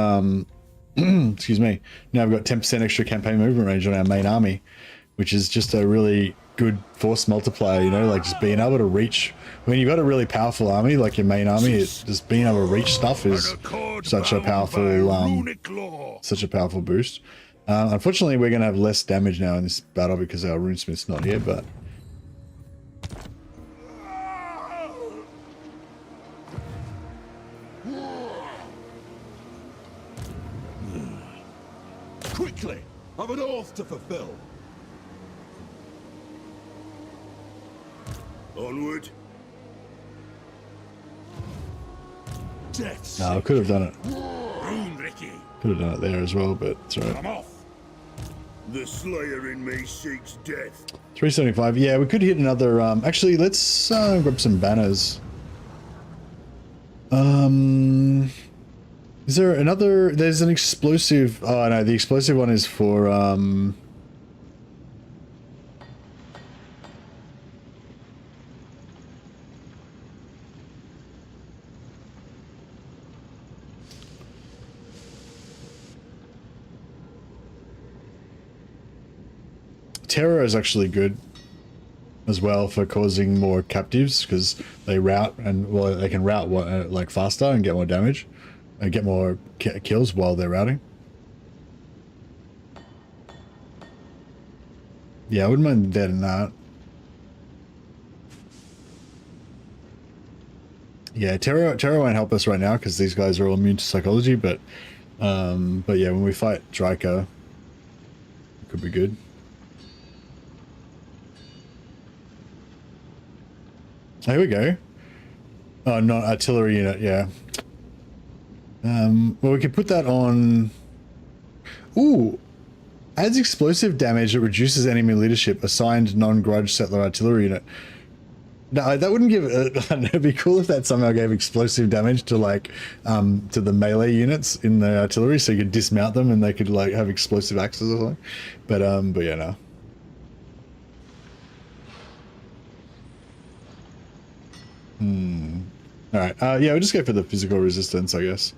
excuse me. Now we've got 10% extra campaign movement range on our main army, which is just a really good force multiplier. You know, like just being able to reach. When you've got a really powerful army like your main army, just being able to reach stuff is such a powerful boost. Unfortunately, we're gonna have less damage now in this battle because our runesmith's not here, but. quickly! I've an oath to fulfill! Onward. Death! No, I could have done it. Rune, Ricky. Could have done it there as well, but it's alright. I'm off. The Slayer in me seeks death. 375. Yeah, we could hit another. Actually, let's grab some banners. Is there another? There's an explosive. Oh no, the explosive one is for. Terror is actually good as well for causing more captives because they route and well they can route like faster and get more damage and get more kills while they're routing. Yeah, I wouldn't mind dead in that. Yeah, terror won't help us right now because these guys are all immune to psychology, but yeah, when we fight Dryker, it could be good. Here we go. Oh, not artillery unit, yeah. Well, we could put that on... Ooh! Adds explosive damage that reduces enemy leadership. Assigned non-grudge settler artillery unit. No, that wouldn't give... it'd be cool if that somehow gave explosive damage to, like, to the melee units in the artillery, so you could dismount them and they could, like, have explosive axes or something. But yeah, no. Alright, yeah, we'll just go for the physical resistance, I guess.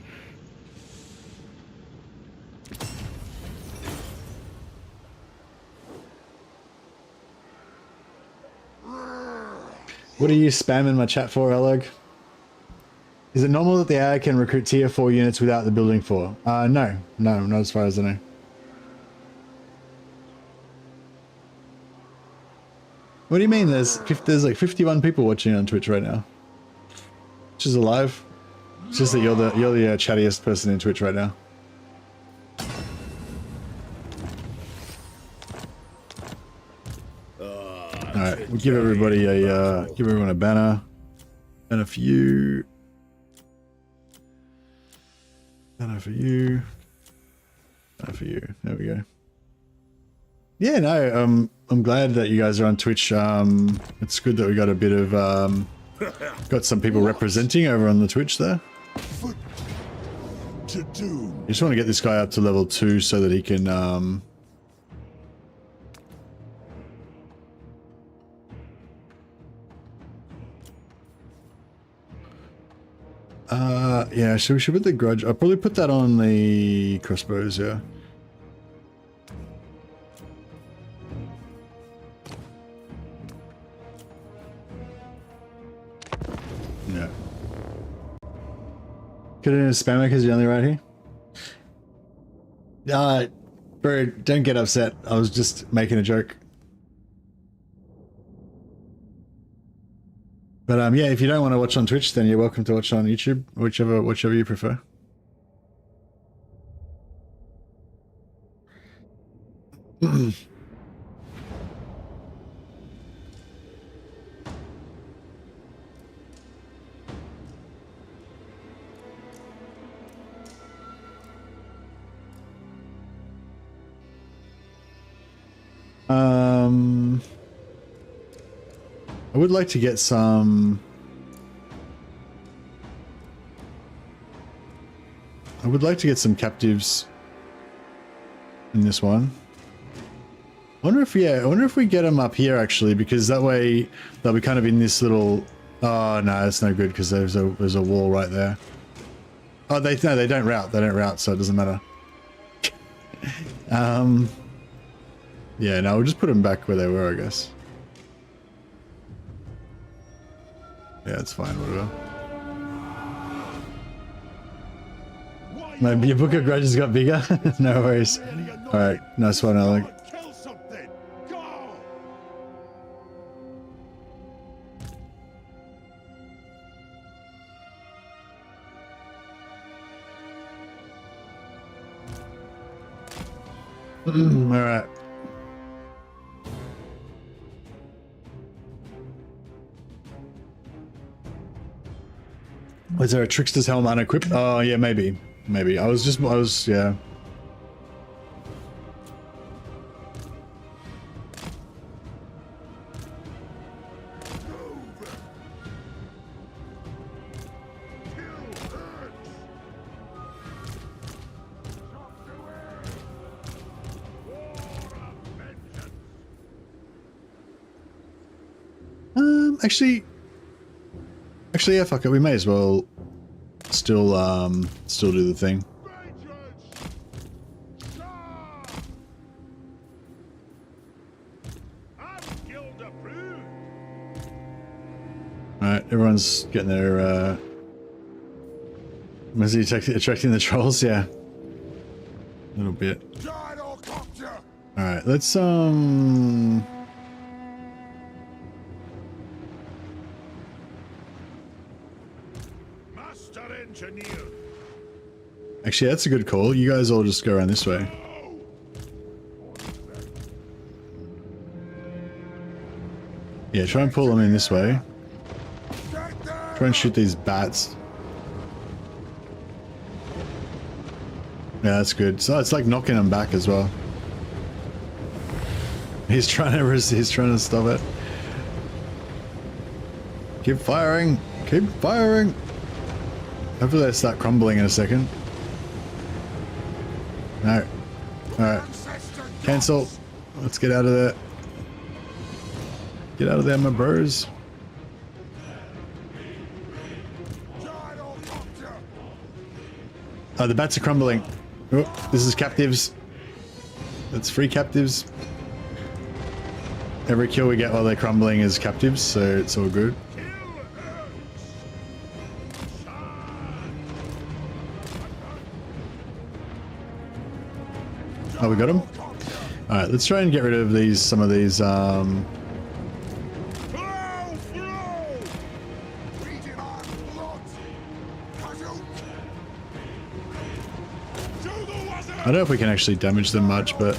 What are you spamming my chat for, Eleg? Is it normal that the AI can recruit tier 4 units without the building 4? No, not as far as I know. What do you mean? There's like 51 people watching on Twitch right now. Which is alive. It's just that you're the chattiest person in Twitch right now. Alright, we'll give everybody a give everyone a banner. Banner for you. Banner for you. Banner for you. There we go. Yeah, no, I'm glad that you guys are on Twitch. It's good that we got a bit of got some people representing over on the Twitch there. Foot to doom. You just want to get this guy up to level 2 so that he can yeah, so we should put the grudge. I'll probably put that on the crossbows, yeah. Yeah. Could it in a spammer because you're only right here? Bro, don't get upset. I was just making a joke. But yeah, if you don't want to watch on Twitch, then you're welcome to watch on YouTube, whichever you prefer. I would like to get some... I would like to get some captives in this one. I wonder if we get them up here actually, because that way they'll be kind of in this little... Oh no, that's no good because there's a wall right there. Oh, they don't route. They don't route, so it doesn't matter. Yeah, no, we'll just put them back where they were, I guess. Yeah, it's fine, whatever. Maybe your book of grudges got bigger? No worries. Alright, nice one, Alec. Kill something. Go. Alright. Was there a trickster's helm unequipped? Oh yeah, maybe. Maybe. I was, yeah. Actually, yeah, fuck it. We may as well still do the thing. Alright, everyone's getting their, is he attracting the trolls? Yeah. A little bit. Alright, let's, actually, that's a good call. You guys all just go around this way. Yeah, try and pull them in this way. Try and shoot these bats. Yeah, that's good. So it's like knocking them back as well. He's trying to stop it. Keep firing. Keep firing. Hopefully they start crumbling in a second. No. Alright. Cancel. Let's get out of there. Get out of there, my bros. Oh, the bats are crumbling. Oh, this is captives. That's free captives. Every kill we get while they're crumbling is captives, so it's all good. Oh, we got him? Alright, let's try and get rid of these, some of these, I don't know if we can actually damage them much, but...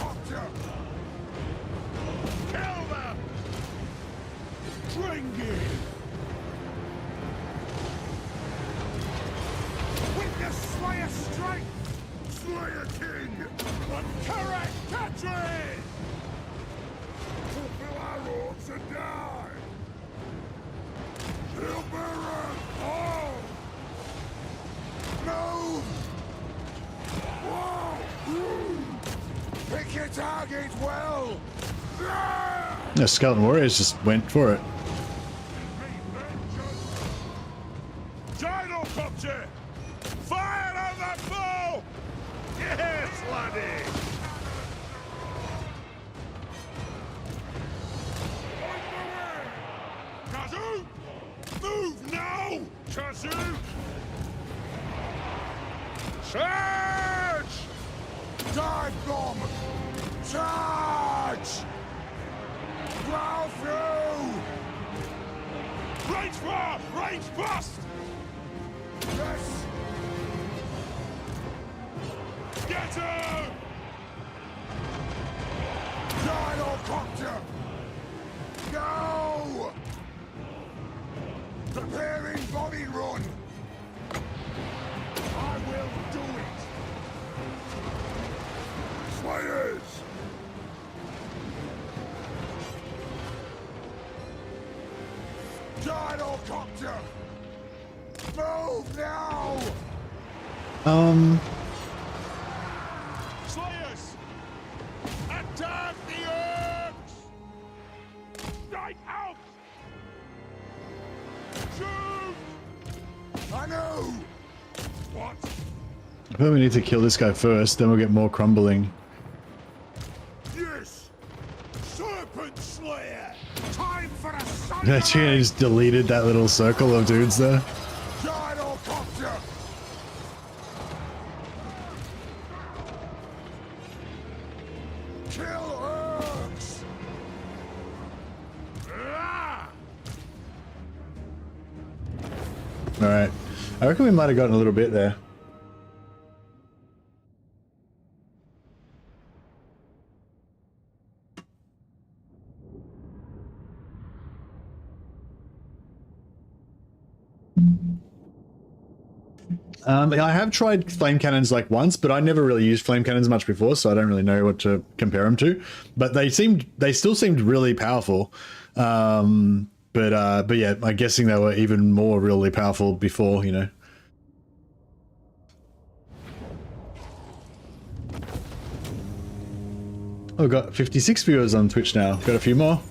No, Skeleton Warriors just went for it. Gyrocopter! Fire on that foe! Yes, laddie! Kazoo! Move now! Kazoo! Charge! Dive bomb! Charge! Plow through! Range fire! Range bust! Yes! Get him! Gyrocopter! Go! Preparing body run! I will do it! Slayers! Gyrocopter! Move now! Slayers! Attack the Orcs! Strike out! Shoot! I know! What? I think we need to kill this guy first, then we'll get more crumbling. Yes! Serpent Slayer! Time for a sun! Actually, I just deleted that little circle of dudes there. Gyrocopter! Kill Orcs! Alright. I reckon we might have gotten a little bit there. I have tried flame cannons like once, but I never really used flame cannons much before, so I don't really know what to compare them to. But they still seemed really powerful. But yeah, I'm guessing they were even more really powerful before, you know. Oh, we've got 56 viewers on Twitch now. Got a few more.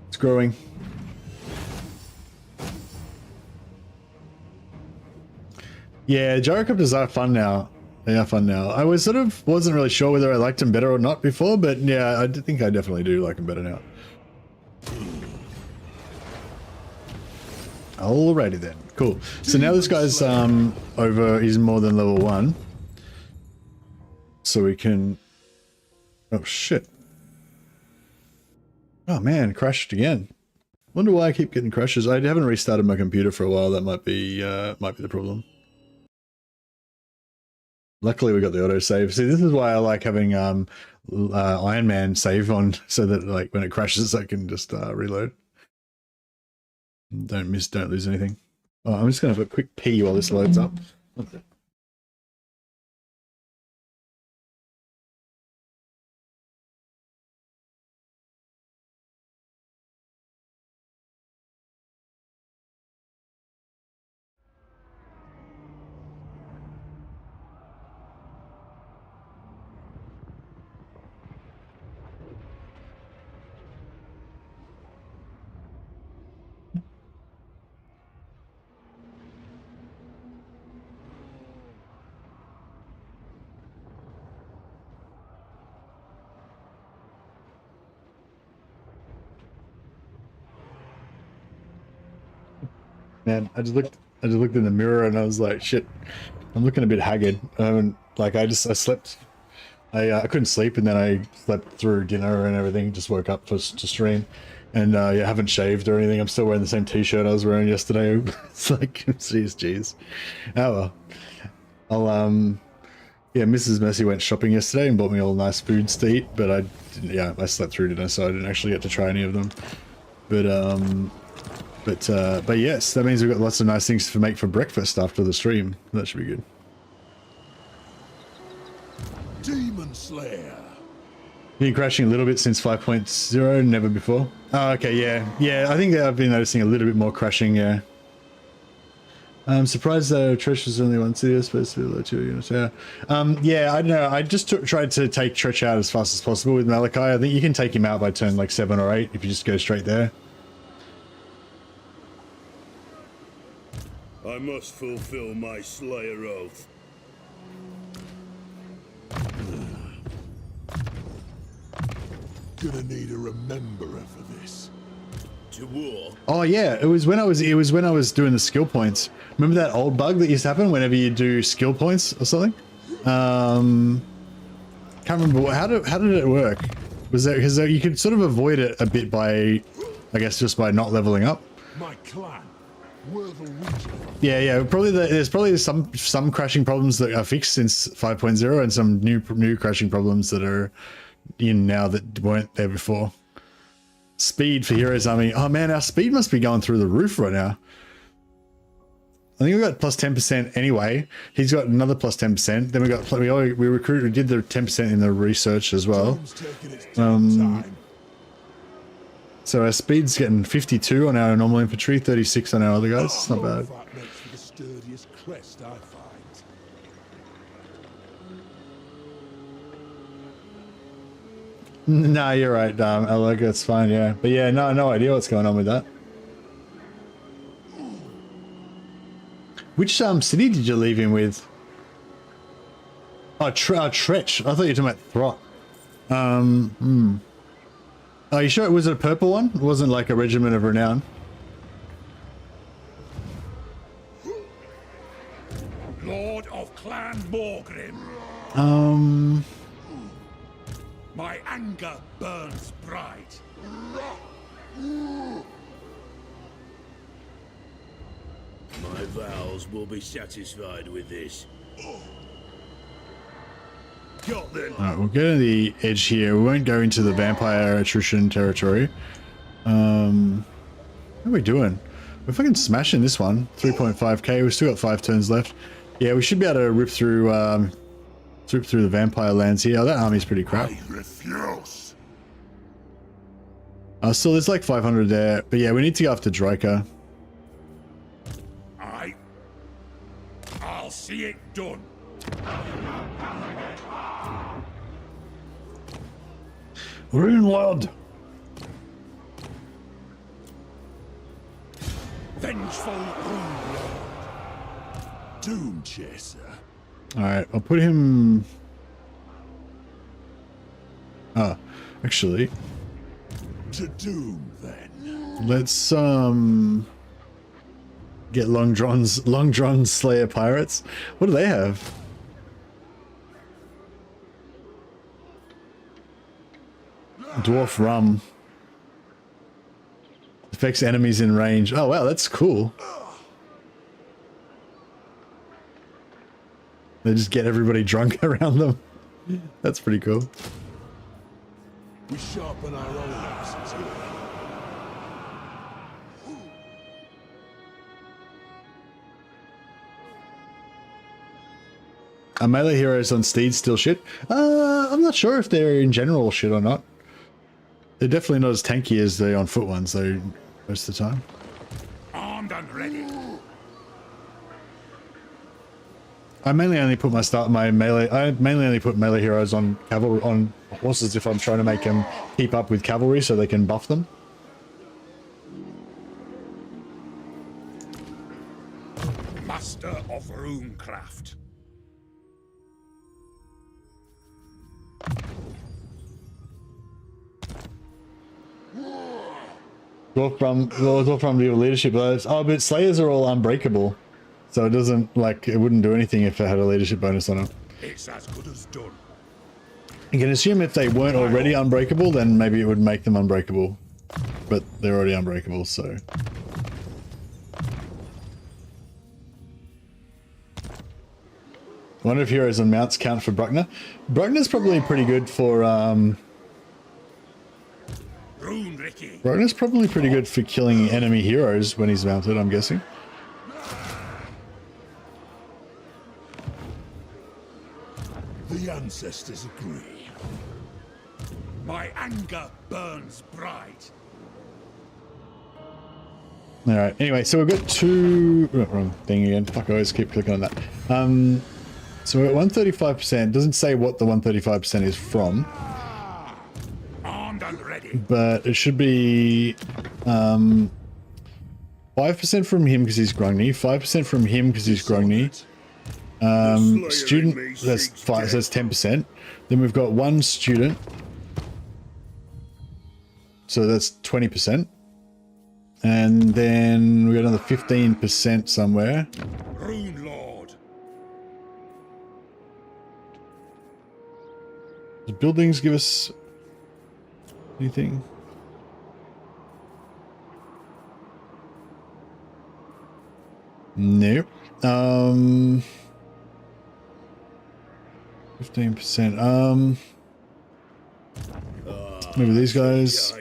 It's growing. Yeah, gyrocopters are fun now. They are fun now. I wasn't really sure whether I liked them better or not before, but yeah, I think I definitely do like them better now. Alrighty then, cool. So now this guy's he's more than level 1. So we can... Oh shit. Oh man, crashed again. Wonder why I keep getting crashes. I haven't restarted my computer for a while. That might be the problem. Luckily we got the autosave. See, this is why I like having Iron Man save on, so that like when it crashes I can just reload. Don't lose anything. Oh, I'm just gonna have a quick pee while this loads up. Okay. Man, I just looked in the mirror and I was like, shit, I'm looking a bit haggard. Like I slept, I couldn't sleep, and then I slept through dinner and everything, just woke up to stream, and yeah, I haven't shaved or anything. I'm still wearing the same t-shirt I was wearing yesterday. It's like, jeez. Oh well. Yeah, Mrs. Mercy went shopping yesterday and bought me all nice foods to eat, but I slept through dinner, so I didn't actually get to try any of them. But yes, that means we've got lots of nice things to make for breakfast after the stream. That should be good. Demon Slayer. Been crashing a little bit since 5.0, never before. Oh, okay, yeah. I think I've been noticing a little bit more crashing, yeah. I'm surprised though Trish was only one city, supposed to be like 2 units, yeah. Yeah, I don't know, I just tried to take Trish out as fast as possible with Malachi. I think you can take him out by turn like 7 or 8 if you just go straight there. I must fulfill my Slayer oath. Gonna need a rememberer for this. To war. Oh yeah, it was when I was doing the skill points. Remember that old bug that used to happen whenever you do skill points or something? Can't remember how did it work? Was that because you could sort of avoid it a bit by, I guess, just by not leveling up. My clan. Yeah. There's probably some crashing problems that are fixed since 5.0, and some new crashing problems that are in now that weren't there before. Speed for Heroes Army. Oh man, our speed must be going through the roof right now. I think we got plus 10% anyway. He's got another plus 10%. Then we did the 10% in the research as well. So our speed's getting 52 on our normal infantry, 36 on our other guys. It's not bad. No, you're right, Alec, that's fine, yeah. But yeah, no idea what's going on with that. Which city did you leave him with? Oh, Tretch. I thought you were talking about Throt. Are you sure? Was it a purple one? It wasn't like a regiment of renown. Lord of Clan Morgrim. My anger burns bright. My vows will be satisfied with this. Got them. Alright, we'll go to the edge here. We won't go into the vampire attrition territory. How are we doing? We're fucking smashing this one. 3.5k. We've still got 5 turns left. Yeah, we should be able to rip through the vampire lands here. Oh, that army's pretty crap. I refuse. Still, there's like 500 there. But yeah, we need to go after Draker. I'll see it done. Rune Lord. Vengeful Rune Lord. Doom Chaser. Alright, I'll put him... Ah, actually... To Doom, then. Let's, get Long Drawn Slayer Pirates. What do they have? Dwarf Rum. Affects enemies in range. Oh wow, that's cool. They just get everybody drunk around them. That's pretty cool. We sharpen our own axes here. Are melee heroes on steeds still shit? I'm not sure if they're in general shit or not. They're definitely not as tanky as the on foot ones though, most of the time. Armed and ready. I mainly only put I mainly only put melee heroes on horses if I'm trying to make them keep up with cavalry so they can buff them. Master of runecraft. Dwarf from the leadership. Oh, but Slayers are all unbreakable. So it doesn't, like, it wouldn't do anything if it had a leadership bonus on it. It's as good as done. You can assume if they weren't already unbreakable, then maybe it would make them unbreakable. But they're already unbreakable, so... I wonder if heroes and mounts count for Bruckner. Bruckner's probably pretty good for, Bruckner's probably pretty good for killing enemy heroes when he's mounted, I'm guessing. The ancestors agree. My anger burns bright. Alright, anyway, so we've got two... Oh, wrong thing again. Fuck, I always keep clicking on that. So we're at 135%. Doesn't say what the 135% is from. Armed and ready. But it should be 5% from him because he's Grungni, 5% from him because he's Grungni. Student, that's 5, so that's 10%. Then we've got one student, so that's 20%. And then we got another 15% somewhere. Rune Lord. Does buildings give us anything? Nope. 15%. Maybe these guys.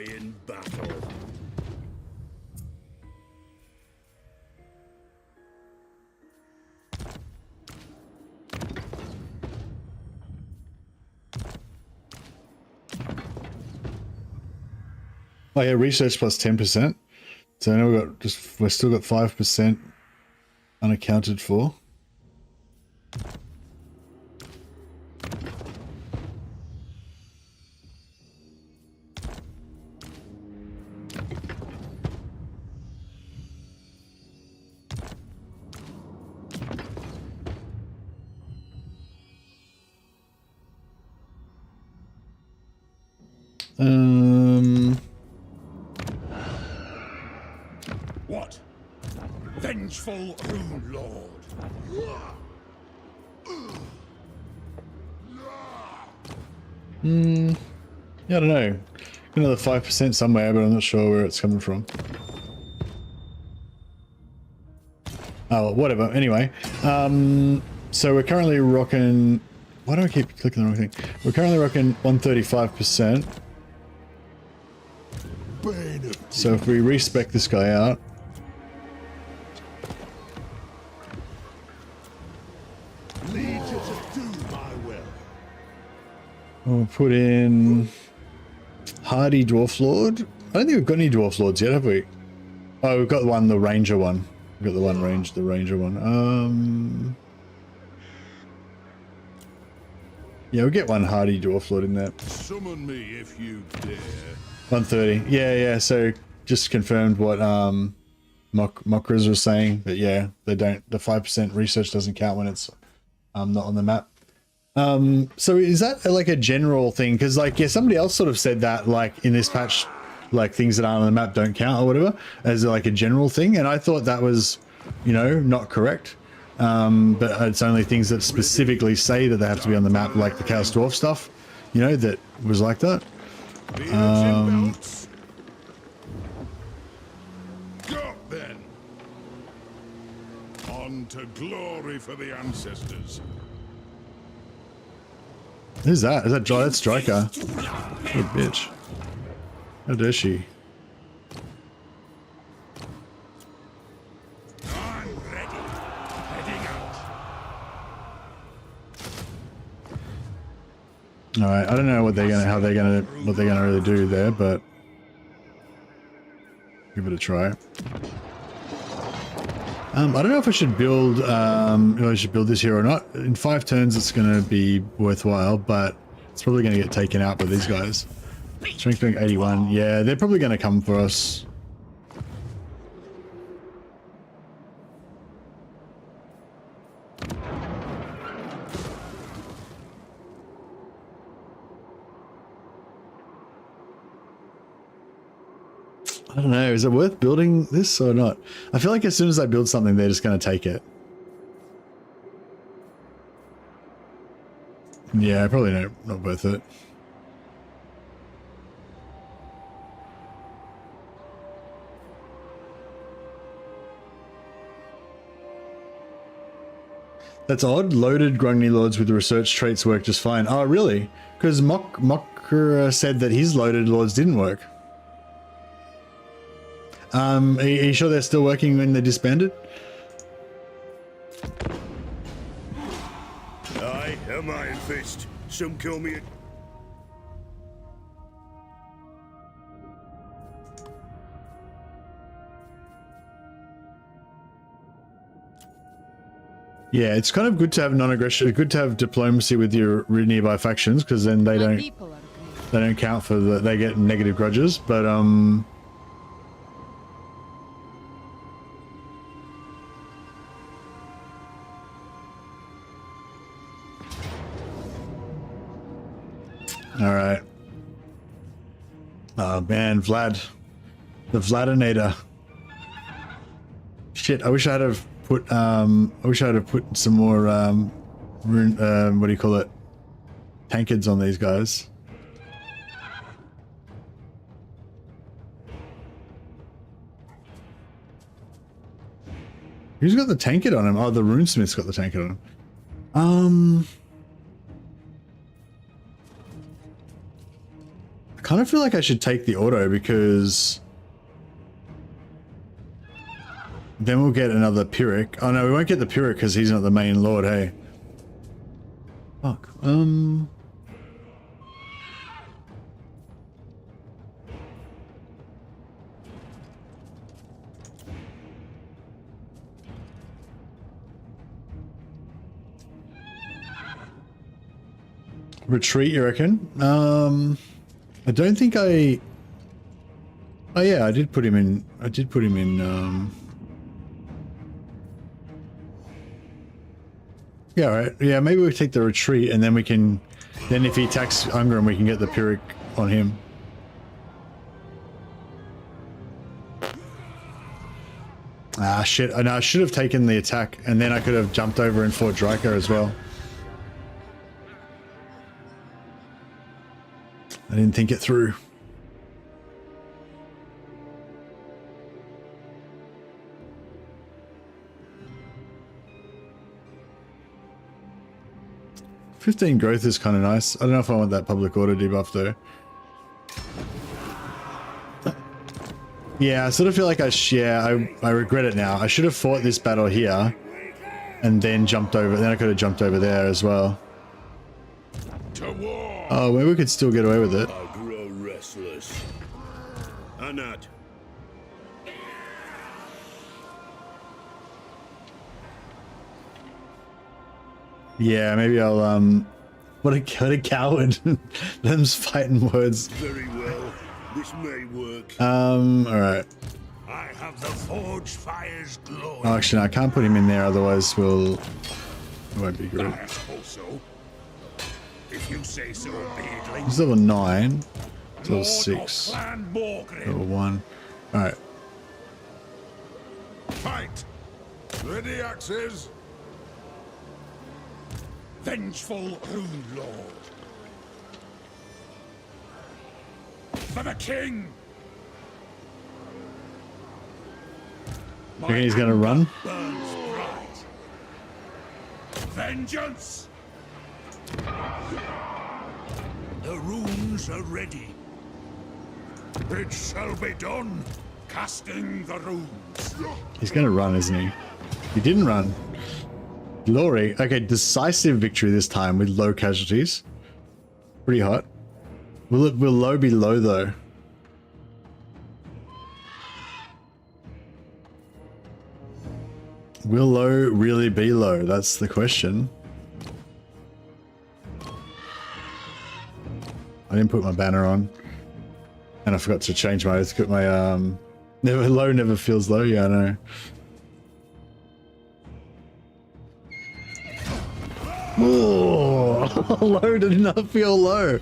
Oh yeah, research plus 10%. So now we've still got 5% unaccounted for. What? Vengeful Rune Lord. Yeah, I don't know. Another 5% somewhere, but I'm not sure where it's coming from. Oh, whatever. Anyway, so we're currently rocking... Why do I keep clicking the wrong thing? We're currently rocking 135%. So if we respec this guy out, We'll put in Hardy Dwarf Lord. I don't think we've got any Dwarf Lords yet, have we? Oh, we've got one, the Ranger one. We've got the one the Ranger one. Yeah, we'll get one Hardy Dwarf Lord in there. Summon me if you dare. 130. Yeah, so just confirmed what Mokras was saying, but yeah, they don't, the 5% research doesn't count when it's not on the map. So is that like a general thing? Because like, yeah, somebody else sort of said that like in this patch, like things that aren't on the map don't count or whatever, as like a general thing, and I thought that was, you know, not correct. But it's only things that specifically say that they have to be on the map, like the Chaos Dwarf stuff, you know, that was like that. Got then. On to glory for the ancestors. Who's that? Is that that's Striker? What a bitch. How dare she? I'm ready. Heading out. All right, I don't know what they're gonna really do there, but give it a try. I don't know if I should build this here or not. In 5 turns, it's going to be worthwhile, but it's probably going to get taken out by these guys. Strength being 81. Yeah, they're probably going to come for us. I don't know, is it worth building this or not? I feel like as soon as I build something, they're just going to take it. Yeah, probably not worth it. That's odd. Loaded Grungni Lords with research traits work just fine. Oh, really? Because Mocker said that his loaded Lords didn't work. Are you sure they're still working when they disbanded? I am Iron Fist. Some call me. Yeah, it's kind of good to have non-aggression. Good to have diplomacy with your nearby factions, because then they don't count for they get negative grudges. But all right. Oh man, Vlad, the Vladinator. Shit, I wish I'd have put some more what do you call it? Tankards on these guys. Who's got the tankard on him? Oh, the Runesmith's got the tankard on him. I kind of feel like I should take the auto because then we'll get another Pyrrhic. Oh no, we won't get the Pyrrhic because he's not the main lord, hey. Fuck. Retreat, you reckon? I don't think I... Oh yeah, I did put him in... Yeah, right. Yeah, maybe we take the retreat and then we can... Then if he attacks Ungrim, we can get the Pyrrhic on him. Ah, shit. I know, I should have taken the attack and then I could have jumped over and fought Dryker as well. I didn't think it through. $15 growth is kind of nice. I don't know if I want that public order debuff though. Yeah, I sort of feel like I regret it now. I should have fought this battle here and then jumped over. Then I could have jumped over there as well. To war! Oh, maybe we could still get away with it. I grow restless. Anat. Yeah, maybe I'll what a coward. Them's fighting words. Very well. This may work. Alright. I have the forge fire's glory. Oh, actually, no, I can't put him in there, otherwise it won't be good. I suppose so. If you say so, Beardling. He's level 9. Level Lord 6. of Clan Morgrim. Level 1. Alright. Fight! Ready, axes? Vengeful Rune Lord. For the king! You think he's gonna run? Burns bright. Vengeance! The runes are ready. It shall be done. Casting the runes. He's gonna run, isn't he? He didn't run. Glory. Okay, decisive victory this time with low casualties. Pretty hot. Will low be low though? Will low really be low? That's the question. I didn't put my banner on. And I forgot to change my never low never feels low, yeah I know. Oh, low did not feel low.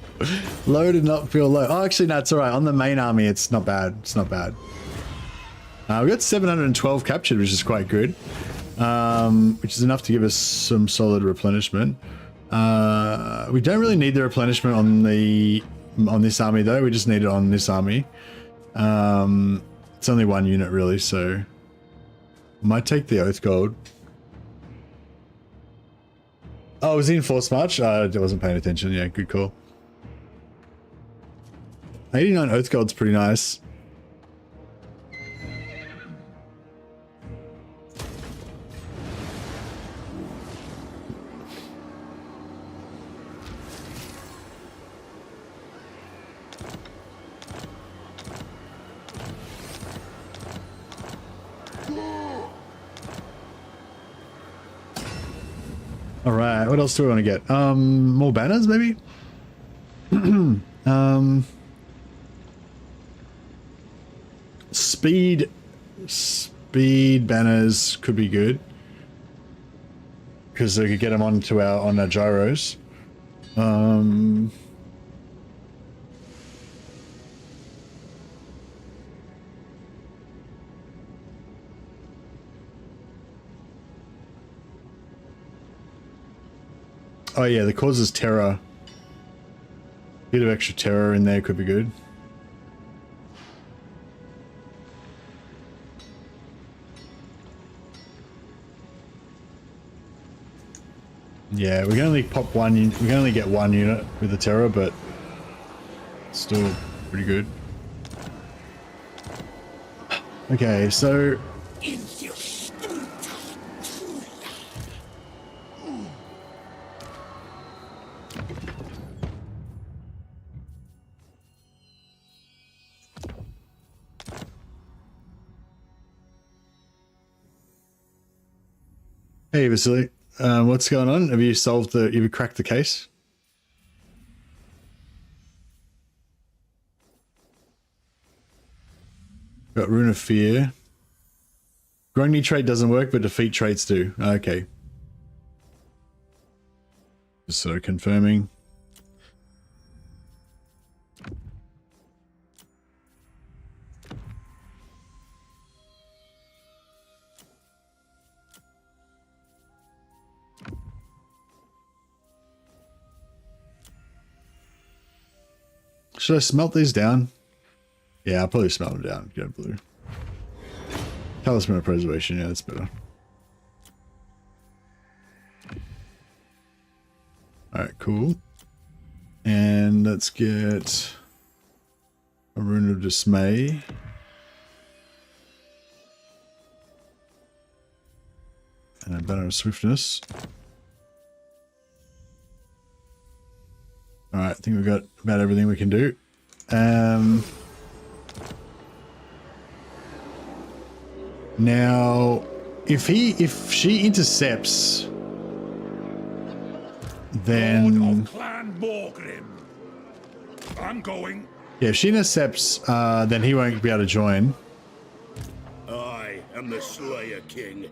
Low did not feel low. Oh, actually, no, it's all right. On the main army, it's not bad. It's not bad. We got 712 captured, which is quite good. Which is enough to give us some solid replenishment. We don't really need the replenishment on this army, though. We just need it on this army. It's only one unit, really, so might take the Oath Gold. Oh, was he in Force March? I wasn't paying attention. Yeah, good call. 89 Oath Gold's pretty nice. All right, what else do we want to get? More banners, maybe? Speed banners could be good because they could get them onto on our gyros. Oh yeah, the causes terror. Bit of extra terror in there could be good. Yeah, we can only pop one. We can only get one unit with the terror, but still pretty good. Okay, so hey Vasily, what's going on? Have you have you cracked the case? Got Rune of Fear. Growing new trait doesn't work, but defeat traits do. Okay. Just sort of confirming. Should I smelt these down? Yeah, I'll probably smelt them down. Go blue. Talisman of Preservation, yeah, that's better. Alright, cool. And let's get a Rune of Dismay. And a Banner of Swiftness. All right, I think we've got about everything we can do. Now, if she intercepts, then Lord of Clan Morgrim. I'm going. yeah, if she intercepts, then he won't be able to join. I am the Slayer King.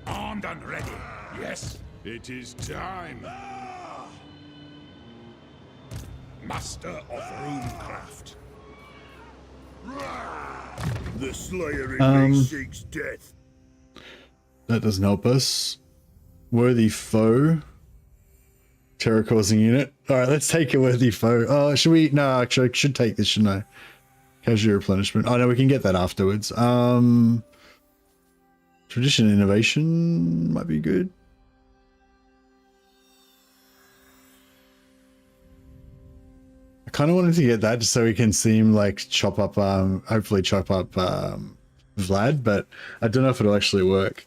Armed and ready. Yes, it is time. Master of Runecraft. The Slayer in me seeks death. That doesn't help us. Worthy foe. Terror causing unit. Alright, let's take a worthy foe. Oh, should we? No, actually I should take this, shouldn't I? Casual replenishment. Oh no, we can get that afterwards. Tradition innovation might be good. I kind of wanted to get that just so we can see him like chop up, hopefully chop up Vlad, but I don't know if it'll actually work.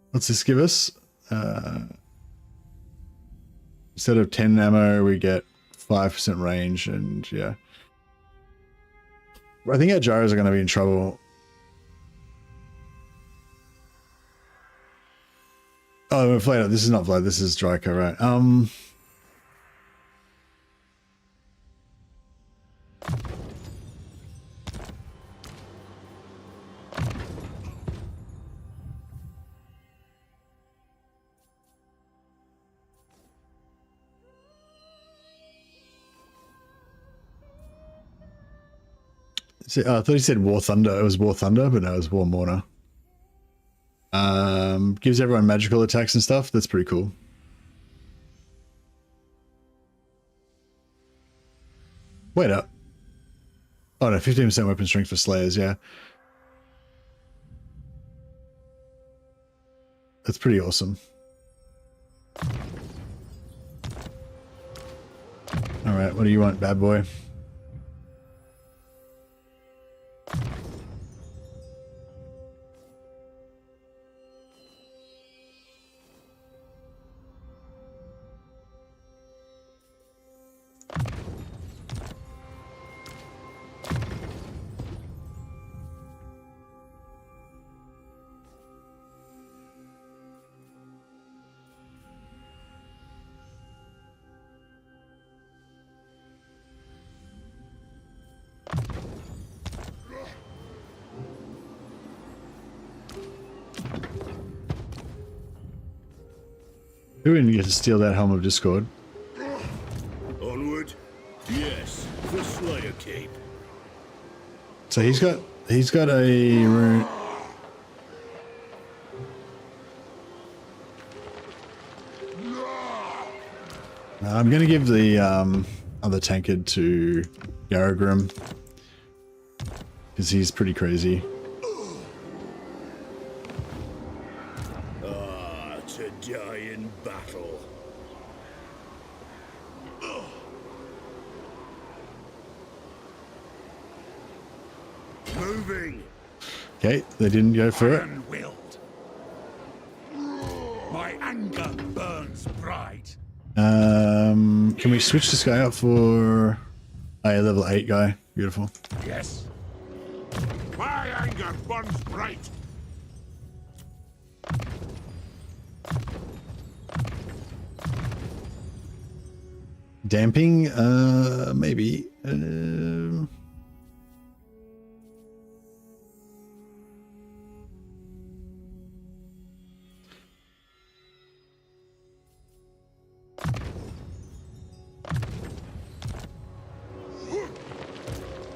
What's this give us? Instead of 10 ammo, we get 5% range, and yeah. I think our gyros are going to be in trouble. Oh, Vlad, this is not Vlad, this is Draco, right? I thought he said War Thunder. It was War Thunder, but no, it was War Mourner. Gives everyone magical attacks and stuff. That's pretty cool. Wait up. Oh no, 15% weapon strength for Slayers, yeah. That's pretty awesome. Alright, what do you want, bad boy? Who didn't get to steal that Helm of Discord? Onward. Yes, the Slayer Cape. So he's got a rune. I'm gonna give the other tankard to Yarogrim because he's pretty crazy. To die in battle. Moving. Okay, they didn't go for it. Iron-willed. My anger burns bright. Can we switch this guy up for a level 8 guy? Beautiful. Yes. My anger burns bright. Damping? Maybe.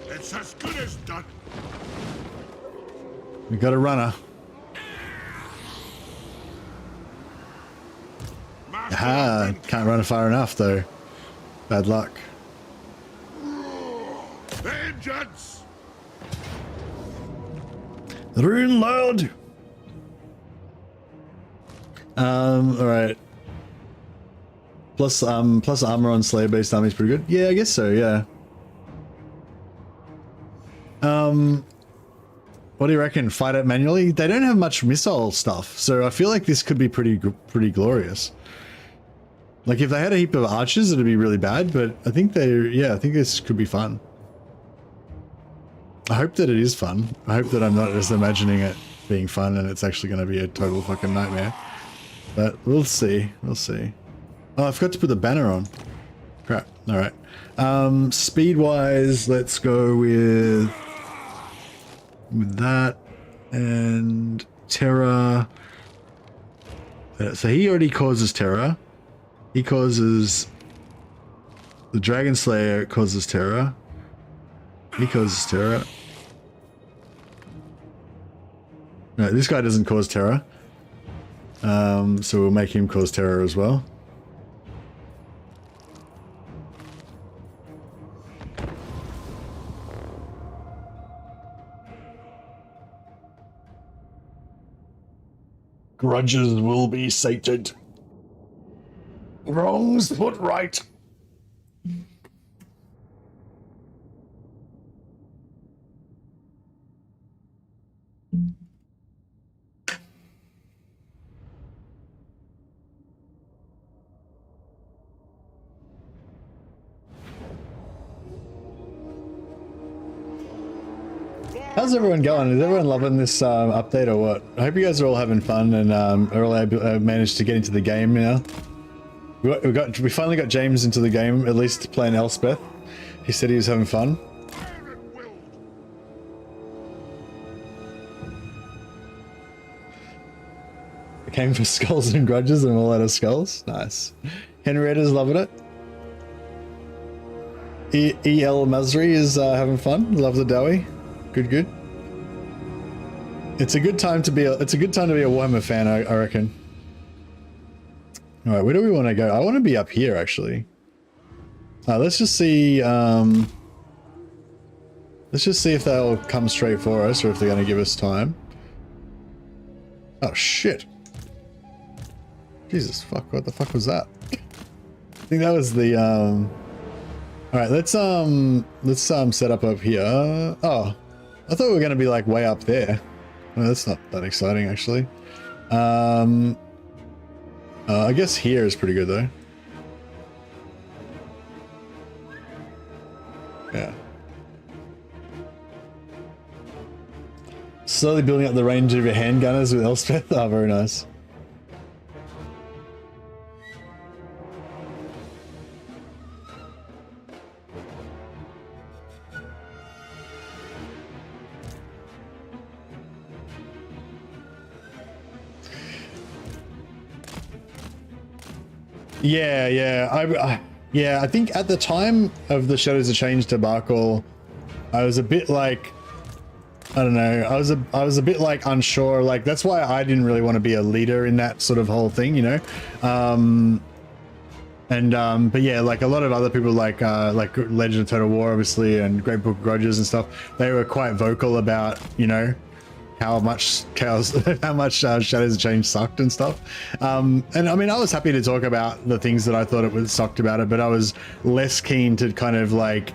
It's as good as done. We got a runner. Aha, can't run far enough though. Bad luck. Vengeance! Rune Lord! Alright. Plus armor on Slayer based army is pretty good. Yeah, I guess so, yeah. What do you reckon? Fight it manually? They don't have much missile stuff, so I feel like this could be pretty glorious. Like if they had a heap of archers, it'd be really bad, but I think I think this could be fun. I hope that it is fun. I hope that I'm not just imagining it being fun and it's actually going to be a total fucking nightmare. But we'll see. We'll see. Oh, I forgot to put the banner on. Crap. All right. Speed-wise, let's go with that and terror. So he already causes terror. He causes the Dragon Slayer causes terror. He causes terror. No, this guy doesn't cause terror. So we'll make him cause terror as well. Grudges will be sated. Wrongs put right. How's everyone going? Is everyone loving this update or what? I hope you guys are all having fun and are all managed to get into the game now. We finally got James into the game, at least playing Elspeth. He said he was having fun. I came for skulls and grudges and all out of skulls. Nice. Henrietta's loving it. E.L. Masri is having fun. Love the doughy. Good. It's a good time to be a Warhammer fan, I reckon. All right, where do we want to go? I want to be up here actually. Let's just see. Let's just see if they'll come straight for us or if they're going to give us time. Oh shit! Jesus fuck! What the fuck was that? I think that was the. All right, let's set up here. Oh. I thought we were going to be like way up there. No, that's not that exciting actually. I guess here is pretty good though. Yeah. Slowly building up the range of your handgunners with Elspeth. Oh, very nice. Yeah. I think at the time of the Shadows of Change debacle, I was a bit like, I don't know, I was a bit like unsure. Like that's why I didn't really want to be a leader in that sort of whole thing, you know. But yeah, like a lot of other people, like Legend of Total War, obviously, and Great Book of Grudges and stuff, they were quite vocal about, you know, how much chaos, how much Shadows of Change sucked and stuff. And I mean, I was happy to talk about the things that I thought it was sucked about it, but I was less keen to kind of like,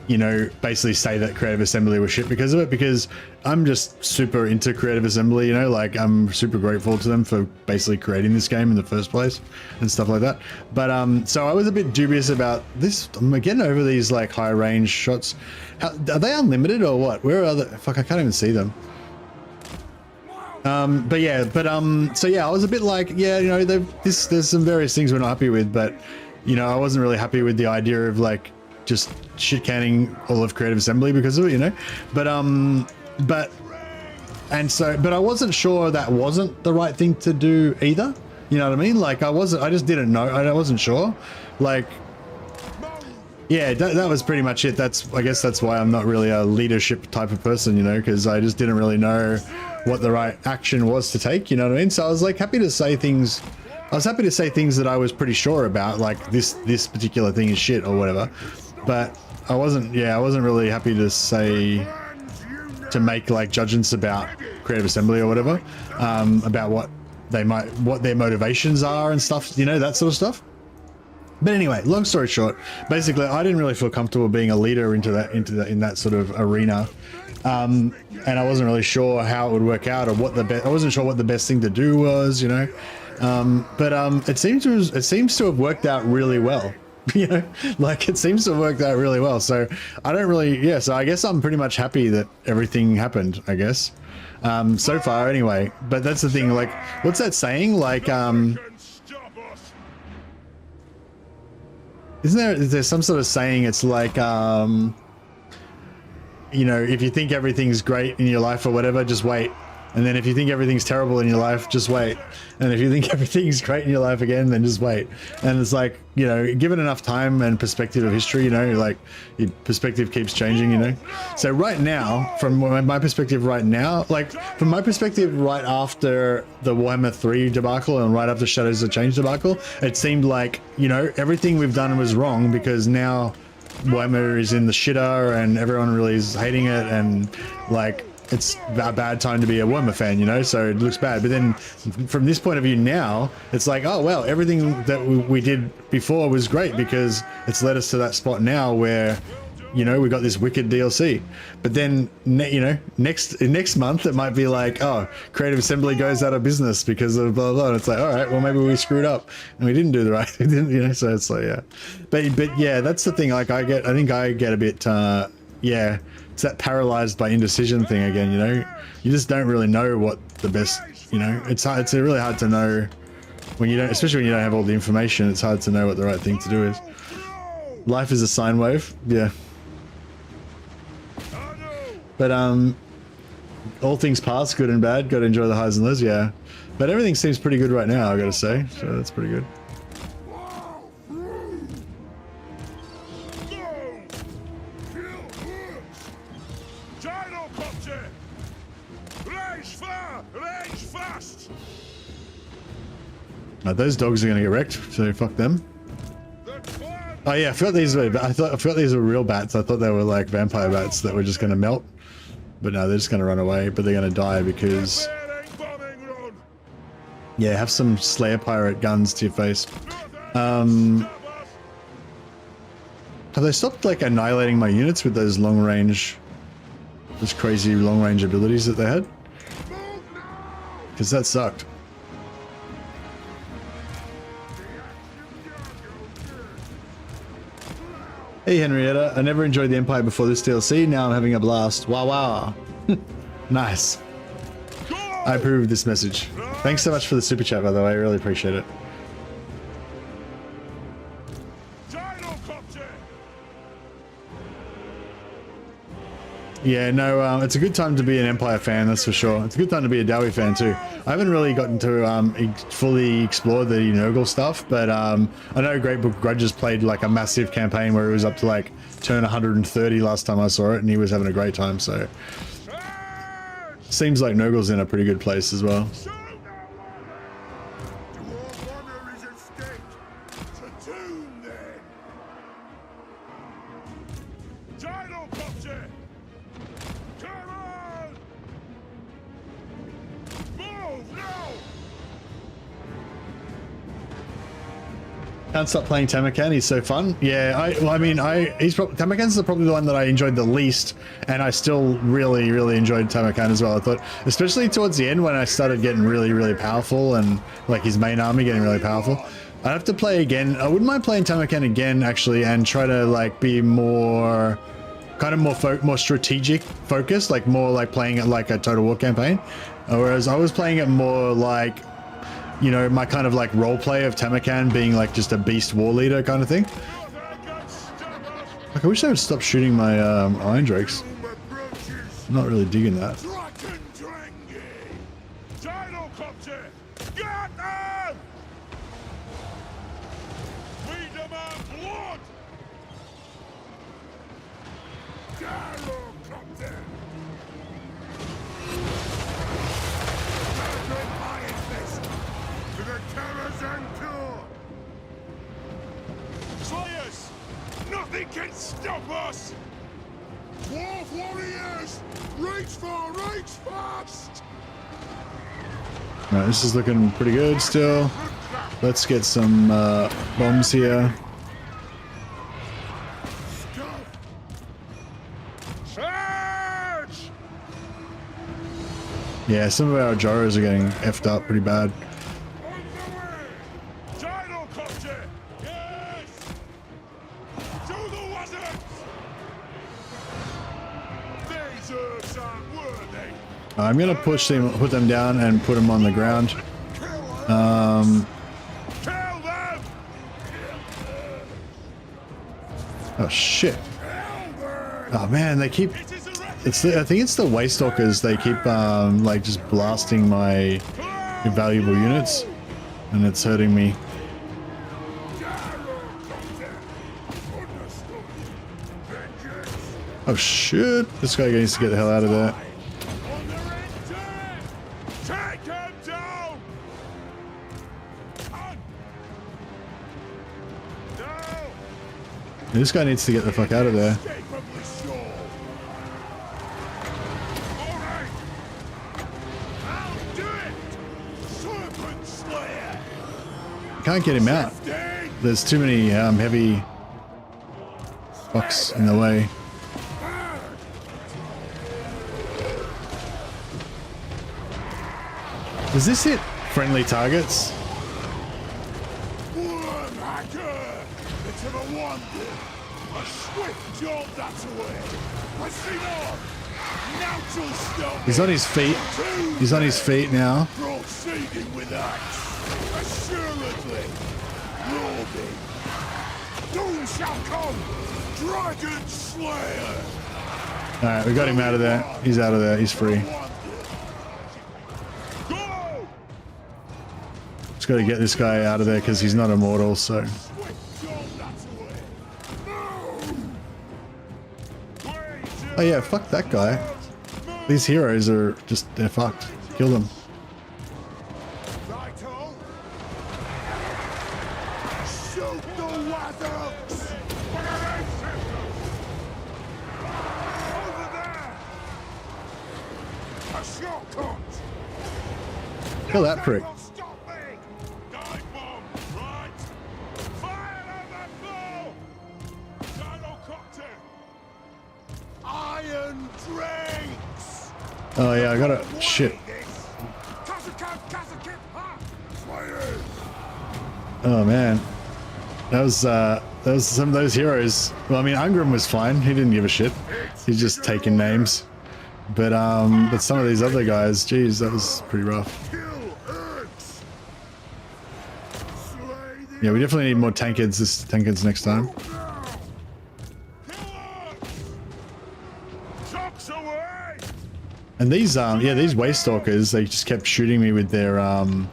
you know, basically say that Creative Assembly was shit because of it, because I'm just super into Creative Assembly, you know, like I'm super grateful to them for basically creating this game in the first place and stuff like that. But so I was a bit dubious about this. I'm getting over these like high range shots. Are they unlimited or what? Where are they? Fuck, I can't even see them. So yeah, I was a bit like, yeah, you know, there's some various things we're not happy with, but you know, I wasn't really happy with the idea of like just shit canning all of Creative Assembly because of it, you know. But I wasn't sure that wasn't the right thing to do either. You know what I mean? Like I just didn't know. I wasn't sure. Like, yeah, that was pretty much it. I guess that's why I'm not really a leadership type of person, you know, because I just didn't really know what the right action was to take, you know what I mean? So I was like happy to say things. I was happy to say things that I was pretty sure about, like this particular thing is shit or whatever. But I wasn't really happy to make like judgments about Creative Assembly or whatever, about what their motivations are and stuff, you know, that sort of stuff. But anyway, long story short, basically I didn't really feel comfortable being a leader in that sort of arena. and I wasn't really sure how it would work out or what I wasn't sure what the best thing to do was, you know. But it seems to have worked out really well. You know, like it seems to have worked out really well. So I don't really, yeah. So I guess I'm pretty much happy that everything happened, I guess, so far anyway. But that's the thing. Like, what's that saying? Like, is there some sort of saying? It's like, you know, if you think everything's great in your life or whatever, just wait. And then if you think everything's terrible in your life, just wait. And if you think everything's great in your life again, then just wait. And it's like, you know, given enough time and perspective of history, you know, like your perspective keeps changing, you know. So right now, from my perspective right now, like from my perspective right after the Warhammer 3 debacle and right after Shadows of Change debacle, it seemed like, you know, everything we've done was wrong because now Warhammer is in the shitter and everyone really is hating it, and like it's a bad time to be a Warhammer fan, you know, so it looks bad. But then from this point of view now, it's like, oh well, everything that we did before was great because it's led us to that spot now where, you know, we got this wicked DLC. But then, you know, next month it might be like, oh, Creative Assembly goes out of business because of blah blah. And it's like, all right, well maybe we screwed up and we didn't do the right thing, you know. So it's like, yeah, but yeah, that's the thing. Like I think I get a bit, yeah. It's that paralyzed by indecision thing again, you know. You just don't really know what the best, you know. It's really hard to know when you don't, especially when you don't have all the information. It's hard to know what the right thing to do is. Life is a sine wave, yeah. But all things pass, good and bad. Got to enjoy the highs and lows, yeah. But everything seems pretty good right now, I got to say. So that's pretty good. Those dogs are gonna get wrecked, so fuck them. Oh yeah, I forgot these were real bats. I thought they were like vampire bats that were just gonna melt, but no, they're just gonna run away. But they're gonna die because, yeah, have some Slayer pirate guns to your face. Have they stopped like annihilating my units with those long range, those crazy long range abilities that they had? Because that sucked. Hey Henrietta, I never enjoyed the Empire before this DLC, now I'm having a blast. Wow wow. Nice. I approve of this message. Thanks so much for the super chat, by the way, I really appreciate it. Yeah, no, it's a good time to be an Empire fan, that's for sure. It's a good time to be a Dowie fan too. I haven't really gotten to fully explore the Nurgle stuff, but I know Great Book Grudge has played like a massive campaign where he was up to like turn 130 last time I saw it, and he was having a great time, so. Seems like Nurgle's in a pretty good place as well. Can't stop playing Tamakan, he's so fun. Yeah, Tamakan's probably the one that I enjoyed the least, and I still really enjoyed Tamakan as well. I thought, especially towards the end when I started getting really powerful and like his main army getting really powerful. I'd have to play again. I wouldn't mind playing Tamakan again actually, and try to like be more more strategic focused, like more like playing it like a Total War campaign, whereas I was playing it more like, you know, my kind of like role play of Tamakan being like just a beast war leader kind of thing. Like, I wish they would stop shooting my Iron Drakes. I'm not really digging that. Nothing can stop us! Dwarf warriors! Reach fast! Alright, this is looking pretty good still. Let's get some bombs here. Charge! Yeah, some of our gyros are getting effed up pretty bad. Gyrocopter! Yes! To the wizards! These herbs aren't worthy. I'm gonna put them down and put them on the ground. Kill them! Oh shit! Oh man, they keep. I think it's the Waystalkers. They keep like just blasting my valuable units, and it's hurting me. Oh shit! This guy needs to get the hell out of there. Take him down! This guy needs to get the fuck out of there. Can't get him out. There's too many heavy fucks in the way. Does this hit friendly targets? He's on his feet. He's on his feet now. Proceeding with axe. Assuredly. Lording. Doom shall come. Dragon Slayer. Alright, we got him out of there. He's out of there. He's free. Just gotta get this guy out of there because he's not immortal, so. Oh yeah, fuck that guy. These heroes are just, they're fucked. Kill them. Kill that prick. Iron drakes. Oh yeah, I gotta, shit. Oh man. That was some of those heroes. Well, I mean, Ungrim was fine. He didn't give a shit. He's just taking names. But some of these other guys, geez, that was pretty rough. Yeah, we definitely need more tankards next time. And these yeah, these Waystalkers, they just kept shooting me with their arrow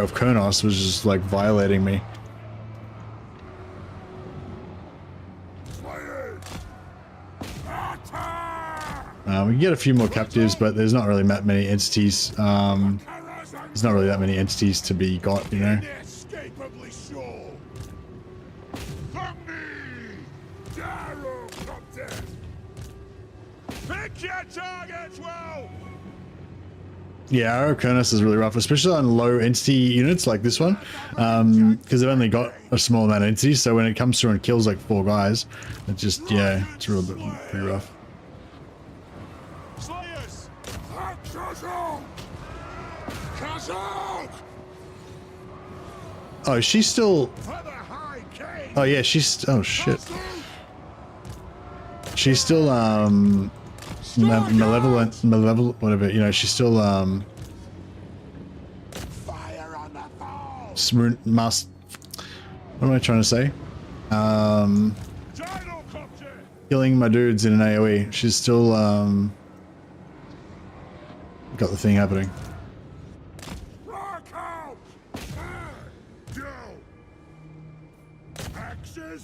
of Kurnos, was just like violating me. We can get a few more captives, but there's not really that many entities. There's not really that many entities to be got, you know. Pick your targets well. Yeah, Arrow Kurnos is really rough, especially on low entity units like this one, because they've only got a small amount of entities. So when it comes through and kills like 4 guys, it just, yeah, it's a little bit pretty rough. Slayers. Oh, she's still. Oh yeah, she's. Oh shit. She's still malevolent, whatever. You know, she's still What am I trying to say? Killing my dudes in an AoE. She's still got the thing happening.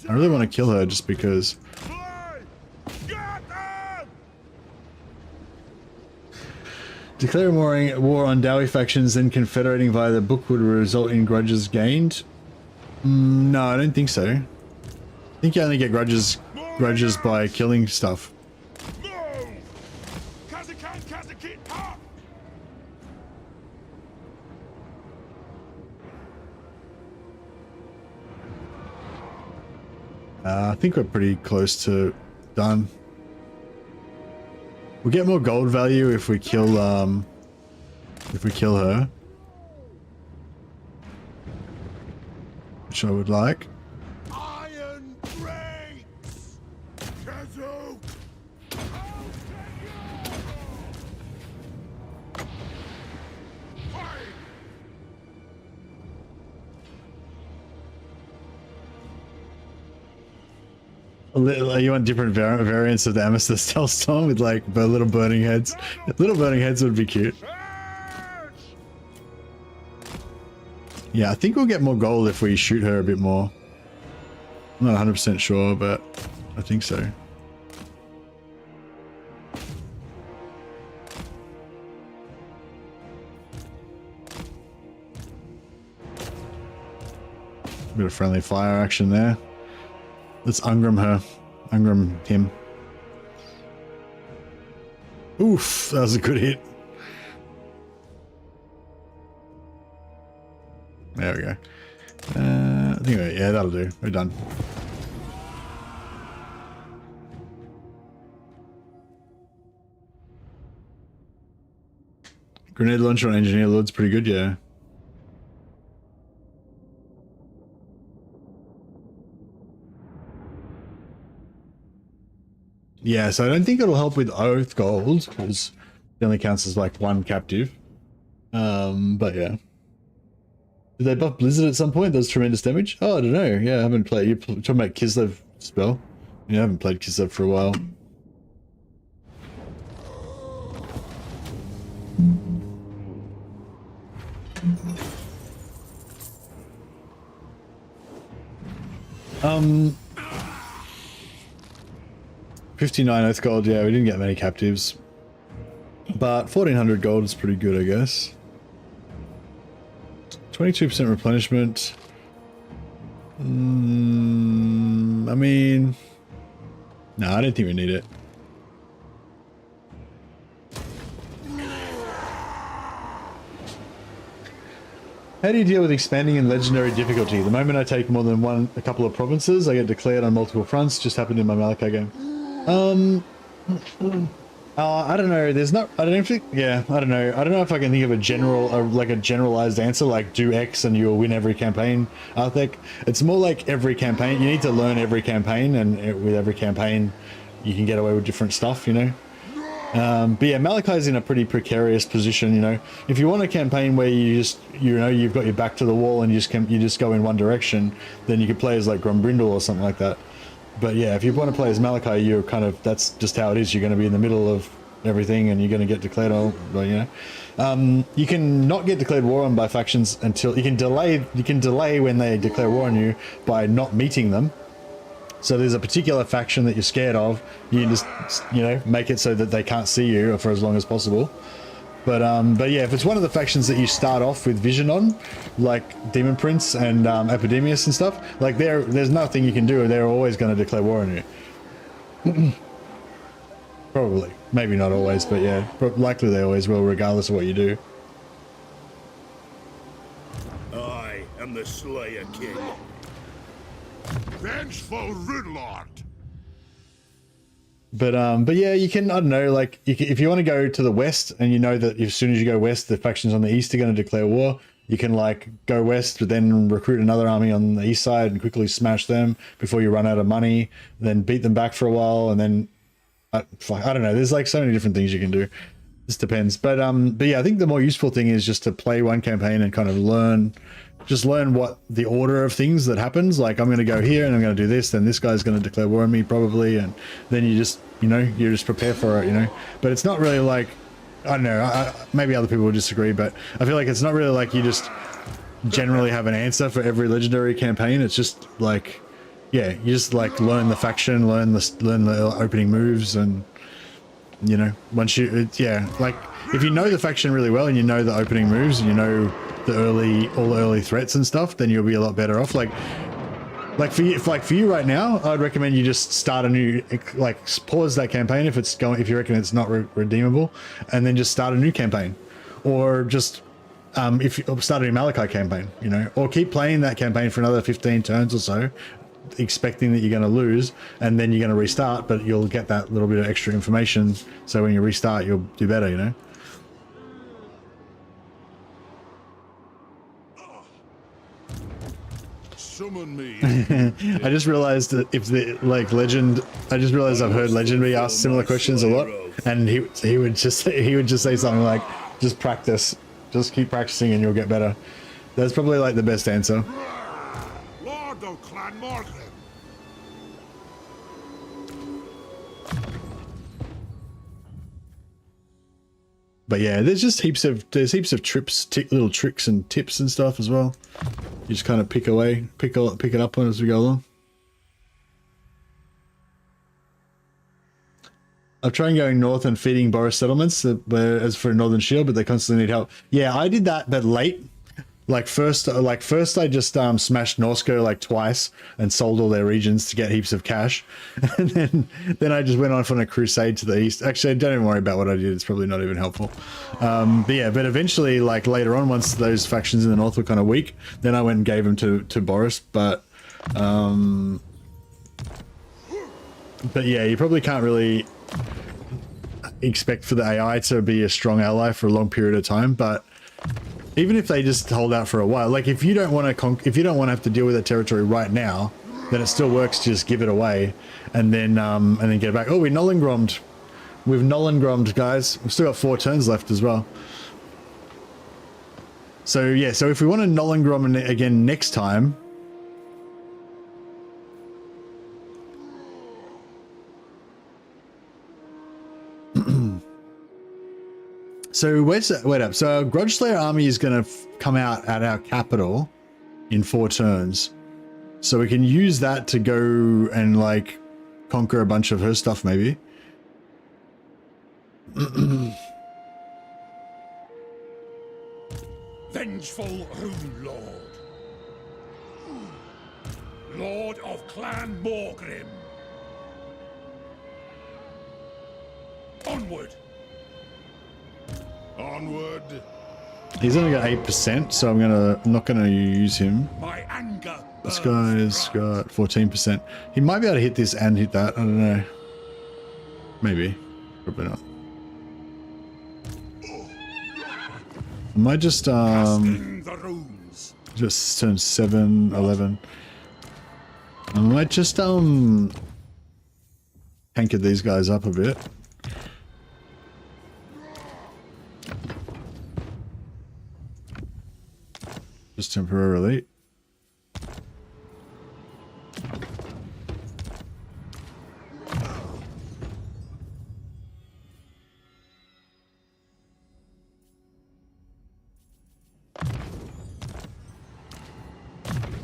I really want to kill her just because. Declaring war on Dowie factions and confederating via the book would result in grudges gained? No, I don't think so. I think you only get grudges by killing stuff. I think we're pretty close to done. We'll get more gold value if we kill her. Which I would like. Iron brakes! Kazu! You want different variants of the Amethyst Hellstorm with like little burning heads? Little burning heads would be cute. Yeah, I think we'll get more gold if we shoot her a bit more. I'm not 100% sure, but I think so. Bit of friendly fire action there. Let's Ungram her. Ungram him. Oof, that was a good hit. There we go. I think, yeah, that'll do. We're done. Grenade launcher on Engineer Lord's pretty good, yeah. Yeah, so I don't think it'll help with Oath Gold, because it only counts as like one captive. But yeah. Did they buff Blizzard at some point? Does tremendous damage? Oh, I don't know. Yeah, I haven't played. You're talking about Kislev spell? Yeah, I haven't played Kislev for a while. Um... 59 Oath Gold, yeah, we didn't get many captives. But 1400 gold is pretty good, I guess. 22% replenishment. I mean... No, I don't think we need it. How do you deal with expanding in legendary difficulty? The moment I take more than a couple of provinces, I get declared on multiple fronts. Just happened in my Malachi game. I don't know. There's not. I don't think. Yeah, I don't know. I don't know if I can think of a generalized answer like do X and you'll win every campaign. I think it's more like every campaign. You need to learn every campaign, and with every campaign, you can get away with different stuff. You know. But yeah, Malachi's in a pretty precarious position. You know, if you want a campaign where you've got your back to the wall and you just go in one direction, then you could play as like Grumbrindle or something like that. But yeah, if you want to play as Malachi, you're that's just how it is. You're going to be in the middle of everything, and you're going to get declared on. You know, you can not get declared war on by factions until you can delay. You can delay when they declare war on you by not meeting them. So there's a particular faction that you're scared of. You just make it so that they can't see you for as long as possible. But yeah, if it's one of the factions that you start off with vision on, like Demon Prince and Epidemius and stuff, like there's nothing you can do. They're always going to declare war on you. Probably, maybe not always, but yeah, likely they always will, regardless of what you do. I am the Slayer King. Vengeful Rudlord! But yeah, you can, I don't know, like if you want to go to the west and you know that as soon as you go west, the factions on the east are going to declare war, you can like go west, but then recruit another army on the east side and quickly smash them before you run out of money, then beat them back for a while, and then I don't know. There's like so many different things you can do. This depends. But yeah, I think the more useful thing is just to play one campaign and kind of learn what the order of things that happens. Like I'm going to go here and I'm going to do this, then this guy's going to declare war on me probably, and then you just prepare for it, But it's not really like, I don't know, maybe other people will disagree, but I feel like it's not really like you just generally have an answer for every legendary campaign. It's just like, yeah, you just like learn the faction, learn the opening moves, and once like if you know the faction really well and you know the opening moves and you know all the early threats and stuff, then you'll be a lot better off. Like for you right now, I'd recommend you just start a new, pause that campaign if you reckon it's not redeemable, and then just start a new campaign, or just if you start a new Malachi campaign, or keep playing that campaign for another 15 turns or so, expecting that you're going to lose, and then you're going to restart, but you'll get that little bit of extra information. So when you restart, you'll do better, you know? Summon me. I just realized that if the legend, I just realized I've heard legend be asked similar questions a lot, and he would just say something like, just practice, just keep practicing and you'll get better. That's probably like the best answer. Lord of Clan Morgan. But yeah, there's heaps of little tricks and tips and stuff as well. You just kind of pick it up on as we go along. I've tried going north and feeding Boris settlements as for Northern Shield, but they constantly need help. Yeah, I did that, but late. First I just smashed Norsko like twice and sold all their regions to get heaps of cash, and then I just went off on a crusade to the east. Actually, don't even worry about what I did; it's probably not even helpful. But eventually, like later on, once those factions in the north were kind of weak, then I went and gave them to Boris. But yeah, you probably can't really expect for the AI to be a strong ally for a long period of time, but even if they just hold out for a while, like if you don't want to have to deal with that territory right now, then it still works to just give it away and then get it back. Oh, we've Nollengrommed, guys. We've still got 4 turns left as well. So yeah, so if we want to Nollengrom again next time, so wait up. So our Grudge Slayer army is going to come out at our capital in 4 turns. So we can use that to go and like conquer a bunch of her stuff maybe. Vengeful Rune Lord. Lord of Clan Morgrim. Onward. Onward. He's only got 8%, so I'm not gonna use him. My anger. This guy's got 14%. He might be able to hit this and hit that. I don't know. Maybe. Probably not. I might just just turn 7, 11. I might just tanker these guys up a bit. Just temporarily.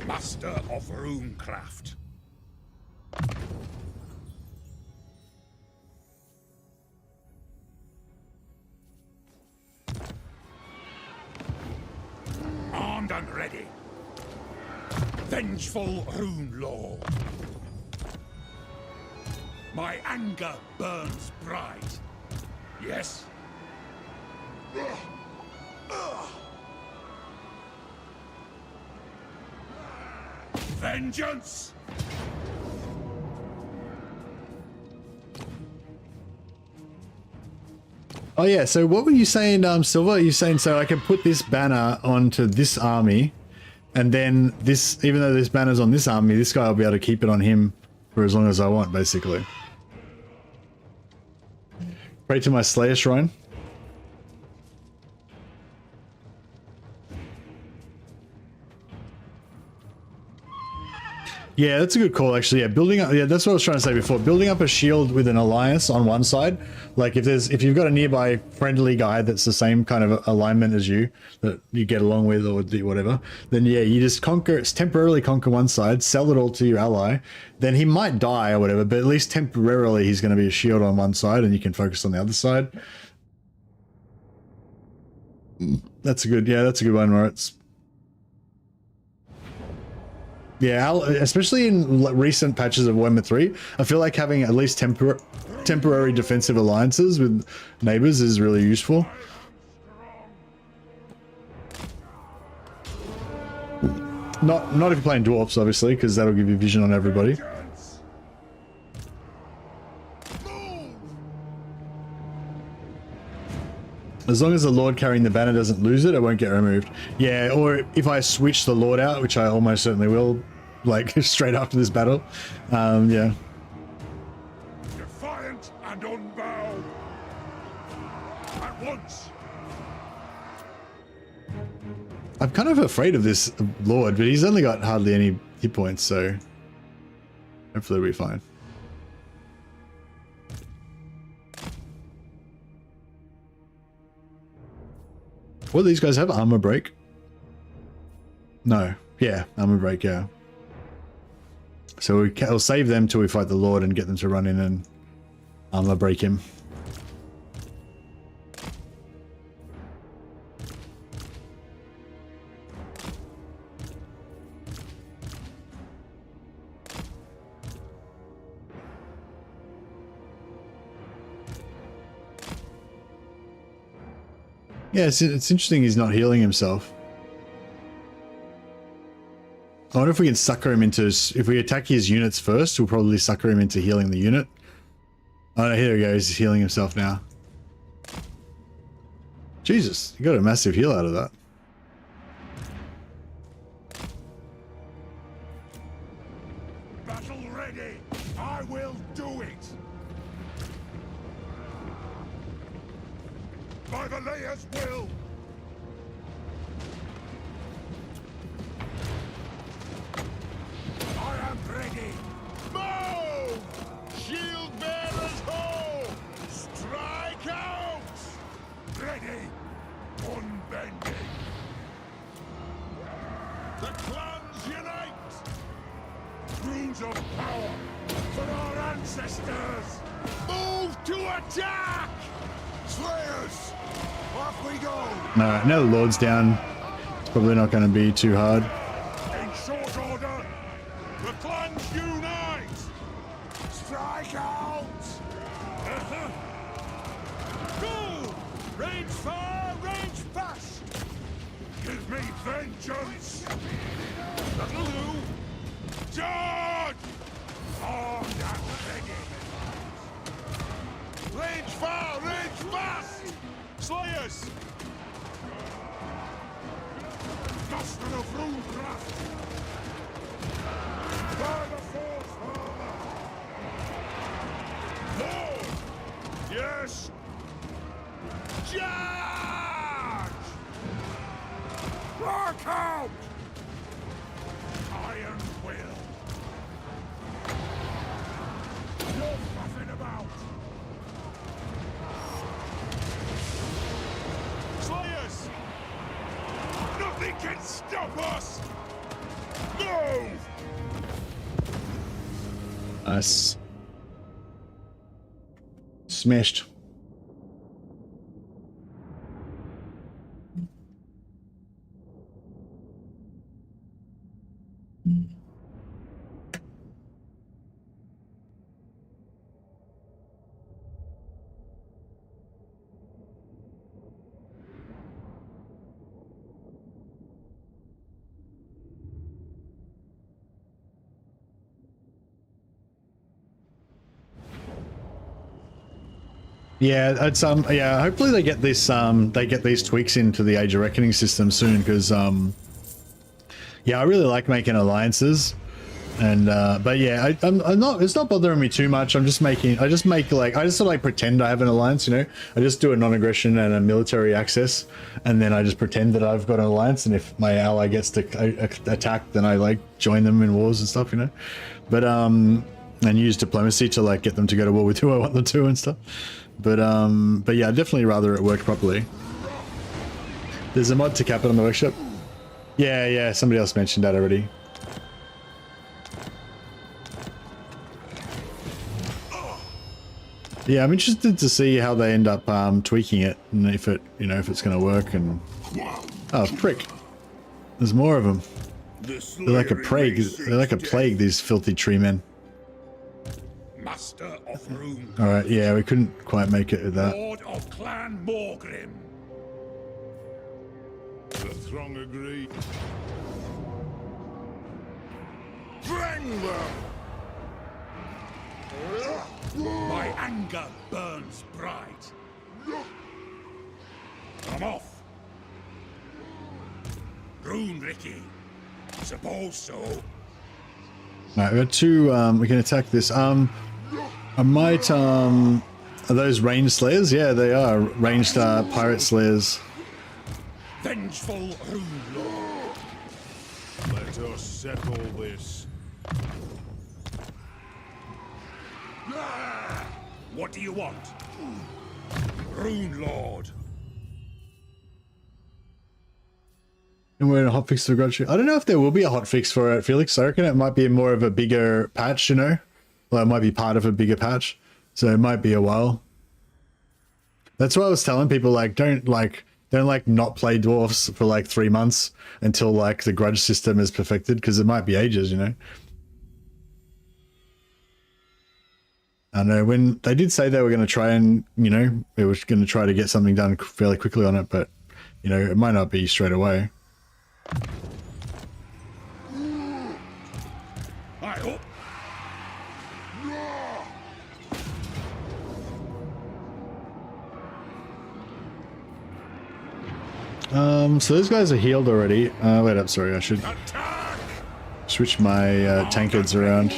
Master of Runecraft. Armed and ready. Vengeful Rune Lord. My anger burns bright. Yes? Vengeance! Oh yeah, so what were you saying, Silver? You saying so I can put this banner onto this army, and then this, even though this banner's on this army, this guy will be able to keep it on him for as long as I want, basically. Pray to my Slayer Shrine. Yeah, that's a good call, actually. Yeah, building up. Yeah, that's what I was trying to say before. Building up a shield with an alliance on one side, like if you've got a nearby friendly guy that's the same kind of alignment as you, that you get along with or whatever, then yeah, you just temporarily conquer one side, sell it all to your ally. Then he might die or whatever, but at least temporarily he's going to be a shield on one side, and you can focus on the other side. That's a good one, Moritz. Yeah, especially in recent patches of Warhammer 3, I feel like having at least temporary defensive alliances with neighbors is really useful. Not if you're playing dwarfs, obviously, because that'll give you vision on everybody. As long as the Lord carrying the banner doesn't lose it, it won't get removed. Yeah, or if I switch the Lord out, which I almost certainly will, like straight after this battle, yeah. Defiant and unbowed. At once. I'm kind of afraid of this Lord, but he's only got hardly any hit points, so hopefully it'll be fine. What do these guys have? Armor break? No. Yeah, armor break, yeah. So we'll save them till we fight the Lord and get them to run in and armor break him. Yeah, it's interesting he's not healing himself. I wonder if we can sucker him into... If we attack his units first, we'll probably sucker him into healing the unit. Oh no, here we go, he's healing himself now. Jesus, you got a massive heal out of that. Battle ready. I will do it. By the Layer's will. I am ready. Move! Shield bearers hold! Strike out! Ready. Unbending. The clans unite! Runes of power for our ancestors. Move to attack! Slayers! Off we go! Alright, now the Lord's down. It's probably not going to be too hard. In short order, the clans unite. Strike out! Go! Range far, range fast. Give me vengeance. That'll do. Charge! Armed and ready. Range far, range fast! Slayers! Master of Runecraft! By the Fourth Father! Lord! Yes! Charge! Rock out! Iron will! You're nothing about! Slayers! Nothing can stop us! Move! Nice. Smashed. Yeah, it's yeah, hopefully they get this they get these tweaks into the Age of Reckoning system soon, because yeah, I really like making alliances. And but yeah, I'm not, it's not bothering me too much. I just make like, I just sort of like pretend I have an alliance, you know. I just do a non-aggression and a military access, and then I just pretend that I've got an alliance, and if my ally gets to attack, then I like join them in wars and stuff, you know. But and use diplomacy to like get them to go to war with who I want them to and stuff. But yeah, I'd definitely rather it worked properly. There's a mod to cap it on the workshop. Yeah, somebody else mentioned that already. Yeah, I'm interested to see how they end up tweaking it, and if it, you know, if it's going to work. And oh, prick! There's more of them. They're like a plague. They're like a plague. These filthy tree men. Master of Rune. All right, yeah, we couldn't quite make it with that. Lord of Clan Morgrim. The throng agree. Bring them! My anger burns bright. I'm off. Rune, Ricky. Suppose so. Alright, we got two, we can attack this. I might, are those ranged slayers? Yeah, they are. Ranged, pirate slayers. Vengeful Rune Lord. Let us settle this. What do you want? Rune Lord. And we're in a hotfix for Grudge. I don't know if there will be a hotfix for it, Felix. I reckon it might be more of a bigger patch, you know? Well, it might be part of a bigger patch. So it might be a while. That's why I was telling people, like, don't not play dwarfs for like 3 months until like the Grudge system is perfected, because it might be ages, you know? I know when they did say they were going to try and, you know, they were going to try to get something done fairly quickly on it, but, you know, it might not be straight away. I hope. So those guys are healed already. Wait up, sorry, I should switch my tankards around.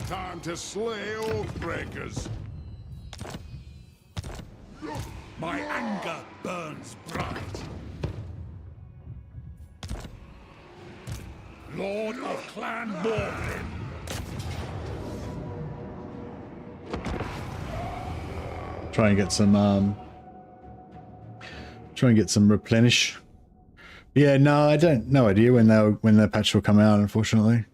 Time to slay oathbreakers. My anger burns bright. Lord of Clan Morgan. Try and get some replenish. Yeah, no, I don't. No idea when that patch will come out, unfortunately.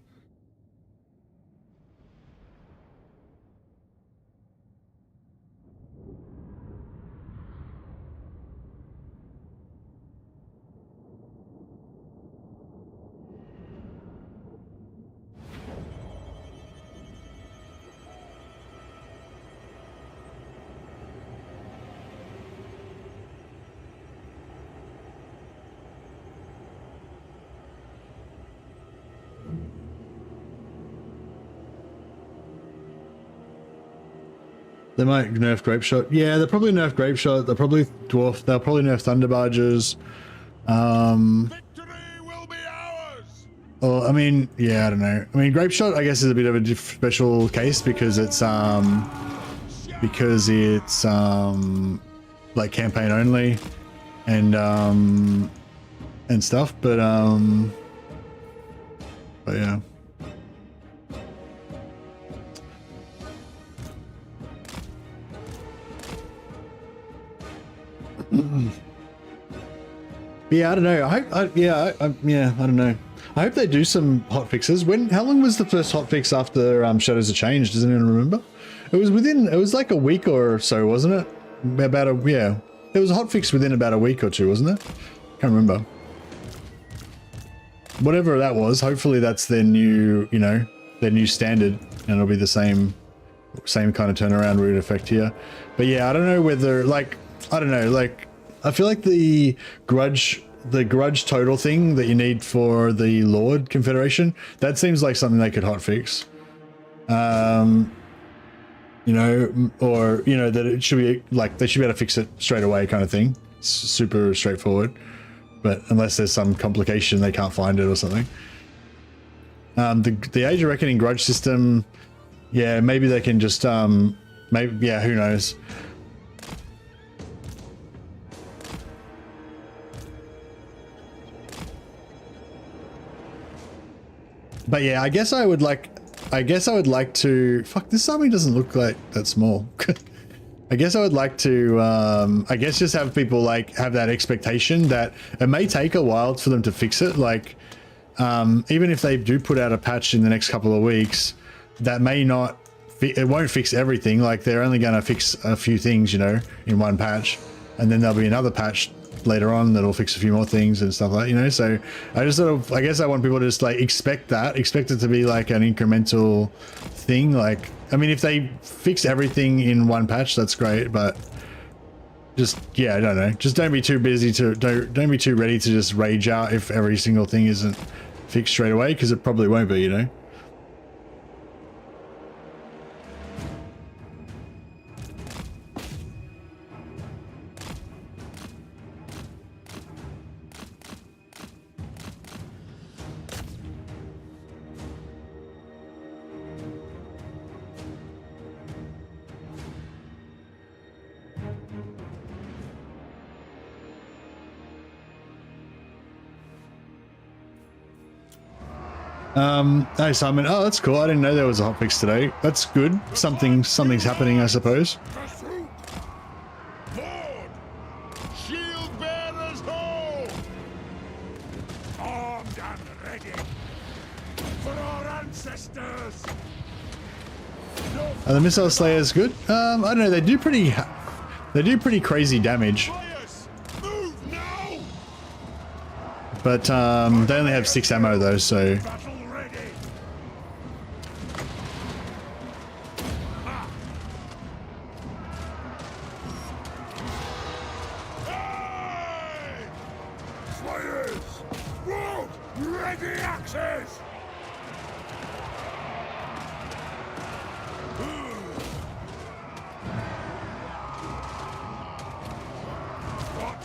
They might nerf Grape Shot. Yeah, they'll probably nerf Grape Shot. They'll probably dwarf. They'll probably nerf Thunder Barges. Victory will be ours. Or I mean, yeah, I don't know. I mean, Grape Shot, I guess, is a bit of a special case because it's like campaign only, and stuff. But yeah. Yeah, I don't know. I don't know. I hope they do some hot fixes. How long was the first hot fix after Shadows of Change? Does anyone remember? It was like a week or so, wasn't it? Yeah. There was a hot fix within about a week or two, wasn't it? Can't remember. Whatever that was, hopefully that's their new, you know, their new standard, and it'll be the same kind of turnaround route effect here. But yeah, I don't know whether, like, I don't know, like, I feel like the grudge total thing that you need for the Lord Confederation, that seems like something they could hotfix. You know, or, you know, that it should be like, they should be able to fix it straight away kind of thing. It's super straightforward. But unless there's some complication, they can't find it or something. The Age of Reckoning grudge system, yeah, maybe they can just, maybe, yeah, who knows. But yeah, I guess I would like to, fuck, this army doesn't look like that small. I guess I would like to, I guess just have people like have that expectation that it may take a while for them to fix it. Like, even if they do put out a patch in the next couple of weeks, that may not, it won't fix everything. Like, they're only going to fix a few things, you know, in one patch, and then there'll be another patch later on that'll fix a few more things and stuff like that, you know. So I just sort of, I guess I want people to just like expect it to be like an incremental thing. Like, I mean, if they fix everything in one patch, that's great, but just, yeah, I don't know. Just don't be too busy to, don't be too ready to just rage out if every single thing isn't fixed straight away, because it probably won't be, you know? Hey Simon, oh that's cool. I didn't know there was a hotfix today. That's good. Something's happening, I suppose. Pursuit! Lord! Shield bearers ho! Armed and ready. For our ancestors. Are the missile slayers good? I don't know. They do pretty crazy damage. Fires! Move now! But they only have 6 ammo though, so Battle ready. Hey! Slayers! Whoa! Ready axes! What?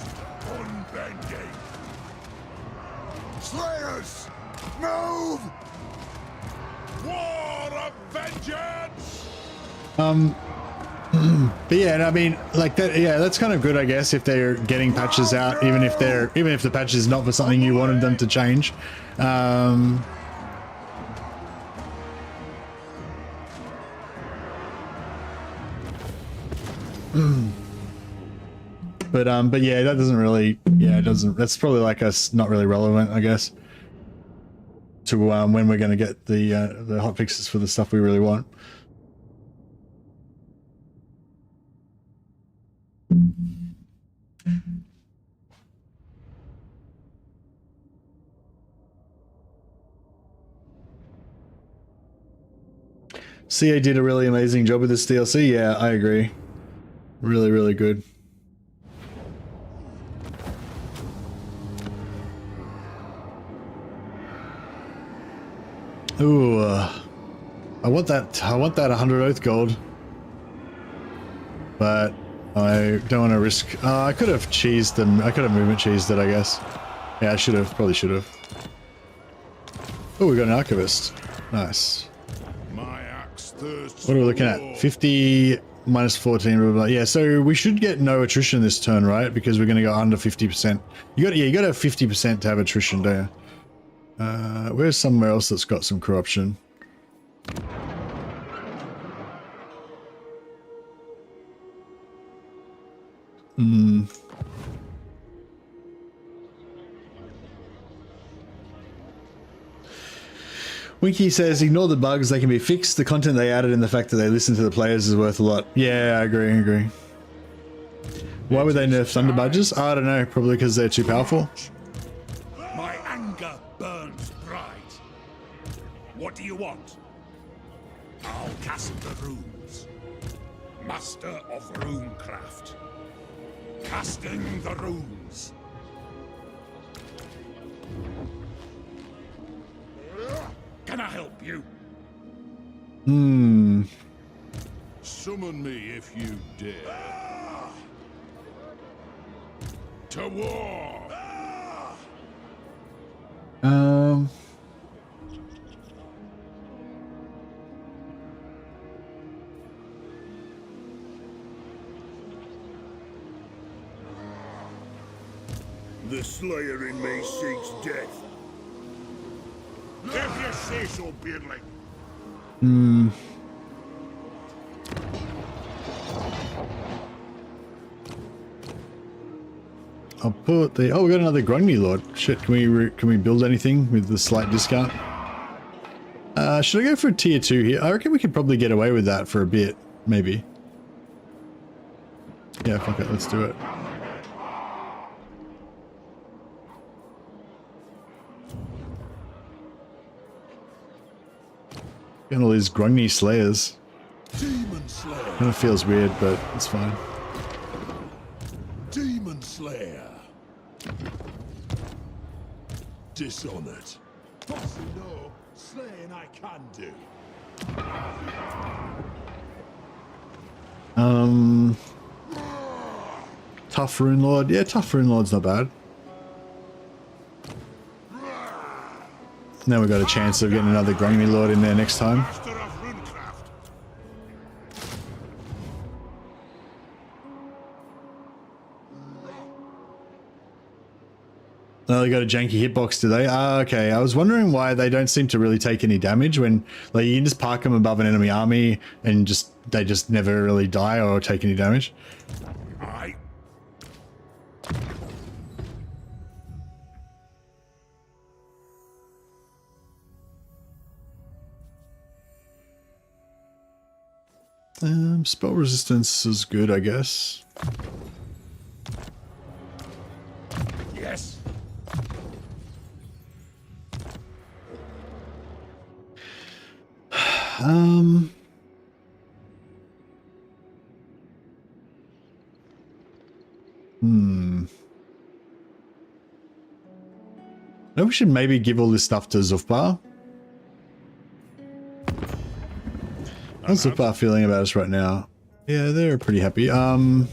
Unbending! Slayers! Move! War of vengeance! but yeah, I mean, like that. Yeah, that's kind of good, I guess, if they're getting patches out, even if the patch is not for something you wanted them to change. But yeah, that doesn't really. Yeah, it doesn't. That's probably like us not really relevant, I guess, to when we're going to get the hotfixes for the stuff we really want. CA did a really amazing job with this DLC. Yeah, I agree. Really, really good. Ooh, I want that 100 oath gold, but I don't want to risk. I could have cheesed them. I could have movement cheesed it, I guess. Yeah, I should have. Probably should have. Oh, we got an archivist. Nice. My axe thirsts What are we looking for war. at? 50 minus 14. Blah, blah, blah. Yeah, so we should get no attrition this turn, right? Because we're going to go under 50%. You got to have 50% to have attrition, don't you? Where's somewhere else that's got some corruption? Winky says, ignore the bugs, they can be fixed. The content they added and the fact that they listen to the players is worth a lot. Yeah, I agree. Why would they nerf Thunder Badges? I don't know, probably because they're too powerful. My anger burns bright. What do you want? I'll cast the runes. Master of runecraft. Casting the runes. Can I help you? Summon me if you dare. To war! The Slayer in me seeks death. If you say so, Beardling. I'll put the... Oh, we got another Grungy Lord. Shit, can we build anything with the slight discount? Should I go for tier 2 here? I reckon we could probably get away with that for a bit, maybe. Yeah, fuck it, let's do it. Getting all these Grungy Slayers. Demon Slayer. Kind of feels weird, but it's fine. Dishonored. Bossy no, slaying I can do. Tough Rune Lord. Yeah, Tough Rune Lord's not bad. Now we've got a chance of getting another Grungny Lord in there next time. Master of runecraft. Oh, they got a janky hitbox today. Ah, okay. I was wondering why they don't seem to really take any damage when, like, you can just park them above an enemy army and they just never really die or take any damage. Aye. Spell resistance is good, I guess. Yes. Maybe we should maybe give all this stuff to Zufbar. How's Zufbar feeling about us right now? Yeah, they're pretty happy. Yeah,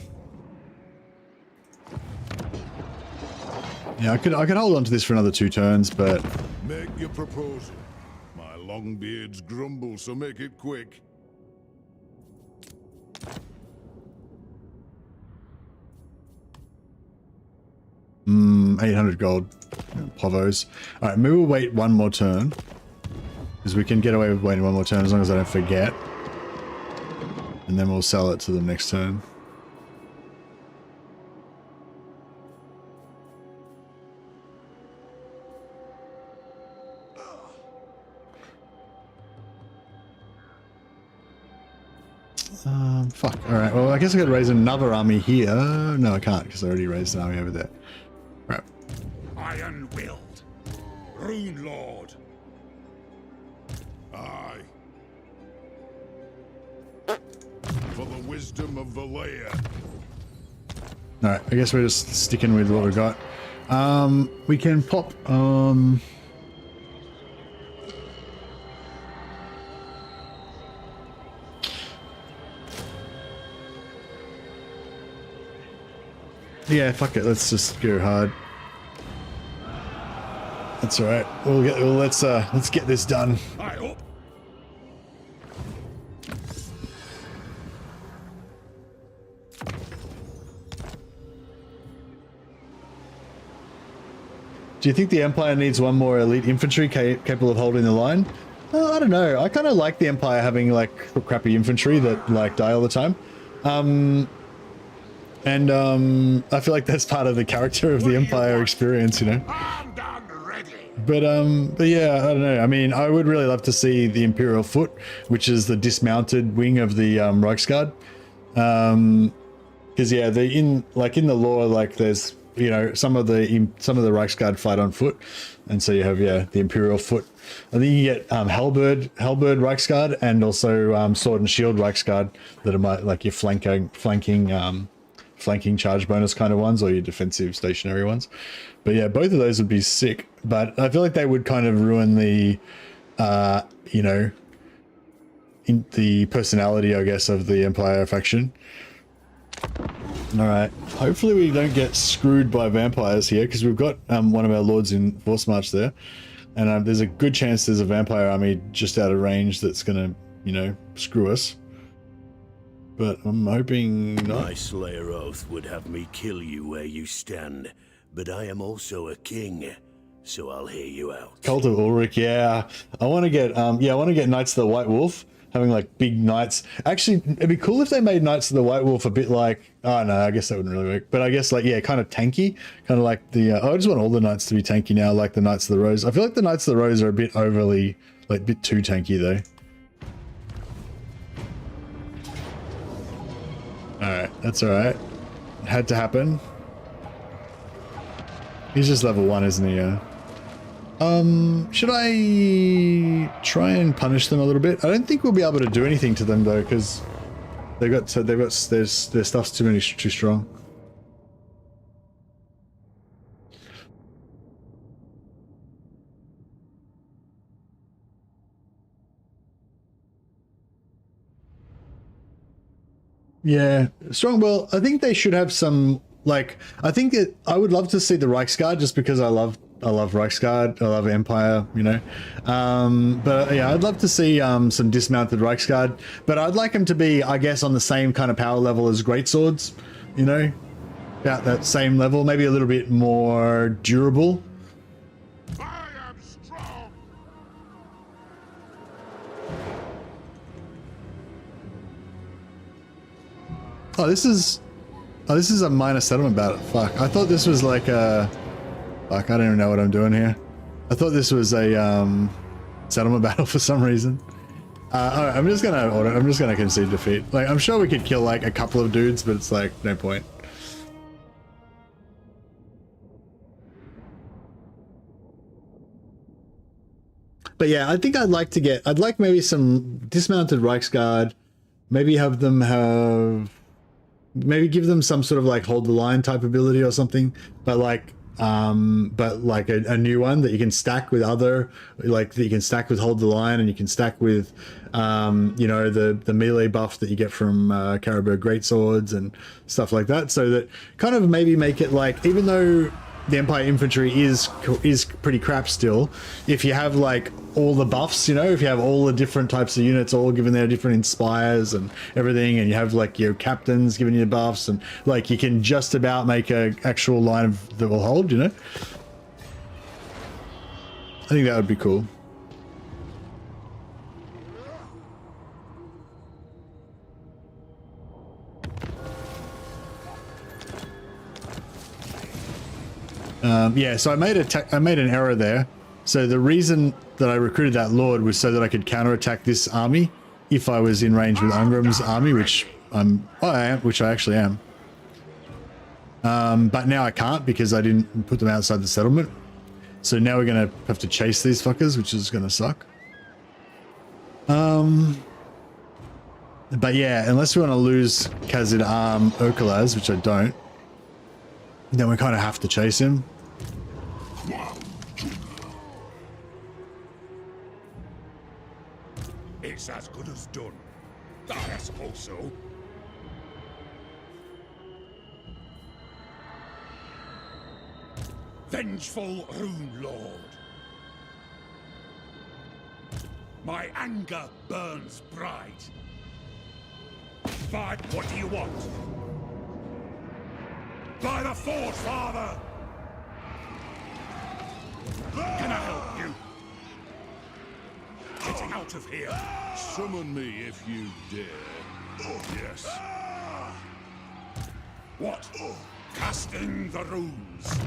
I could hold on to this for another 2 turns, but Make your proposal. My longbeards grumble, so make it quick. mm, 800 gold. Povos. All right, maybe we'll wait one more turn because we can get away with waiting one more turn as long as I don't forget, and then we'll sell it to the next turn. Fuck. All right. Well, I guess I could raise another army here. No, I can't because I already raised an army over there. Right. Iron-willed. Rune Lord. Aye. For the wisdom of Valea. All right. I guess we're just sticking with what we got. We can pop. Yeah, fuck it. Let's just go hard. That's all right. Let's get this done. Aye up. Do you think the Empire needs one more elite infantry capable of holding the line? I don't know. I kind of like the Empire having like crappy infantry that like die all the time. I feel like that's part of the character of the Empire experience, you know. Armed and ready. But yeah, I don't know. I mean, I would really love to see the Imperial Foot, which is the dismounted wing of the Reichsguard. Because yeah, in the lore, like there's, you know, some of the Reichsguard fight on foot, and so you have the Imperial Foot. I think you get Halberd Reichsguard and also Sword and Shield Reichsguard that are like your flanking charge bonus kind of ones, or your defensive stationary ones. But yeah, both of those would be sick. But I feel like they would kind of ruin the, you know, the personality, I guess, of the Empire faction. All right. Hopefully we don't get screwed by vampires here, because we've got one of our lords in Force March there, and there's a good chance there's a vampire army just out of range that's gonna, you know, screw us. But I'm hoping not. My Slayer oath would have me kill you where you stand, but I am also a king, so I'll hear you out. Cult of Ulrich, yeah. I want to get Knights of the White Wolf, having like big knights. Actually, it'd be cool if they made Knights of the White Wolf a bit like, oh no, I guess that wouldn't really work. But I guess like, yeah, kind of tanky, kind of like the, I just want all the knights to be tanky now, like the Knights of the Rose. I feel like the Knights of the Rose are a bit overly, like a bit too tanky though. Alright, that's alright. It had to happen. He's just level 1, isn't he? Yeah. Should I try and punish them a little bit? I don't think we'll be able to do anything to them though, because their stuff's too strong. Yeah, strong. Well, I think they should have some, like, I think I would love to see the Reichsguard just because I love Reichsguard. I love Empire, you know. But yeah, I'd love to see some dismounted Reichsguard, but I'd like them to be, I guess, on the same kind of power level as greatswords, you know, about that same level, maybe a little bit more durable. I am strong. Oh, this is a minor settlement battle. Fuck, I thought this was like a... Fuck, I don't even know what I'm doing here. I thought this was a settlement battle for some reason. Alright, I'm just gonna concede defeat. Like, I'm sure we could kill like a couple of dudes, but it's like, no point. But yeah, I think I'd like maybe some dismounted Reichsguard, maybe have them maybe give them some sort of like hold the line type ability or something, but like a new one that you can stack with other, like that you can stack with hold the line, and you can stack with you know, the melee buff that you get from Caribou greatswords and stuff like that, so that kind of maybe make it like, even though the Empire infantry is pretty crap still, if you have like all the buffs, you know, if you have all the different types of units all given their different inspires and everything, and you have like your captains giving you buffs, and like you can just about make a actual line that will hold, you know. I think that would be cool. Yeah, so I made an error there. So the reason that I recruited that lord was so that I could counterattack this army if I was in range with Ungram's army, which which I actually am. But now I can't because I didn't put them outside the settlement. So now we're gonna have to chase these fuckers, which is gonna suck. But yeah, unless we want to lose Khazid Okalaz, which I don't, then we kind of have to chase him. It's as good as done. I suppose so. Vengeful Rune Lord. My anger burns bright. But what do you want? By the Forge, Father! Can I help you? Getting out of here. Summon me if you dare. Oh, yes. What? Casting the runes.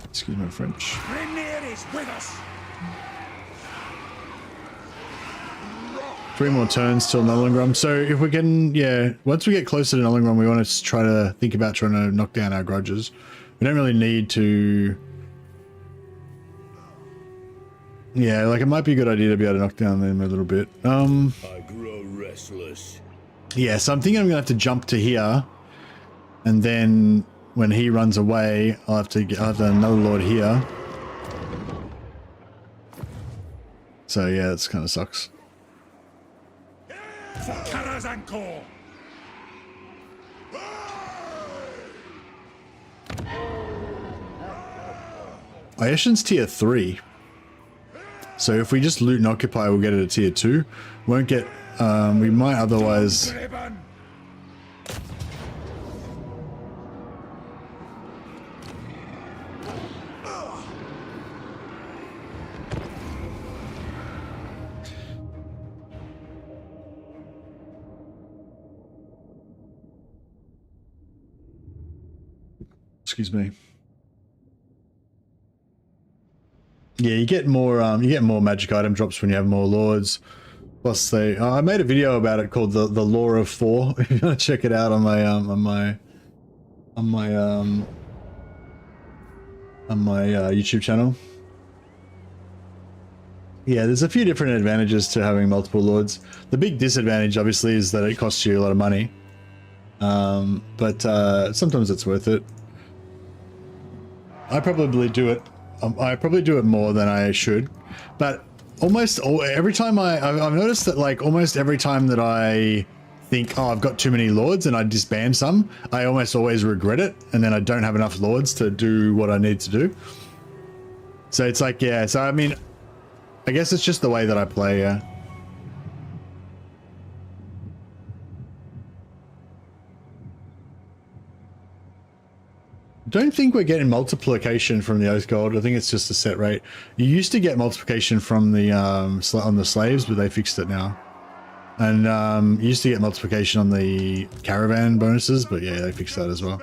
Excuse my French. Grimnir is with us. 3 more turns till Nullingrum. So if we can, yeah, once we get closer to Nullingrum, we want to try to think about trying to knock down our grudges. We don't really need to. Yeah, like it might be a good idea to be able to knock down them a little bit. I grow restless. Yeah, so I'm thinking I'm gonna have to jump to here, and then when he runs away, I'll have another lord here. So yeah, that's kind of sucks. For Karazanko! Ayeshin's tier 3. So if we just loot and occupy, we'll get it at tier 2. Won't get, we might otherwise... Excuse me. Yeah, you get more magic item drops when you have more lords. Plus they, I made a video about it called the Law of 4. If you want to check it out on my YouTube channel. Yeah, there's a few different advantages to having multiple lords. The big disadvantage, obviously, is that it costs you a lot of money. But sometimes it's worth it. I probably do it more than I should, but every time I've noticed that like almost every time that I think, oh, I've got too many lords and I disband some, I almost always regret it, and then I don't have enough lords to do what I need to do. So it's like, yeah, so I mean, I guess it's just the way that I play, yeah. Don't think we're getting multiplication from the Oath Gold. I think it's just a set rate. You used to get multiplication from the on the slaves, but they fixed it now. And you used to get multiplication on the caravan bonuses, but yeah, they fixed that as well.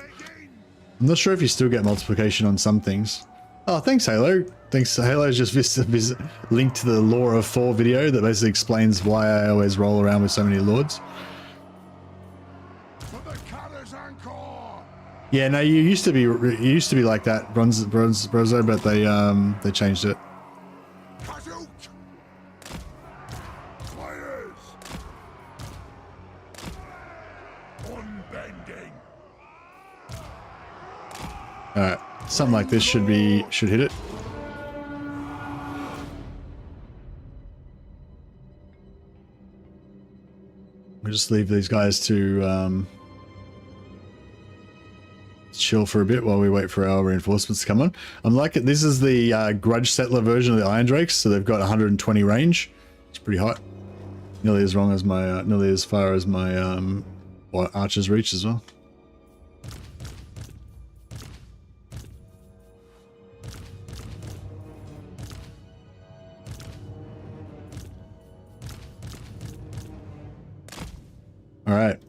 I'm not sure if you still get multiplication on some things. Oh, thanks, Halo. Thanks, Halo's just linked to the Law of 4 video that basically explains why I always roll around with so many lords. Yeah, no, you used to be like that, Brozo, but they changed it. All right, something like this should hit it. We'll just leave these guys to chill for a bit while we wait for our reinforcements to come on. I'm liking this is the Grudge settler version of the Iron Drakes, so they've got 120 range. It's pretty hot. Nearly as long as my nearly as far as my archers reach as well. All right.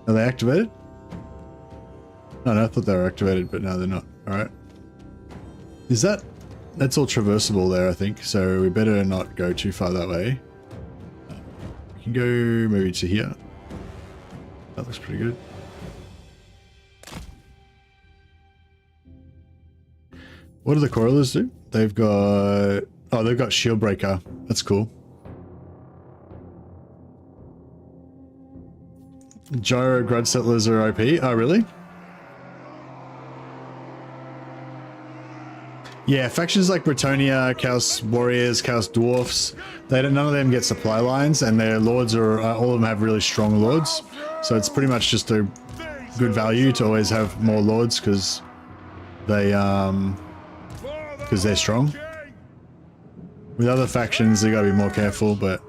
Are they activated? Oh, no, I thought they were activated, but no, they're not. All right. Is that... That's all traversable there, I think. So we better not go too far that way. We can go maybe to here. That looks pretty good. What do the Coilers do? They've got... Oh, they've got Shield Breaker. That's cool. Gyro Grudge Settlers are OP. Oh, really? Yeah, factions like Bretonia, Chaos Warriors, Chaos Dwarfs, none of them get supply lines, and their lords are all of them have really strong lords. So it's pretty much just a good value to always have more lords because they're strong. With other factions, they gotta be more careful, but.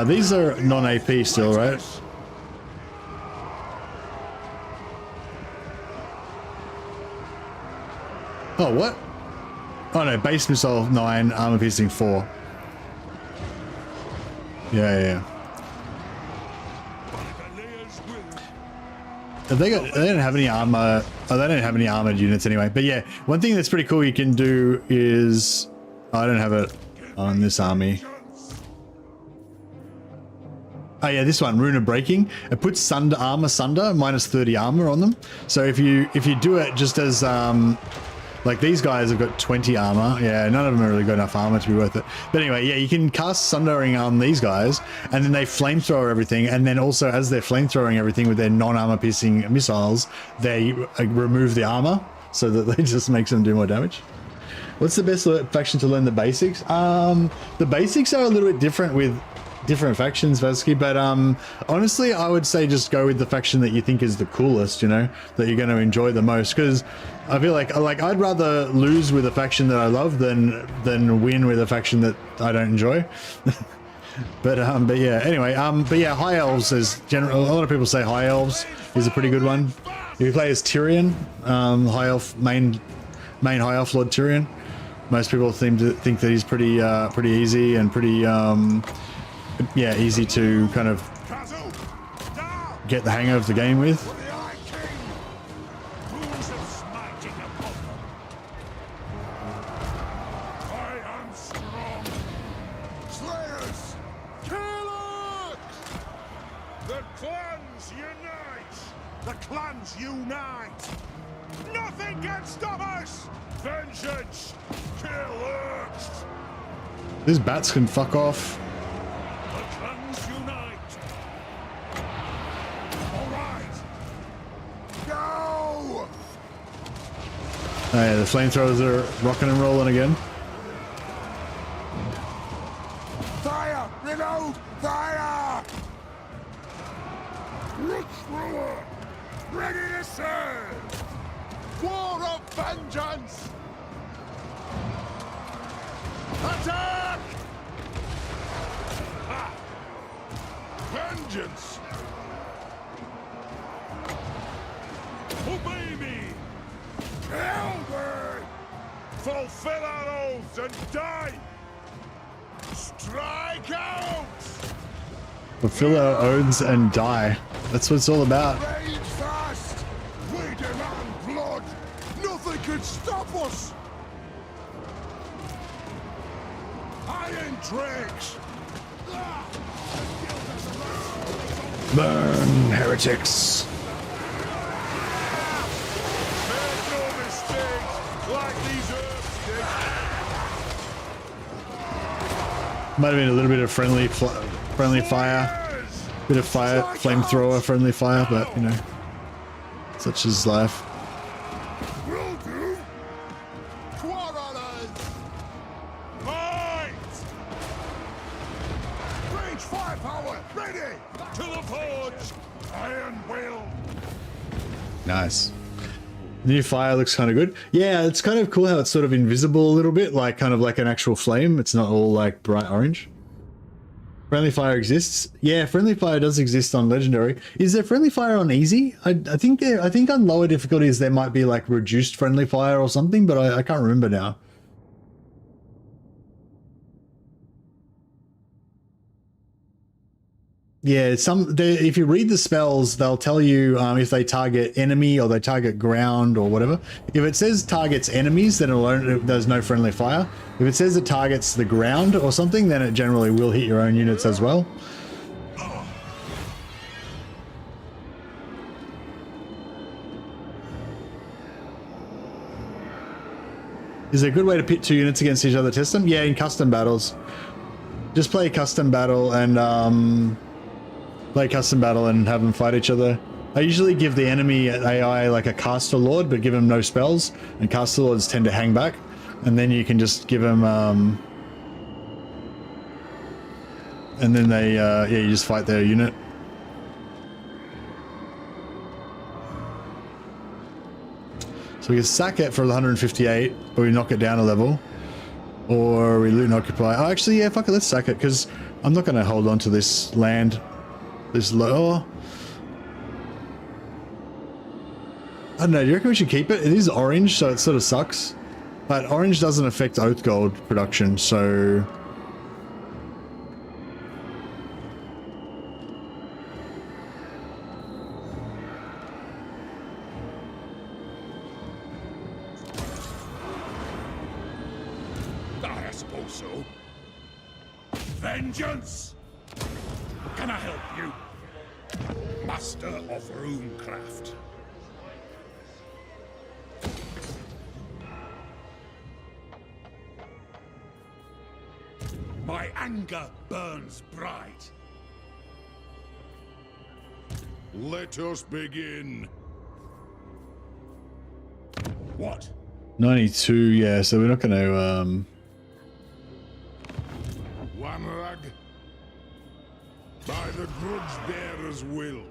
These are non-AP still, right? Oh, what? Oh no, base missile 9, armor piercing 4. Yeah. They don't have any armor. Oh, they don't have any armored units anyway. But yeah, one thing that's pretty cool you can do is... I don't have it on this army. Oh yeah, this one, Rune of Breaking. It puts sunder, minus 30 armor on them. So if you do it just as like these guys have got 20 armor. Yeah, none of them have really got enough armor to be worth it. But anyway, yeah, you can cast sundering on these guys, and then they flamethrower everything, and then also as they're flamethrowing everything with their non-armor piercing missiles, they remove the armor so that they just makes them do more damage. What's the best faction to learn the basics? The basics are a little bit different with different factions, Vasky, but honestly, I would say just go with the faction that you think is the coolest, you know, that you're going to enjoy the most, because I feel like I'd rather lose with a faction that I love than win with a faction that I don't enjoy. but yeah, anyway, but yeah, High Elves is a lot of people say High Elves is a pretty good one. If you play as Tyrion, High Elf main High Elf Lord Tyrion, most people seem to think that he's pretty easy and pretty yeah, easy to kind of get the hang of the game with. These bats can fuck off. The clans unite. All right. Go! Oh yeah, the flamethrowers are rocking and rolling again. Fire! Reload! Fire! Recruit. Ready to serve. War of vengeance! Attack! Vengeance! Obey me. Elder! Fulfill our oaths and die! Strike out! Fulfill our oaths and die. That's what it's all about. Rage fast! We demand blood! Nothing can stop us! Iron tricks! Burn, heretics. Make no mistakes! Like these earth Might have been a little bit of friendly fire. Bit of fire, flamethrower, friendly fire, but you know, such is life. will do! Quarrelers! Fight! Range firepower! Ready! To the forge! Iron will! Nice. New fire looks kind of good. Yeah, it's kind of cool how it's sort of invisible a little bit, like kind of like an actual flame. It's not all like bright orange. Friendly fire exists. Yeah, friendly fire does exist on legendary. Is there friendly fire on easy? I think on lower difficulties there might be like reduced friendly fire or something, but I can't remember now. Yeah, if you read the spells, they'll tell you if they target enemy or they target ground or whatever. If it says targets enemies, then there's no friendly fire. If it says it targets the ground or something, then it generally will hit your own units as well. Is there a good way to pit two units against each other, test them? Yeah, in custom battles. Just play custom battle and have them fight each other. I usually give the enemy AI like a caster lord, but give them no spells, and caster lords tend to hang back, and then you can just give them and then they you just fight their unit. So we can sack it for 158, or we knock it down a level, or we loot and occupy. Oh, actually, yeah, fuck it, let's sack it, because I'm not going to hold on to this land. This low. I don't know, do you reckon we should keep it? It is orange, so it sort of sucks. But orange doesn't affect oath gold production, so... I suppose so. Vengeance! Can I help you? Master of runecraft. My anger burns bright. Let us begin. What? 92, yeah, so we're not going to, Wamrag. By the Grudge bearer's will.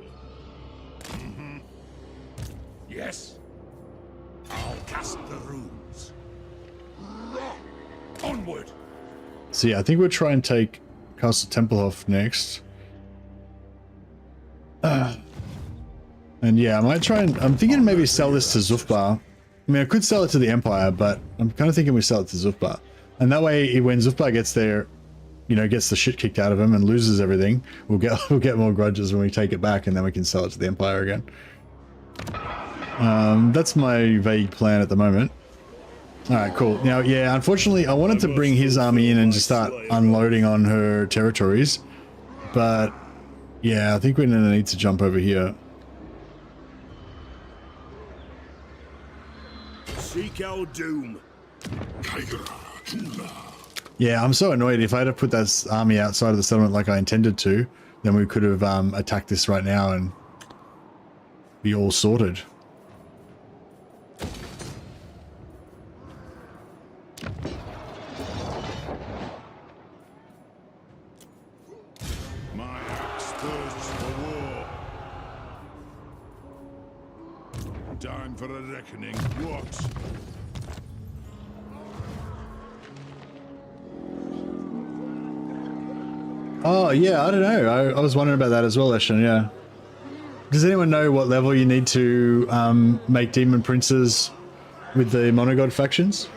Yes? I'll cast the runes. Onward! see, I think we'll try and take Castle Tempelhof next. And yeah, I might try and, I'm thinking maybe sell this to Zufbar. I mean, I could sell it to the Empire, but I'm kind of thinking we sell it to Zufbar. And that way, when Zufbar gets there, you know, gets the shit kicked out of him and loses everything, we'll get more grudges when we take it back, and then we can sell it to the Empire again. That's my vague plan at the moment. Alright, cool. Now, yeah, unfortunately, I wanted to bring his army in and just start unloading on her territories. But, yeah, I think we're going to need to jump over here. Seek our doom. Yeah, I'm so annoyed. If I had put that army outside of the settlement like I intended to, then we could have attacked this right now and be all sorted. My axe thirsts for war. Time for a reckoning. What? Oh, yeah, I don't know. I was wondering about that as well, Eshin, yeah. Does anyone know what level you need to make demon princes with the monogod factions?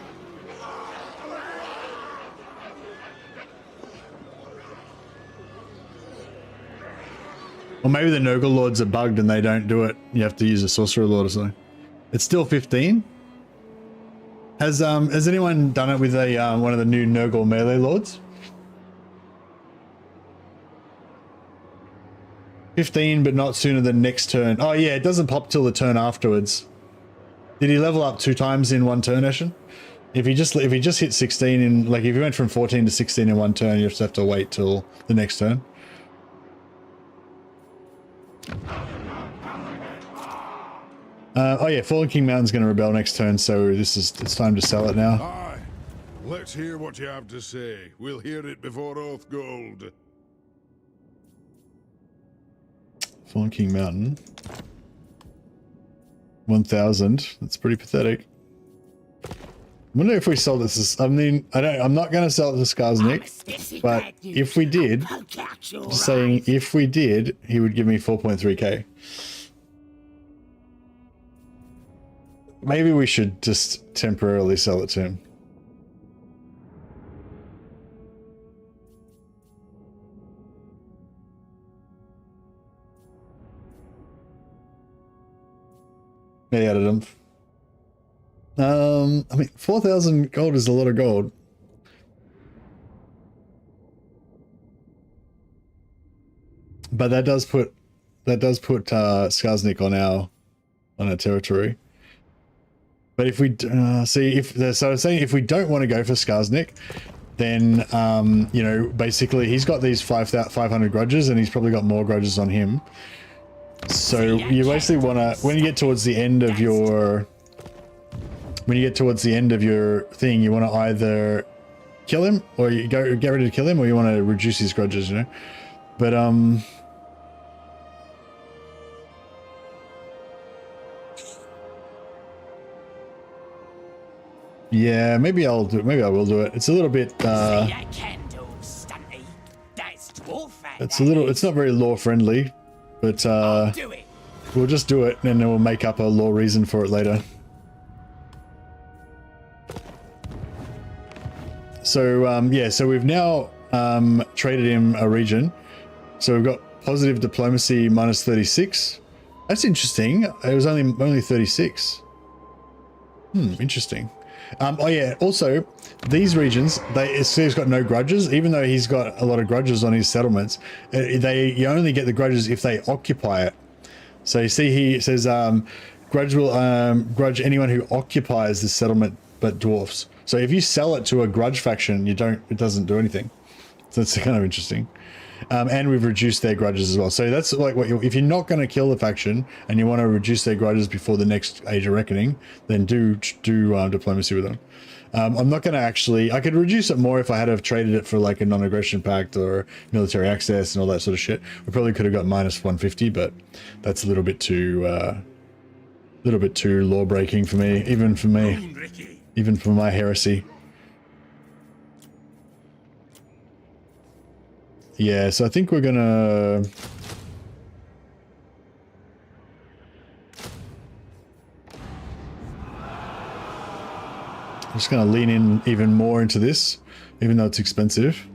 Or maybe the Nurgle Lords are bugged and they don't do it. You have to use a Sorcerer Lord or something. It's still 15? Has anyone done it with a one of the new Nurgle melee lords? 15, but not sooner than next turn. Oh yeah, it doesn't pop till the turn afterwards. Did he level up 2 times in one turn, Eshin? If he just hit 16 in, like if he went from 14 to 16 in one turn, you just have to wait till the next turn. Oh yeah, Fallen King Mountain's going to rebel next turn, so it's time to sell it now. Aye. Let's hear what you have to say. We'll hear it before Oath Gold. Fallen King Mountain. 1,000. That's pretty pathetic. I wonder if we sold this. I mean, I'm not going to sell it to Skarsnik, but if we did, just saying, if we did, he would give me 4.3k. Maybe we should just temporarily sell it to him. Yeah, added him. I mean, 4,000 gold is a lot of gold. But that does put Skarsnik on our territory. But if we so I'm saying if we don't want to go for Skarsnik, then you know, basically he's got these 500 grudges and he's probably got more grudges on him. So you basically want to, when you get towards the end of your thing, you want to either kill him or you get ready to kill him, or you want to reduce his grudges, you know. But yeah, maybe I'll do it. Maybe I will do it. It's a little bit it's not very lore friendly, but we'll just do it and then we'll make up a lore reason for it later. So yeah, so we've now traded him a region. So we've got positive diplomacy minus 36. That's interesting. It was only 36. Interesting. Oh yeah, also these regions, he's got no grudges, even though he's got a lot of grudges on his settlements. You only get the grudges if they occupy it. So you see he says grudge will grudge anyone who occupies the settlement but dwarfs. So if you sell it to a grudge faction, it doesn't do anything. So it's kind of interesting. And we've reduced their grudges as well. So that's like if you're not going to kill the faction and you want to reduce their grudges before the next Age of Reckoning, then do diplomacy with them. I'm not going to actually, I could reduce it more if I had have traded it for like a non-aggression pact or military access and all that sort of shit. We probably could have got minus 150, but that's a little bit too law breaking for me, even for my heresy. Yeah, so I think we're gonna I'm just gonna lean in even more into this, even though it's expensive.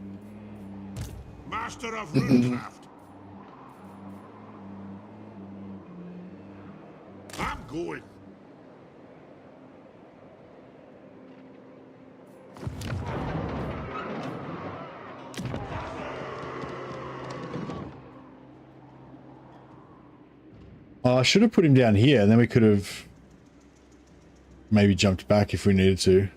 Master of Runecraft. I'm going. Oh, I should have put him down here, and then we could have maybe jumped back if we needed to.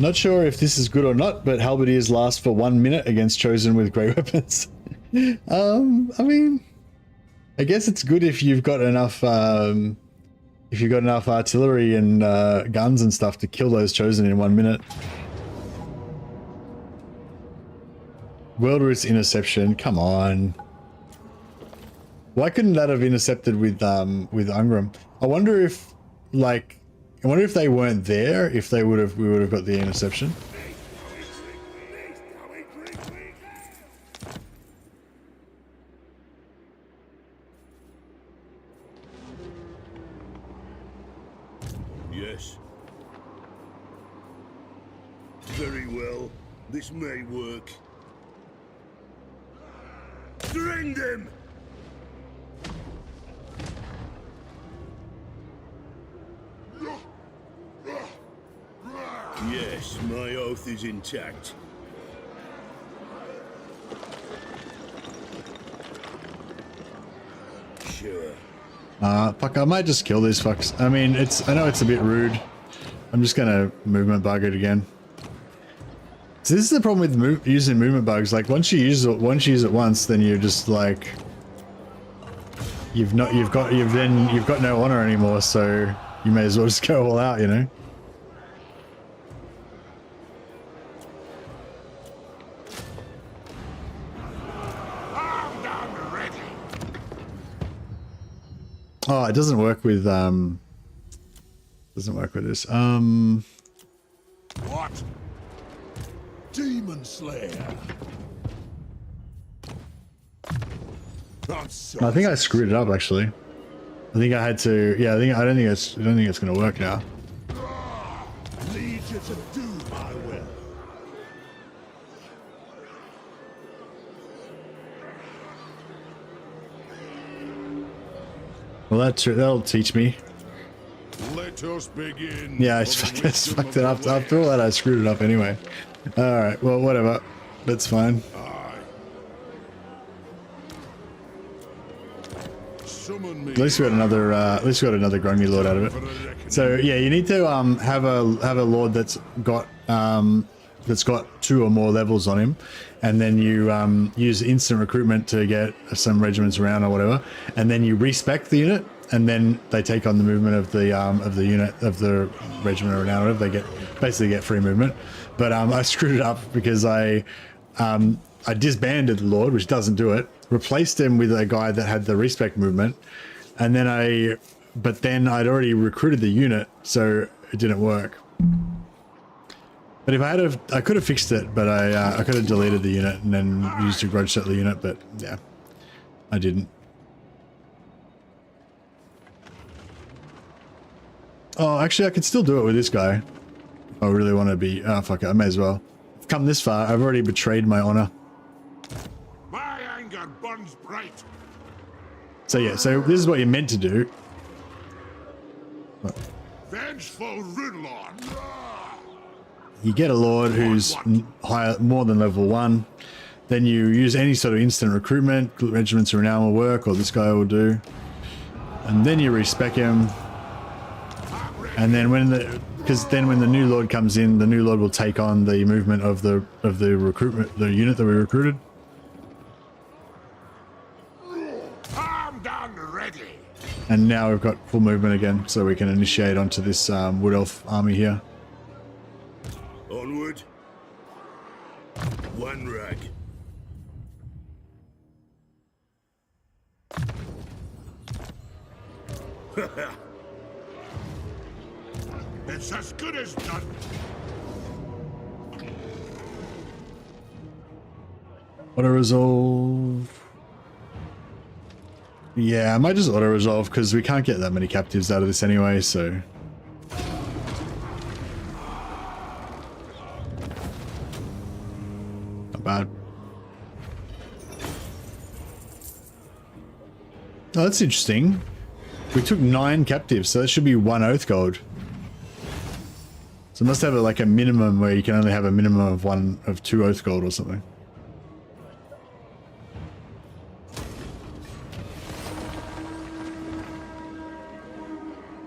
Not sure if this is good or not, but halberdiers last for 1 minute against chosen with great weapons. I mean, I guess it's good if you've got enough artillery and guns and stuff to kill those chosen in 1 minute. World Root's interception, come on. Why couldn't that have intercepted with Ungram? I wonder if they weren't there, if we would have got the interception. Yes. Very well. This may work. String them! Yes, my oath is intact. Sure. Fuck, I might just kill these fucks. I mean, I know it's a bit rude. I'm just gonna movement bug it again. So this is the problem with using movement bugs. Like once you use it once, then you're just like you've got no honor anymore. So you may as well just go all out, you know. Oh, it doesn't work with this. What? Demon Slayer. I think I screwed it up actually. I think I had to. Yeah, I don't think it's gonna work now. Lead you to do my will. Well, that'll teach me. Let us begin. Yeah, I fucked it up. After all that, I screwed it up anyway. All right, well, whatever. That's fine. At least we got another. Grungy Lord out of it. So yeah, you need to have a Lord that's got 2 or more levels on him, and then you use instant recruitment to get some regiments around or whatever, and then you respec the unit, and then they take on the movement of the unit of the regiment or whatever. They basically get free movement. But I screwed it up because I disbanded the Lord, which doesn't do it, replaced him with a guy that had the respec movement, and then but then I'd already recruited the unit, so it didn't work. But if I could have fixed it, but I could have deleted the unit and then used a grudge set the unit, but yeah, I didn't. Oh, actually, I could still do it with this guy. I really want to be. Oh, fuck it, I may as well. I've come this far, I've already betrayed my honor. My anger burns bright. So yeah, so this is what you're meant to do. Vengeful Rune Lord. You get a Lord who's more than level 1. Then you use any sort of instant recruitment. Regiments of Renown will work, or this guy will do. And then you respec him. And then when the new Lord comes in, the new Lord will take on the movement of the recruitment, the unit that we recruited. Armed and ready. And now we've got full movement again, so we can initiate onto this Wood Elf army here. Onward. One rag. It's as good as done. Auto-resolve. Yeah, I might just auto-resolve because we can't get that many captives out of this anyway, so... Not bad. Oh, that's interesting. We took 9 captives, so that should be 1 oath gold. So it must have like a minimum where you can only have a minimum of 2 oath gold or something.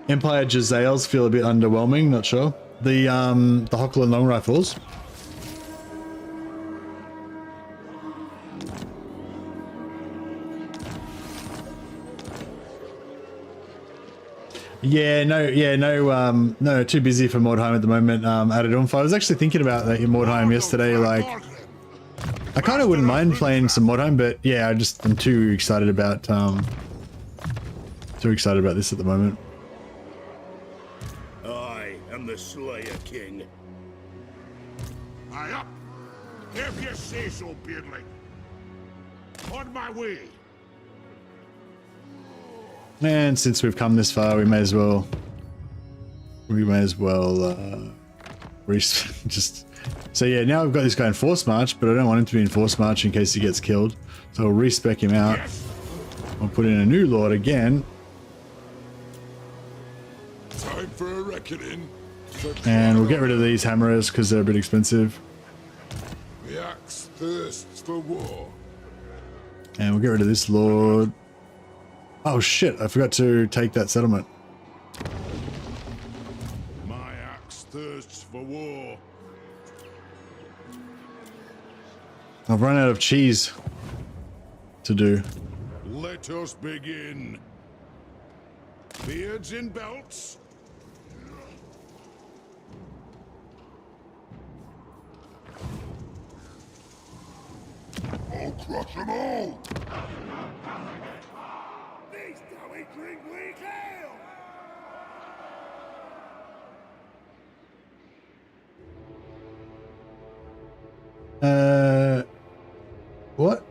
Empire Jezzails feel a bit underwhelming, not sure. the Hockle and long rifles. No, too busy for Mordheim at the moment. Added on. I was actually thinking about that in Mordheim yesterday. Like, I kind of wouldn't mind playing some Mordheim, but yeah, I'm too excited about this at the moment. I am the Slayer King. Aye up! If you say so, Beardling. On my way. And since we've come this far, we may as well just. So yeah, now I've got this guy in Force March, but I don't want him to be in Force March in case he gets killed. So I'll respec him out. Yes. I'll put in a new Lord again. Time for a reckoning. And we'll get rid of these hammerers because they're a bit expensive. The axe thirsts for war. And we'll get rid of this Lord. Oh shit, I forgot to take that settlement. My axe thirsts for war. I've run out of cheese to do. Let us begin. Beards in belts. I'll crush them all. These don't drink weak ale. What?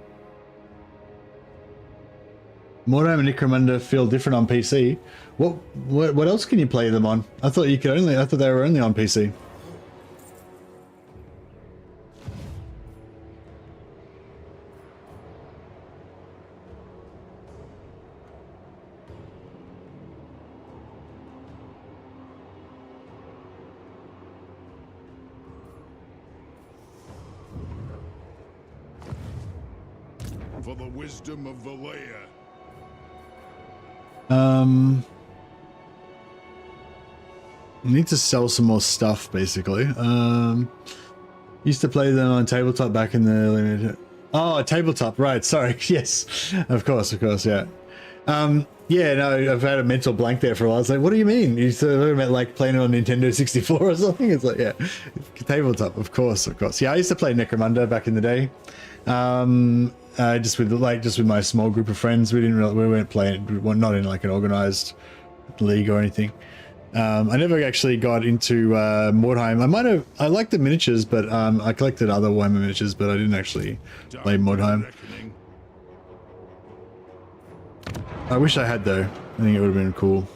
Mordheim and Necromunda feel different on PC. What else can you play them on? I thought they were only on PC. For the wisdom of Valea. Need to sell some more stuff, basically. Used to play them on tabletop back in the... Oh, tabletop, right, sorry. Yes, of course, yeah. Yeah, no, I've had a mental blank there for a while. It's like, what do you mean? You talking about like playing on Nintendo 64 or something? It's like, yeah, tabletop, of course. Yeah, I used to play Necromunda back in the day. Just with my small group of friends. We weren't playing, not in like an organized league or anything. I never actually got into Mordheim. I liked the miniatures, but I collected other Warhammer miniatures, but I didn't actually play Mordheim. I wish I had though. I think it would have been cool.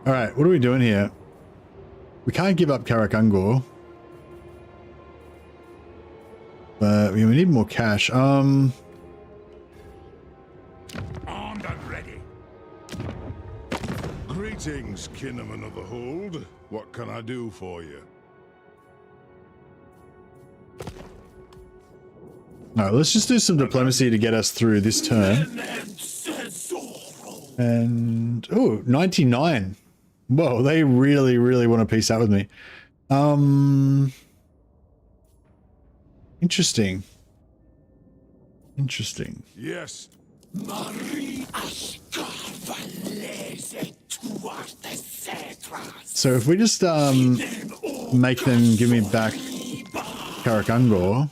All right, what are we doing here? We can't give up Karakangor. But we need more cash. Armed and ready. Greetings, Kinnaman of the Hold. What can I do for you? Alright, let's just do some diplomacy to get us through this turn. And oh, 99. Whoa, they really, really want to peace out with me. Interesting. Yes. So if we just make them give me back Karakangor,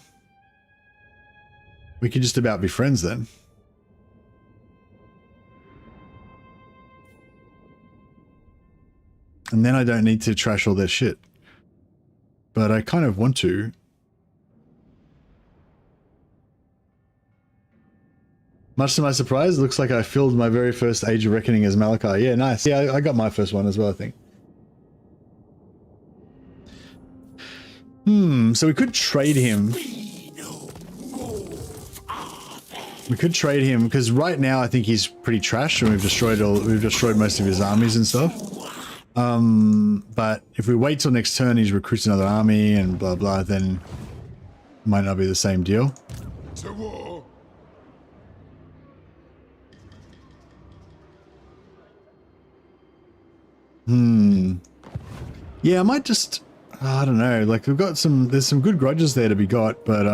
we could just about be friends then. And then I don't need to trash all their shit. But I kind of want to. Much to my surprise, it looks like I filled my very first Age of Reckoning as Malachi. Yeah, nice. Yeah, I got my first one as well, I think. So we could trade him. We could trade him because right now I think he's pretty trash, and we've destroyed most of his armies and stuff. But if we wait till next turn, he's recruits another army and blah blah, then it might not be the same deal. To war. Yeah, I might just, I don't know, like we've got some, there's some good grudges there to be got, but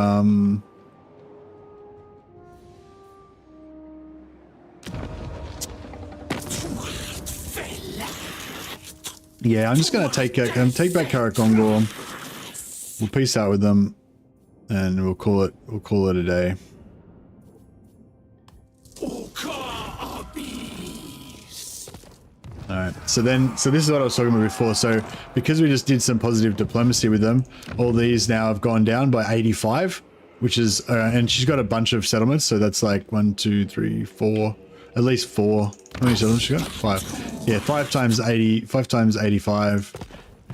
yeah, I'm just gonna take back Karakongor. We'll peace out with them, and we'll call it a day. Alright, so this is what I was talking about before. So because we just did some positive diplomacy with them, all these now have gone down by 85, which is, and she's got a bunch of settlements, so that's like 1, 2, 3, 4, at least 4. How many settlements she got? 5. Yeah, 5 times 80, 5 times 85.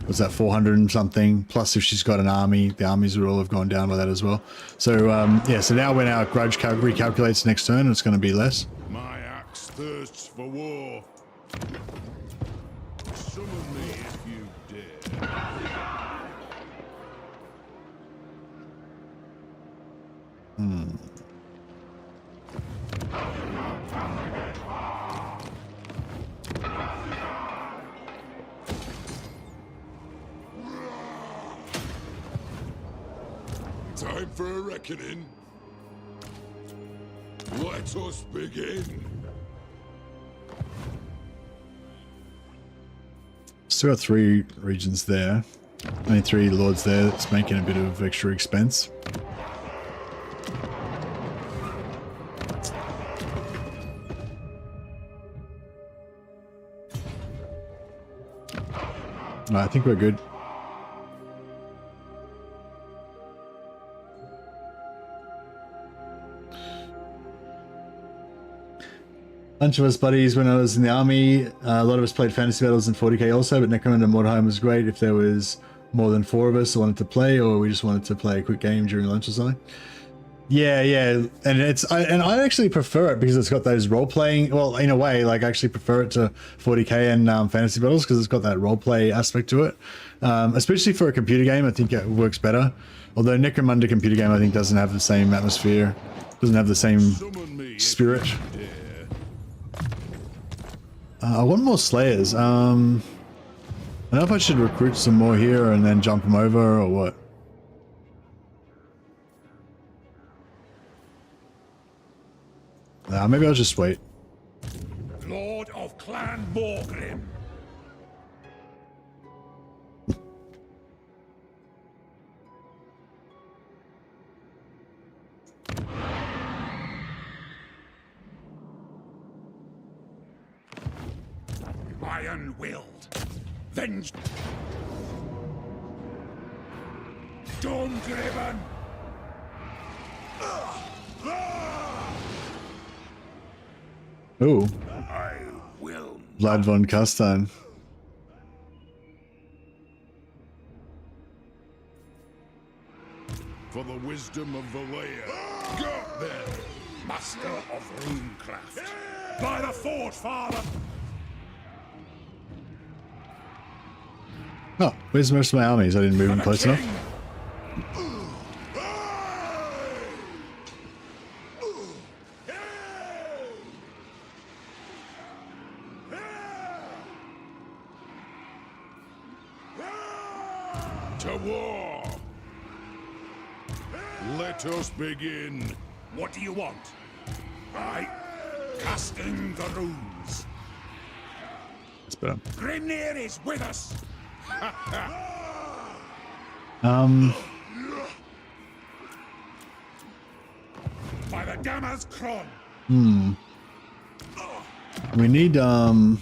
Was that 400 and something? Plus if she's got an army, the armies would all have gone down by that as well. So yeah, so now when our grudge recalculates next turn, it's going to be less. My axe thirsts for war. Summon me if you dare. Time for a reckoning. Let us begin. Still got 3 regions there. Only 3 lords there. That's making a bit of extra expense. No, I think we're good. Bunch of us buddies when I was in the army. A lot of us played fantasy battles in 40k also, but Necromunda and Mordheim was great if there was more than 4 of us who wanted to play, or we just wanted to play a quick game during lunch or something. Yeah, and I actually prefer it because it's got those role playing. Well, in a way, like I actually prefer it to 40k and fantasy battles because it's got that role play aspect to it. Especially for a computer game, I think it works better. Although Necromunda computer game, I think doesn't have the same atmosphere, doesn't have the same spirit. I want more Slayers. I don't know if I should recruit some more here and then jump them over or what. Maybe I'll just wait. Lord of Clan Morgrim. Iron-willed. Venge. Storm-driven. Ooh. I will. Vlad von Kastan. For the wisdom of Valea. Go then. Master of runecraft. By the Forge Father. Oh, where's most of my armies? I didn't move them close enough. To war. Let us begin. What do you want? I casting the runes. That's better. Grimnir is with us. By the Gamma's Kron. We need For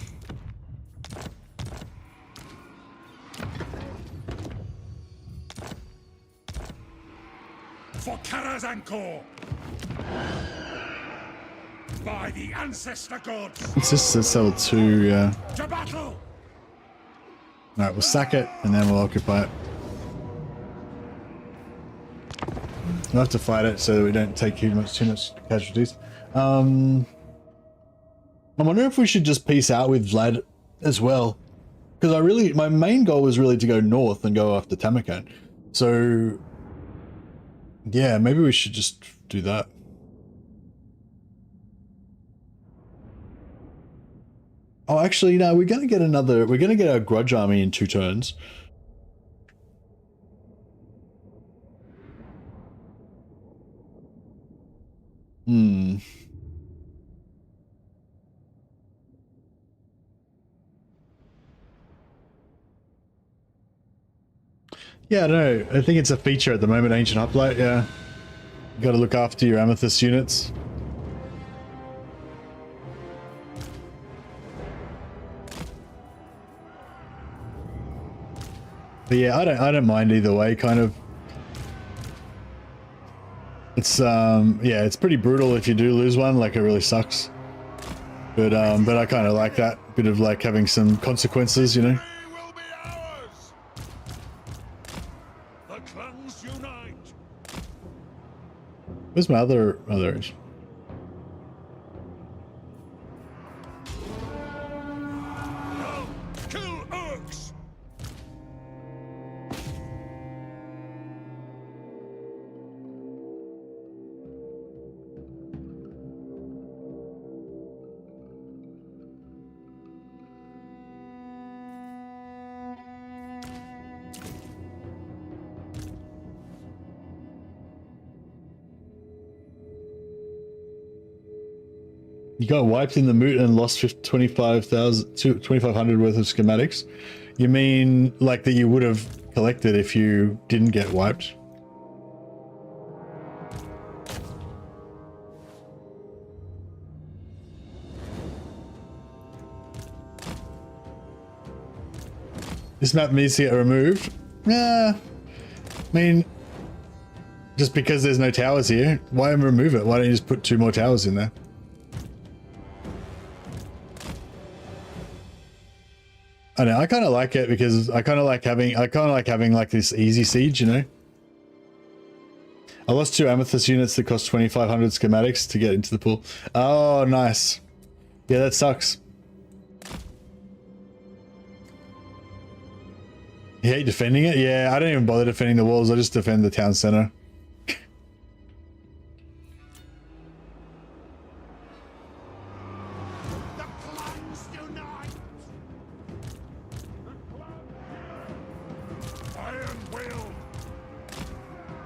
Karazankor. By the ancestor gods. it's just a cell 2, yeah. To battle. Alright, we'll sack it and then we'll occupy it. We'll have to fight it so that we don't take too much casualties. I wonder if we should just peace out with Vlad as well. Because my main goal was really to go north and go after Tamarkan. So, yeah, maybe we should just do that. Oh, actually, no, we're gonna get a Grudge army in 2 turns. Hmm. Yeah, I don't know. I think it's a feature at the moment, Ancient Hoplite, yeah. You gotta look after your Amethyst units. But yeah, I don't mind either way, kind of. It's yeah, it's pretty brutal if you do lose one, like it really sucks. But I kind of like that bit of like having some consequences, you know. The clans unite. Where's my other age? Now, kill orcs. You got wiped in the moot and lost 2,500 worth of schematics. You mean like that you would have collected if you didn't get wiped? This map needs to get removed. Yeah, I mean, just because there's no towers here, why remove it? Why don't you just put 2 more towers in there? I know, I kind of like it because I kind of like having like this easy siege, you know. I lost 2 Amethyst units that cost 2,500 schematics to get into the pool. Oh, nice. Yeah, that sucks. You hate defending it? Yeah, I don't even bother defending the walls. I just defend the town center.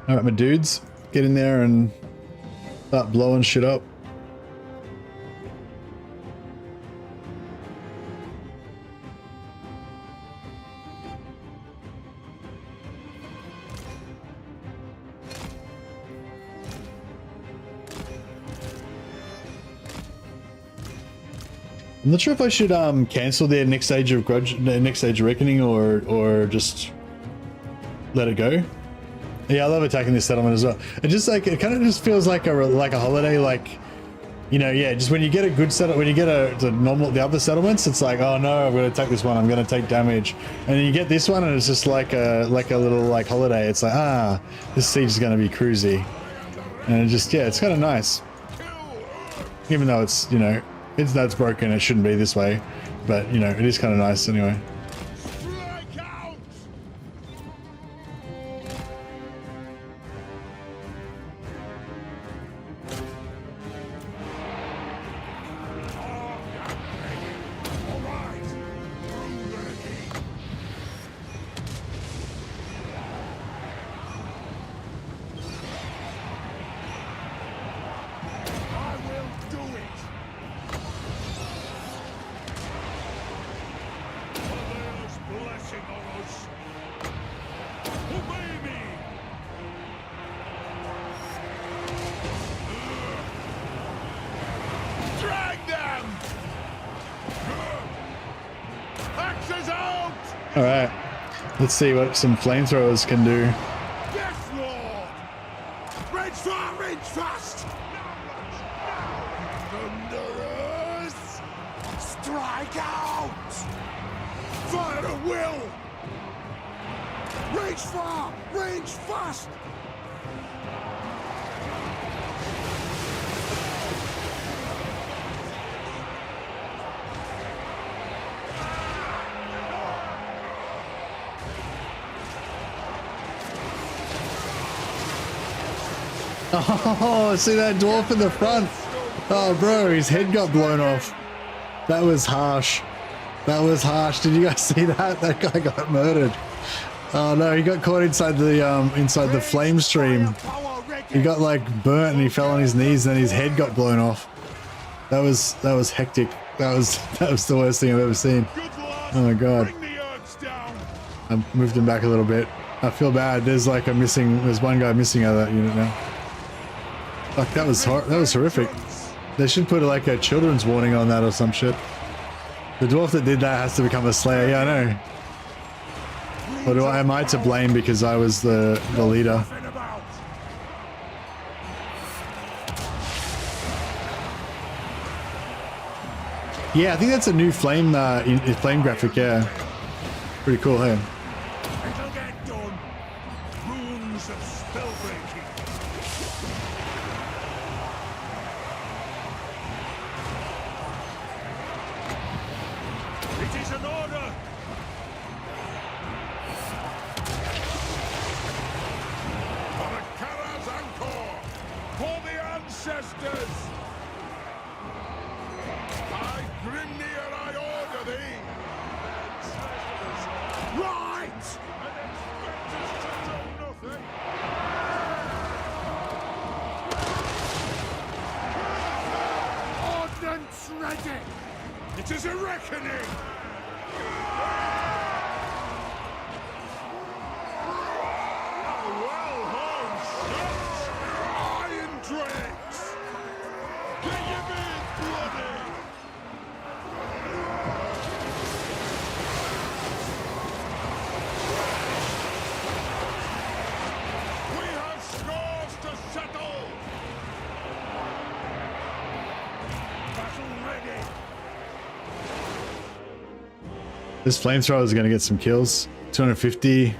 Alright, my dudes, get in there and start blowing shit up. I'm not sure if I should cancel their next stage of Grudge, next stage of Reckoning, or just let it go. Yeah, I love attacking this settlement as well. It just like, it kind of just feels like a holiday, like, you know, yeah, just when you get a good settlement, when you get the other settlements, it's like, oh no, I'm going to attack this one, I'm going to take damage. And then you get this one and it's just like a little like holiday. It's like, ah, this siege is going to be cruisy. And it just, yeah, it's kind of nice. Even though it's, you know, that's broken, it shouldn't be this way. But, you know, it is kind of nice anyway. All right, let's see what some flamethrowers can do. Yes, Lord! Range fast! Range fast! Thunderers! Strike out! Fire at will! Range far! Range fast! Oh, see that dwarf in the front? Oh, bro, his head got blown off. That was harsh. That was harsh. Did you guys see that? That guy got murdered. Oh no, he got caught inside the flame stream. He got like burnt and he fell on his knees and then his head got blown off. That was hectic. That was the worst thing I've ever seen. Oh my god. I moved him back a little bit. I feel bad. There's one guy missing out of that unit now. Fuck, that was horrific. They should put like a children's warning on that or some shit. The dwarf that did that has to become a slayer. Yeah, I know. Or am I to blame because I was the leader? Yeah, I think that's a new flame flame graphic. Yeah, pretty cool. Hey. It'll get done. Runes of spell breaking. It is an order. For the Kara's Anchor! For the ancestors! I, Grimnir, I order thee! Right! And expect us to do nothing? Ordnance ready! It is a reckoning! Iron Drakes! Get your men bloody! We have scores to settle! Battle ready! This flamethrower is going to get some kills. 250.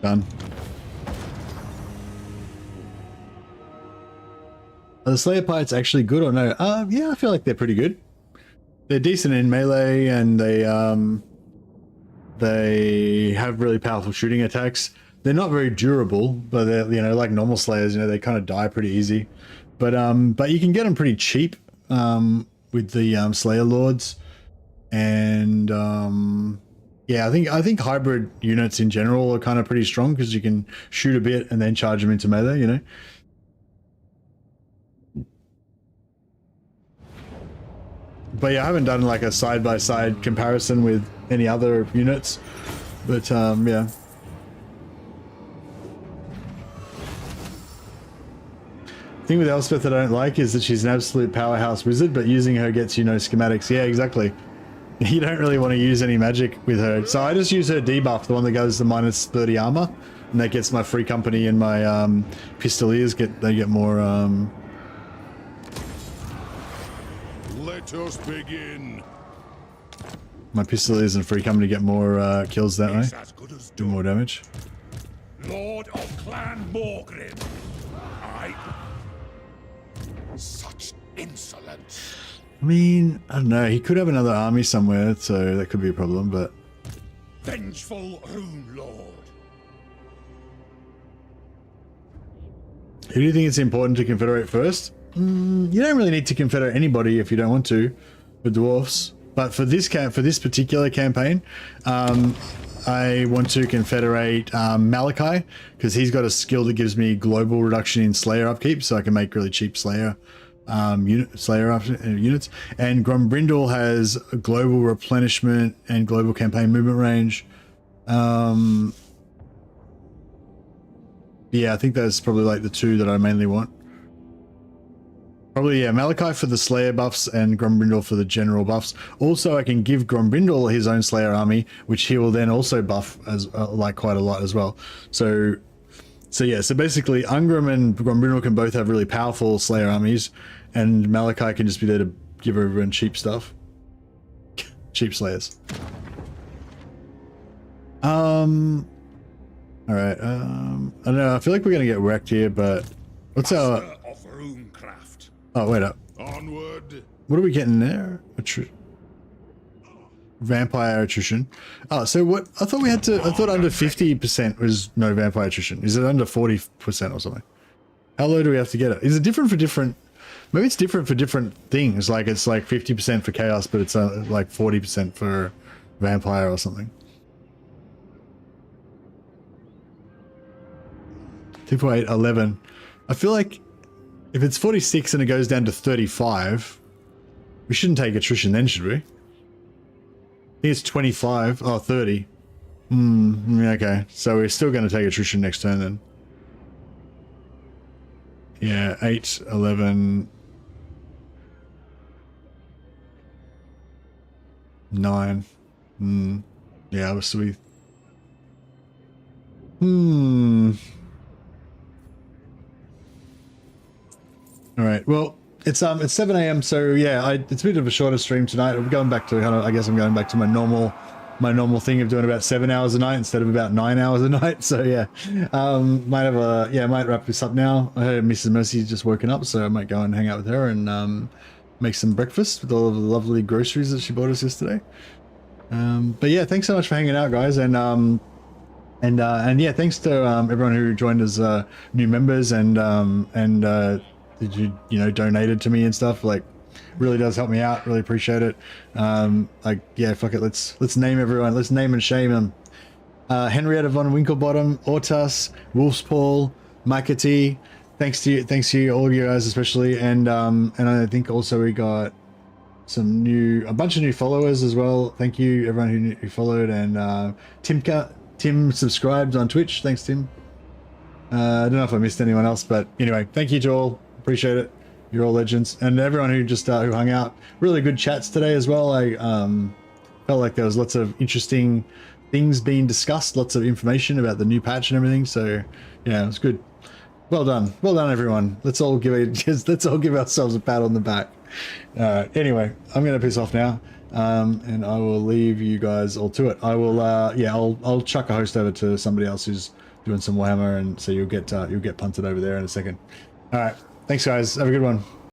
Done. Are the Slayer Pirates actually good or no? Yeah, I feel like they're pretty good. They're decent in melee and they have really powerful shooting attacks. They're not very durable, but they're, you know, like normal Slayers, you know, they kind of die pretty easy. But you can get them pretty cheap with the Slayer Lords. And yeah, I think hybrid units in general are kind of pretty strong because you can shoot a bit and then charge them into melee, you know. But yeah, I haven't done like a side-by-side comparison with any other units, but yeah. The thing with Elspeth that I don't like is that she's an absolute powerhouse wizard, but using her gets you no schematics. Yeah, exactly. You don't really want to use any magic with her. So I just use her debuff, the one that goes to minus 30 armor, and that gets my free company and my pistoliers get more Let us begin. my pistoliers and free company get more kills that way. Do more damage. Lord of Clan Morgrim. Such insolence. I mean, I don't know. He could have another army somewhere, so that could be a problem, but... Vengeful Rune Lord. Who do you think it's important to confederate first? You don't really need to confederate anybody if you don't want to, with dwarfs. But for this particular campaign, I want to confederate Malachi, because he's got a skill that gives me global reduction in Slayer upkeep, so I can make really cheap Slayer units. And Grombrindle has a global replenishment and global campaign movement range. Yeah, I think that's probably like the two that I mainly want. Probably, yeah, Malachi for the Slayer buffs and Grombrindle for the general buffs. Also, I can give Grombrindle his own Slayer army, which he will then also buff as like quite a lot as well. So yeah, so basically Ungrim and Grombrindle can both have really powerful Slayer armies, and Malachi can just be there to give everyone cheap stuff. cheap slayers. All right. I don't know. I feel like we're gonna get wrecked here, but what's our? Master of Runecraft. Oh, wait up. Onward. What are we getting there? Vampire attrition. Oh, so what? I thought we had to. I thought under 50% was no vampire attrition. Is it under 40% or something? How low do we have to get it? Is it different for different? Maybe it's different for different things. Like it's like 50% for chaos, but it's like 40% for vampire or something. 2.8, 11. I feel like if it's 46 and it goes down to 35, we shouldn't take attrition then, should we? I think it's 25. Oh, 30. Okay. So we're still going to take attrition next turn then. Yeah, 8, 11, 9. Yeah, so we... Alright, well, it's 7 AM, so yeah, it's a bit of a shorter stream tonight. I'm going back to I guess I'm going back to my normal thing of doing about 7 hours a night instead of about 9 hours a night. So yeah, might wrap this up now. I heard Mrs. Mercy's just woken up, so I might go and hang out with her and make some breakfast with all of the lovely groceries that she bought us yesterday. But yeah, thanks so much for hanging out, guys, and yeah, thanks to everyone who joined as new members and did you know donated to me and stuff. Like, really does help me out. Really appreciate it. Like, yeah, fuck it. Let's name everyone. Let's name and shame them. Henrietta von Winklebottom, Ortas, Wolfspaul, Makati. Thanks to you, all of you guys especially, and I think also we got a bunch of new followers as well. Thank you everyone who followed, and Tim subscribed on Twitch. Thanks, Tim. I don't know if I missed anyone else, but anyway, thank you to all. Appreciate it. You're all legends, and everyone who just who hung out. Really good chats today as well. I felt like there was lots of interesting things being discussed, lots of information about the new patch and everything. So yeah, it was good. Well done, everyone. Let's all give ourselves a pat on the back. Anyway, I'm gonna piss off now, and I will leave you guys all to it. I will, I'll chuck a host over to somebody else who's doing some Warhammer, and so you'll get punted over there in a second. All right. Thanks, guys. Have a good one.